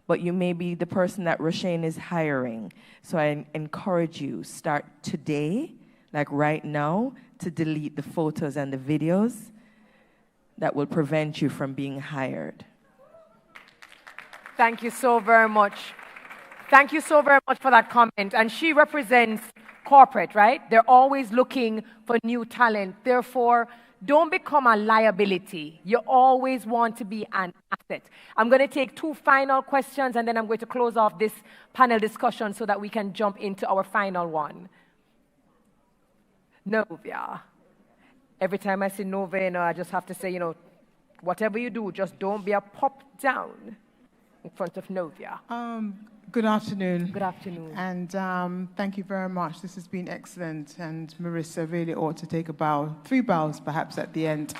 but you may be the person that Roshane is hiring. So I encourage you, start today, like right now, to delete the photos and the videos that will prevent you from being hired. Thank you so very much. Thank you so very much for that comment. And she represents corporate, right? They're always looking for new talent. Therefore, don't become a liability. You always want to be an asset. I'm going to take 2 final questions, and then I'm going to close off this panel discussion so that we can jump into our final one. Novia. Every time I see Novia, you know, I just have to say, you know, whatever you do, just don't be a pop down in front of Novia. Good afternoon. Good afternoon. And thank you very much. This has been excellent. And Marissa really ought to take a bow, 3 bows perhaps at the end.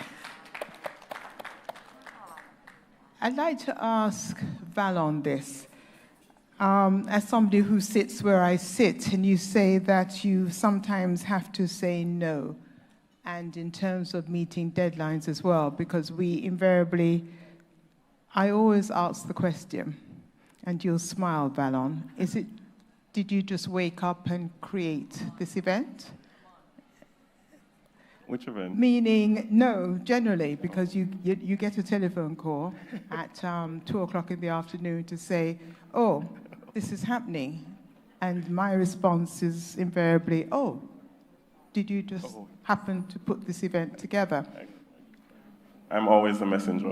I'd like to ask Val on this. As somebody who sits where I sit, and you say that you sometimes have to say no, and in terms of meeting deadlines as well, because we invariably, I always ask the question, and you'll smile, Valon. Did you just wake up and create this event? Which event? Meaning, no, generally, because you get a telephone call at 2 o'clock in the afternoon to say, oh, this is happening. And my response is invariably, oh, did you just happen to put this event together? I'm always the messenger.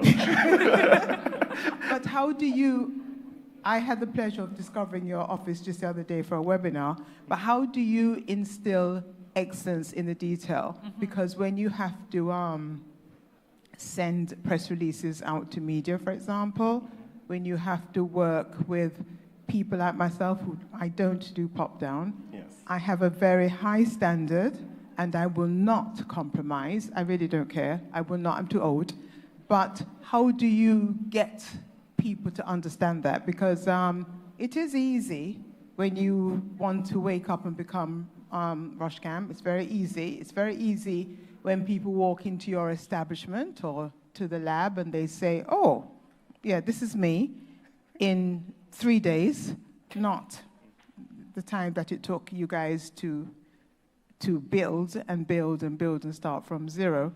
But how do you... I had the pleasure of discovering your office just the other day for a webinar, but how do you instill excellence in the detail? Mm-hmm. Because when you have to send press releases out to media, for example, when you have to work with people like myself, who I don't do pop down, yes. I have a very high standard, and I will not compromise. I really don't care. I will not. I'm too old. But how do you get people to understand that? Because it is easy when you want to wake up and become Rush Camp. It's very easy. It's very easy when people walk into your establishment or to the lab and they say, oh, yeah, this is me in 3 days, not the time that it took you guys to build and build and build and start from zero.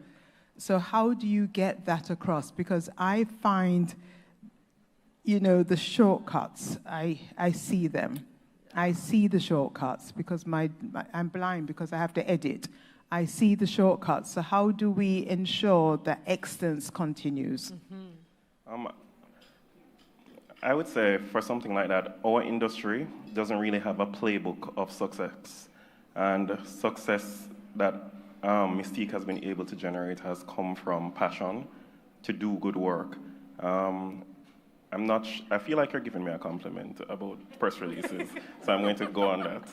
So how do you get that across? Because I find, you know, the shortcuts, I see them. I see the shortcuts because I'm blind because I have to edit. I see the shortcuts. So how do we ensure that excellence continues? I would say for something like that, our industry doesn't really have a playbook of success. And success that Mystique has been able to generate has come from passion to do good work. I feel like you're giving me a compliment about press releases, so I'm going to go on that.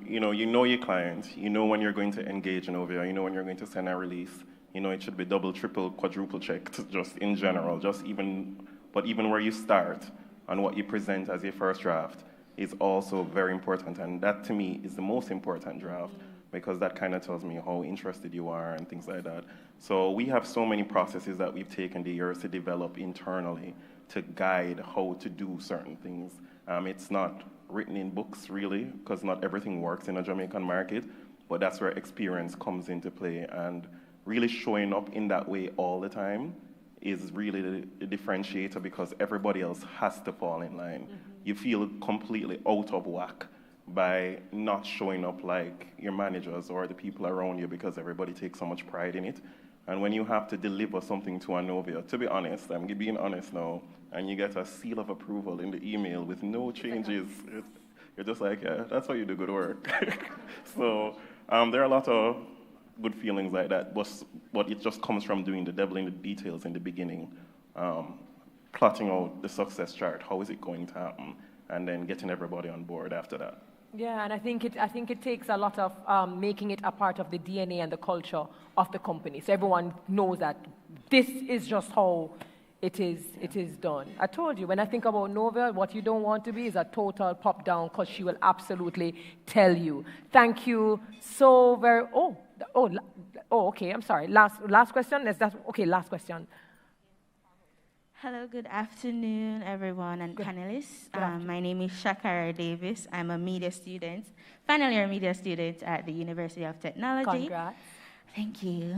You know your client, you know when you're going to engage in OVR, you know when you're going to send a release, you know it should be double, triple, quadruple checked, just in general, but even where you start and what you present as your first draft is also very important, and that to me is the most important draft, because that kind of tells me how interested you are and things like that. So we have so many processes that we've taken the years to develop internally to guide how to do certain things. It's not written in books really, because not everything works in a Jamaican market, but that's where experience comes into play, and really showing up in that way all the time is really the differentiator, because everybody else has to fall in line. You feel completely out of whack by not showing up like your managers or the people around you, because everybody takes so much pride in it. And when you have to deliver something to a Novia, to be honest, I'm being honest now, and you get a seal of approval in the email with no changes, you're just like, yeah, that's how you do good work. So there are a lot of good feelings like that, but it just comes from doing the devil in the details in the beginning, plotting out the success chart, how is it going to happen, and then getting everybody on board after that. Yeah, and I think it takes a lot of making it a part of the DNA and the culture of the company, so everyone knows that this is just how it is done. I told you, when I think about Nova, what you don't want to be is a total pop down, because she will absolutely tell you. Thank you so very. Okay. I'm sorry. Last question. Last question. Hello, good afternoon, everyone, and panelists. My name is Shakara Davis. I'm a media student, final year media student at the University of Technology. Congrats. Thank you.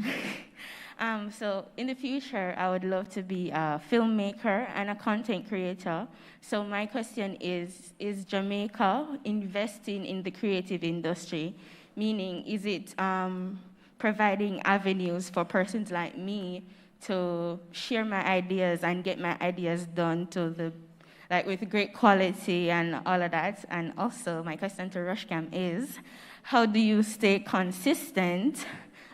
So in the future, I would love to be a filmmaker and a content creator. So my question is Jamaica investing in the creative industry? Meaning, is it providing avenues for persons like me to share my ideas and get my ideas done with great quality and all of that? And also, my question to Rushcam is, how do you stay consistent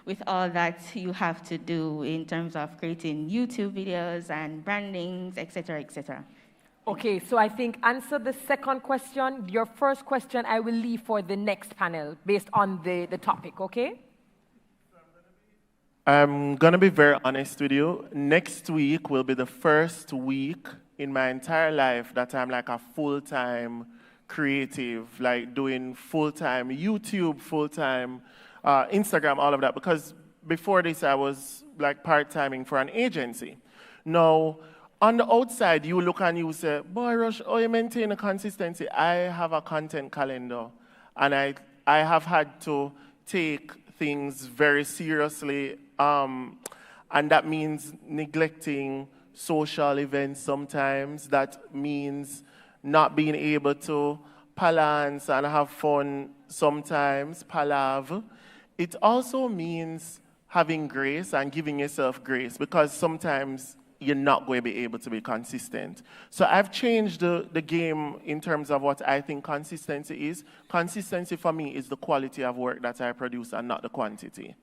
with all that you have to do in terms of creating YouTube videos and brandings, et cetera, et cetera? Okay, so I think answer the second question. Your first question I will leave for the next panel based on the topic, okay? I'm going to be very honest with you. Next week will be the first week in my entire life that I'm like a full-time creative, like doing full-time YouTube, full-time Instagram, all of that. Because before this, I was like part-timing for an agency. Now, on the outside, you look and you say, boy, Rush, oh, you maintain a consistency. I have a content calendar, and I have had to take things very seriously, and that means neglecting social events sometimes. That means not being able to balance and have fun sometimes, palaver. It also means having grace and giving yourself grace, because sometimes you're not going to be able to be consistent. So I've changed the game in terms of what I think consistency is. Consistency for me is the quality of work that I produce and not the quantity.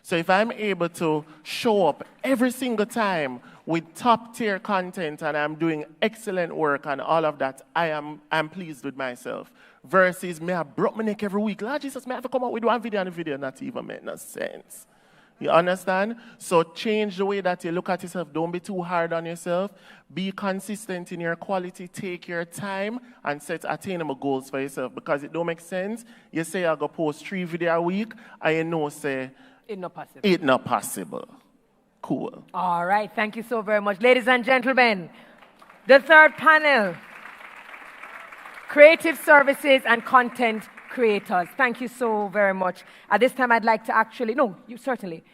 So if I'm able to show up every single time with top-tier content and I'm doing excellent work and all of that, I'm pleased with myself. Versus me, I broke my neck every week. Lord Jesus, me have to come out with one video and the video not even make no sense. You understand? So change the way that you look at yourself. Don't be too hard on yourself. Be consistent in your quality. Take your time and set attainable goals for yourself. Because it don't make sense. You say I go post 3 videos a week and you know say it's not possible. It's not possible. Cool. All right. Thank you so very much. Ladies and gentlemen, the third panel, creative services and content creators. Thank you so very much. At this time, I'd like to actually, no, you certainly,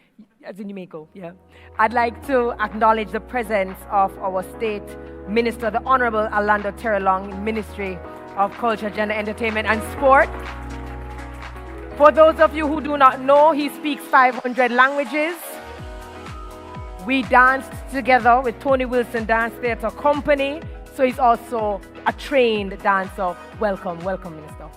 as in you may go, yeah. I'd like to acknowledge the presence of our State Minister, the Honorable Orlando Terrelong, Ministry of Culture, Gender, Entertainment, and Sport. For those of you who do not know, he speaks 500 languages. We danced together with Tony Wilson Dance Theatre Company, so he's also a trained dancer. Welcome, welcome, Minister.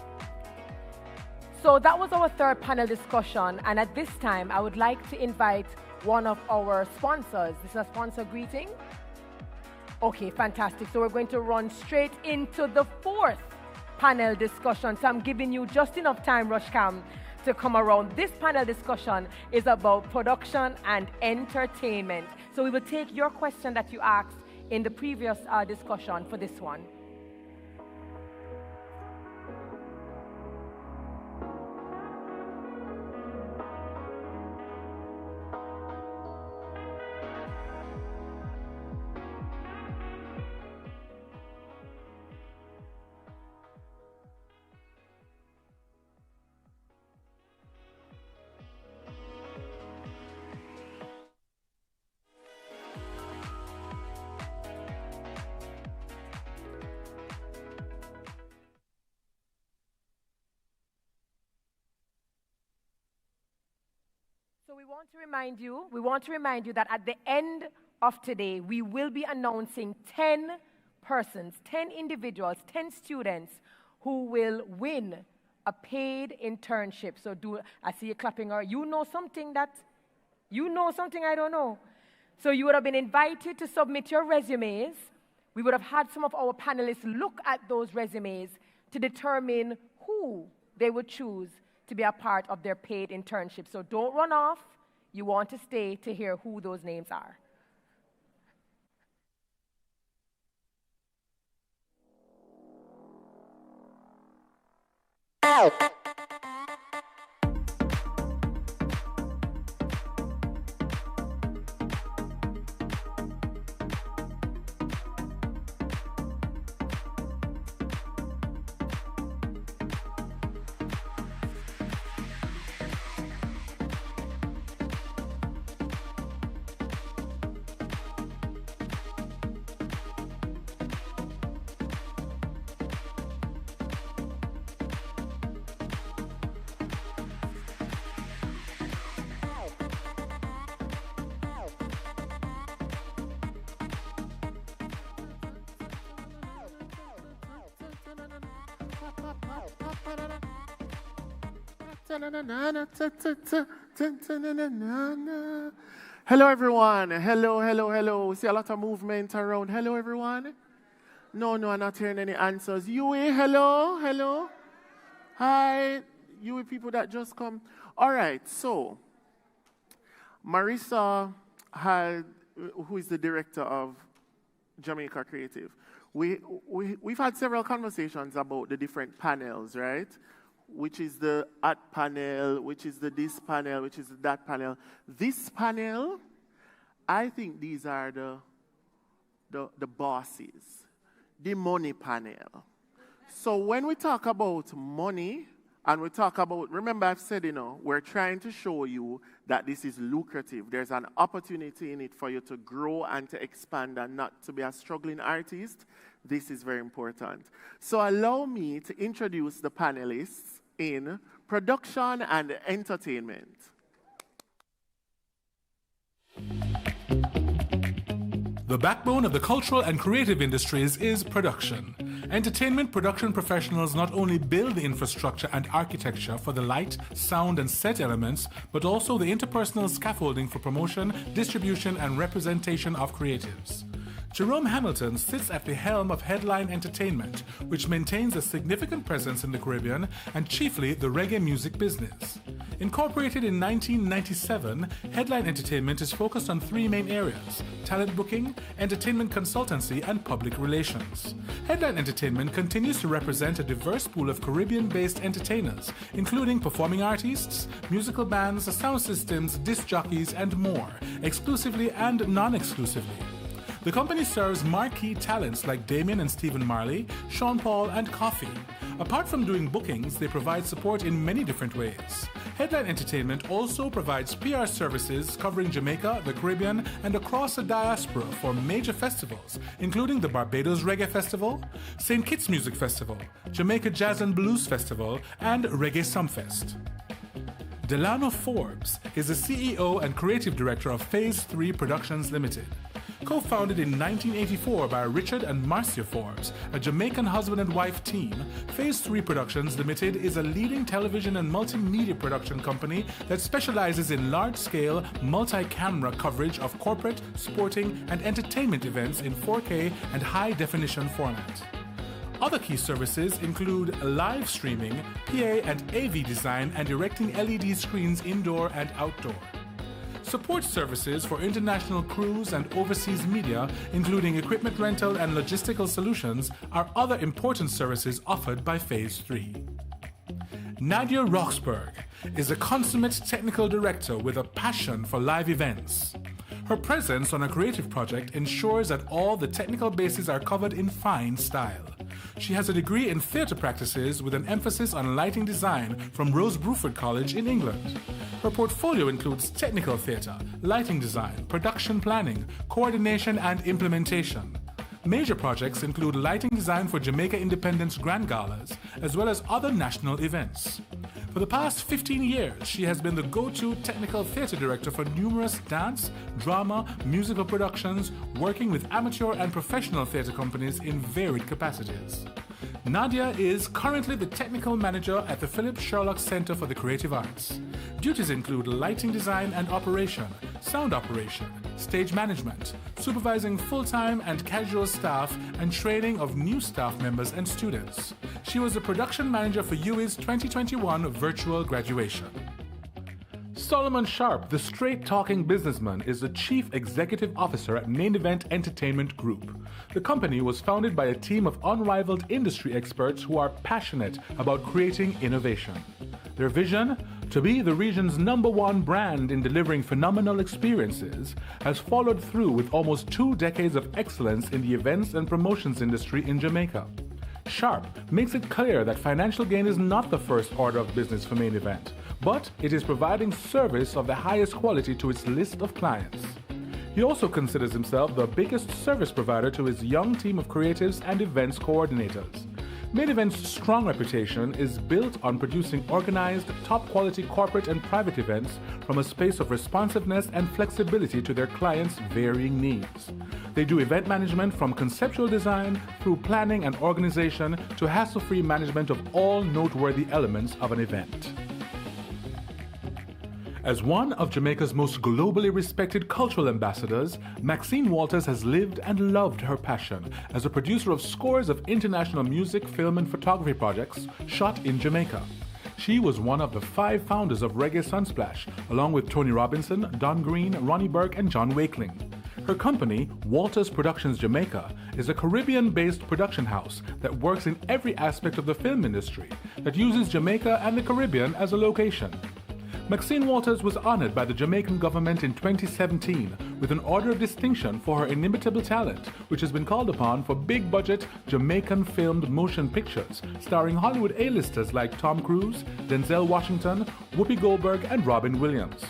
So that was our third panel discussion, and at this time, I would like to invite one of our sponsors. This is a sponsor greeting. Okay, fantastic. So we're going to run straight into the fourth panel discussion. So I'm giving you just enough time, Rushcam, to come around. This panel discussion is about production and entertainment. So we will take your question that you asked in the previous discussion for this one. So we want to remind you that at the end of today, we will be announcing 10 persons, 10 individuals, 10 students who will win a paid internship. So I see you clapping, or you know something I don't know. So you would have been invited to submit your resumes. We would have had some of our panelists look at those resumes to determine who they would choose to be a part of their paid internship. So don't run off. You want to stay to hear who those names are. Hello, everyone. Hello. See a lot of movement around. Hello, everyone. No, I'm not hearing any answers. Yui, hello. Hi, Yui people that just come. All right, so Marissa, who is the director of Jamaica Creative, we've had several conversations about the different panels, right? Which is the at panel, which is the this panel, which is the that panel. This panel, I think these are the bosses, the money panel. So when we talk about money, and we talk about, remember I've said, we're trying to show you that this is lucrative. There's an opportunity in it for you to grow and to expand and not to be a struggling artist. This is very important. So allow me to introduce the panelists in production and entertainment. The backbone of the cultural and creative industries is production. Entertainment production professionals not only build the infrastructure and architecture for the light, sound, and set elements, but also the interpersonal scaffolding for promotion, distribution, and representation of creatives. Jerome Hamilton sits at the helm of Headline Entertainment, which maintains a significant presence in the Caribbean and chiefly the reggae music business. Incorporated in 1997, Headline Entertainment is focused on three main areas: talent booking, entertainment consultancy, and public relations. Headline Entertainment continues to represent a diverse pool of Caribbean-based entertainers, including performing artists, musical bands, sound systems, disc jockeys, and more, exclusively and non-exclusively. The company serves marquee talents like Damien and Stephen Marley, Sean Paul, and Coffee. Apart from doing bookings, they provide support in many different ways. Headline Entertainment also provides PR services covering Jamaica, the Caribbean, and across the diaspora for major festivals, including the Barbados Reggae Festival, St. Kitts Music Festival, Jamaica Jazz and Blues Festival, and Reggae Sumfest. Delano Forbes is the CEO and creative director of Phase 3 Productions Limited. Co-founded in 1984 by Richard and Marcia Forbes, a Jamaican husband and wife team, Phase 3 Productions Limited is a leading television and multimedia production company that specializes in large-scale, multi-camera coverage of corporate, sporting, and entertainment events in 4K and high-definition format. Other key services include live streaming, PA and AV design, and erecting LED screens indoor and outdoor. Support services for international crews and overseas media, including equipment rental and logistical solutions, are other important services offered by Phase 3. Nadia Roxburgh is a consummate technical director with a passion for live events. Her presence on a creative project ensures that all the technical bases are covered in fine style. She has a degree in theatre practices with an emphasis on lighting design from Rose Bruford College in England. Her portfolio includes technical theatre, lighting design, production planning, coordination and implementation. Major projects include lighting design for Jamaica Independence Grand Galas, as well as other national events. For the past 15 years, she has been the go-to technical theatre director for numerous dance, drama, musical productions, working with amateur and professional theatre companies in varied capacities. Nadia is currently the technical manager at the Philip Sherlock Center for the Creative Arts. Duties include lighting design and operation, sound operation, stage management, supervising full-time and casual staff, and training of new staff members and students. She was the production manager for UWI's 2021 virtual graduation. Solomon Sharp, the straight-talking businessman, is the Chief Executive Officer at Main Event Entertainment Group. The company was founded by a team of unrivaled industry experts who are passionate about creating innovation. Their vision, to be the region's #1 brand in delivering phenomenal experiences, has followed through with almost 2 decades of excellence in the events and promotions industry in Jamaica. Sharp makes it clear that financial gain is not the first order of business for Main Event, but it is providing service of the highest quality to its list of clients. He also considers himself the biggest service provider to his young team of creatives and events coordinators. Main Event's strong reputation is built on producing organized, top-quality corporate and private events from a space of responsiveness and flexibility to their clients' varying needs. They do event management from conceptual design through planning and organization to hassle-free management of all noteworthy elements of an event. As one of Jamaica's most globally respected cultural ambassadors, Maxine Walters has lived and loved her passion as a producer of scores of international music, film, and photography projects shot in Jamaica. She was one of the 5 founders of Reggae Sunsplash, along with Tony Robinson, Don Green, Ronnie Burke, and John Wakeling. Her company, Walters Productions Jamaica, is a Caribbean-based production house that works in every aspect of the film industry, that uses Jamaica and the Caribbean as a location. Maxine Walters was honored by the Jamaican government in 2017 with an Order of Distinction for her inimitable talent, which has been called upon for big-budget Jamaican filmed motion pictures starring Hollywood A-listers like Tom Cruise, Denzel Washington, Whoopi Goldberg, and Robin Williams.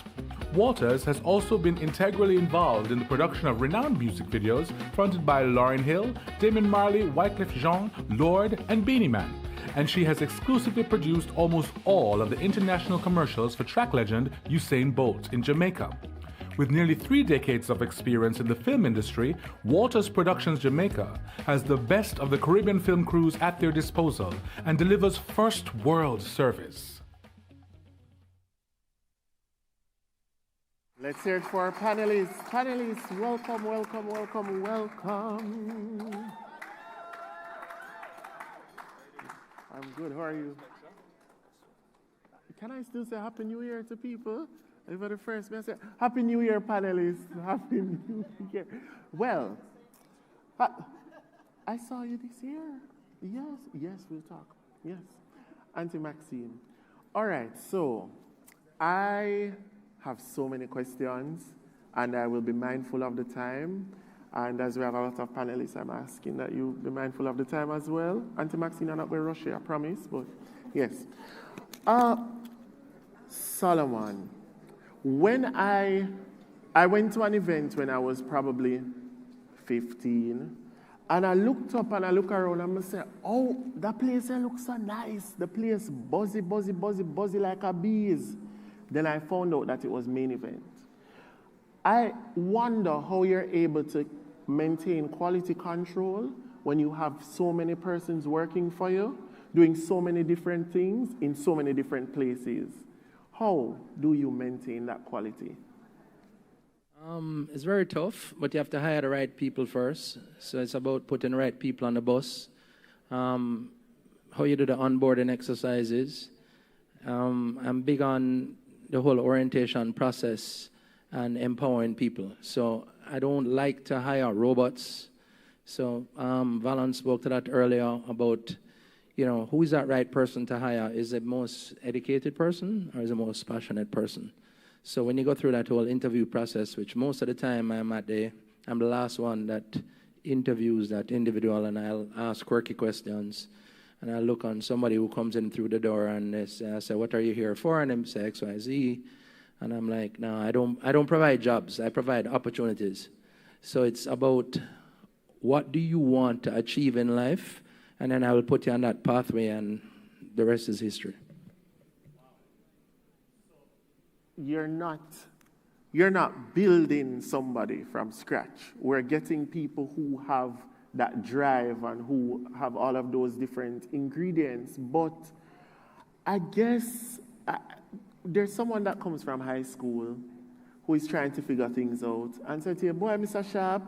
Walters has also been integrally involved in the production of renowned music videos fronted by Lauryn Hill, Damien Marley, Wyclef Jean, Lorde, and Beanie Man, and she has exclusively produced almost all of the international commercials for track legend Usain Bolt in Jamaica. With nearly 3 decades of experience in the film industry, Walters Productions Jamaica has the best of the Caribbean film crews at their disposal and delivers first world service. Let's hear it for our panelists. Panelists, welcome, welcome, welcome, welcome. I'm good, how are you? Can I still say Happy New Year to people? For the first message, Happy New Year, panelists. Happy New Year. Well, I saw you this year. Yes, we'll talk. Yes. Auntie Maxine. All right, so I have so many questions, and I will be mindful of the time. And as we have a lot of panelists, I'm asking that you be mindful of the time as well. Auntie Maxine, I'm not going to rush you, I promise, but yes. Solomon, when I went to an event when I was probably 15, and I looked up and I look around and I say, oh, that place looks so nice. The place buzzy, buzzy, buzzy, buzzy like a bees. Then I found out that it was Main Event. I wonder how you're able to maintain quality control when you have so many persons working for you, doing so many different things in so many different places. How do you maintain that quality? It's very tough, but you have to hire the right people first. So it's about putting the right people on the bus. How you do the onboarding exercises. I'm big on the whole orientation process and empowering people. So I don't like to hire robots. So Valon spoke to that earlier about, who is that right person to hire? Is it the most educated person or is it the most passionate person? So when you go through that whole interview process, which most of the time I'm the last one that interviews that individual, and I'll ask quirky questions. And I look on somebody who comes in through the door and I say, what are you here for? And they say X, Y, Z. And I'm like, no, I don't provide jobs. I provide opportunities. So it's about what do you want to achieve in life? And then I will put you on that pathway, and the rest is history. You're not building somebody from scratch. We're getting people who have that drive and who have all of those different ingredients. But I guess there's someone that comes from high school who is trying to figure things out and say to you, boy, Mr. Sharp,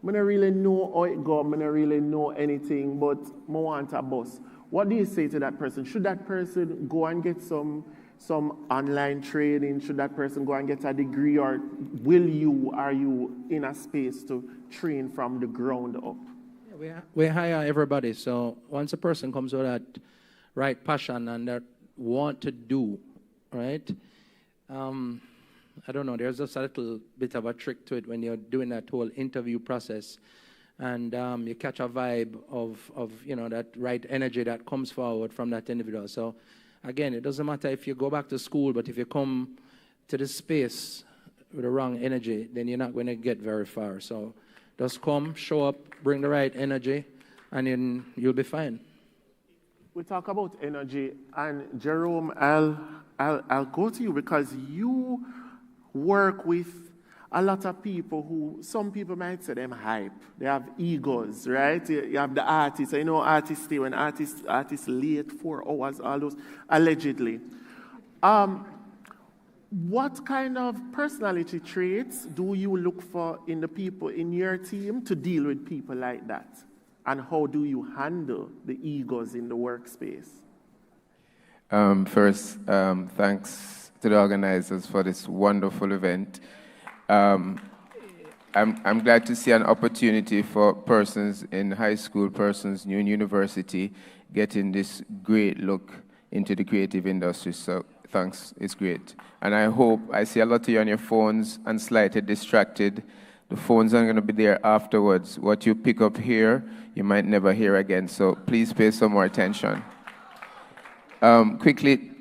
I don't really know how it goes, I don't really know anything, but I want a bus. What do you say to that person? Should that person go and get some online training? Should that person go and get a degree? Or are you in a space to train from the ground up? We hire everybody. So once a person comes with that right passion and that want to do, right? I don't know, there's just a little bit of a trick to it when you're doing that whole interview process. And you catch a vibe of that right energy that comes forward from that individual. So again, it doesn't matter if you go back to school, but if you come to this space with the wrong energy, then you're not going to get very far. So just come, show up, bring the right energy, and then you'll be fine. We talk about energy, and Jerome, I'll go to you because you work with a lot of people who, some people might say them hype. They have egos, right? You have the artists. I know artists stay when artists late 4 hours, all those, allegedly. What kind of personality traits do you look for in the people in your team to deal with people like that? And how do you handle the egos in the workspace? First, thanks to the organizers for this wonderful event. I'm glad to see an opportunity for persons in high school, persons new in university, getting this great look into the creative industry. So thanks, it's great. And I see a lot of you on your phones and slightly distracted. The phones are going to be there afterwards. What you pick up here, you might never hear again. So please pay some more attention. Quickly,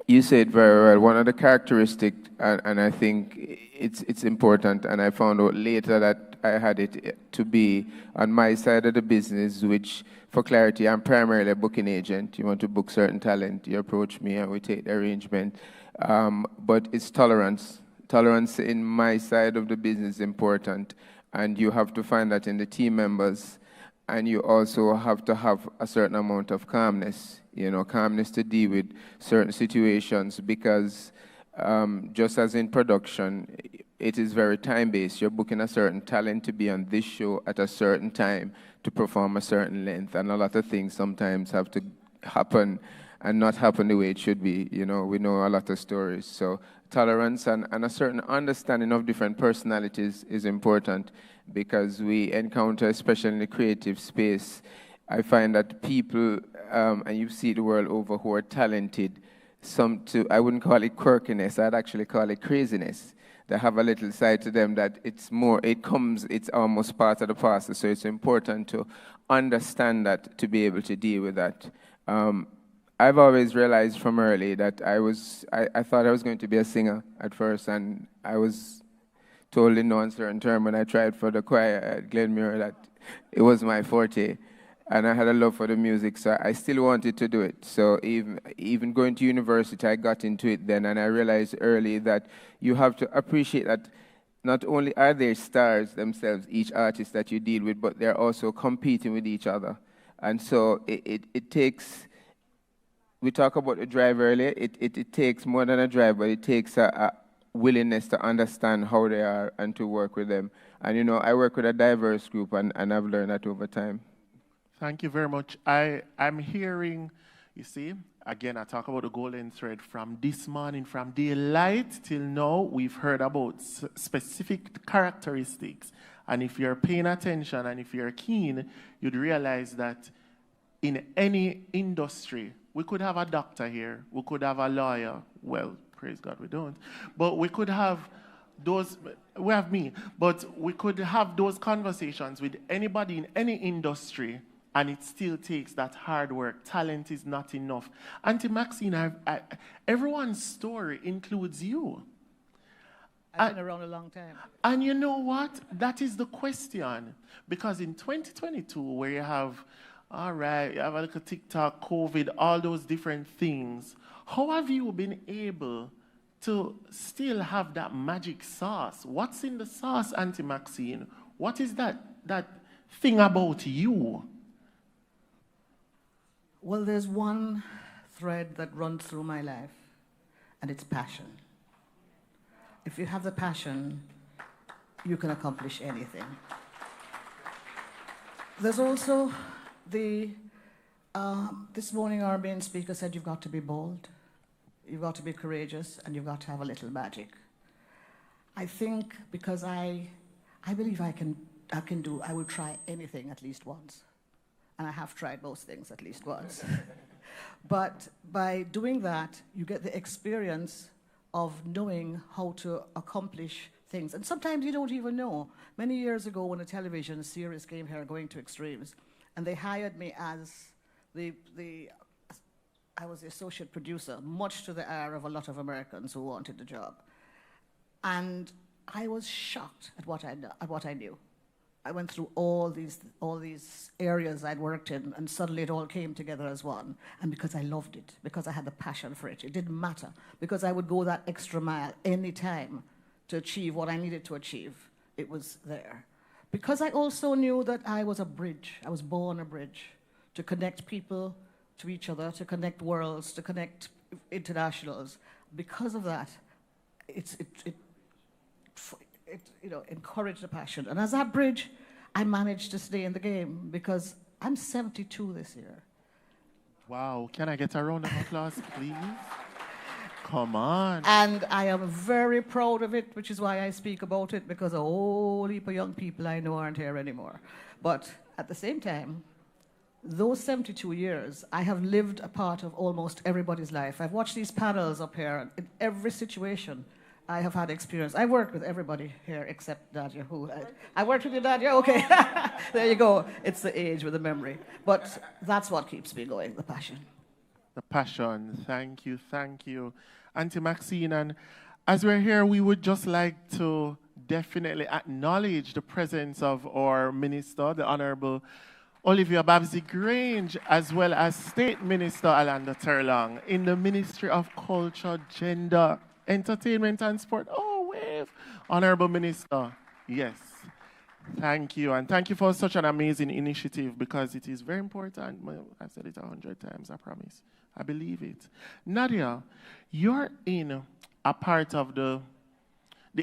you said very well, one of the characteristics, and I think it's important, and I found out later that I had it to be on my side of the business, which, for clarity, I'm primarily a booking agent. You want to book certain talent, you approach me and we take the arrangement. But it's tolerance. tolerance in my side of the business is important, and you have to find that in the team members, and you also have to have a certain amount of calmness, calmness to deal with certain situations, because just as in production, it is very time-based. You're booking a certain talent to be on this show at a certain time to perform a certain length, and a lot of things sometimes have to happen and not happen the way it should be. We know a lot of stories. So tolerance and a certain understanding of different personalities is important, because we encounter, especially in the creative space, I find that people, and you see the world over, who are talented, I wouldn't call it quirkiness, I'd actually call it craziness. They have a little side to them that it's almost part of the process. So it's important to understand that, to be able to deal with that. I've always realized from early that I thought I was going to be a singer at first, and I was told in no uncertain term when I tried for the choir at Glenmuir that it was my forte, and I had a love for the music, so I still wanted to do it. So even going to university, I got into it then, and I realized early that you have to appreciate that not only are they stars themselves, each artist that you deal with, but they're also competing with each other. And so it takes, we talked about a drive earlier, it takes more than a drive, but it takes a willingness to understand how they are and to work with them. And I work with a diverse group, and I've learned that over time. Thank you very much. I'm hearing, you see, again, I talk about the golden thread from this morning, from daylight till now, we've heard about specific characteristics. And if you're paying attention and if you're keen, you'd realize that in any industry, we could have a doctor here, we could have a lawyer, well, praise God, we don't, but we could have we have me, but we could have those conversations with anybody in any industry, and it still takes that hard work. Talent is not enough. Auntie Maxine, everyone's story includes you. I've been around a long time. And you know what? That is the question. Because in 2022, where you have, all right, you have a little TikTok, COVID, all those different things, how have you been able to still have that magic sauce? What's in the sauce, Auntie Maxine? What is that thing about you? Well, there's one thread that runs through my life, and it's passion. If you have the passion, you can accomplish anything. There's also this morning our main speaker said you've got to be bold, you've got to be courageous, and you've got to have a little magic. I think because I believe I will try anything at least once. And I have tried most things at least once. But by doing that, you get the experience of knowing how to accomplish things. And sometimes you don't even know. Many years ago when a television series came here, Going to Extremes, and they hired me as I was the associate producer, much to the ire of a lot of Americans who wanted the job. And I was shocked at what I knew. I went through all these areas I'd worked in, and suddenly it all came together as one. And because I loved it, because I had the passion for it, it didn't matter. Because I would go that extra mile any time to achieve what I needed to achieve, it was there. Because I also knew that I was a bridge. I was born a bridge to connect people to each other, to connect worlds, to connect internationals. Because of that, it encouraged the passion. And as that bridge, I managed to stay in the game because I'm 72 this year. Wow, can I get a round of applause, please? Come on. And I am very proud of it, which is why I speak about it, because a whole heap of young people I know aren't here anymore. But at the same time, those 72 years, I have lived a part of almost everybody's life. I've watched these panels up here, and in every situation, I have had experience. I worked with everybody here except Nadia, I worked with you, Nadia? Okay. There you go. It's the age with the memory. But that's what keeps me going, the passion. The passion. Thank you, thank you. Auntie Maxine, and as we're here, we would just like to definitely acknowledge the presence of our minister, the Honorable Olivia Babsy-Grange, as well as State Minister Alanda Terlong in the Ministry of Culture, Gender, Entertainment and Sport. Oh, wait. Honorable Minister, yes. Thank you, and thank you for such an amazing initiative because it is very important. Well, I've said it 100 times, I promise. I believe it. Nadia, you're in a part of the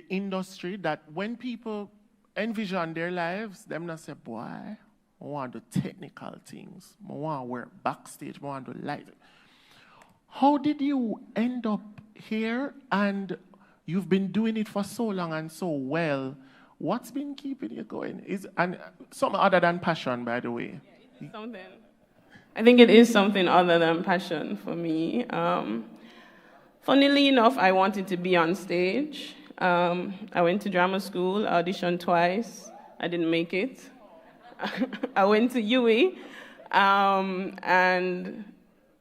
industry that when people envision their lives, them not say, boy, I want the technical things. I want to work backstage. I want to light. How did you end up here? And you've been doing it for so long and so well. What's been keeping you going? And something other than passion, by the way. Yeah, something. I think it is something other than passion for me. Funnily enough, I wanted to be on stage. I went to drama school, auditioned twice. I didn't make it. I went to UE, and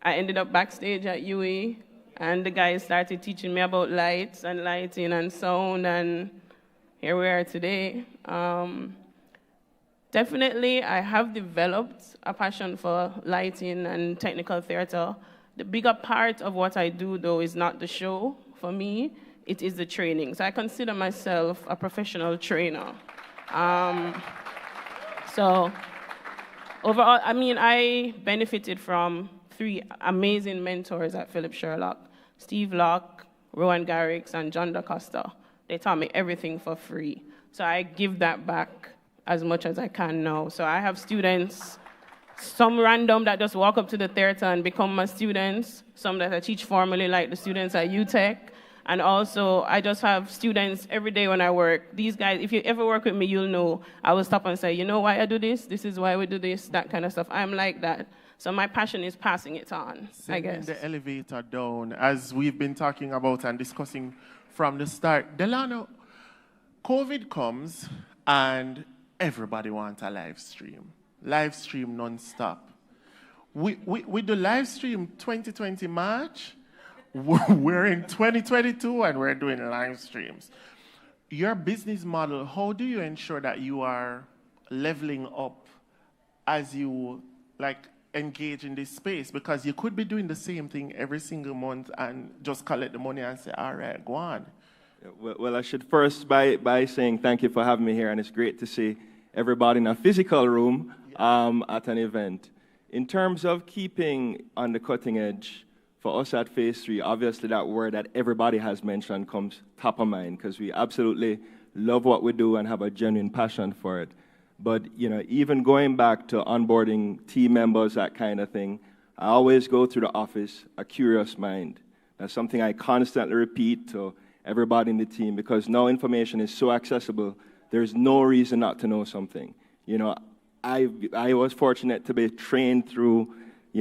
I ended up backstage at UE, and the guys started teaching me about lights and lighting and sound, and here we are today. Definitely, I have developed a passion for lighting and technical theater. The bigger part of what I do, though, is not the show for me. It is the training. So I consider myself a professional trainer. So overall, I mean, I benefited from 3 amazing mentors at Philip Sherlock: Steve Locke, Rowan Garrix, and John DaCosta. They taught me everything for free. So I give that back as much as I can now. So I have students, some random that just walk up to the theater and become my students, some that I teach formally, like the students at UTech. And also, I just have students every day when I work. These guys, if you ever work with me, you'll know. I will stop and say, you know why I do this? This is why we do this, that kind of stuff. I'm like that. So my passion is passing it on, I guess. Sending the elevator down, as we've been talking about and discussing from the start. Delano, COVID comes and everybody wants a live stream. Live stream non-stop. We do live stream 2020 March. We're in 2022 and we're doing live streams. Your business model, how do you ensure that you are leveling up as you engage in this space? Because you could be doing the same thing every single month and just collect the money and say, all right, go on. Well, I should first by saying thank you for having me here, and it's great to see everybody in a physical room at an event. In terms of keeping on the cutting edge, for us at Phase 3, obviously that word that everybody has mentioned comes top of mind because we absolutely love what we do and have a genuine passion for it. But even going back to onboarding team members, that kind of thing, I always go through the office, a curious mind. That's something I constantly repeat to everybody in the team because now information is so accessible, there's no reason not to know something. I was fortunate to be trained through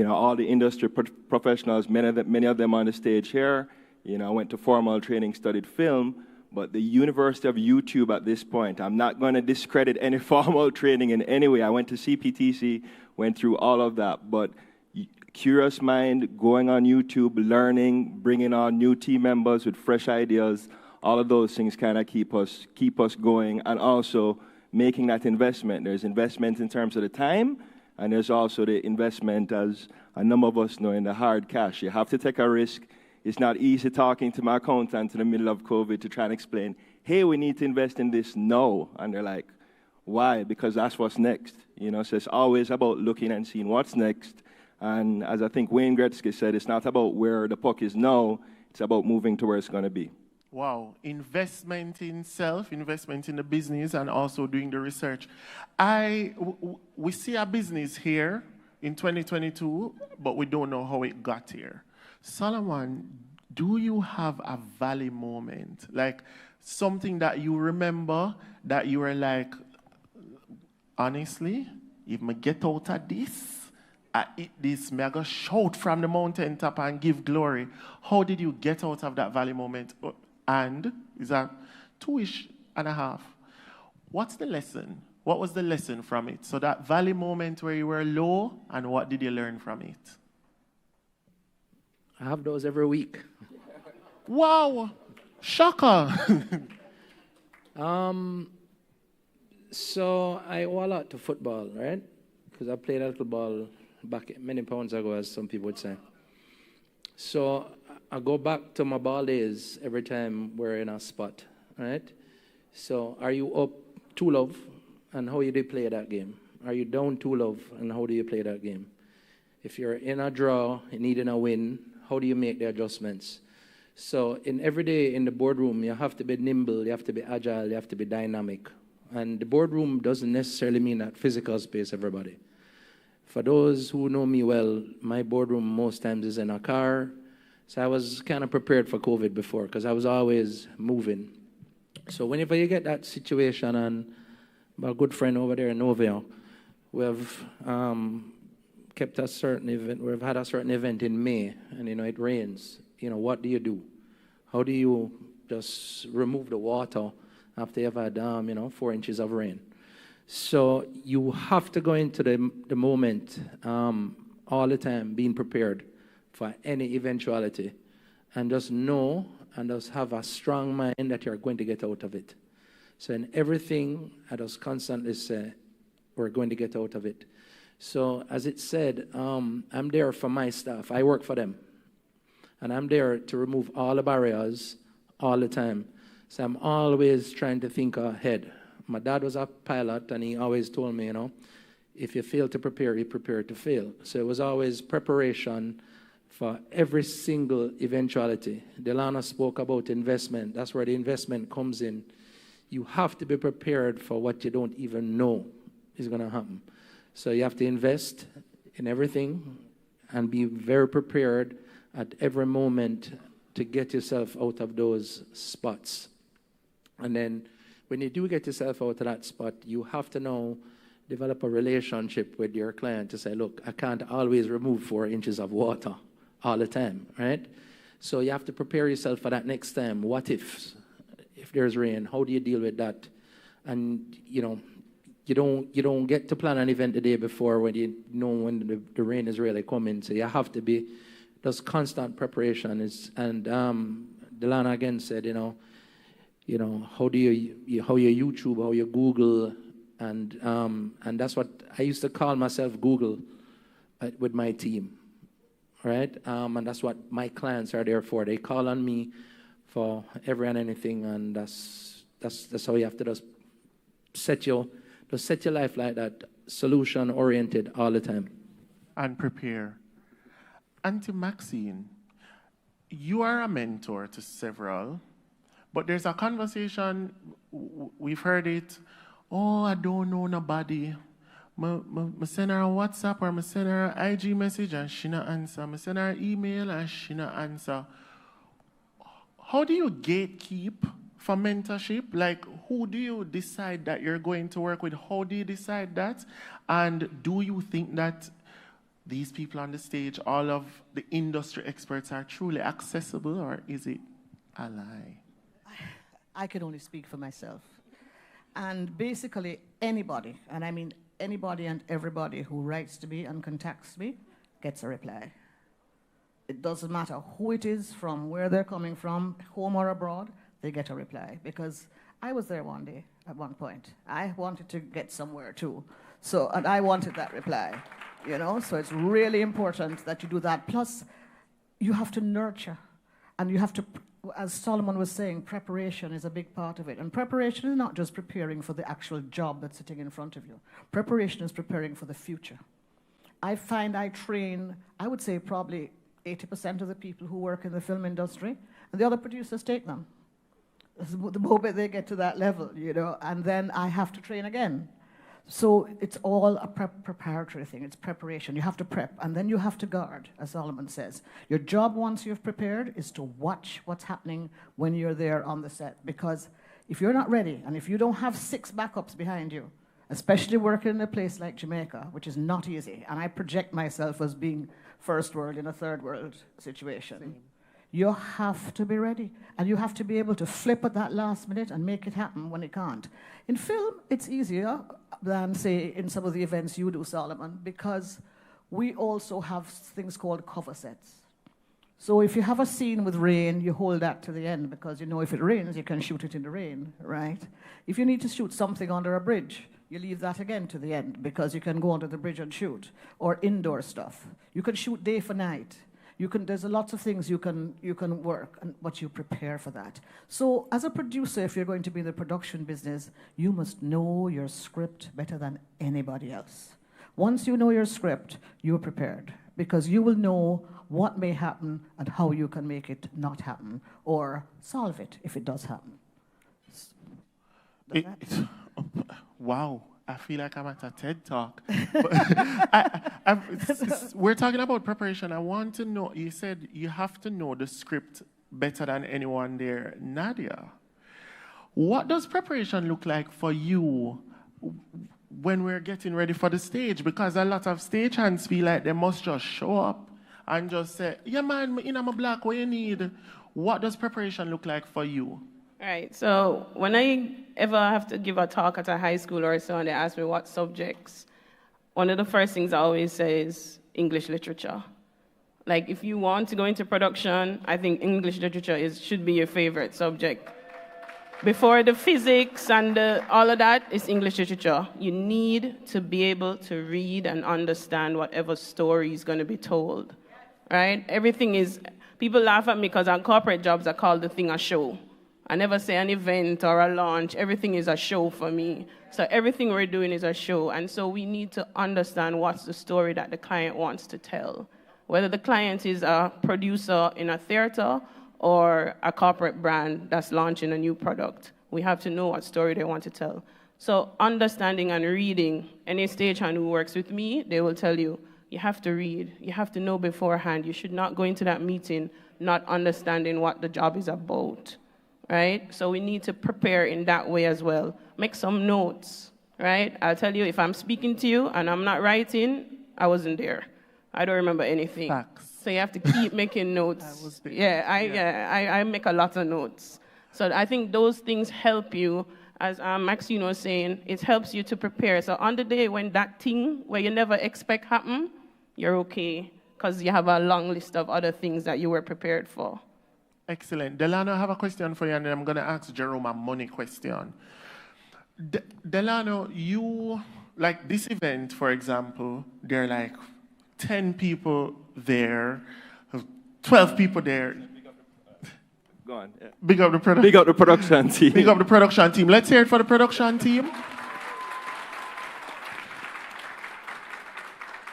all the industry professionals, many of them on the stage here. I went to formal training, studied film, but the University of YouTube at this point, I'm not going to discredit any formal training in any way. I went to CPTC, went through all of that, but curious mind, going on YouTube, learning, bringing on new team members with fresh ideas, all of those things kind of keep us going, and also making that investment. There's investment in terms of the time, and there's also the investment, as a number of us know, in the hard cash. You have to take a risk. It's not easy talking to my accountant in the middle of COVID to try and explain, hey, we need to invest in this now. And they're like, why? Because that's what's next. So it's always about looking and seeing what's next. And as I think Wayne Gretzky said, it's not about where the puck is now, it's about moving to where it's going to be. Investment in self, investment in the business, and also doing the research. We see a business here in 2022, but we don't know how it got here. Solomon, do you have a valley moment? Like something that you remember that you were like, honestly, if I get out of this, I eat this, may I go shout from the mountaintop and give glory. How did you get out of that valley moment? And is that 2.5? What's the lesson? What was the lesson from it? So that valley moment where you were low, and what did you learn from it? I have those every week. Wow! Shocker! So I owe a lot to football, right? Because I played a little ball back many pounds ago, as some people would say. So I go back to my ball days every time we're in a spot, right? So are you up 2-love, and how you do play that game? Are you down 2-love, and how do you play that game? If you're in a draw, needing a win, how do you make the adjustments? So in every day in the boardroom, you have to be nimble, you have to be agile, you have to be dynamic. And the boardroom doesn't necessarily mean that physical space, everybody. For those who know me well, my boardroom most times is in a car. So I was kind of prepared for COVID before because I was always moving. So whenever you get that situation, and my good friend over there in Novia, we have kept a certain event, we've had a certain event in May, and it rains. What do you do? How do you just remove the water after you've had 4 inches of rain? So you have to go into the moment all the time, being prepared for any eventuality, and just know and just have a strong mind that you're going to get out of it. So in everything, I just constantly say, we're going to get out of it. So as it said, I'm there for my staff. I work for them. And I'm there to remove all the barriers all the time. So I'm always trying to think ahead. My dad was a pilot, and he always told me, if you fail to prepare, you prepare to fail. So it was always preparation for every single eventuality. Delana spoke about investment. That's where the investment comes in. You have to be prepared for what you don't even know is going to happen. So you have to invest in everything and be very prepared at every moment to get yourself out of those spots. And then when you do get yourself out of that spot, you have to now develop a relationship with your client to say, look, I can't always remove 4 inches of water all the time, right? So you have to prepare yourself for that next time. What if there's rain? How do you deal with that? And, you don't get to plan an event the day before when you know when the rain is really coming. So you have to be, there's constant preparation. And Delana again said, how do you YouTube, how you Google, and that's what I used to call myself Google with my team, right? And that's what my clients are there for. They call on me for every and anything, and that's how you have to just set your life like that, solution oriented all the time, and prepare. Auntie Maxine, you are a mentor to several, but there's a conversation, we've heard it, I don't know nobody. I send her a WhatsApp or I send her an IG message and she not answer. I send her an email and she not answer. How do you gatekeep for mentorship? Like, who do you decide that you're going to work with? How do you decide that? And do you think that these people on the stage, all of the industry experts, are truly accessible, or is it a lie? I can only speak for myself. And basically anybody, and I mean anybody and everybody who writes to me and contacts me gets a reply. It doesn't matter who it is, from where they're coming from, home or abroad, they get a reply. Because I was there one day at one point. I wanted to get somewhere too. And I wanted that reply. So it's really important that you do that. Plus, you have to nurture, and you have to, as Solomon was saying, preparation is a big part of it. And preparation is not just preparing for the actual job that's sitting in front of you. Preparation is preparing for the future. I find I train, I would say probably 80% of the people who work in the film industry, and the other producers take them. The moment they get to that level, and then I have to train again. So it's all a preparatory thing. It's preparation. You have to prep, and then you have to guard, as Solomon says. Your job, once you've prepared, is to watch what's happening when you're there on the set. Because if you're not ready, and if you don't have 6 backups behind you, especially working in a place like Jamaica, which is not easy, and I project myself as being first world in a third world situation, you have to be ready. And you have to be able to flip at that last minute and make it happen when it can't. In film, it's easier than, say, in some of the events you do, Solomon, because we also have things called cover sets. So if you have a scene with rain, you hold that to the end, because if it rains, you can shoot it in the rain, right? If you need to shoot something under a bridge, you leave that again to the end, because you can go under the bridge and shoot. Or indoor stuff. You can shoot day for night. There's a lot of things you can work, but you prepare for that. So as a producer, if you're going to be in the production business, you must know your script better than anybody else. Once you know your script, you're prepared, because you will know what may happen and how you can make it not happen, or solve it if it does happen. Wow. I feel like I'm at a TED Talk. We're talking about preparation. I want to know, you said you have to know the script better than anyone there. Nadia, what does preparation look like for you when we're getting ready for the stage? Because a lot of stagehands feel like they must just show up and just say, yeah, man, I'm a black, what you need? What does preparation look like for you? Right, so when I ever have to give a talk at a high school or so and they ask me what subjects, one of the first things I always say is English literature. Like, if you want to go into production, I think English literature should be your favorite subject. Before the physics and all of that, it's English literature. You need to be able to read and understand whatever story is going to be told, right? Everything is, people laugh at me because on corporate jobs I call the thing a show. I never say an event or a launch. Everything is a show for me. So everything we're doing is a show. And so we need to understand what's the story that the client wants to tell. Whether the client is a producer in a theater or a corporate brand that's launching a new product, we have to know what story they want to tell. So understanding and reading, any stagehand who works with me, they will tell you, you have to read. You have to know beforehand. You should not go into that meeting not understanding what the job is about. Right? So we need to prepare in that way as well. Make some notes, right? I'll tell you, if I'm speaking to you and I'm not writing, I wasn't there. I don't remember anything. Facts. So you have to keep making notes. I make a lot of notes. So I think those things help you, as Maxine was saying, it helps you to prepare. So on the day when that thing where you never expect happen, you're okay, because you have a long list of other things that you were prepared for. Excellent. Delano, I have a question for you, and then I'm going to ask Jerome a money question. Delano, you, like this event, for example, there are like 10 people there, 12 people there. Go on. Yeah. Big up the production team. Big up the production team. Let's hear it for the production team.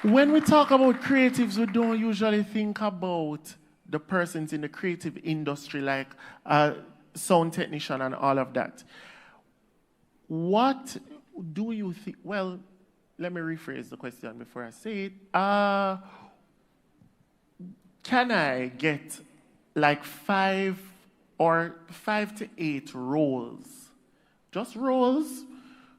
When we talk about creatives, we don't usually think about the persons in the creative industry, like sound technician and all of that. What do you think? Well, let me rephrase the question before I say it. Can I get like 5 to 8 roles? Just roles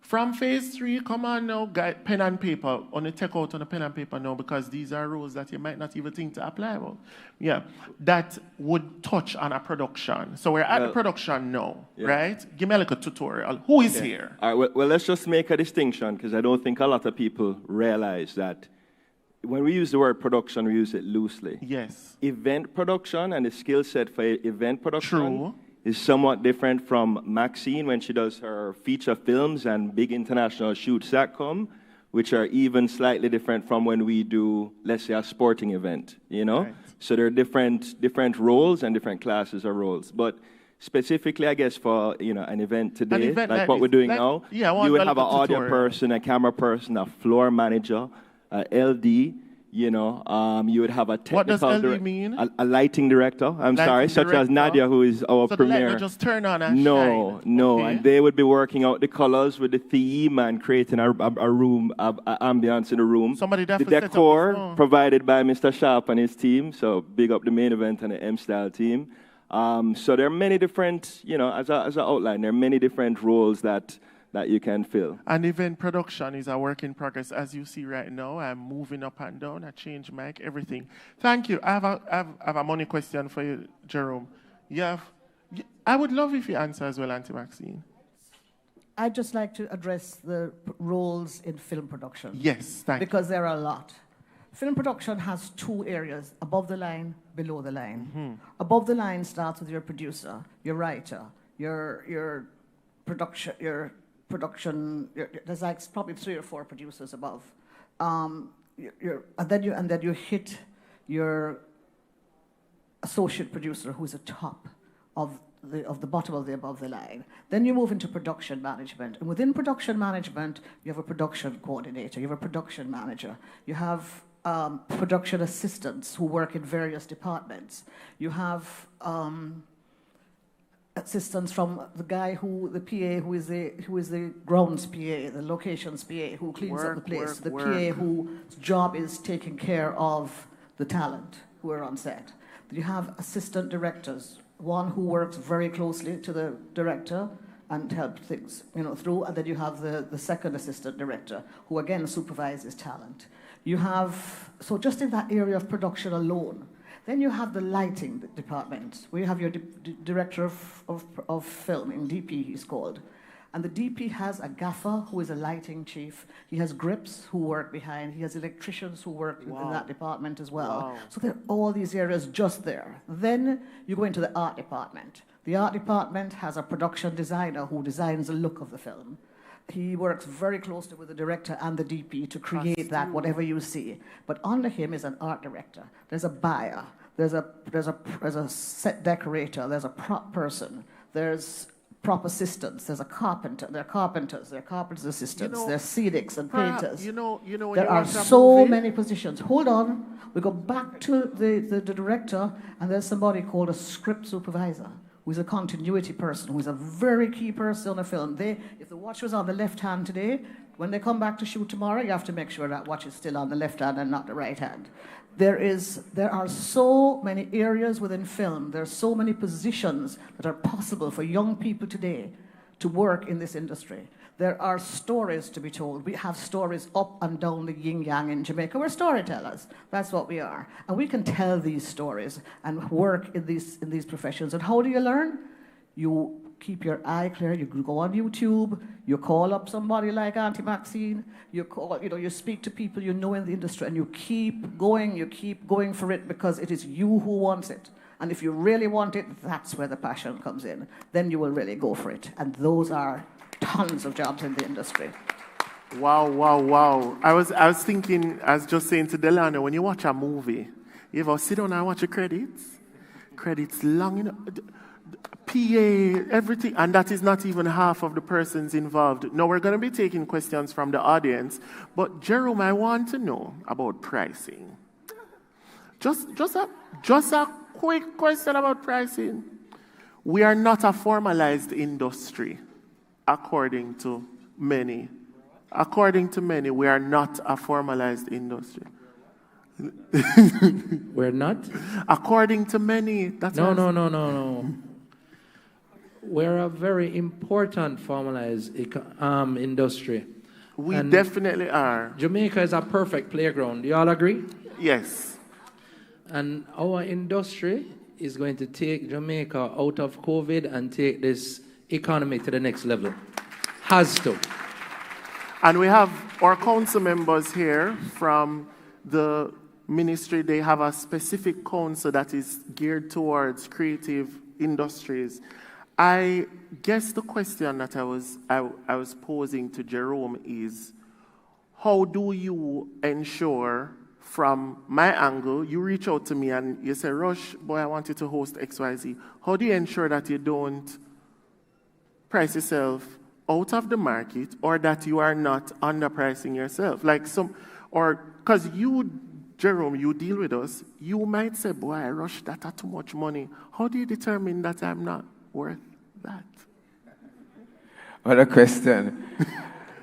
from phase 3. Come on now, pen and paper. Only take out on a pen and paper now, because these are roles that you might not even think to apply about. Yeah, that would touch on a production. So we're at the production now, right? Give me like a tutorial. Who is here? All right, well, let's just make a distinction, because I don't think a lot of people realize that when we use the word production, we use it loosely. Yes. Event production and the skill set for event production is somewhat different from Maxine when she does her feature films and big international shoots that come, which are even slightly different from when we do, let's say, a sporting event, you know? Right. So there are different roles and different classes of roles. But specifically, I guess, for an event today, like what we're doing now, you would have an audio person, a camera person, a floor manager, a LD, you would have a technical what does LD mean? A lighting director, such as Nadia, who is our so premier. The light will just turn on and shine. Okay. And they would be working out the colors with the theme and creating a room, ambience in the room. Somebody the decor provided by Mr. Sharp and his team, so big up the main event and the M-Style team. So there are many different, as an outline, there are many different roles that you can fill. And event production is a work in progress. As you see right now, I'm moving up and down. I change mic, everything. Thank you. I have a money question for you, Jerome. I would love if you answer as well, Auntie Maxine. I'd just like to address the roles in film production. Yes, thank you. Because there are a lot. Film production has 2 areas, above the line, below the line. Mm-hmm. Above the line starts with your producer, your writer, your production, there's like probably 3 or 4 producers above. And then you hit your associate producer who is a top of the bottom of the above the line. Then you move into production management. And within production management, you have a production coordinator, you have a production manager, you have production assistants who work in various departments. You have assistants from the guy the PA who is the grounds PA, the locations PA, who cleans up the place, the PA whose job is taking care of the talent who are on set. You have assistant directors, one who works very closely to the director and helps things through, and then you have the second assistant director who again supervises talent. You have, so just in that area of production alone. Then you have the lighting department, where you have your director of filming, DP he's called. And the DP has a gaffer who is a lighting chief. He has grips who work behind. He has electricians who work in that department as well. Wow. So there are all these areas just there. Then you go into the art department. The art department has a production designer who designs the look of the film. He works very closely with the director and the DP to create that, whatever you see. But under him is an art director. There's a buyer. There's a set decorator. There's a prop person. There's prop assistants. There's a carpenter. There are carpenters. There are carpenters assistants. There's scenics and painters. There are so many positions. Hold on. We go back to the director, and there's somebody called a script supervisor, who's a continuity person, who's a very key person on a film. If the watch was on the left hand today, when they come back to shoot tomorrow, you have to make sure that watch is still on the left hand and not the right hand. There are so many areas within film, there are so many positions that are possible for young people today to work in this industry. There are stories to be told. We have stories up and down the yin-yang in Jamaica. We're storytellers. That's what we are. And we can tell these stories and work in these professions. And how do you learn? You keep your eye clear. You go on YouTube. You call up somebody like Auntie Maxine. You speak to people you know in the industry, and you keep going for it, because it is you who wants it. And if you really want it, that's where the passion comes in. Then you will really go for it. And those are tons of jobs in the industry. Wow. I was thinking, I was just saying to Delano, when you watch a movie, you ever sit down and watch the credits? Credits long, PA, everything, and that is not even half of the persons involved. Now we're going to be taking questions from the audience, but Jerome, I want to know about pricing. Just a quick question about pricing. We are not a formalized industry, according to many. According to many, we are not a formalized industry. We're not? According to many. No. We're a very important formalized industry. We definitely are. Jamaica is a perfect playground. Do you all agree? Yes. And our industry is going to take Jamaica out of COVID and take this economy to the next level. Has to. And we have our council members here from the ministry. They have a specific council that is geared towards creative industries. I guess the question that I was posing to Jerome is, how do you ensure, from my angle, you reach out to me and you say, Rush, boy, I want you to host XYZ. How do you ensure that you don't price yourself out of the market, or that you are not underpricing yourself? Because you, Jerome, you deal with us, you might say, boy, Rush, that's too much money. How do you determine that I'm not worth that? What a question.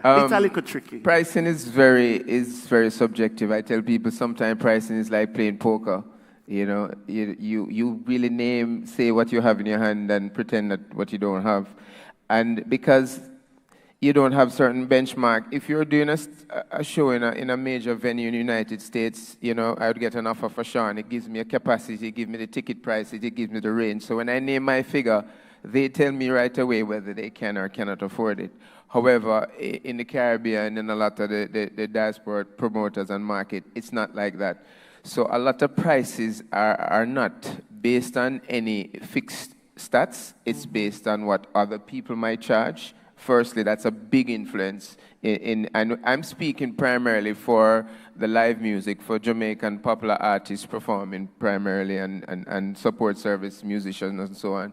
It's a little tricky. Pricing is very subjective. I tell people sometimes pricing is like playing poker. You really say what you have in your hand and pretend that what you don't have. And because you don't have certain benchmark, if you're doing a show in a major venue in the United States, I would get an offer for Sean. It gives me a capacity, it gives me the ticket price, it gives me the range. So when I name my figure, they tell me right away whether they can or cannot afford it. However, in the Caribbean and a lot of the diaspora promoters and market, it's not like that. So a lot of prices are not based on any fixed stats. It's based on what other people might charge firstly, that's a big influence and I'm speaking primarily for the live music, for Jamaican popular artists performing primarily and support service musicians and so on.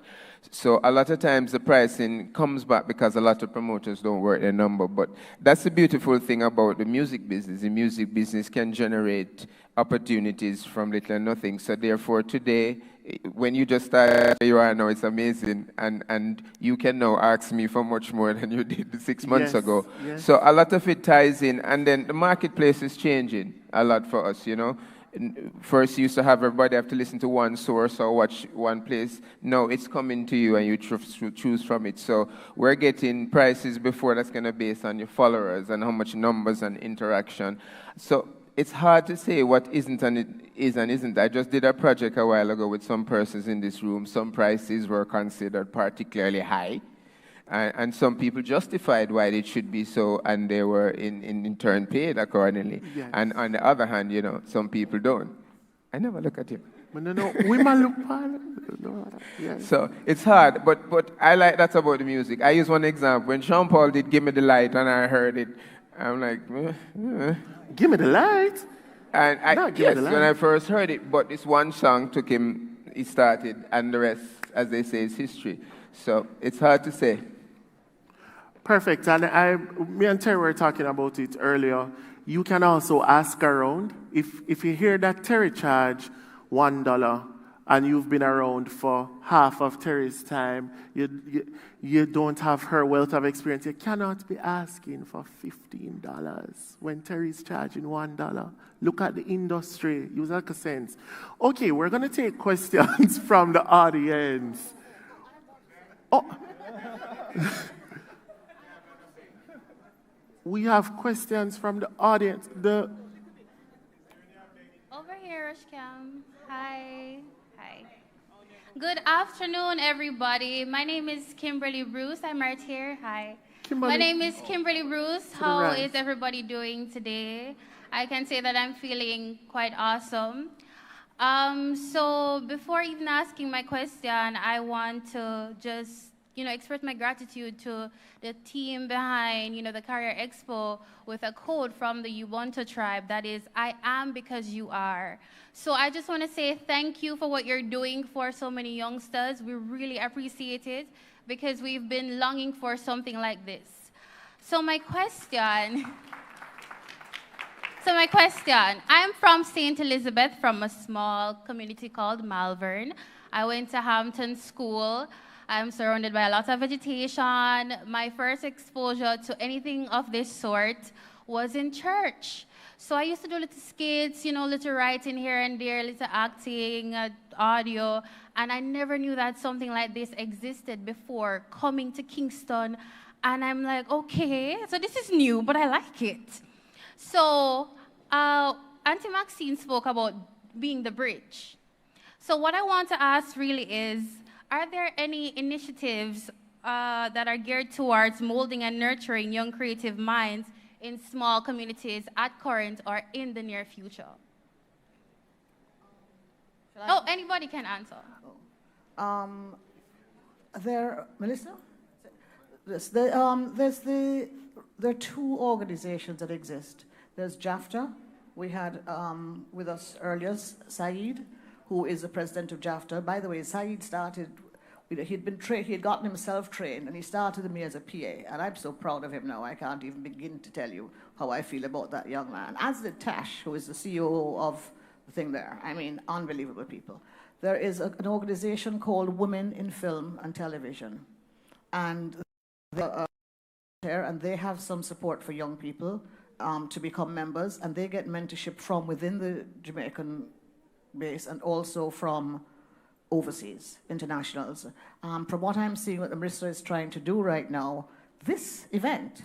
So a lot of times the pricing comes back because a lot of promoters don't work their number. But that's the beautiful thing about the music business. The music business can generate opportunities from little and nothing. So therefore today, when you just start where you are now, it's amazing. And you can now ask me for much more than you did 6 months ago. Yes. So a lot of it ties in. And then the marketplace is changing a lot for us, you know. First, you used to have everybody have to listen to one source or watch one place. No, it's coming to you and you choose from it. So we're getting prices before that's going to be based on your followers and how much numbers and interaction. So it's hard to say what isn't and it is and isn't. I just did a project a while ago with some persons in this room. Some prices were considered particularly high. And some people justified why it should be so, and they were in turn paid accordingly. Yes. And on the other hand, you know, some people don't. I never look at him. No, women look no, yes. So it's hard, but I like that about the music. I use one example. When Sean Paul did Give Me the Light and I heard it, I'm like, Give Me the Light? And yes, when I first heard it, but this one song took him, he started, and the rest, as they say, is history. So it's hard to say. Perfect. And me and Terry were talking about it earlier. You can also ask around. If you hear that Terry charge $1 and you've been around for half of Terry's time, you don't have her wealth of experience, you cannot be asking for $15 when Terry's charging $1. Look at the industry. Use like a sense. Okay, we're going to take questions from the audience. Oh. We have questions from the audience. Over here, Rushcam. Hi. Hi. Good afternoon, everybody. My name is Kimberly Bruce. I'm right here. Hi. Kimberly. My name is Kimberly Bruce. How is everybody doing today? I can say that I'm feeling quite awesome. So before even asking my question, I want to just express my gratitude to the team behind, the Career Expo with a code from the Ubuntu tribe that is, I am because you are. So I just want to say thank you for what you're doing for so many youngsters. We really appreciate it because we've been longing for something like this. So my question, I'm from St. Elizabeth, from a small community called Malvern. I went to Hampton School. I'm surrounded by a lot of vegetation. My first exposure to anything of this sort was in church. So I used to do little skits, little writing here and there, little acting, audio, and I never knew that something like this existed before coming to Kingston. And I'm like, okay, so this is new, but I like it. So Auntie Maxine spoke about being the bridge. So what I want to ask really is, are there any initiatives that are geared towards molding and nurturing young creative minds in small communities at current or in the near future? Anybody can answer. Melissa? Yes, there are two organizations that exist. There's JAFTA. We had with us earlier Saeed, who is the president of JAFTA. By the way, Saeed started, he had gotten himself trained, and he started me as a PA, and I'm so proud of him now, I can't even begin to tell you how I feel about that young man. As did Tash, who is the CEO of the thing there. I mean, unbelievable people. There is an organization called Women in Film and Television, and they have some support for young people to become members, and they get mentorship from within the Jamaican base and also from overseas, internationals. From what I'm seeing, what the Minister is trying to do right now, this event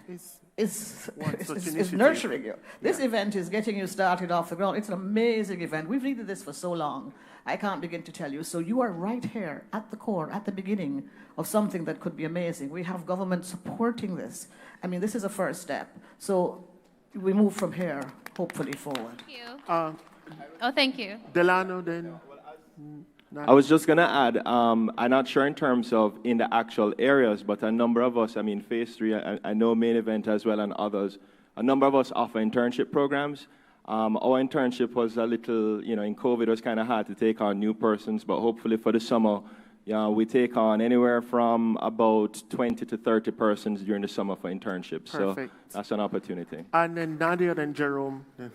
is nurturing you. This event is getting you started off the ground. It's an amazing event. We've needed this for so long. I can't begin to tell you. So you are right here at the core, at the beginning of something that could be amazing. We have government supporting this. I mean, this is a first step. So we move from here, hopefully, forward. Thank you. Thank you. Delano, then. I was just going to add, I'm not sure in terms of in the actual areas, but a number of us, I mean, Phase 3, I know Main Event as well and others, a number of us offer internship programs. Our internship was a little, in COVID, it was kind of hard to take on new persons, but hopefully for the summer, we take on anywhere from about 20 to 30 persons during the summer for internships. Perfect. So that's an opportunity. And then Nadia, then Jerome. Then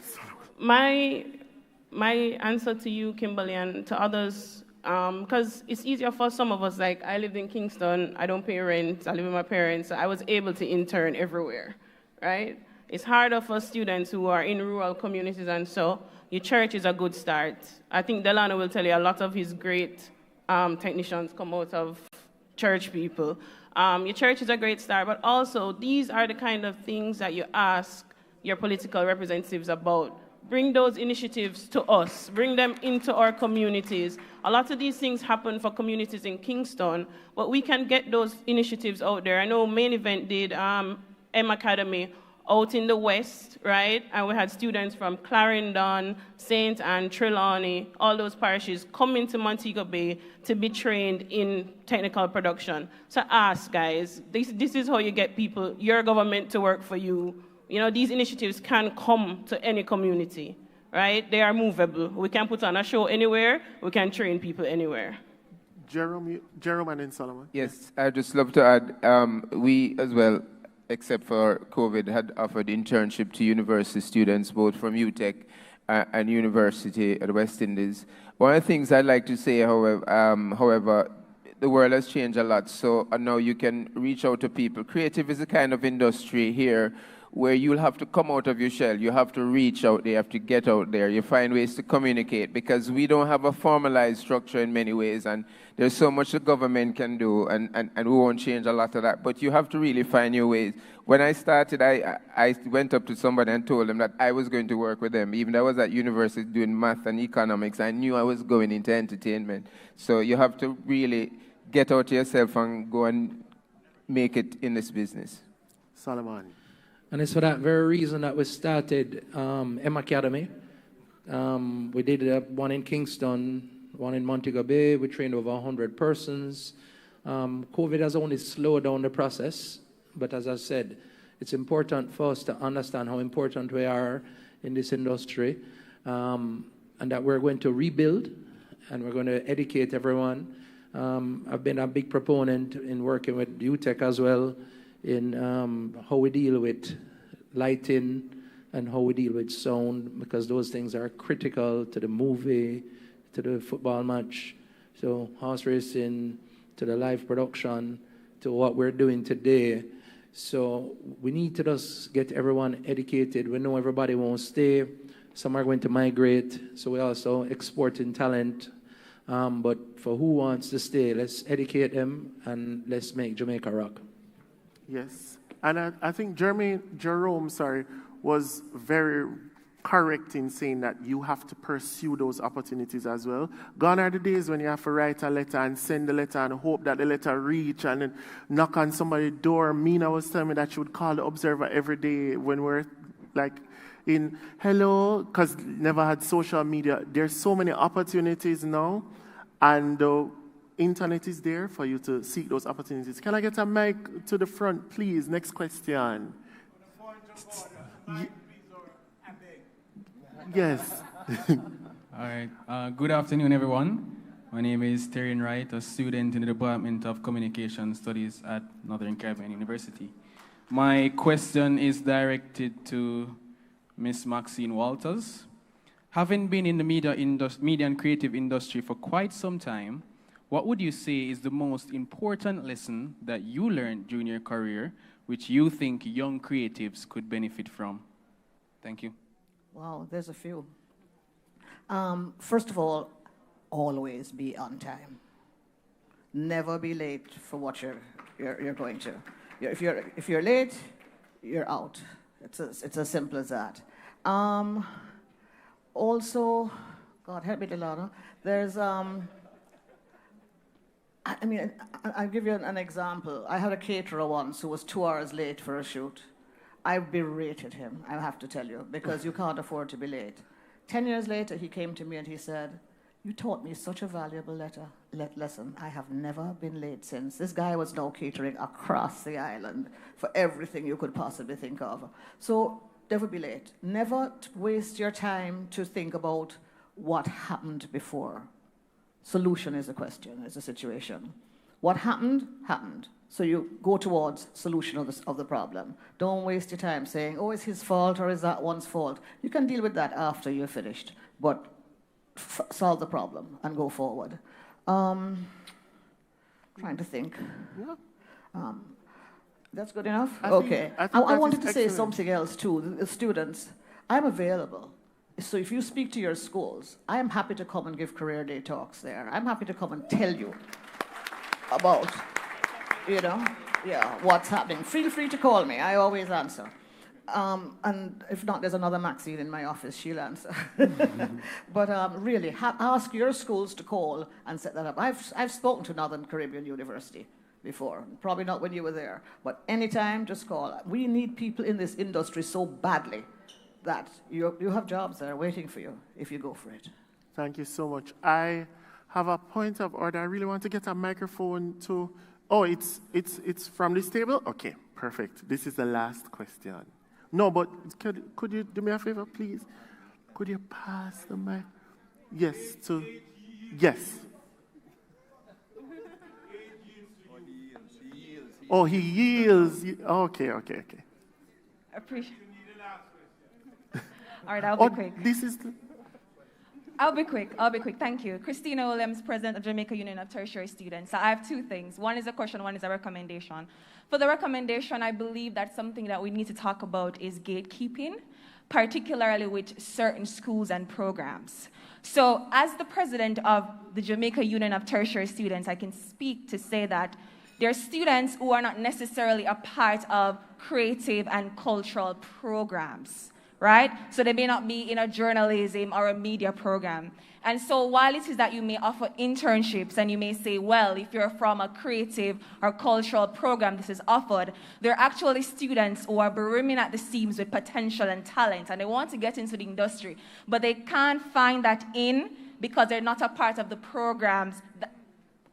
My answer to you, Kimberly, and to others, because it's easier for some of us, like I lived in Kingston, I don't pay rent, I live with my parents, so I was able to intern everywhere, right? It's harder for students who are in rural communities, and so your church is a good start. I think Delano will tell you a lot of his great technicians come out of church people. Your church is a great start, but also these are the kind of things that you ask your political representatives about. Bring those initiatives to us. Bring them into our communities. A lot of these things happen for communities in Kingston, but we can get those initiatives out there. I know Main Event did M Academy out in the West, right? And we had students from Clarendon, St. Anne, Trelawney, all those parishes come into Montego Bay to be trained in technical production. So ask, guys, this is how you get people, your government to work for you. These initiatives can come to any community, right? They are movable. We can put on a show anywhere. We can train people anywhere. Jerome and then Solomon. Yes, I'd just love to add, we as well, except for COVID, had offered internship to university students, both from UTech and University at the West Indies. One of the things I'd like to say, however, the world has changed a lot, so now you can reach out to people. Creative is a kind of industry here where you'll have to come out of your shell. You have to reach out there, you have to get out there. You find ways to communicate because we don't have a formalized structure in many ways, and there's so much the government can do, and we won't change a lot of that. But you have to really find your ways. When I started, I went up to somebody and told them that I was going to work with them. Even though I was at university doing math and economics, I knew I was going into entertainment. So you have to really get out yourself and go and make it in this business. Solomon. And it's for that very reason that we started M Academy. We did one in Kingston, one in Montego Bay. We trained over 100 persons. COVID has only slowed down the process. But as I said, it's important for us to understand how important we are in this industry, and that we're going to rebuild and we're going to educate everyone. I've been a big proponent in working with UTech as well, in how we deal with lighting and how we deal with sound, because those things are critical to the movie, to the football match, so horse racing, to the live production, to what we're doing today. So we need to just get everyone educated. We know everybody won't stay. Some are going to migrate, so we're also exporting talent. But for who wants to stay, let's educate them and let's make Jamaica rock. Yes, and I think Jerome, was very correct in saying that you have to pursue those opportunities as well. Gone are the days when you have to write a letter and send the letter and hope that the letter reach and then knock on somebody's door. Mina was telling me that she would call the Observer every day when we're like in hello, because never had social media. There's so many opportunities now, and the internet is there for you to seek those opportunities. Can I get a mic to the front, please? Next question. Yes. All right. Good afternoon, everyone. My name is Terry Wright, a student in the Department of Communication Studies at Northern Caribbean University. My question is directed to Ms. Maxine Walters. Having been in the media and creative industry for quite some time, what would you say is the most important lesson that you learned during your career, which you think young creatives could benefit from? Thank you. Wow, there's a few. First of all, always be on time. Never be late for what you're going to. If you're late, you're out. It's as simple as that. Also, God help me, Delano. There's I'll give you an example. I had a caterer once who was 2 hours late for a shoot. I berated him, I have to tell you, because you can't afford to be late. 10 years later, he came to me and he said, You taught me such a valuable lesson. I have never been late since. This guy was now catering across the island for everything you could possibly think of. So never be late. Never waste your time to think about what happened before. Solution is a question, is a situation. What happened, happened. So you go towards solution of the problem. Don't waste your time saying, oh, it's his fault or is that one's fault. You can deal with that after you're finished, but solve the problem and go forward. Trying to think. That's good enough? Okay. I wanted to say something else too. The students, I'm available. So if you speak to your schools, I am happy to come and give career day talks there. I'm happy to come and tell you about, what's happening. Feel free to call me. I always answer. And if not, there's another Maxine in my office. She'll answer. But really, ask your schools to call and set that up. I've spoken to Northern Caribbean University before. Probably not when you were there. But anytime, just call. We need people in this industry so badly that you have jobs that are waiting for you if you go for it. Thank you so much. I have a point of order. I really want to get a microphone to... Oh, it's from this table? Okay, perfect. This is the last question. No, but could you do me a favor, please? Could you pass the mic? Yes, yes. Oh, he yields. Okay. Appreciate. All right, I'll be quick. I'll be quick. Thank you. Christina Williams, President of Jamaica Union of Tertiary Students. So I have two things. One is a question, one is a recommendation. For the recommendation, I believe that something that we need to talk about is gatekeeping, particularly with certain schools and programs. So as the president of the Jamaica Union of Tertiary Students, I can speak to say that there are students who are not necessarily a part of creative and cultural programs, right? So they may not be in a journalism or a media program. And so while it is that you may offer internships and you may say, well, if you're from a creative or cultural program, this is offered, there are actually students who are brimming at the seams with potential and talent, and they want to get into the industry, but they can't find that because they're not a part of the programs that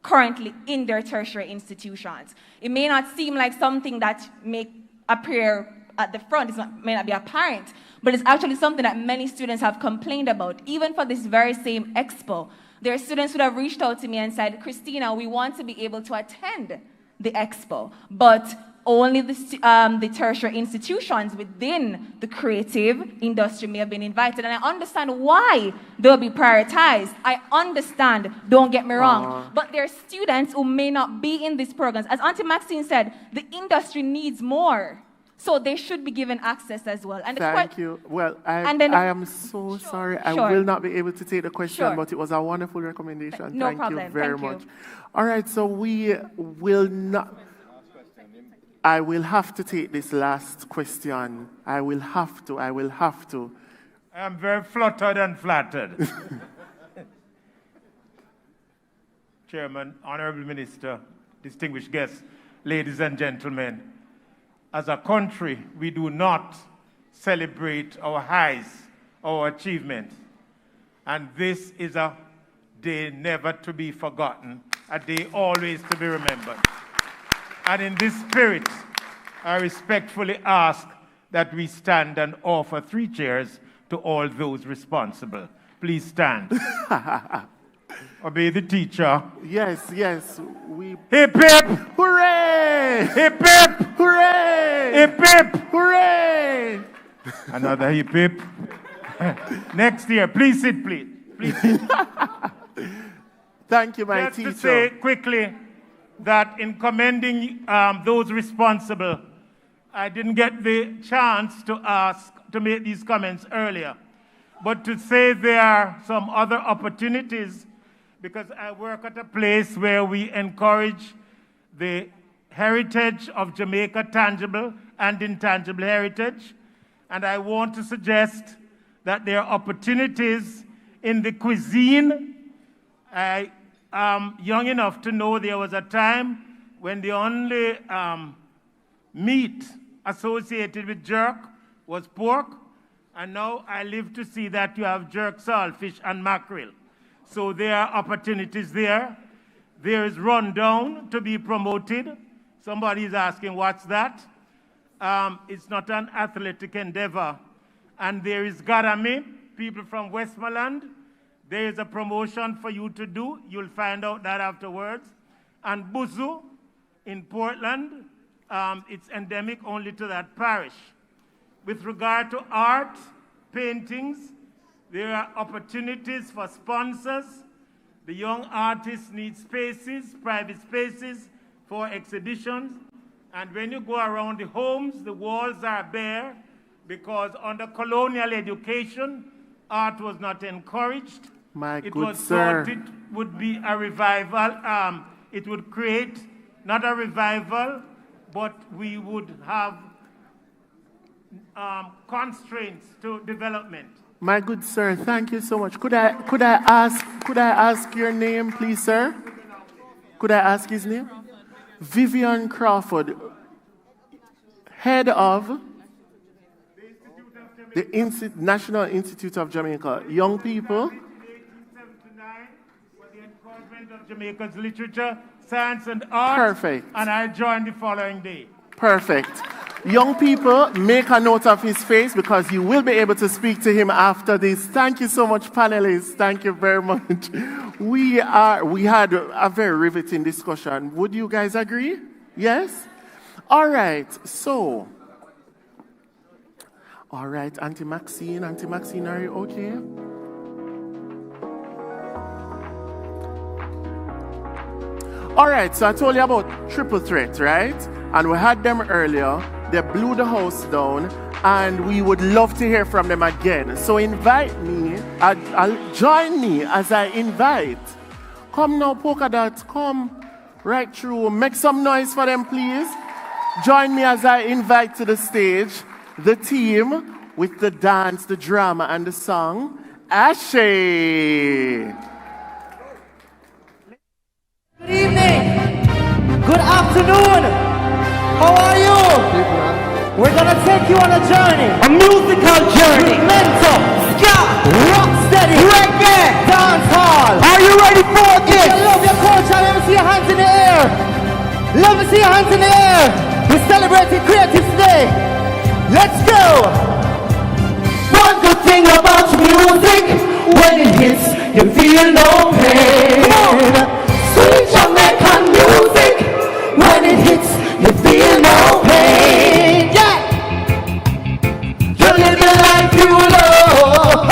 currently in their tertiary institutions. It may not seem like something that may appear at the front, may not be apparent, but it's actually something that many students have complained about. Even for this very same Expo, there are students who have reached out to me and said, Christina, we want to be able to attend the Expo, but only the tertiary institutions within the creative industry may have been invited. And I understand why they'll be prioritized. I understand, don't get me wrong. But there are students who may not be in these programs. As Auntie Maxine said, the industry needs more. So they should be given access as well. And thank you. Well, I am so sorry. I will not be able to take the question, but it was a wonderful recommendation. No thank problem. you very Thank much. you. All right, so we will not... I will have to take this last question. I will have to. I am very fluttered and flattered. Chairman, Honorable Minister, distinguished guests, ladies and gentlemen, as a country, we do not celebrate our highs, our achievements. And this is a day never to be forgotten, a day always to be remembered. And in this spirit, I respectfully ask that we stand and offer 3 chairs to all those responsible. Please stand. Obey the teacher. Yes. Hip, hip! Hooray! Hip, hip! Hooray! Hip, hip! Hooray! Another hip, hip. Next year, please sit, please. Please sit. Thank you, my teacher. Just to say quickly that in commending those responsible, I didn't get the chance to make these comments earlier, but to say there are some other opportunities, because I work at a place where we encourage the heritage of Jamaica, tangible and intangible heritage, and I want to suggest that there are opportunities in the cuisine. I am young enough to know there was a time when the only meat associated with jerk was pork, and now I live to see that you have jerk, saltfish, and mackerel. So there are opportunities there. There is rundown to be promoted. Somebody is asking, what's that? It's not an athletic endeavor. And there is Garami, people from Westmoreland. There is a promotion for you to do. You'll find out that afterwards. And Buzu in Portland, it's endemic only to that parish. With regard to art, paintings, there are opportunities for sponsors. The young artists need spaces, private spaces for exhibitions. And when you go around the homes, the walls are bare because under colonial education, art was not encouraged. It was thought it would be a revival. It would create, not a revival, but we would have constraints to development. My good sir, thank you so much. Could I ask your name, please, sir? Could I ask his name? Vivian Crawford, head of the National Institute of Jamaica. Young people. Of Jamaica's literature, science, and art. Perfect. And I joined the following day. Perfect. Young people, make a note of his face because you will be able to speak to him after this. Thank you so much, panelists. Thank you very much. We had a very riveting discussion. Would you guys agree? Yes? All right. So, all right, Auntie Maxine, are you okay? All right, so I told you about triple threat, right? And we had them earlier. They blew the house down, and we would love to hear from them again. So invite me, join me as I invite. Come now, Polka Dot, come right through. Make some noise for them, please. Join me as I invite to the stage the team with the dance, the drama, and the song, Ashe. Good evening. Good afternoon. How are you? We're gonna take you on a journey. A musical journey. With mental, ska, rocksteady, reggae, dancehall. Are you ready for this? If you love your culture, let me see your hands in the air. Let me see your hands in the air. We're celebrating Creative Day. Let's go. One good thing about music, when it hits, you feel no pain. Sweet Jamaican music, when it hits, you feel no pain. Yeah. You live the life you love.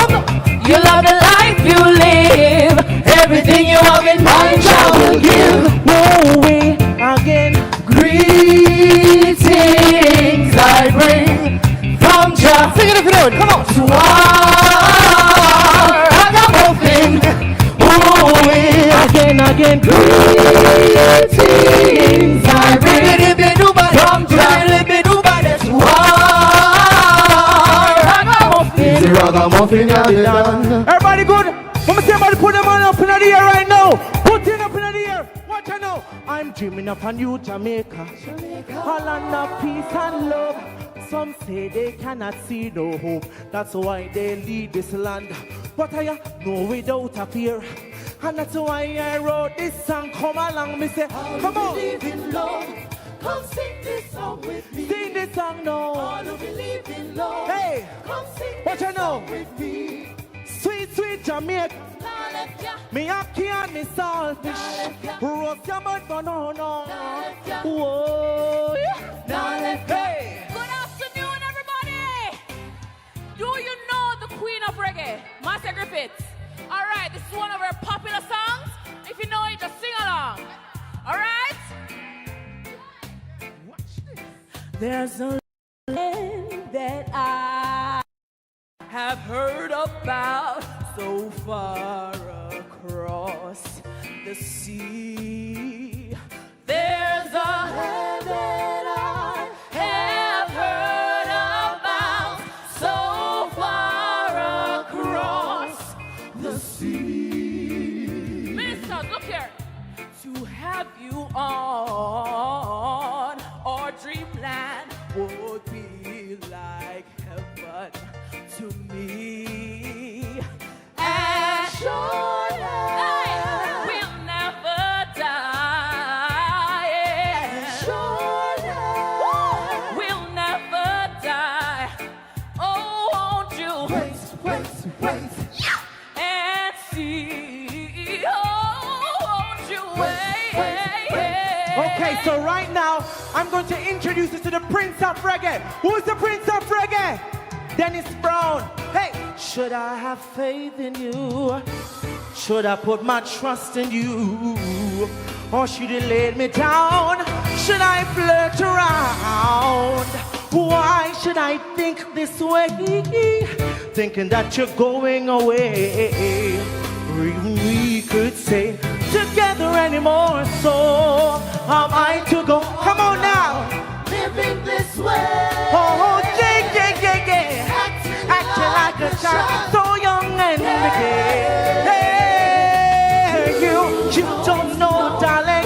You love the life you live. Everything you have in mind, Jah will give. No way again. Greetings I bring from Jah. Sing it if you know it. Come on. Again, greetings I bring from Jah. Everybody good? Let me see everybody put them on up in the air right now. Put it up in the air. Watch out now. I'm dreaming of a new Jamaica. A land of peace and love. Some say they cannot see no hope. That's why they lead this land. But I know without a fear. And that's why I wrote this song. Come along, me say, come on. Believe in love. Come sing this song with me. Sing this song now. All who believe in love. Hey, come sing this song with me. Sweet, sweet Jamaica. Me ackee and me saltfish. Roast your mouth, but no. Whoa. Hey. Good afternoon, everybody. Do you know the queen of reggae, Master Griffiths? All right, this is one of her popular songs. If you know it, just sing along. All right? Watch this. There's a land that I have heard about so far across the sea. There's a land that I have heard about so far across the sea. Ministers, look here. To have you on our dreamland would be like heaven to me. As sure as Okay, so right now, I'm going to introduce you to the Prince of Reggae. Who's the Prince of Reggae? Dennis Brown. Hey! Should I have faith in you? Should I put my trust in you? Or should you let me down? Should I flirt around? Why should I think this way? Thinking that you're going away. We could stay together anymore. So am I to go? Come on now. Living this way. Oh, yeah. Acting like a child, so young and gay. Hey, you don't know, darling,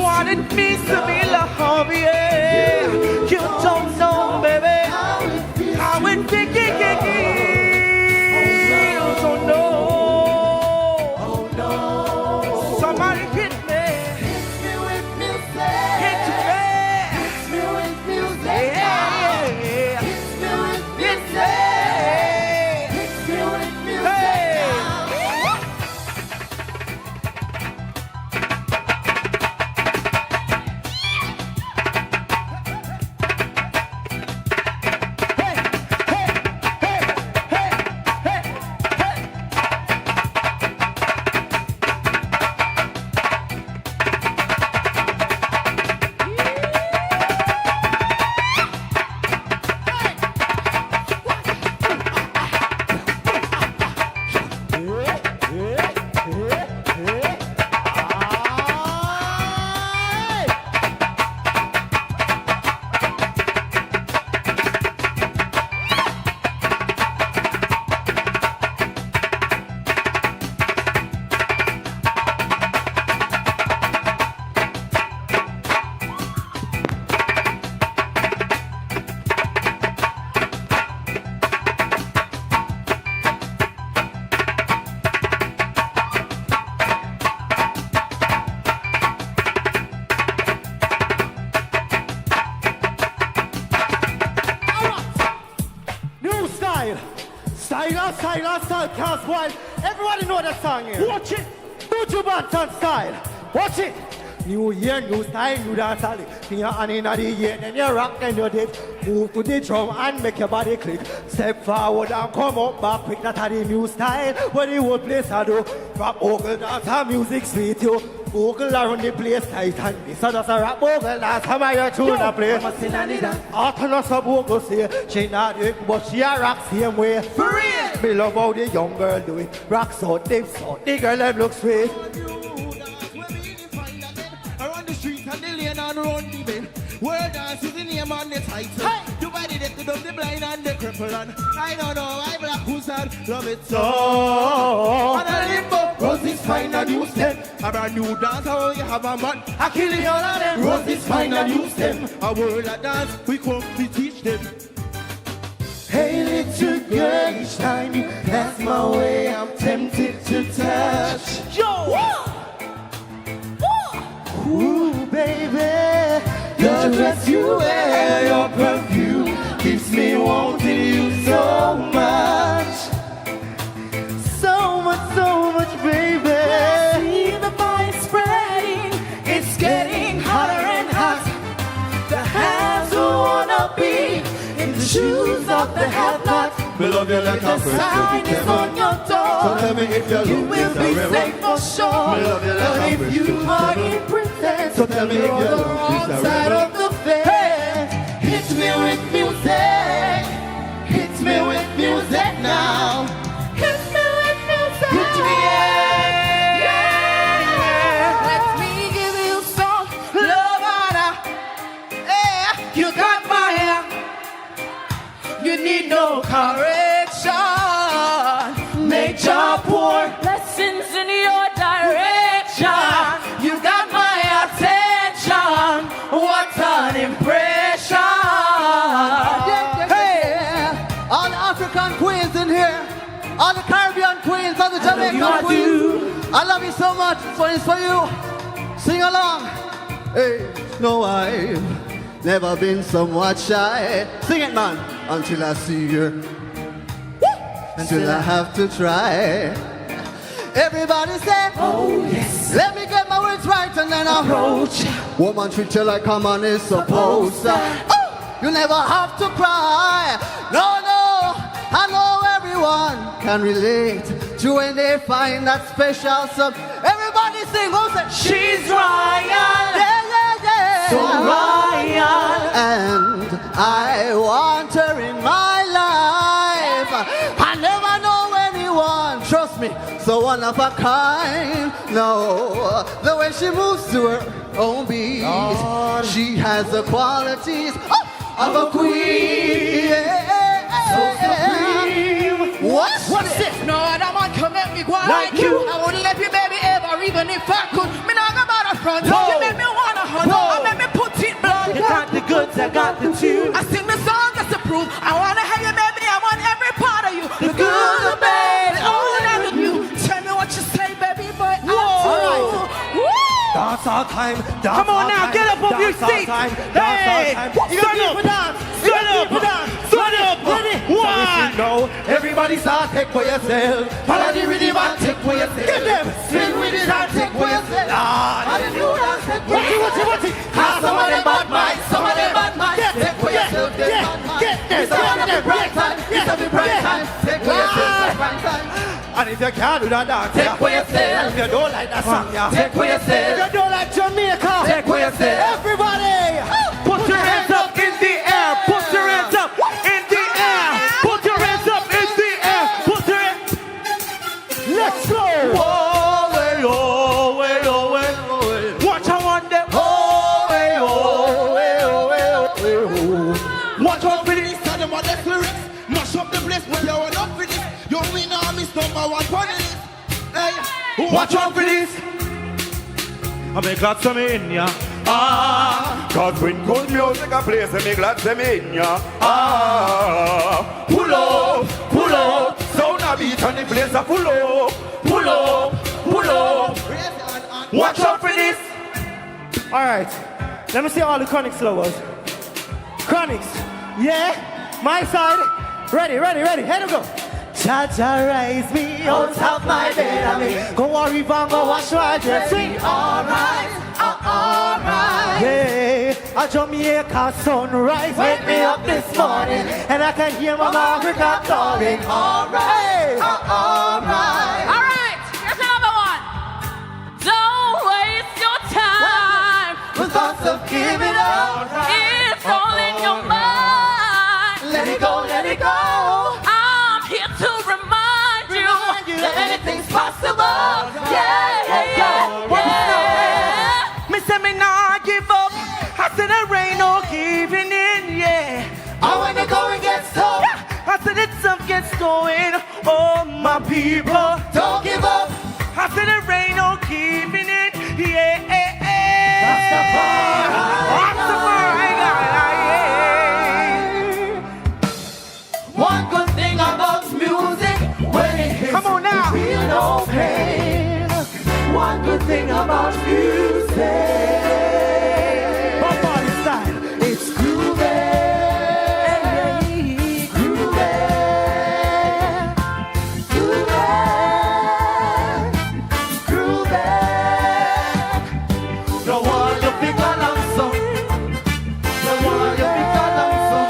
what it means to be loved, yeah. You don't know, baby, how it feels. You don't know. Oh no. Somebody hit me. Hit me with music. Hit me. Hit me with music. Yeah. Hit me with music. Hit me with music. Style, can't spoil. Everybody know that song here. Watch it. Do you Banton style? Watch it. New year, new style, new dance alley. Finger on in the year, then you rock and you dip. Move to the drum and make your body click. Step forward and come up back quick. That's the new style. What the whole place I do. Rap ogle dance and music sweet you. Ogle around the place tight and this. So that's a rap ogle dance. How am I to the place? I'm a sinner dance. After no sub ogle say. She not do it, but she a rock same way. For real. Me love how the young girl do it. Rock so deep, so the girl them look sweet. And the lane and run the bend. World dance is the name on the title. Hey! You body that to the blind and the cripple and I don't know why black who's sad love it so. And a limbo, Rosie's find a new step. A brand new dance, how you have a man. I kill the all of them. Rosie's find a new step. A world of dance, we come to teach them. Hey little girl, each time you pass my way, I'm tempted to touch. Yo! Whoa! Ooh, baby, your dress you wear, your perfume keeps me wanting you so much. So much, baby. I see the fire spreading, it's getting hotter and hot. The hands who wanna be in the shoes of the have-not. We love you like the sign is on your door. So tell me if you will be safe for sure. But if you are in princess, so tell me if you're on the wrong side of the fence. Hit me with music. Hit me with music now. Hit me with music. Hit me, yeah. Let me give you some love, Anna. Yeah, you got my hand. You need no correction. Nature pour blessings in your direction. You got my attention. What an impression. Hey, all the African queens in here, all the Caribbean queens, all the Jamaican queens. I love you so much. It's for you. Sing along. Hey, no, I've never been somewhat shy. Sing it, man. Until I see you. Until I have to try. Everybody say, oh yes. Let me get my words right and then approach. Woman treat you like a man is supposed to. You never have to cry. No, no, I know everyone can relate to when they find that special sub. Everybody sing, who said? She's royal. Yeah, yeah, yeah. So royal. And I want her in my life. I never know anyone, trust me, so one of a kind. No, the way she moves to her own beat, she has the qualities of a queen. So supreme. What is it? No other man can make me go like you. I wouldn't let you baby ever, even if I could. Me not go about a front. You make me wanna hunt. I make me put it blood. You got the goods, I got the tune. I sing the song just to prove I wanna hear you, baby. I want every part of you. The good, the bad, all and the new. Tell me what you say, baby, but I do. Dance all time. Come on now, get up off your seat. Hey, stand up. Stand up. Stand up. One. No, everybody start take for yourself. Follow the rhythm and take for yourself. Get them. Swing with it and take for yourself. Hallelujah. What it? Some of them bad minds. Some of them bad minds. Take for yourself. Get them. Some of them bright time. Some of them bright time. Take for yourself. And if you can't do that dance, take for yourself. If you don't like that song, yeah, take for yourself. If you don't like Jamaica, take for yourself. Everybody, put your hands up in the air. Put your hands up in the air. Put your hands up in the air. Put your hands. Let's go. Oh, way, oh, way, oh, way, oh, way. Watch out on them. Oh, way, oh, way, oh, way, oh, way, oh. Watch out for this. Tell them what the lyrics. Mash up the place when you're up for this. You win or miss number one panelist. Hey, watch out for this. I make glad to me in ya. Cause when good music a place, I make glad to me in ya. Pull up. Sound a beat on the place a pull up. Pull up. Watch out for this. Alright, let me see all the Chronics logos. Chronics, yeah, my side. Ready, here we go. Cha-cha rise me out of my bed. I mean, go a river, go wash my dress. Sing alright. Yeah, a Jamaica sunrise wake me up this morning, and I can hear my Africa calling. Alright. Alright, here's another one. Don't waste your time with thoughts of giving up. It's all in your mind. Let it go. To remind you that anything's possible. Yeah. Me say me nah give up. I said there ain't no giving in, yeah. I when the going gets tough, I said the tough gets going. Oh my people, don't give up. I said there ain't no giving in, yeah. One good thing about music, when it hits, come on now, you feel no pain. One good thing about music, my body style, it's groovy. No one you pick along so, no one you pick along so,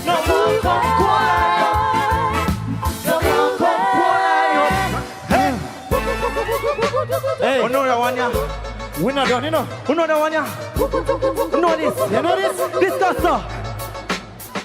no one come Hey, another one, yeah. We're not done, you know. Another one, yeah. You know this. You know this? This does so.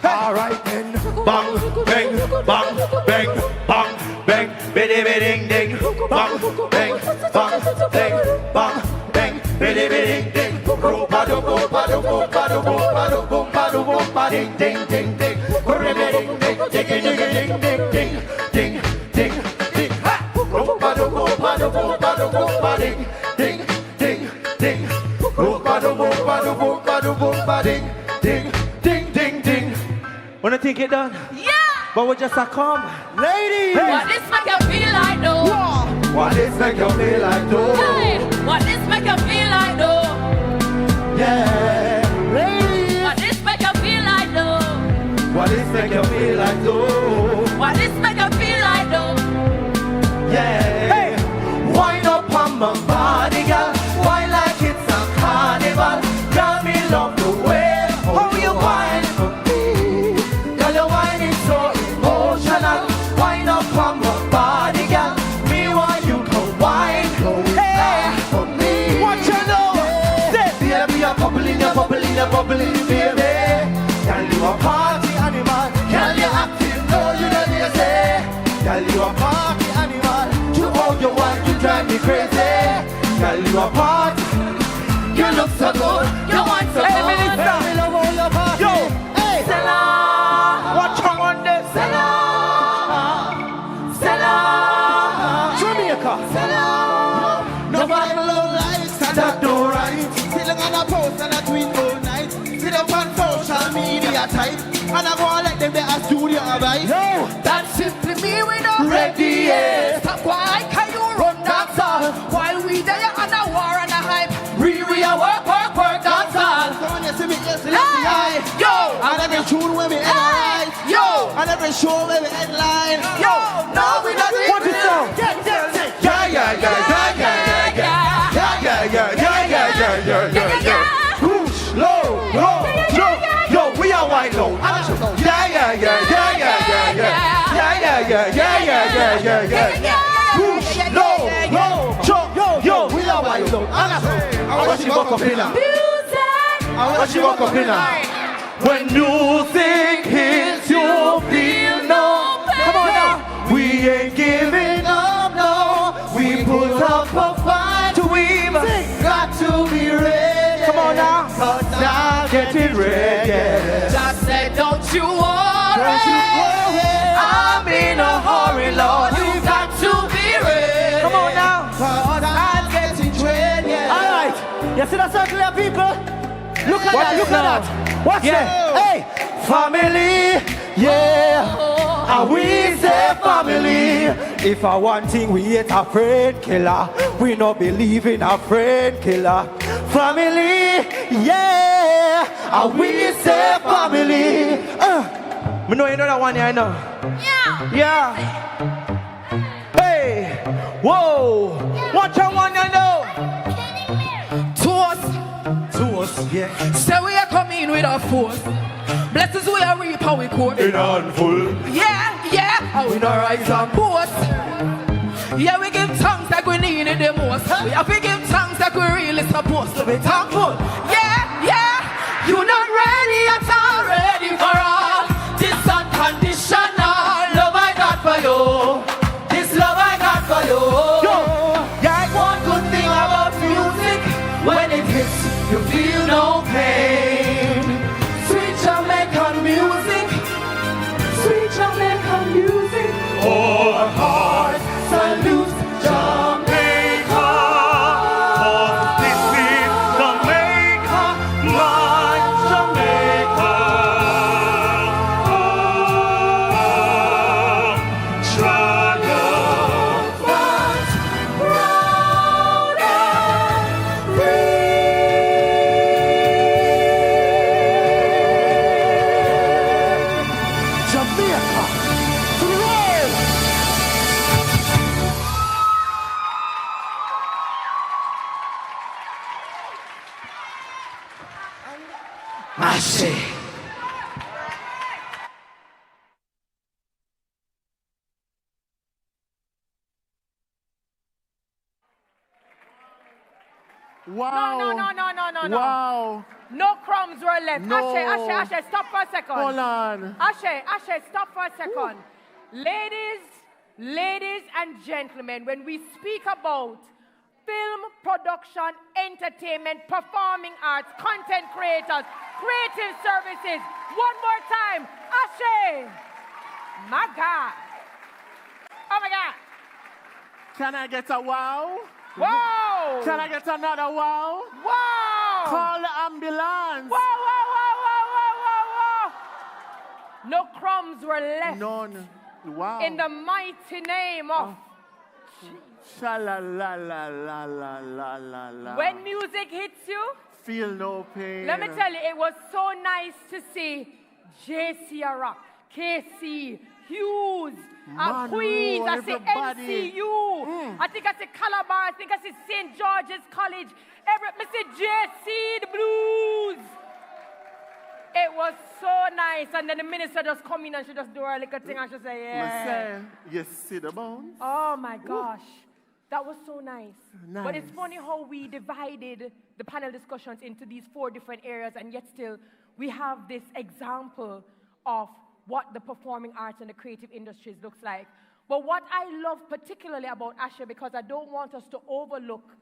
All right then. Bang, bang, bang, bang, bang, bang, biddy, biddy, ding, bang, bang, bang, bang, bang, bang, biddy, biddy, ding. Boom, bado, boom, bado, boom, bado, boom, bado, boom, bado, boom, bado, ding, ding, ding, ding, ding, ding, ding, ding, ding, ding, ding, ding, ding, ha. Boom, bado, boom, bado, boom, bado, boom, bado, ding, ding, ding, boom, bado, boom, bado, boom, bado, boom, bado, ding, ding, ding, ding. Wanna think it done? Yeah! But we just a come. Ladies! What this make you feel like though? What this make you feel like though? Hey, what this make you feel like though? Yeah! Ladies! What this make you feel like though? What this make you feel like though? What this make you feel like though? Yeah! you apart. You look so good, you want so Hey, good. Minister. We love all your party. Yo, hey, Stella. What's wrong on this? Stella, Stella, Jamaica. Stella. Nobody love likes and that don't right. Sitting on a post and a tweet all night. Sit up on social media type. And I go and let them be a studio advice. No, that's simply me with a ready. Stop, why can you run that all? While we there on a war and a hype. We are work, that's all. Come on, you see me, yes, hey, yo. And every tune where we headline. Yo. And every show where we headline. Yo. No, we not What is that? Yeah. Push, low, yo, we are white low. Yeah. Push, low, yo, we are white low. I want you walk up in her. I want you walk up in her. When music hits, you feel no. Come on now. We ain't giving up, no. We put up a fight to win. Got to be ready. Come on now. Cause I'm getting ready. Just said, don't you worry. I'm in a hurry, Lord. You got to be ready. Come on now. Cause I'm getting ready. All right. You see that circle of people? Look at that, look at that. What's that? Hey, family, yeah. And we say family. If I one thing, we hate a friend killer. We not believe in a friend killer. Family, yeah. And we say family. Me know you know that one here, I know. Yeah. Hey, whoa. What you want to know? To us, yeah. Say we are coming with our force. Blessings we are reap how we quote. In handful. Yeah. And we not rise and boast. Yeah, we give thanks like we need it the most. We have to give thanks like we really supposed to be thankful. Yeah. You not ready at all, ready for all. This unconditional love I got for you. This love I got for you. Yeah, one good thing about music, when it hits, you feel no pain. Sweet Jamaican music, sweet Jamaican music. Our heart salutes Jamaica. This is Jamaica, my Jamaica. Triumphant, proud and Jamaica to the world. Mashe. Wow. No. Wow. No crumbs were left. No. Ashe, stop for a second. Hold on. Ashe, stop for a second. Ladies and gentlemen, when we speak about film production, entertainment, performing arts, content creators, creative services, one more time, Ashe. My God. Oh my God. Can I get a wow? Wow. Can I get another wow? Wow. Call the ambulance. Wow. No crumbs were left. None. Wow. In the mighty name of Sha-la-la-la-la-la-la-la-la. When music hits you, feel no pain. let me tell you, it was so nice to see JC Rock, KC, Hughes, Monroe, Queens, I see everybody. NCU, I think I see Calabar, I think I see St. George's College, I see JC, the Blues. It was so nice, and then the minister just come in and she just do her little thing and she say, yeah. You see the bones? Oh my gosh. That was so nice. Nice. But it's funny how we divided the panel discussions into these 4 different areas, and yet still we have this example of what the performing arts and the creative industries looks like. But what I love particularly about Ashe, because I don't want us to overlook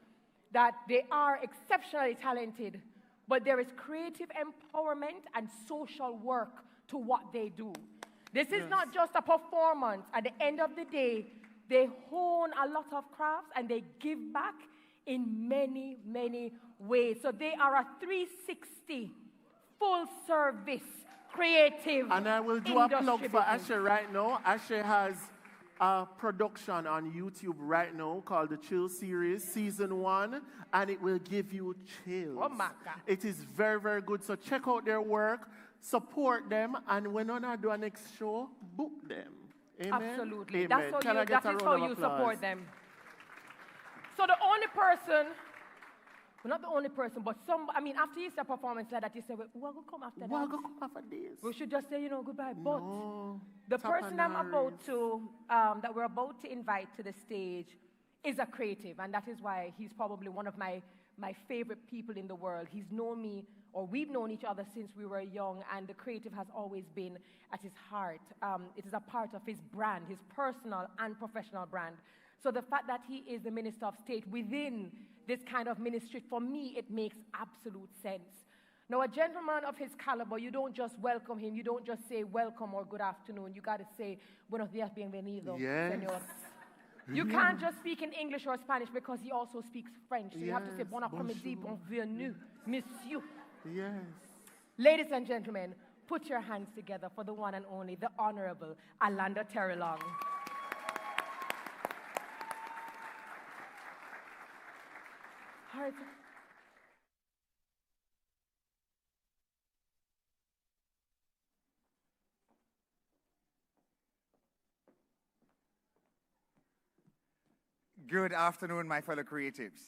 that they are exceptionally talented, but there is creative empowerment and social work to what they do. This is not just a performance. At the end of the day, they hone a lot of crafts and they give back in many, many ways. So they are a 360, full-service, creative And I will do a plug for Asher right now. Asher has a production on YouTube right now called the Chill Series, Season 1, and it will give you chills. Oh my God. It is very, very good. So check out their work, support them, and when I do a next show, book them. Amen? Absolutely. Amen. That is how you support them. So the only person, well, not the only person, but after you see a performance like that, you say, well, who will come after that? Who will come after this? We should just say, goodbye. But No, the person that we're about to invite to the stage is a creative, and that is why he's probably one of my favorite people in the world. He's known me, or we've known each other since we were young, and the creative has always been at his heart. It is a part of his brand, his personal and professional brand. So the fact that he is the Minister of State within this kind of ministry, for me, it makes absolute sense. Now, a gentleman of his caliber, you don't just welcome him. You don't just say welcome or good afternoon. You got to say buenos días, bienvenido, señor. You can't just speak in English or Spanish because he also speaks French. So you have to say bon après-midi, bienvenue, monsieur. Yes. Ladies and gentlemen, put your hands together for the one and only, the Honorable Alanda Terrelong. All right. Good afternoon, my fellow creatives.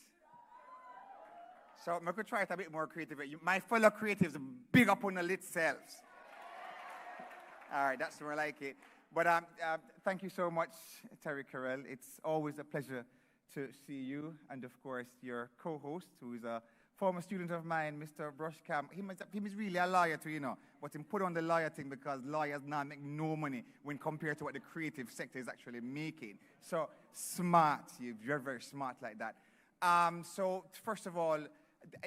So I'm going to try it a bit more creative. My fellow creatives, big up on the lit selves. All right, that's more like it. But thank you so much, Terry Carell. It's always a pleasure to see you, and of course your co-host, who is a former student of mine, Mr. Brushcamp. He is really a lawyer too, but he put on the lawyer thing because lawyers now make no money when compared to what the creative sector is actually making. So smart, you're very, very smart like that. So first of all,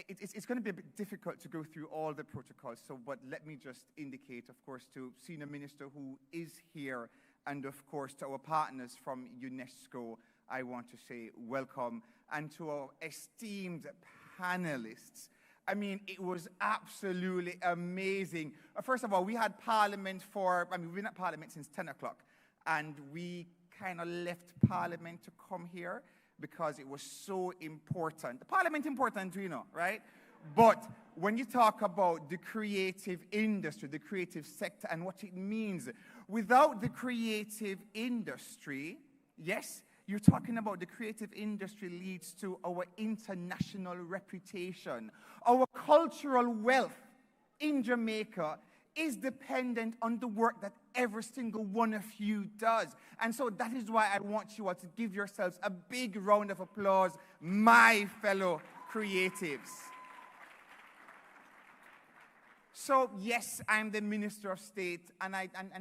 it's going to be a bit difficult to go through all the protocols, but let me just indicate, of course, to Senior Minister who is here, and of course to our partners from UNESCO, I want to say welcome, and to our esteemed panelists. I mean, it was absolutely amazing. First of all, we had Parliament we've been at Parliament since 10 o'clock, and we kind of left Parliament to come here because it was so important. Parliament important too, right? But when you talk about the creative industry, the creative sector, and what it means, without the creative industry, yes, you're talking about the creative industry leads to our international reputation. Our cultural wealth in Jamaica is dependent on the work that every single one of you does. And so that is why I want you all to give yourselves a big round of applause, my fellow creatives. So yes, I'm the Minister of State, and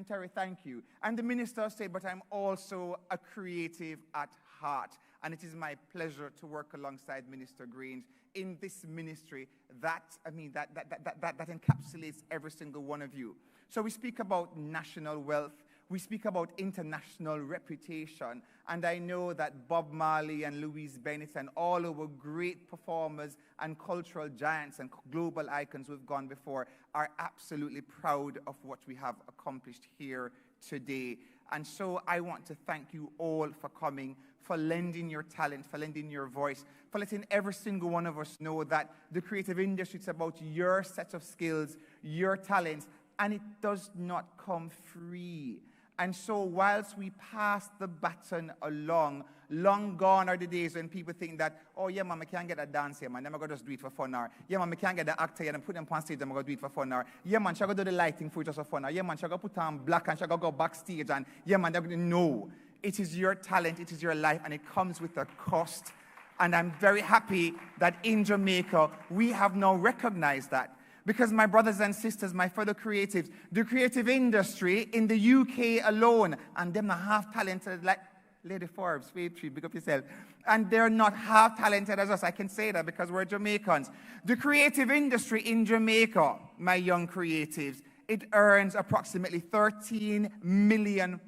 Terry, thank you. I'm the Minister of State, but I'm also a creative at heart. And it is my pleasure to work alongside Minister Greens in this ministry that encapsulates every single one of you. So we speak about national wealth, we speak about international reputation, and I know that Bob Marley and Louise Bennett and all our great performers and cultural giants and global icons who've gone before are absolutely proud of what we have accomplished here today. And so I want to thank you all for coming, for lending your talent, for lending your voice, for letting every single one of us know that the creative industry is about your set of skills, your talents, and it does not come free. And so whilst we pass the baton along, long gone are the days when people think that, oh yeah, man, I can't get a dance here, man, I'm going to just do it for fun. Or, yeah, man, I can't get the actor here and put them on stage, I'm going to do it for fun. Or, yeah, man, shall I go do the lighting for it just for fun. Or, yeah, man, shall I go put on black and shall I go backstage. And, yeah, man, they're going to know. It is your talent, it is your life, and it comes with a cost. And I'm very happy that in Jamaica, we have now recognized that. Because my brothers and sisters, my fellow creatives, the creative industry in the UK alone, and them not half talented like Lady Forbes, Faith Tree, big up yourself. And they're not half talented as us. I can say that because we're Jamaicans. The creative industry in Jamaica, my young creatives, it earns approximately £13 million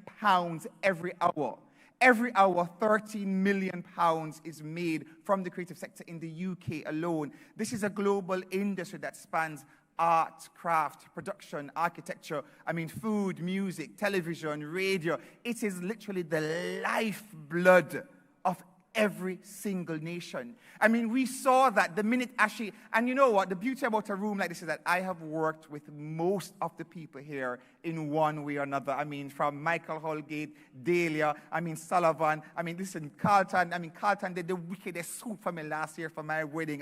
every hour. Every hour, £13 million is made from the creative sector in the UK alone. This is a global industry that spans art, craft, production, architecture, food, music, television, radio. It is literally the lifeblood of every single nation. We saw that the minute Ashley, and you know what, the beauty about a room like this is that I have worked with most of the people here in one way or another. From Michael Holgate, Dahlia, Sullivan, listen, Carlton, Carlton did the wickedest suit for me last year for my wedding.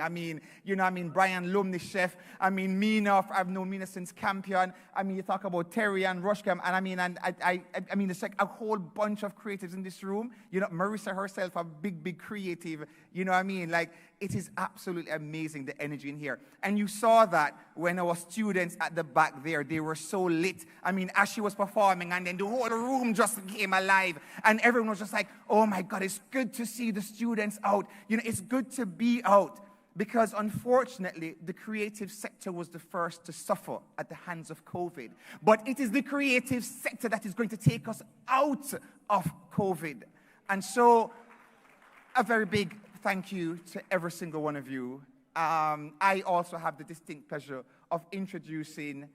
Brian Lumley, chef, Mina, I've known Mina since Campion. You talk about Terry and Rushcam, and it's like a whole bunch of creatives in this room. Marissa herself, a big creative, it is absolutely amazing, the energy in here. And you saw that when our students at the back there, they were so lit. As she was performing, and then the whole room just came alive. And everyone was just like, oh my God, it's good to see the students out. It's good to be out. Because unfortunately, the creative sector was the first to suffer at the hands of COVID. But it is the creative sector that is going to take us out of COVID. And so, a very big thank you to every single one of you. I also have the distinct pleasure of introducing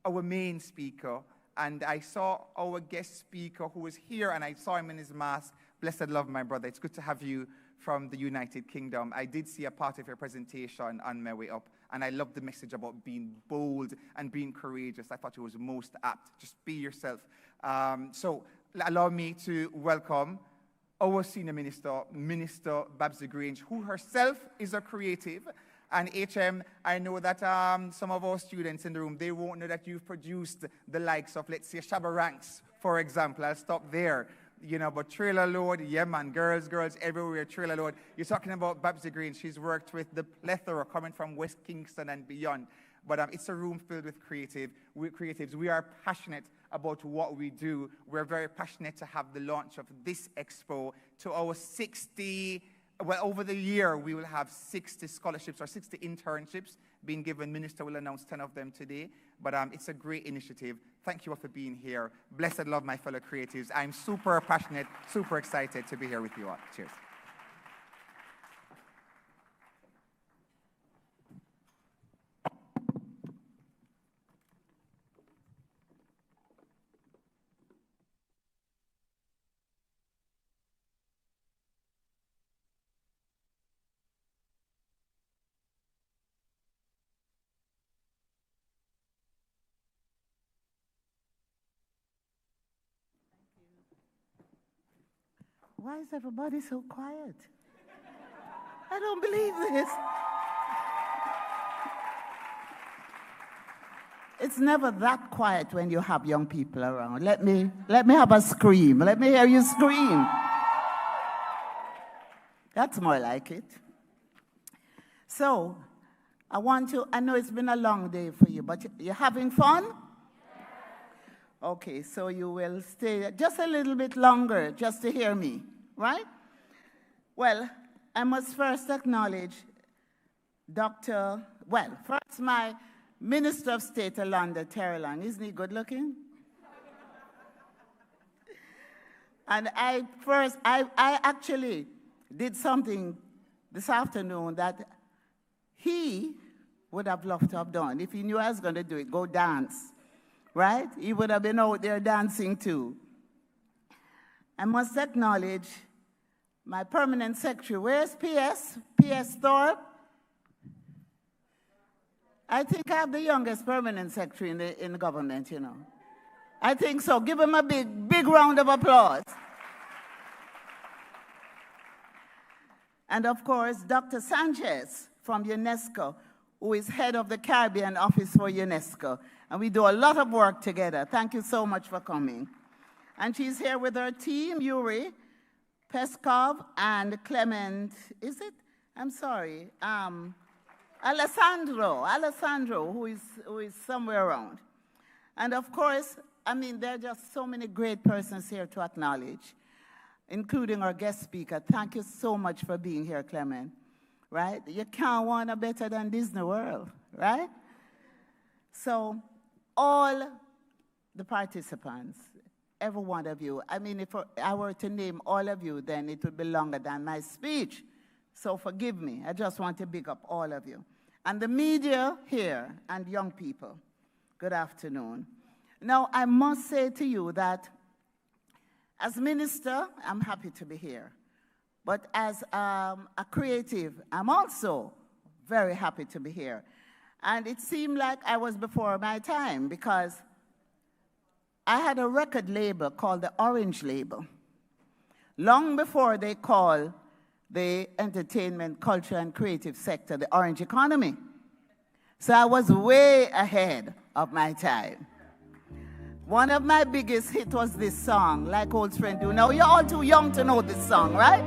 our main speaker. And I saw our guest speaker who was here, and I saw him in his mask. Blessed love, my brother. It's good to have you from the United Kingdom. I did see a part of your presentation on my way up, and I love the message about being bold and being courageous. I thought it was most apt. Just be yourself. So allow me to welcome our senior minister, Minister Babsy Grange, who herself is a creative. And HM, I know that some of our students in the room, they won't know that you've produced the likes of, let's say, Shabba Ranks, for example. I'll stop there. But Trailer Load, yeah man, girls everywhere, Trailer Load. You're talking about Babsy Grange. She's worked with the plethora coming from West Kingston and beyond. But it's a room filled with creatives. We are passionate about what we do. We're very passionate to have the launch of this Expo to our 60, well, over the year, we will have 60 scholarships or 60 internships being given. Minister will announce 10 of them today. But it's a great initiative. Thank you all for being here. Blessed love, my fellow creatives. I'm super passionate, super excited to be here with you all. Cheers. Why is everybody so quiet? I don't believe this. It's never that quiet when you have young people around. Let me have a scream. Let me hear you scream. That's more like it. So, I know it's been a long day for you, but you're having fun? Okay, so you will stay just a little bit longer just to hear me, right? Well, I must first acknowledge first my Minister of State, Alonda Terrelan. Isn't he good looking? And I actually did something this afternoon that he would have loved to have done. If he knew I was going to do it, go dance. Right? He would have been out there dancing too. I must acknowledge my permanent secretary. Where's PS? PS Thorpe? I think I have the youngest permanent secretary in the government, I think so. Give him a big round of applause. And of course, Dr. Sanchez from UNESCO, who is head of the Caribbean Office for UNESCO. And we do a lot of work together. Thank you so much for coming. And she's here with her team, Yuri, Peskov, and Clement, is it? I'm sorry. Alessandro, who is somewhere around. And of course, there are just so many great persons here to acknowledge. including our guest speaker. Thank you so much for being here, Clement. Right? You can't want a better than Disney World, right? So all the participants, every one of you, I mean, if I were to name all of you, then it would be longer than my speech. So forgive me. I just want to big up all of you. And the media here and young people, good afternoon. Now, I must say to you that as minister, I'm happy to be here. But as a creative, I'm also very happy to be here. And it seemed like I was before my time because I had a record label called the Orange Label, long before they called the entertainment, culture, and creative sector the orange economy. So I was way ahead of my time. One of my biggest hits was this song, Like Old Friends Do. Now, you're all too young to know this song, right?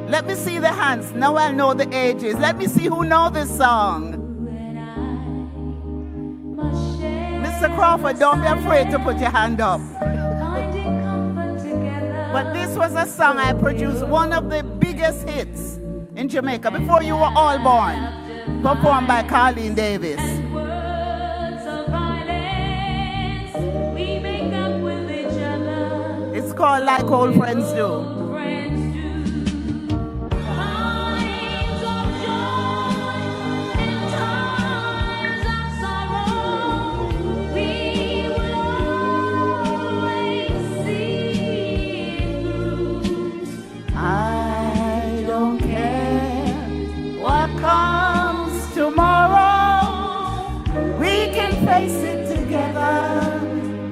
Let me see the hands. Now I know the ages. Let me see who know this song. Mr. Crawford, don't be afraid to put your hand up. But this was a song I produced, one of the biggest hits in Jamaica, before you were all born, performed by Carleen Davis. It's called Like Old Friends Do. I don't care what comes tomorrow, we can face it together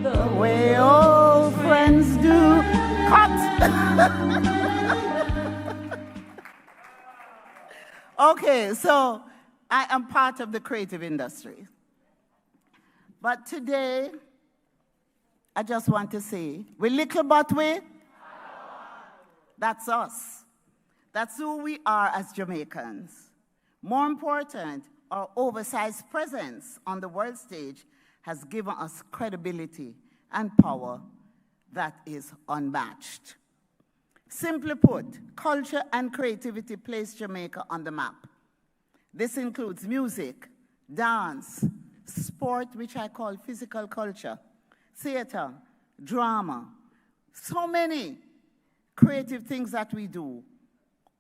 the way old friends do. Okay, so I am part of the creative industry. But today, I just want to say, we little but we. That's us. That's who we are as Jamaicans. More important, our oversized presence on the world stage has given us credibility and power that is unmatched. Simply put, culture and creativity place Jamaica on the map. This includes music, dance, sport, which I call physical culture, theater, drama, so many creative things that we do.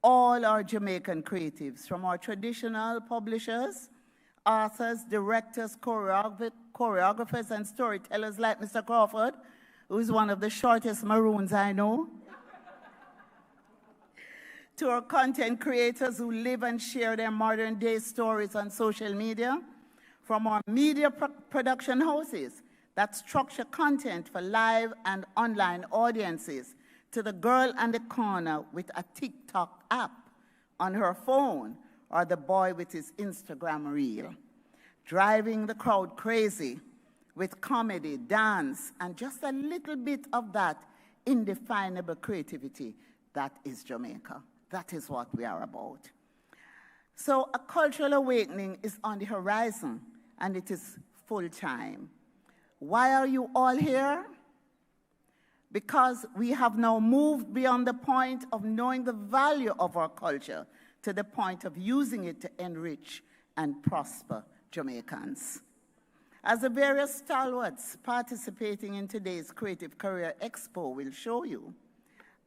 All our Jamaican creatives, from our traditional publishers, authors, directors, choreographers, and storytellers like Mr. Crawford, who is one of the shortest maroons I know, to our content creators who live and share their modern day stories on social media, from our media production houses that structure content for live and online audiences, to the girl in the corner with a TikTok app on her phone, or the boy with his Instagram reel, driving the crowd crazy with comedy, dance, and just a little bit of that indefinable creativity that is Jamaica. That is what we are about. So a cultural awakening is on the horizon, and it is full time. Why are you all here? Because we have now moved beyond the point of knowing the value of our culture to the point of using it to enrich and prosper Jamaicans. As the various stalwarts participating in today's Creative Career Expo will show you,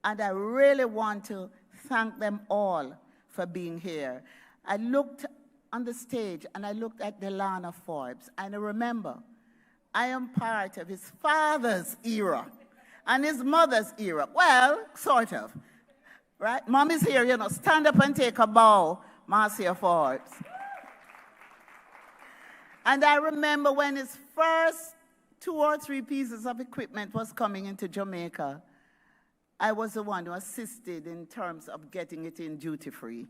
and I really want to thank them all for being here. I looked on the stage and I looked at Delana Forbes, and I remember I am part of his father's era and his mother's era. Well, sort of, right? Mom is here, you know, stand up and take a bow, Marcia Forbes. And I remember when his first 2 or 3 pieces of equipment was coming into Jamaica, I was the one who assisted in terms of getting it in duty-free.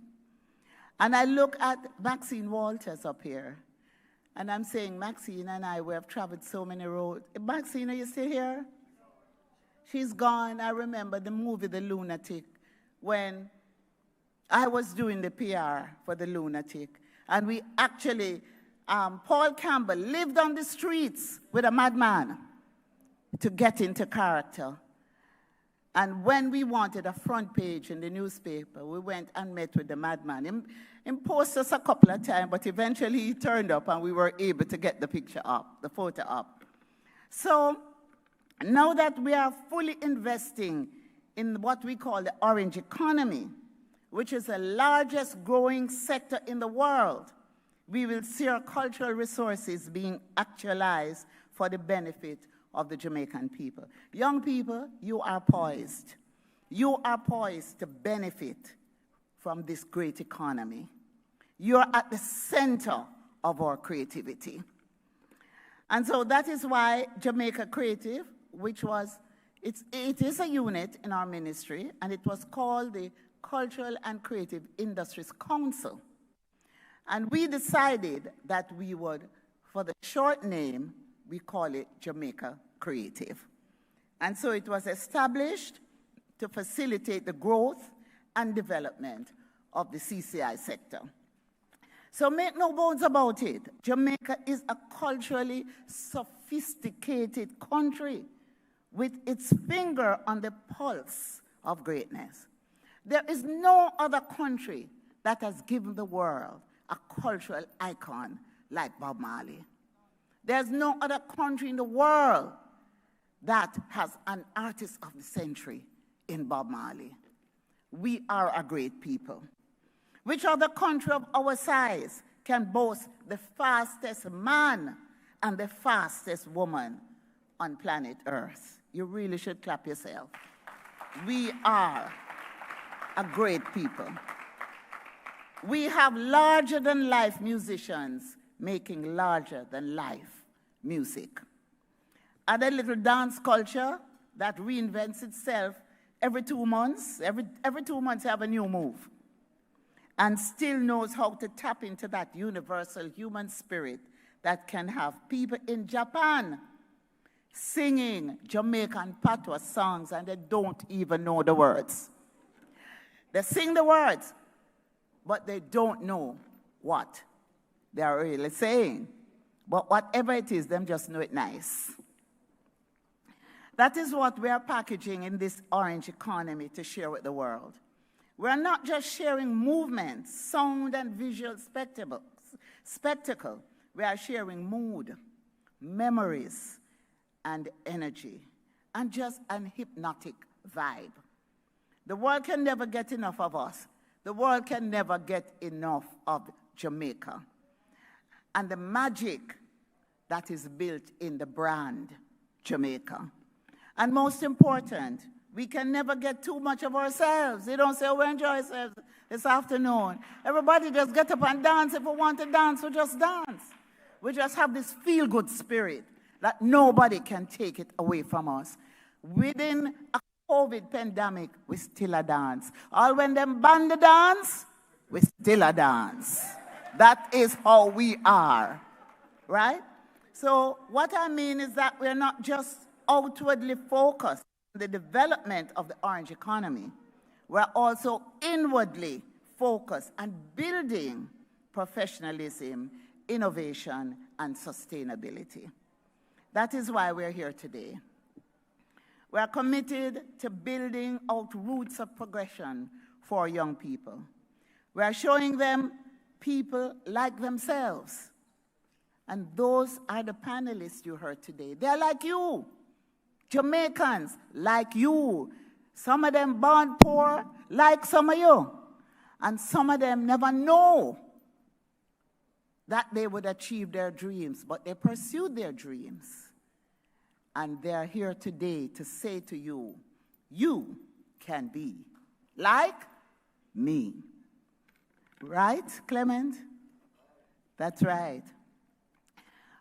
And I look at Maxine Walters up here, and I'm saying, Maxine and I, we have traveled so many roads. Maxine, are you still here? She's gone. I remember the movie The Lunatic, when I was doing the PR for The Lunatic, and we actually, Paul Campbell lived on the streets with a madman to get into character. And when we wanted a front page in the newspaper, we went and met with the madman. He posted us a couple of times, but eventually he turned up and we were able to get the picture up, the photo up. So now that we are fully investing in what we call the orange economy, which is the largest growing sector in the world, we will see our cultural resources being actualized for the benefit of the Jamaican people. Young people, you are poised. You are poised to benefit from this great economy. You are at the center of our creativity. And so that is why Jamaica Creative, which was, it is a unit in our ministry, and it was called the Cultural and Creative Industries Council. And we decided that we would, for the short name, we call it Jamaica Creative. And so it was established to facilitate the growth and development of the CCI sector. So make no bones about it, Jamaica is a culturally sophisticated country with its finger on the pulse of greatness. There is no other country that has given the world a cultural icon like Bob Marley. There's no other country in the world that has an artist of the century in Bob Marley. We are a great people. Which other country of our size can boast the fastest man and the fastest woman on planet Earth? You really should clap yourself. We are a great people. We have larger-than-life musicians making larger-than-life music. And a little dance culture that reinvents itself every 2 months. Every 2 months you have a new move. And still knows how to tap into that universal human spirit that can have people in Japan singing Jamaican patois songs and they don't even know the words. They sing the words, but they don't know what they are really saying. But whatever it is, them just know it nice. That is what we are packaging in this orange economy to share with the world. We're not just sharing movement, sound, and visual spectacle. We are sharing mood, memories, and energy, and just an hypnotic vibe. The world can never get enough of us. The world can never get enough of Jamaica. And the magic that is built in the brand Jamaica. And most important, we can never get too much of ourselves. You don't say, oh, we enjoy ourselves this afternoon. Everybody just get up and dance. If we want to dance, we just dance. We just have this feel-good spirit that nobody can take it away from us. Within a COVID pandemic, we still a dance. All when them ban the dance, we still a dance. That is how we are, right? So what I mean is that we're not just outwardly focused on the development of the orange economy. We're also inwardly focused on building professionalism, innovation, and sustainability. That is why we're here today. We are committed to building out routes of progression for young people. We are showing them people like themselves. And those are the panelists you heard today. They're like you. Jamaicans like you. Some of them born poor like some of you. And some of them never know that they would achieve their dreams, but they pursued their dreams. And they're here today to say to you, you can be like me. Right, Clement? That's right.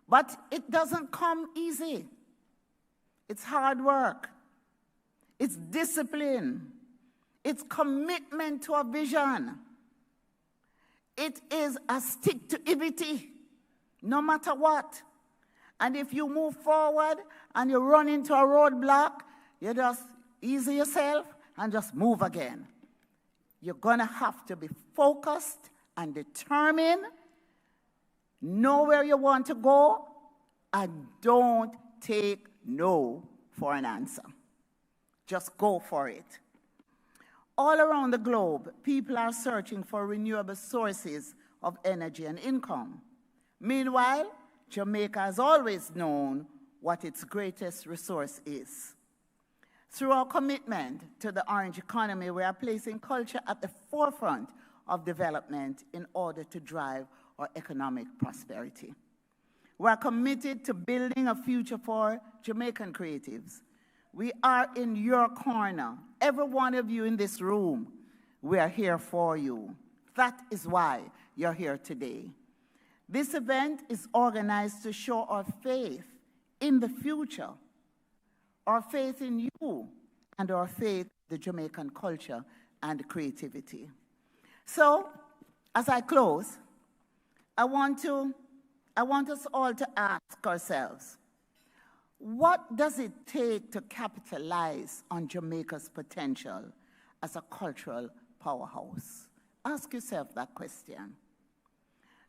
But it doesn't come easy. It's hard work. It's discipline. It's commitment to a vision. It is a stick-to-ivity, no matter what. And if you move forward and you run into a roadblock, you just ease yourself and just move again. You're going to have to be focused and determined, know where you want to go, and don't take no for an answer. Just go for it. All around the globe, people are searching for renewable sources of energy and income. Meanwhile, Jamaica has always known what its greatest resource is. Through our commitment to the orange economy, we are placing culture at the forefront of development in order to drive our economic prosperity. We are committed to building a future for Jamaican creatives. We are in your corner. Every one of you in this room, we are here for you. That is why you're here today. This event is organized to show our faith in the future, our faith in you, and our faith in the Jamaican culture and creativity. So, as I close, I want us all to ask ourselves, what does it take to capitalize on Jamaica's potential as a cultural powerhouse? Ask yourself that question.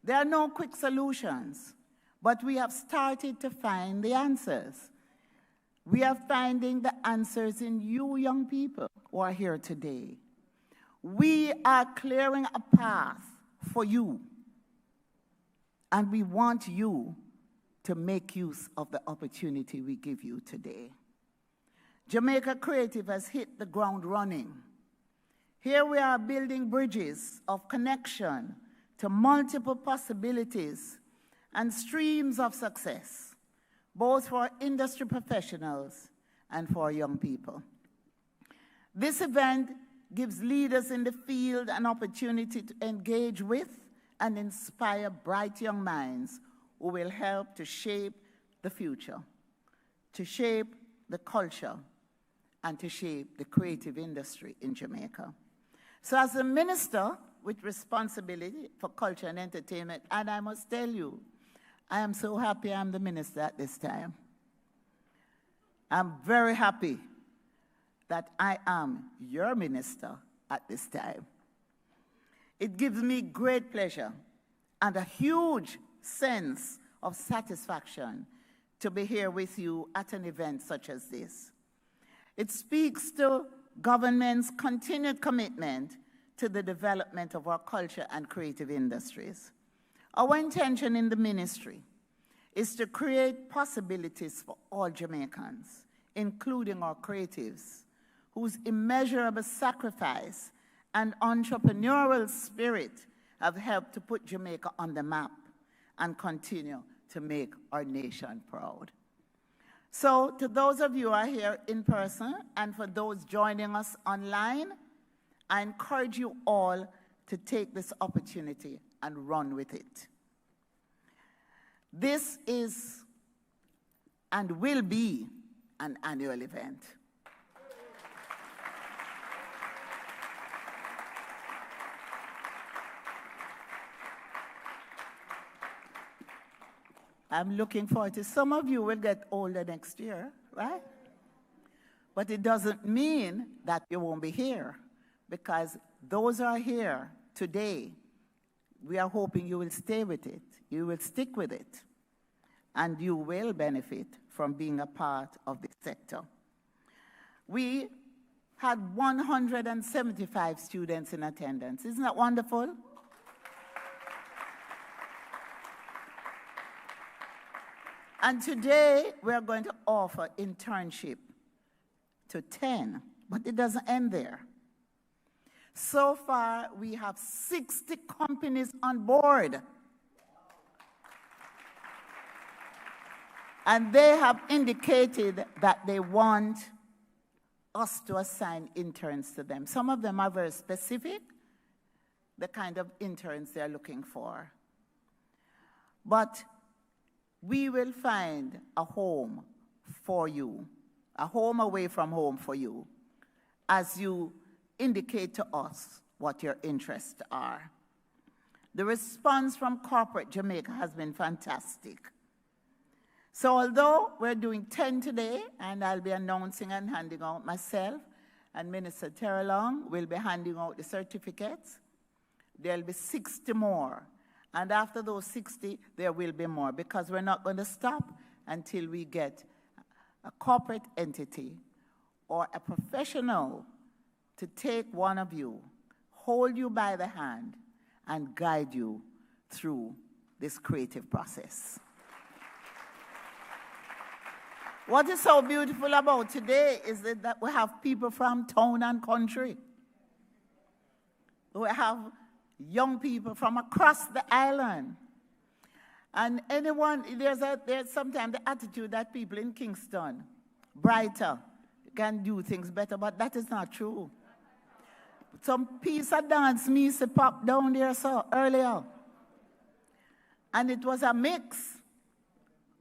There are no quick solutions, but we have started to find the answers. We are finding the answers in you young people who are here today. We are clearing a path for you, and we want you to make use of the opportunity we give you today. Jamaica Creative has hit the ground running. Here we are building bridges of connection to multiple possibilities and streams of success, both for industry professionals and for young people. This event gives leaders in the field an opportunity to engage with and inspire bright young minds who will help to shape the future, to shape the culture, and to shape the creative industry in Jamaica. So as a minister with responsibility for culture and entertainment, and I must tell you, I am so happy I'm the minister at this time. I'm very happy that I am your minister at this time. It gives me great pleasure and a huge sense of satisfaction to be here with you at an event such as this. It speaks to government's continued commitment to the development of our culture and creative industries. Our intention in the ministry is to create possibilities for all Jamaicans, including our creatives, whose immeasurable sacrifice and entrepreneurial spirit have helped to put Jamaica on the map and continue to make our nation proud. So to those of you who are here in person and for those joining us online, I encourage you all to take this opportunity and run with it. This is and will be an annual event. I'm looking forward to, some of you will get older next year, right? But it doesn't mean that you won't be here, because those who are here today, we are hoping you will stay with it, you will stick with it, and you will benefit from being a part of this sector. We had 175 students in attendance. Isn't that wonderful? And today, we're going to offer internship to 10, but it doesn't end there. So far, we have 60 companies on board. And they have indicated that they want us to assign interns to them. Some of them are very specific, the kind of interns they're looking for. But we will find a home for you, a home away from home for you, as you indicate to us what your interests are. The response from corporate Jamaica has been fantastic. So although we're doing 10 today, and I'll be announcing and handing out myself, and Minister Terrelong will be handing out the certificates, there'll be 60 more. And after those 60, there will be more, because we're not going to stop until we get a corporate entity or a professional to take one of you, hold you by the hand, and guide you through this creative process. What is so beautiful about today is that we have people from town and country. We have young people from across the island. And anyone, there's sometimes the attitude that people in Kingston, brighter, can do things better, but that is not true. Some piece of dance music popped down there earlier. And it was a mix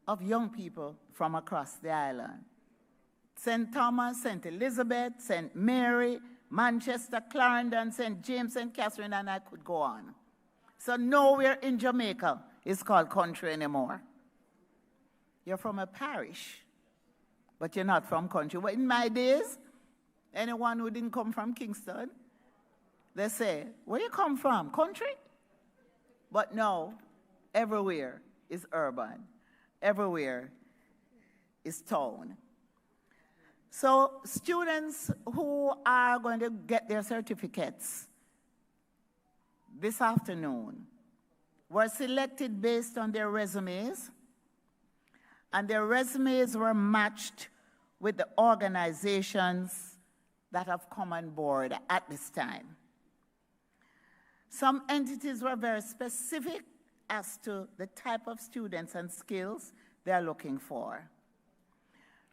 of young people from across the island. St. Thomas, St. Elizabeth, St. Mary, Manchester, Clarendon, St. James, St. Catherine, and I could go on. So nowhere in Jamaica is called country anymore. You're from a parish, but you're not from country. Well, in my days, anyone who didn't come from Kingston, they say, where you come from? Country? But no, everywhere is urban. Everywhere is town. So students who are going to get their certificates this afternoon were selected based on their resumes, and their resumes were matched with the organizations that have come on board at this time. Some entities were very specific as to the type of students and skills they are looking for.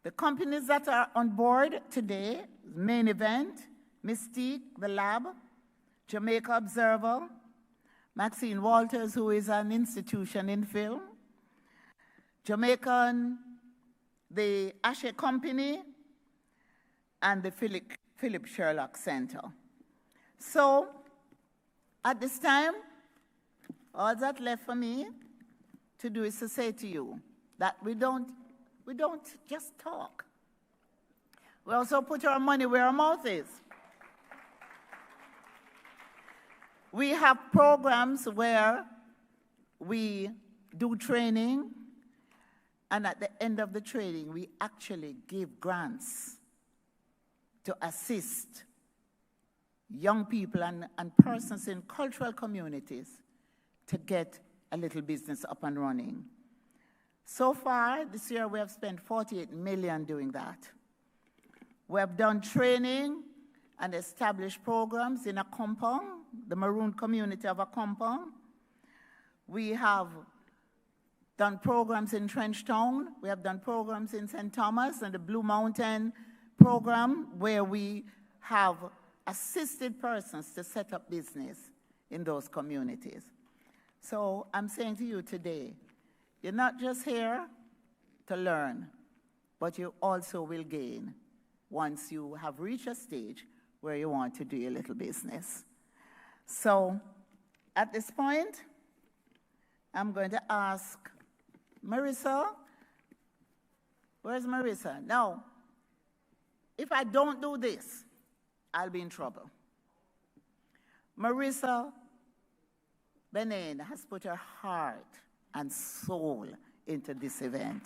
The companies that are on board today, Main Event, Mystique, The Lab, Jamaica Observer, Maxine Walters, who is an institution in film, Jamaican, the Ashe Company, and the Philip Sherlock Center. So, at this time, all that's left for me to do is to say to you that we don't just talk. We also put our money where our mouth is. We have programs where we do training, and at the end of the training, we actually give grants to assist young people and persons in cultural communities to get a little business up and running. So far, this year, we have spent $48 million doing that. We have done training and established programs in a compound, the Maroon community of a compound. We have done programs in Trenchtown. We have done programs in St. Thomas and the Blue Mountain program, where we have assisted persons to set up business in those communities. So I'm saying to you today, you're not just here to learn, but you also will gain once you have reached a stage where you want to do your little business. So at this point, I'm going to ask Marissa. Where's Marissa? Now, if I don't do this, I'll be in trouble. Marissa Benin has put her heart and soul into this event.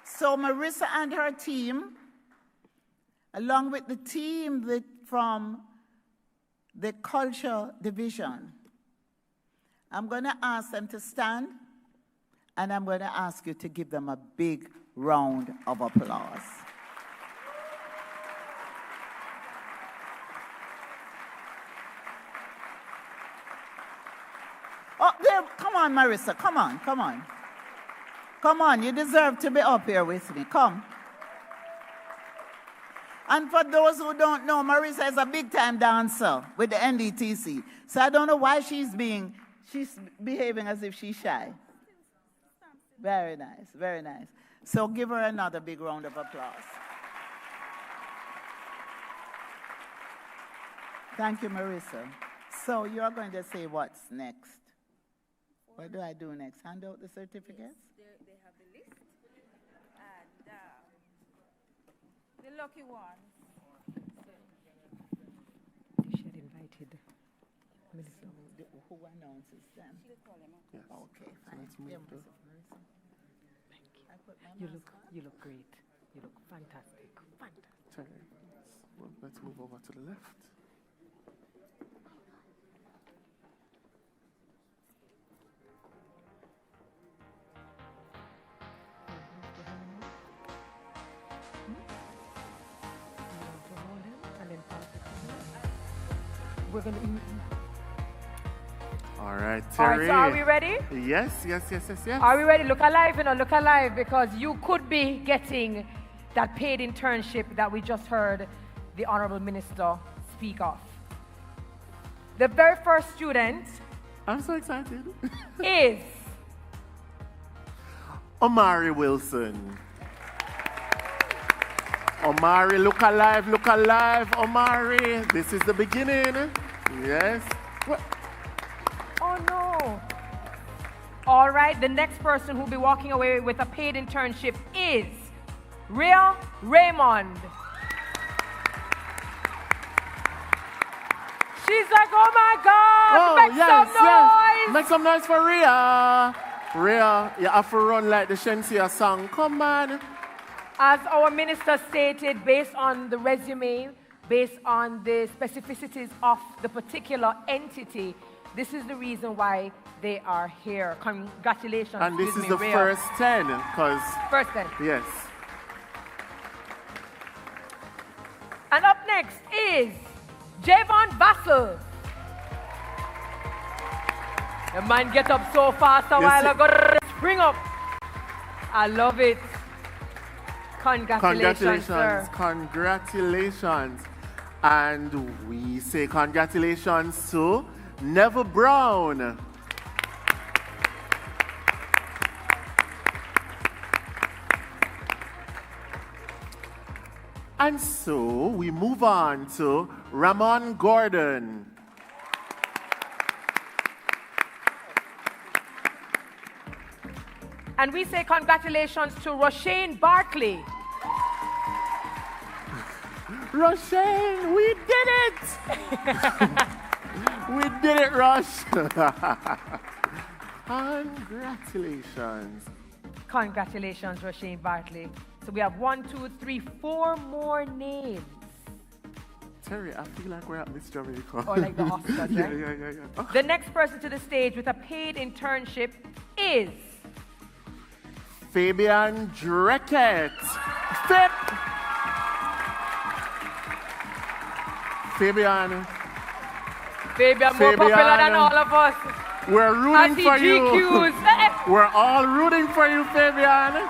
So Marissa and her team, along with the team from the culture division, I'm going to ask them to stand, and I'm going to ask you to give them a big round of applause. Oh, there, come on, Marissa, come on, come on. Come on, you deserve to be up here with me, come. And for those who don't know, Marissa is a big-time dancer with the NDTC. So I don't know why she's behaving as if she's shy. Very nice, very nice. So give her another big round of applause. Thank you, Marissa. So you're going to say what's next. What do I do next? Hand out the certificates? Yes, they have the list. And the lucky ones. She had invited. Who announces them? She'll call them up. Yes. Okay, fine. So let's move to You look great. You look fantastic. Fantastic. Okay. Well, let's move over to the left. We're going to. All right, All Terry. right, so are we ready? Yes. Are we ready? Look alive, look alive, because you could be getting that paid internship that we just heard the Honorable Minister speak of. The very first student. I'm so excited. Is Omari Wilson. Omari, look alive, Omari. This is the beginning. Yes. What? Oh no. All right, the next person who'll be walking away with a paid internship is Rhea Raymond. She's like, oh my God, make some noise. Yes. Make some noise for Rhea. Rhea, you have to run like the Shensia song. Come on. As our minister stated, based on the resume, based on the specificities of the particular entity, this is the reason why they are here. Congratulations. And this is the Rhea. first 10, because... First 10. Yes. And up next is Javon Vassell. The man get up so fast a while ago. Spring up. I love it. Congratulations, sir. Congratulations. And we say congratulations to Neville Brown. And so we move on to Ramon Gordon. And we say congratulations to Roshane Barkley. Roshane, we did it! We did it, Rush. Congratulations. Congratulations, Roshane Barkley. So we have 1, 2, 3, 4 more names. Terry, I feel like we're at Miss Jamaica. Or like the Oscars, right? Yeah. The next person to the stage with a paid internship is Fabian Dreckett. Fabian, more popular than all of us. We're rooting for you. GQs. We're all rooting for you, Fabian.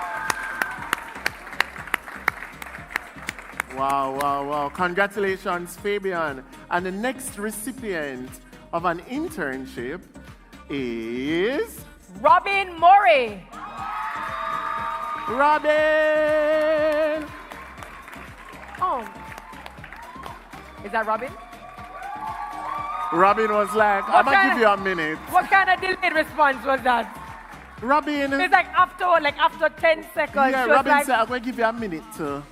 Wow. Congratulations, Fabian. And the next recipient of an internship is Robin Murray. Robin! Oh. Is that Robin? Robin was like, I'm going to give you a minute. What kind of delayed response was that? Robin. It's like after 10 seconds. Yeah, Robin said, I'm going to give you a minute to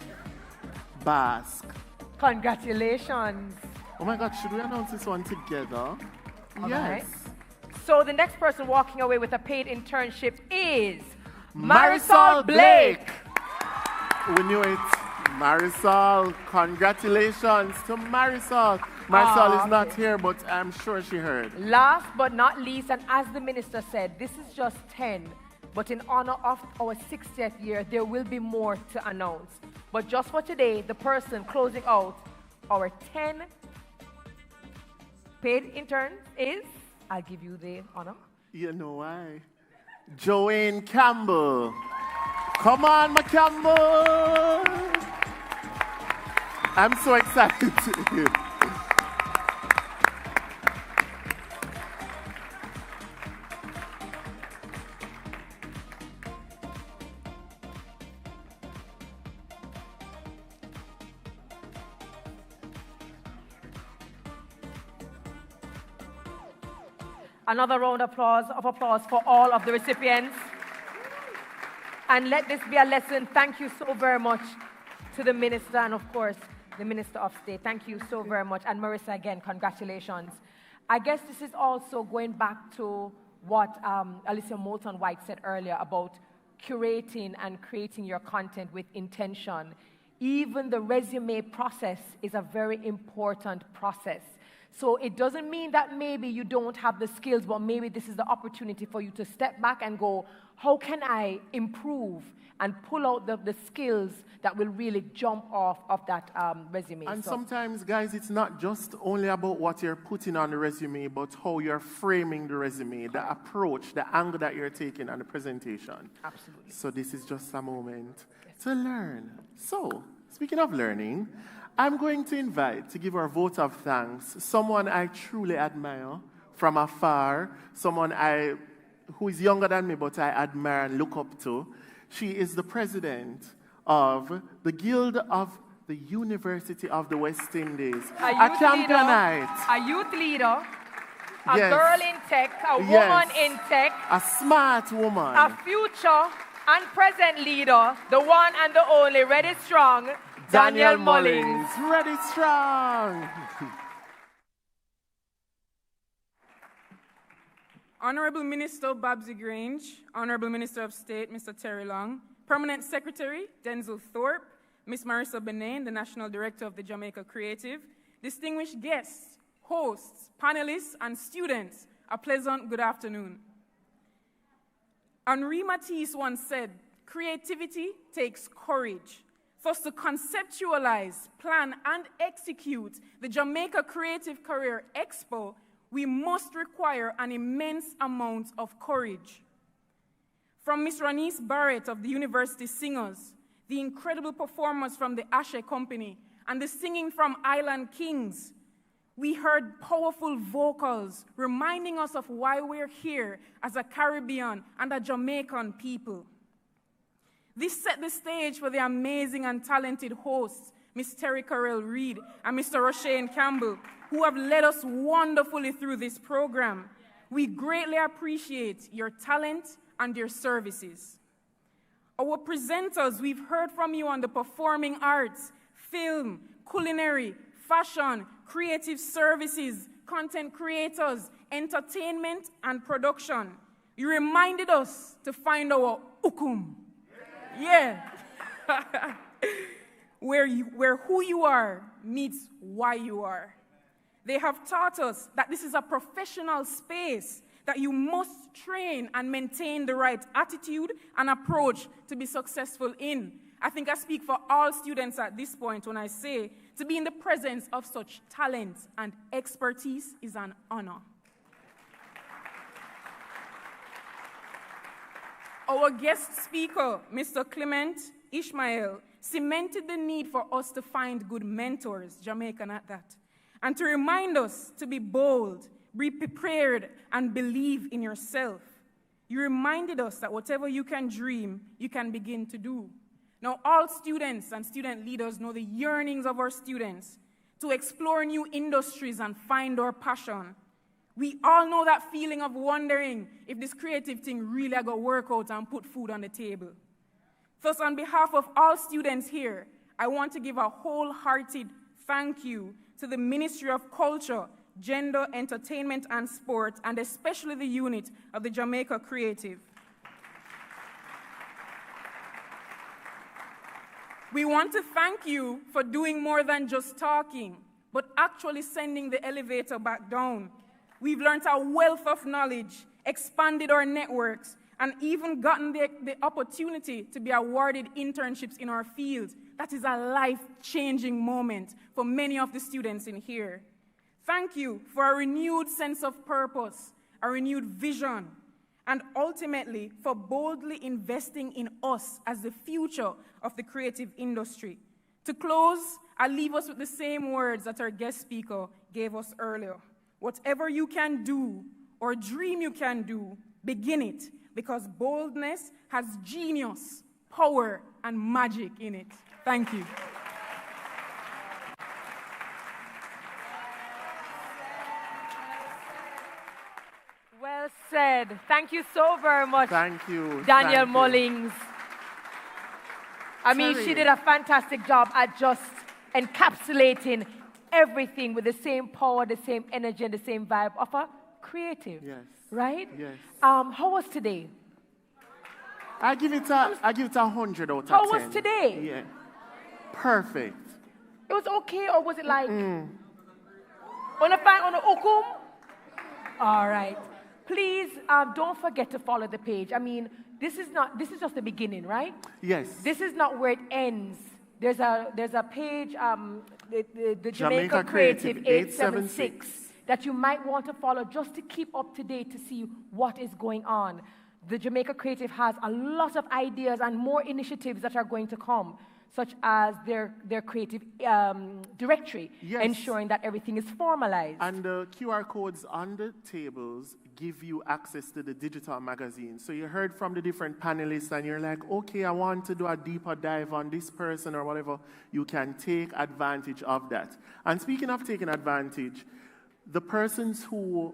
bask. Congratulations. Oh my God, should we announce this one together? All yes. Right. So the next person walking away with a paid internship is Marisol Blake. We knew it. Marisol, congratulations to Marisol. Marisol is not here, but I'm sure she heard. Last but not least, and as the minister said, this is just 10, but in honor of our 60th year, there will be more to announce. But just for today, the person closing out our 10 paid interns is, I'll give you the honor. You know why? Joanne Campbell. Come on, my Campbell. I'm so excited. Another round of applause for all of the recipients. And let this be a lesson. Thank you so very much to the minister and, of course, the Minister of State. Thank you so very much. And Marissa, again, congratulations. I guess this is also going back to what Alicia Moulton White said earlier about curating and creating your content with intention. Even the resume process is a very important process. So it doesn't mean that maybe you don't have the skills, but maybe this is the opportunity for you to step back and go, how can I improve and pull out the skills that will really jump off of that resume. And sometimes, guys, it's not just only about what you're putting on the resume, but how you're framing the resume, the approach, the angle that you're taking on the presentation. Absolutely. So this is just a moment to learn. So, speaking of learning, I'm going to invite, to give our vote of thanks, someone I truly admire from afar, someone who is younger than me, but I admire and look up to. She is the president of the Guild of the University of the West Indies. A championite. A youth leader. A girl in tech. A woman in tech. A smart woman. A future and present leader. The one and the only. Ready strong. Daniel Mullings. Ready strong. Honorable Minister Babsy Grange, Honorable Minister of State, Mr. Terry Long, Permanent Secretary, Denzel Thorpe, Ms. Marissa Benain, the National Director of the Jamaica Creative, distinguished guests, hosts, panelists, and students, a pleasant good afternoon. Henri Matisse once said, creativity takes courage. For us to conceptualize, plan, and execute the Jamaica Creative Career Expo, we must require an immense amount of courage. From Ms. Ranice Barrett of the University Singers, the incredible performers from the Ashe Company, and the singing from Island Kings, we heard powerful vocals reminding us of why we're here as a Caribbean and a Jamaican people. This set the stage for the amazing and talented hosts, Ms. Terry Carell Reed and Mr. Roshane Campbell, who have led us wonderfully through this program. We greatly appreciate your talent and your services. Our presenters, we've heard from you on the performing arts, film, culinary, fashion, creative services, content creators, entertainment, and production. You reminded us to find our ukum. Yeah. where who you are meets why you are. They have taught us that this is a professional space, that you must train and maintain the right attitude and approach to be successful in. I think I speak for all students at this point when I say to be in the presence of such talent and expertise is an honor. Our guest speaker, Mr. Clement Ishmael, cemented the need for us to find good mentors, Jamaican at that, and to remind us to be bold, be prepared, and believe in yourself. You reminded us that whatever you can dream, you can begin to do. Now, all students and student leaders know the yearnings of our students to explore new industries and find our passion. We all know that feeling of wondering if this creative thing really going to work out and put food on the table. Thus, on behalf of all students here, I want to give a wholehearted thank you to the Ministry of Culture, Gender, Entertainment, and Sport, and especially the unit of the Jamaica Creative. We want to thank you for doing more than just talking, but actually sending the elevator back down. We've learned a wealth of knowledge, expanded our networks, and even gotten the opportunity to be awarded internships in our field. That is a life-changing moment for many of the students in here. Thank you for a renewed sense of purpose, a renewed vision, and ultimately for boldly investing in us as the future of the creative industry. To close, I'll leave us with the same words that our guest speaker gave us earlier. Whatever you can do or dream you can do, begin it, because boldness has genius, power, and magic in it. Thank you. Well said. Thank you so very much. Thank you. Daniel Mullings. I mean, she did a fantastic job at just encapsulating everything with the same power, the same energy, and the same vibe of a creative. Yes. Right? Yes. How was today? I give it a 100 out of 10. How was today? Yeah. Perfect. It was okay, or was it like on a fine, on a okum? All right. Please don't forget to follow the page. I mean, this is just the beginning, right? Yes. This is not where it ends. There's a page, the Jamaica Jamaica Creative 876 876 that you might want to follow just to keep up to date to see what is going on. The Jamaica Creative has a lot of ideas and more initiatives that are going to come, such as their creative directory, ensuring that everything is formalized. And the QR codes on the tables give you access to the digital magazine. So you heard from the different panelists and you're like, okay, I want to do a deeper dive on this person or whatever. You can take advantage of that. And speaking of taking advantage, the persons who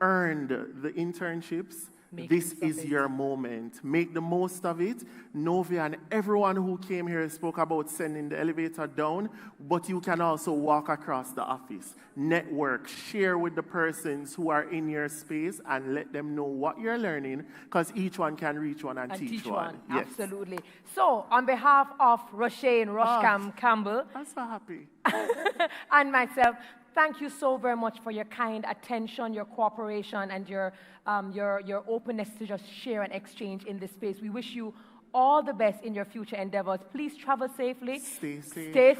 earned the internships, this is your moment. Make the most of it. Novia and everyone who came here spoke about sending the elevator down, but you can also walk across the office, network, share with the persons who are in your space and let them know what you're learning, because each one can reach one and teach one. Yes. Absolutely. So, on behalf of Roshane Roshcam Campbell, I'm so happy. and myself, thank you so very much for your kind attention, your cooperation, and your openness to just share and exchange in this space. We wish you all the best in your future endeavors. Please travel safely. Stay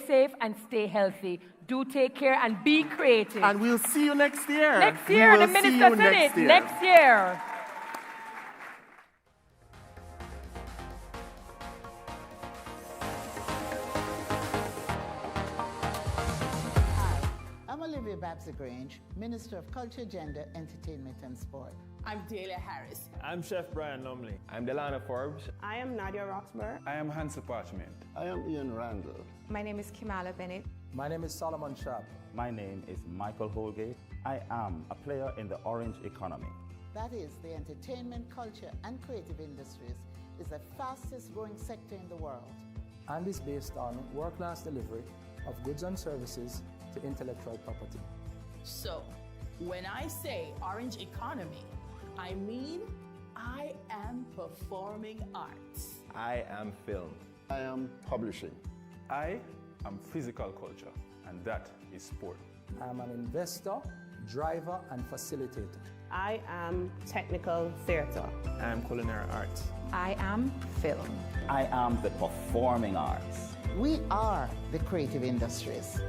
safe and stay healthy. Do take care and be creative. And we'll see you next year. Next year, the minister said it. Next year. I'm Olivia Babs-Grange, Minister of Culture, Gender, Entertainment and Sport. I'm Delia Harris. I'm Chef Brian Lumley. I'm Delana Forbes. I am Nadia Roxburgh. I am Hansel Parchment. I am Ian Randall. My name is Kimala Bennett. My name is Solomon Sharp. My name is Michael Holgate. I am a player in the orange economy. That is, the entertainment, culture and creative industries is the fastest growing sector in the world. And is based on world-class delivery of goods and services to intellectual property. So, when I say orange economy, I mean I am performing arts. I am film. I am publishing. I am physical culture, and that is sport. I am an investor, driver, and facilitator. I am technical theatre. I am culinary arts. I am film. I am the performing arts. We are the creative industries.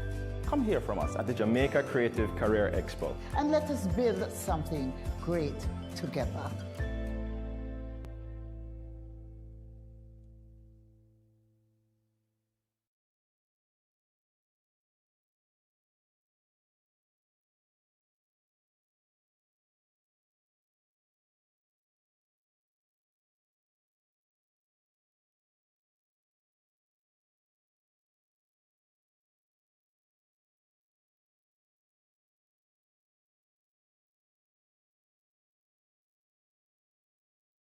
Come hear from us at the Jamaica Creative Career Expo. And let us build something great together.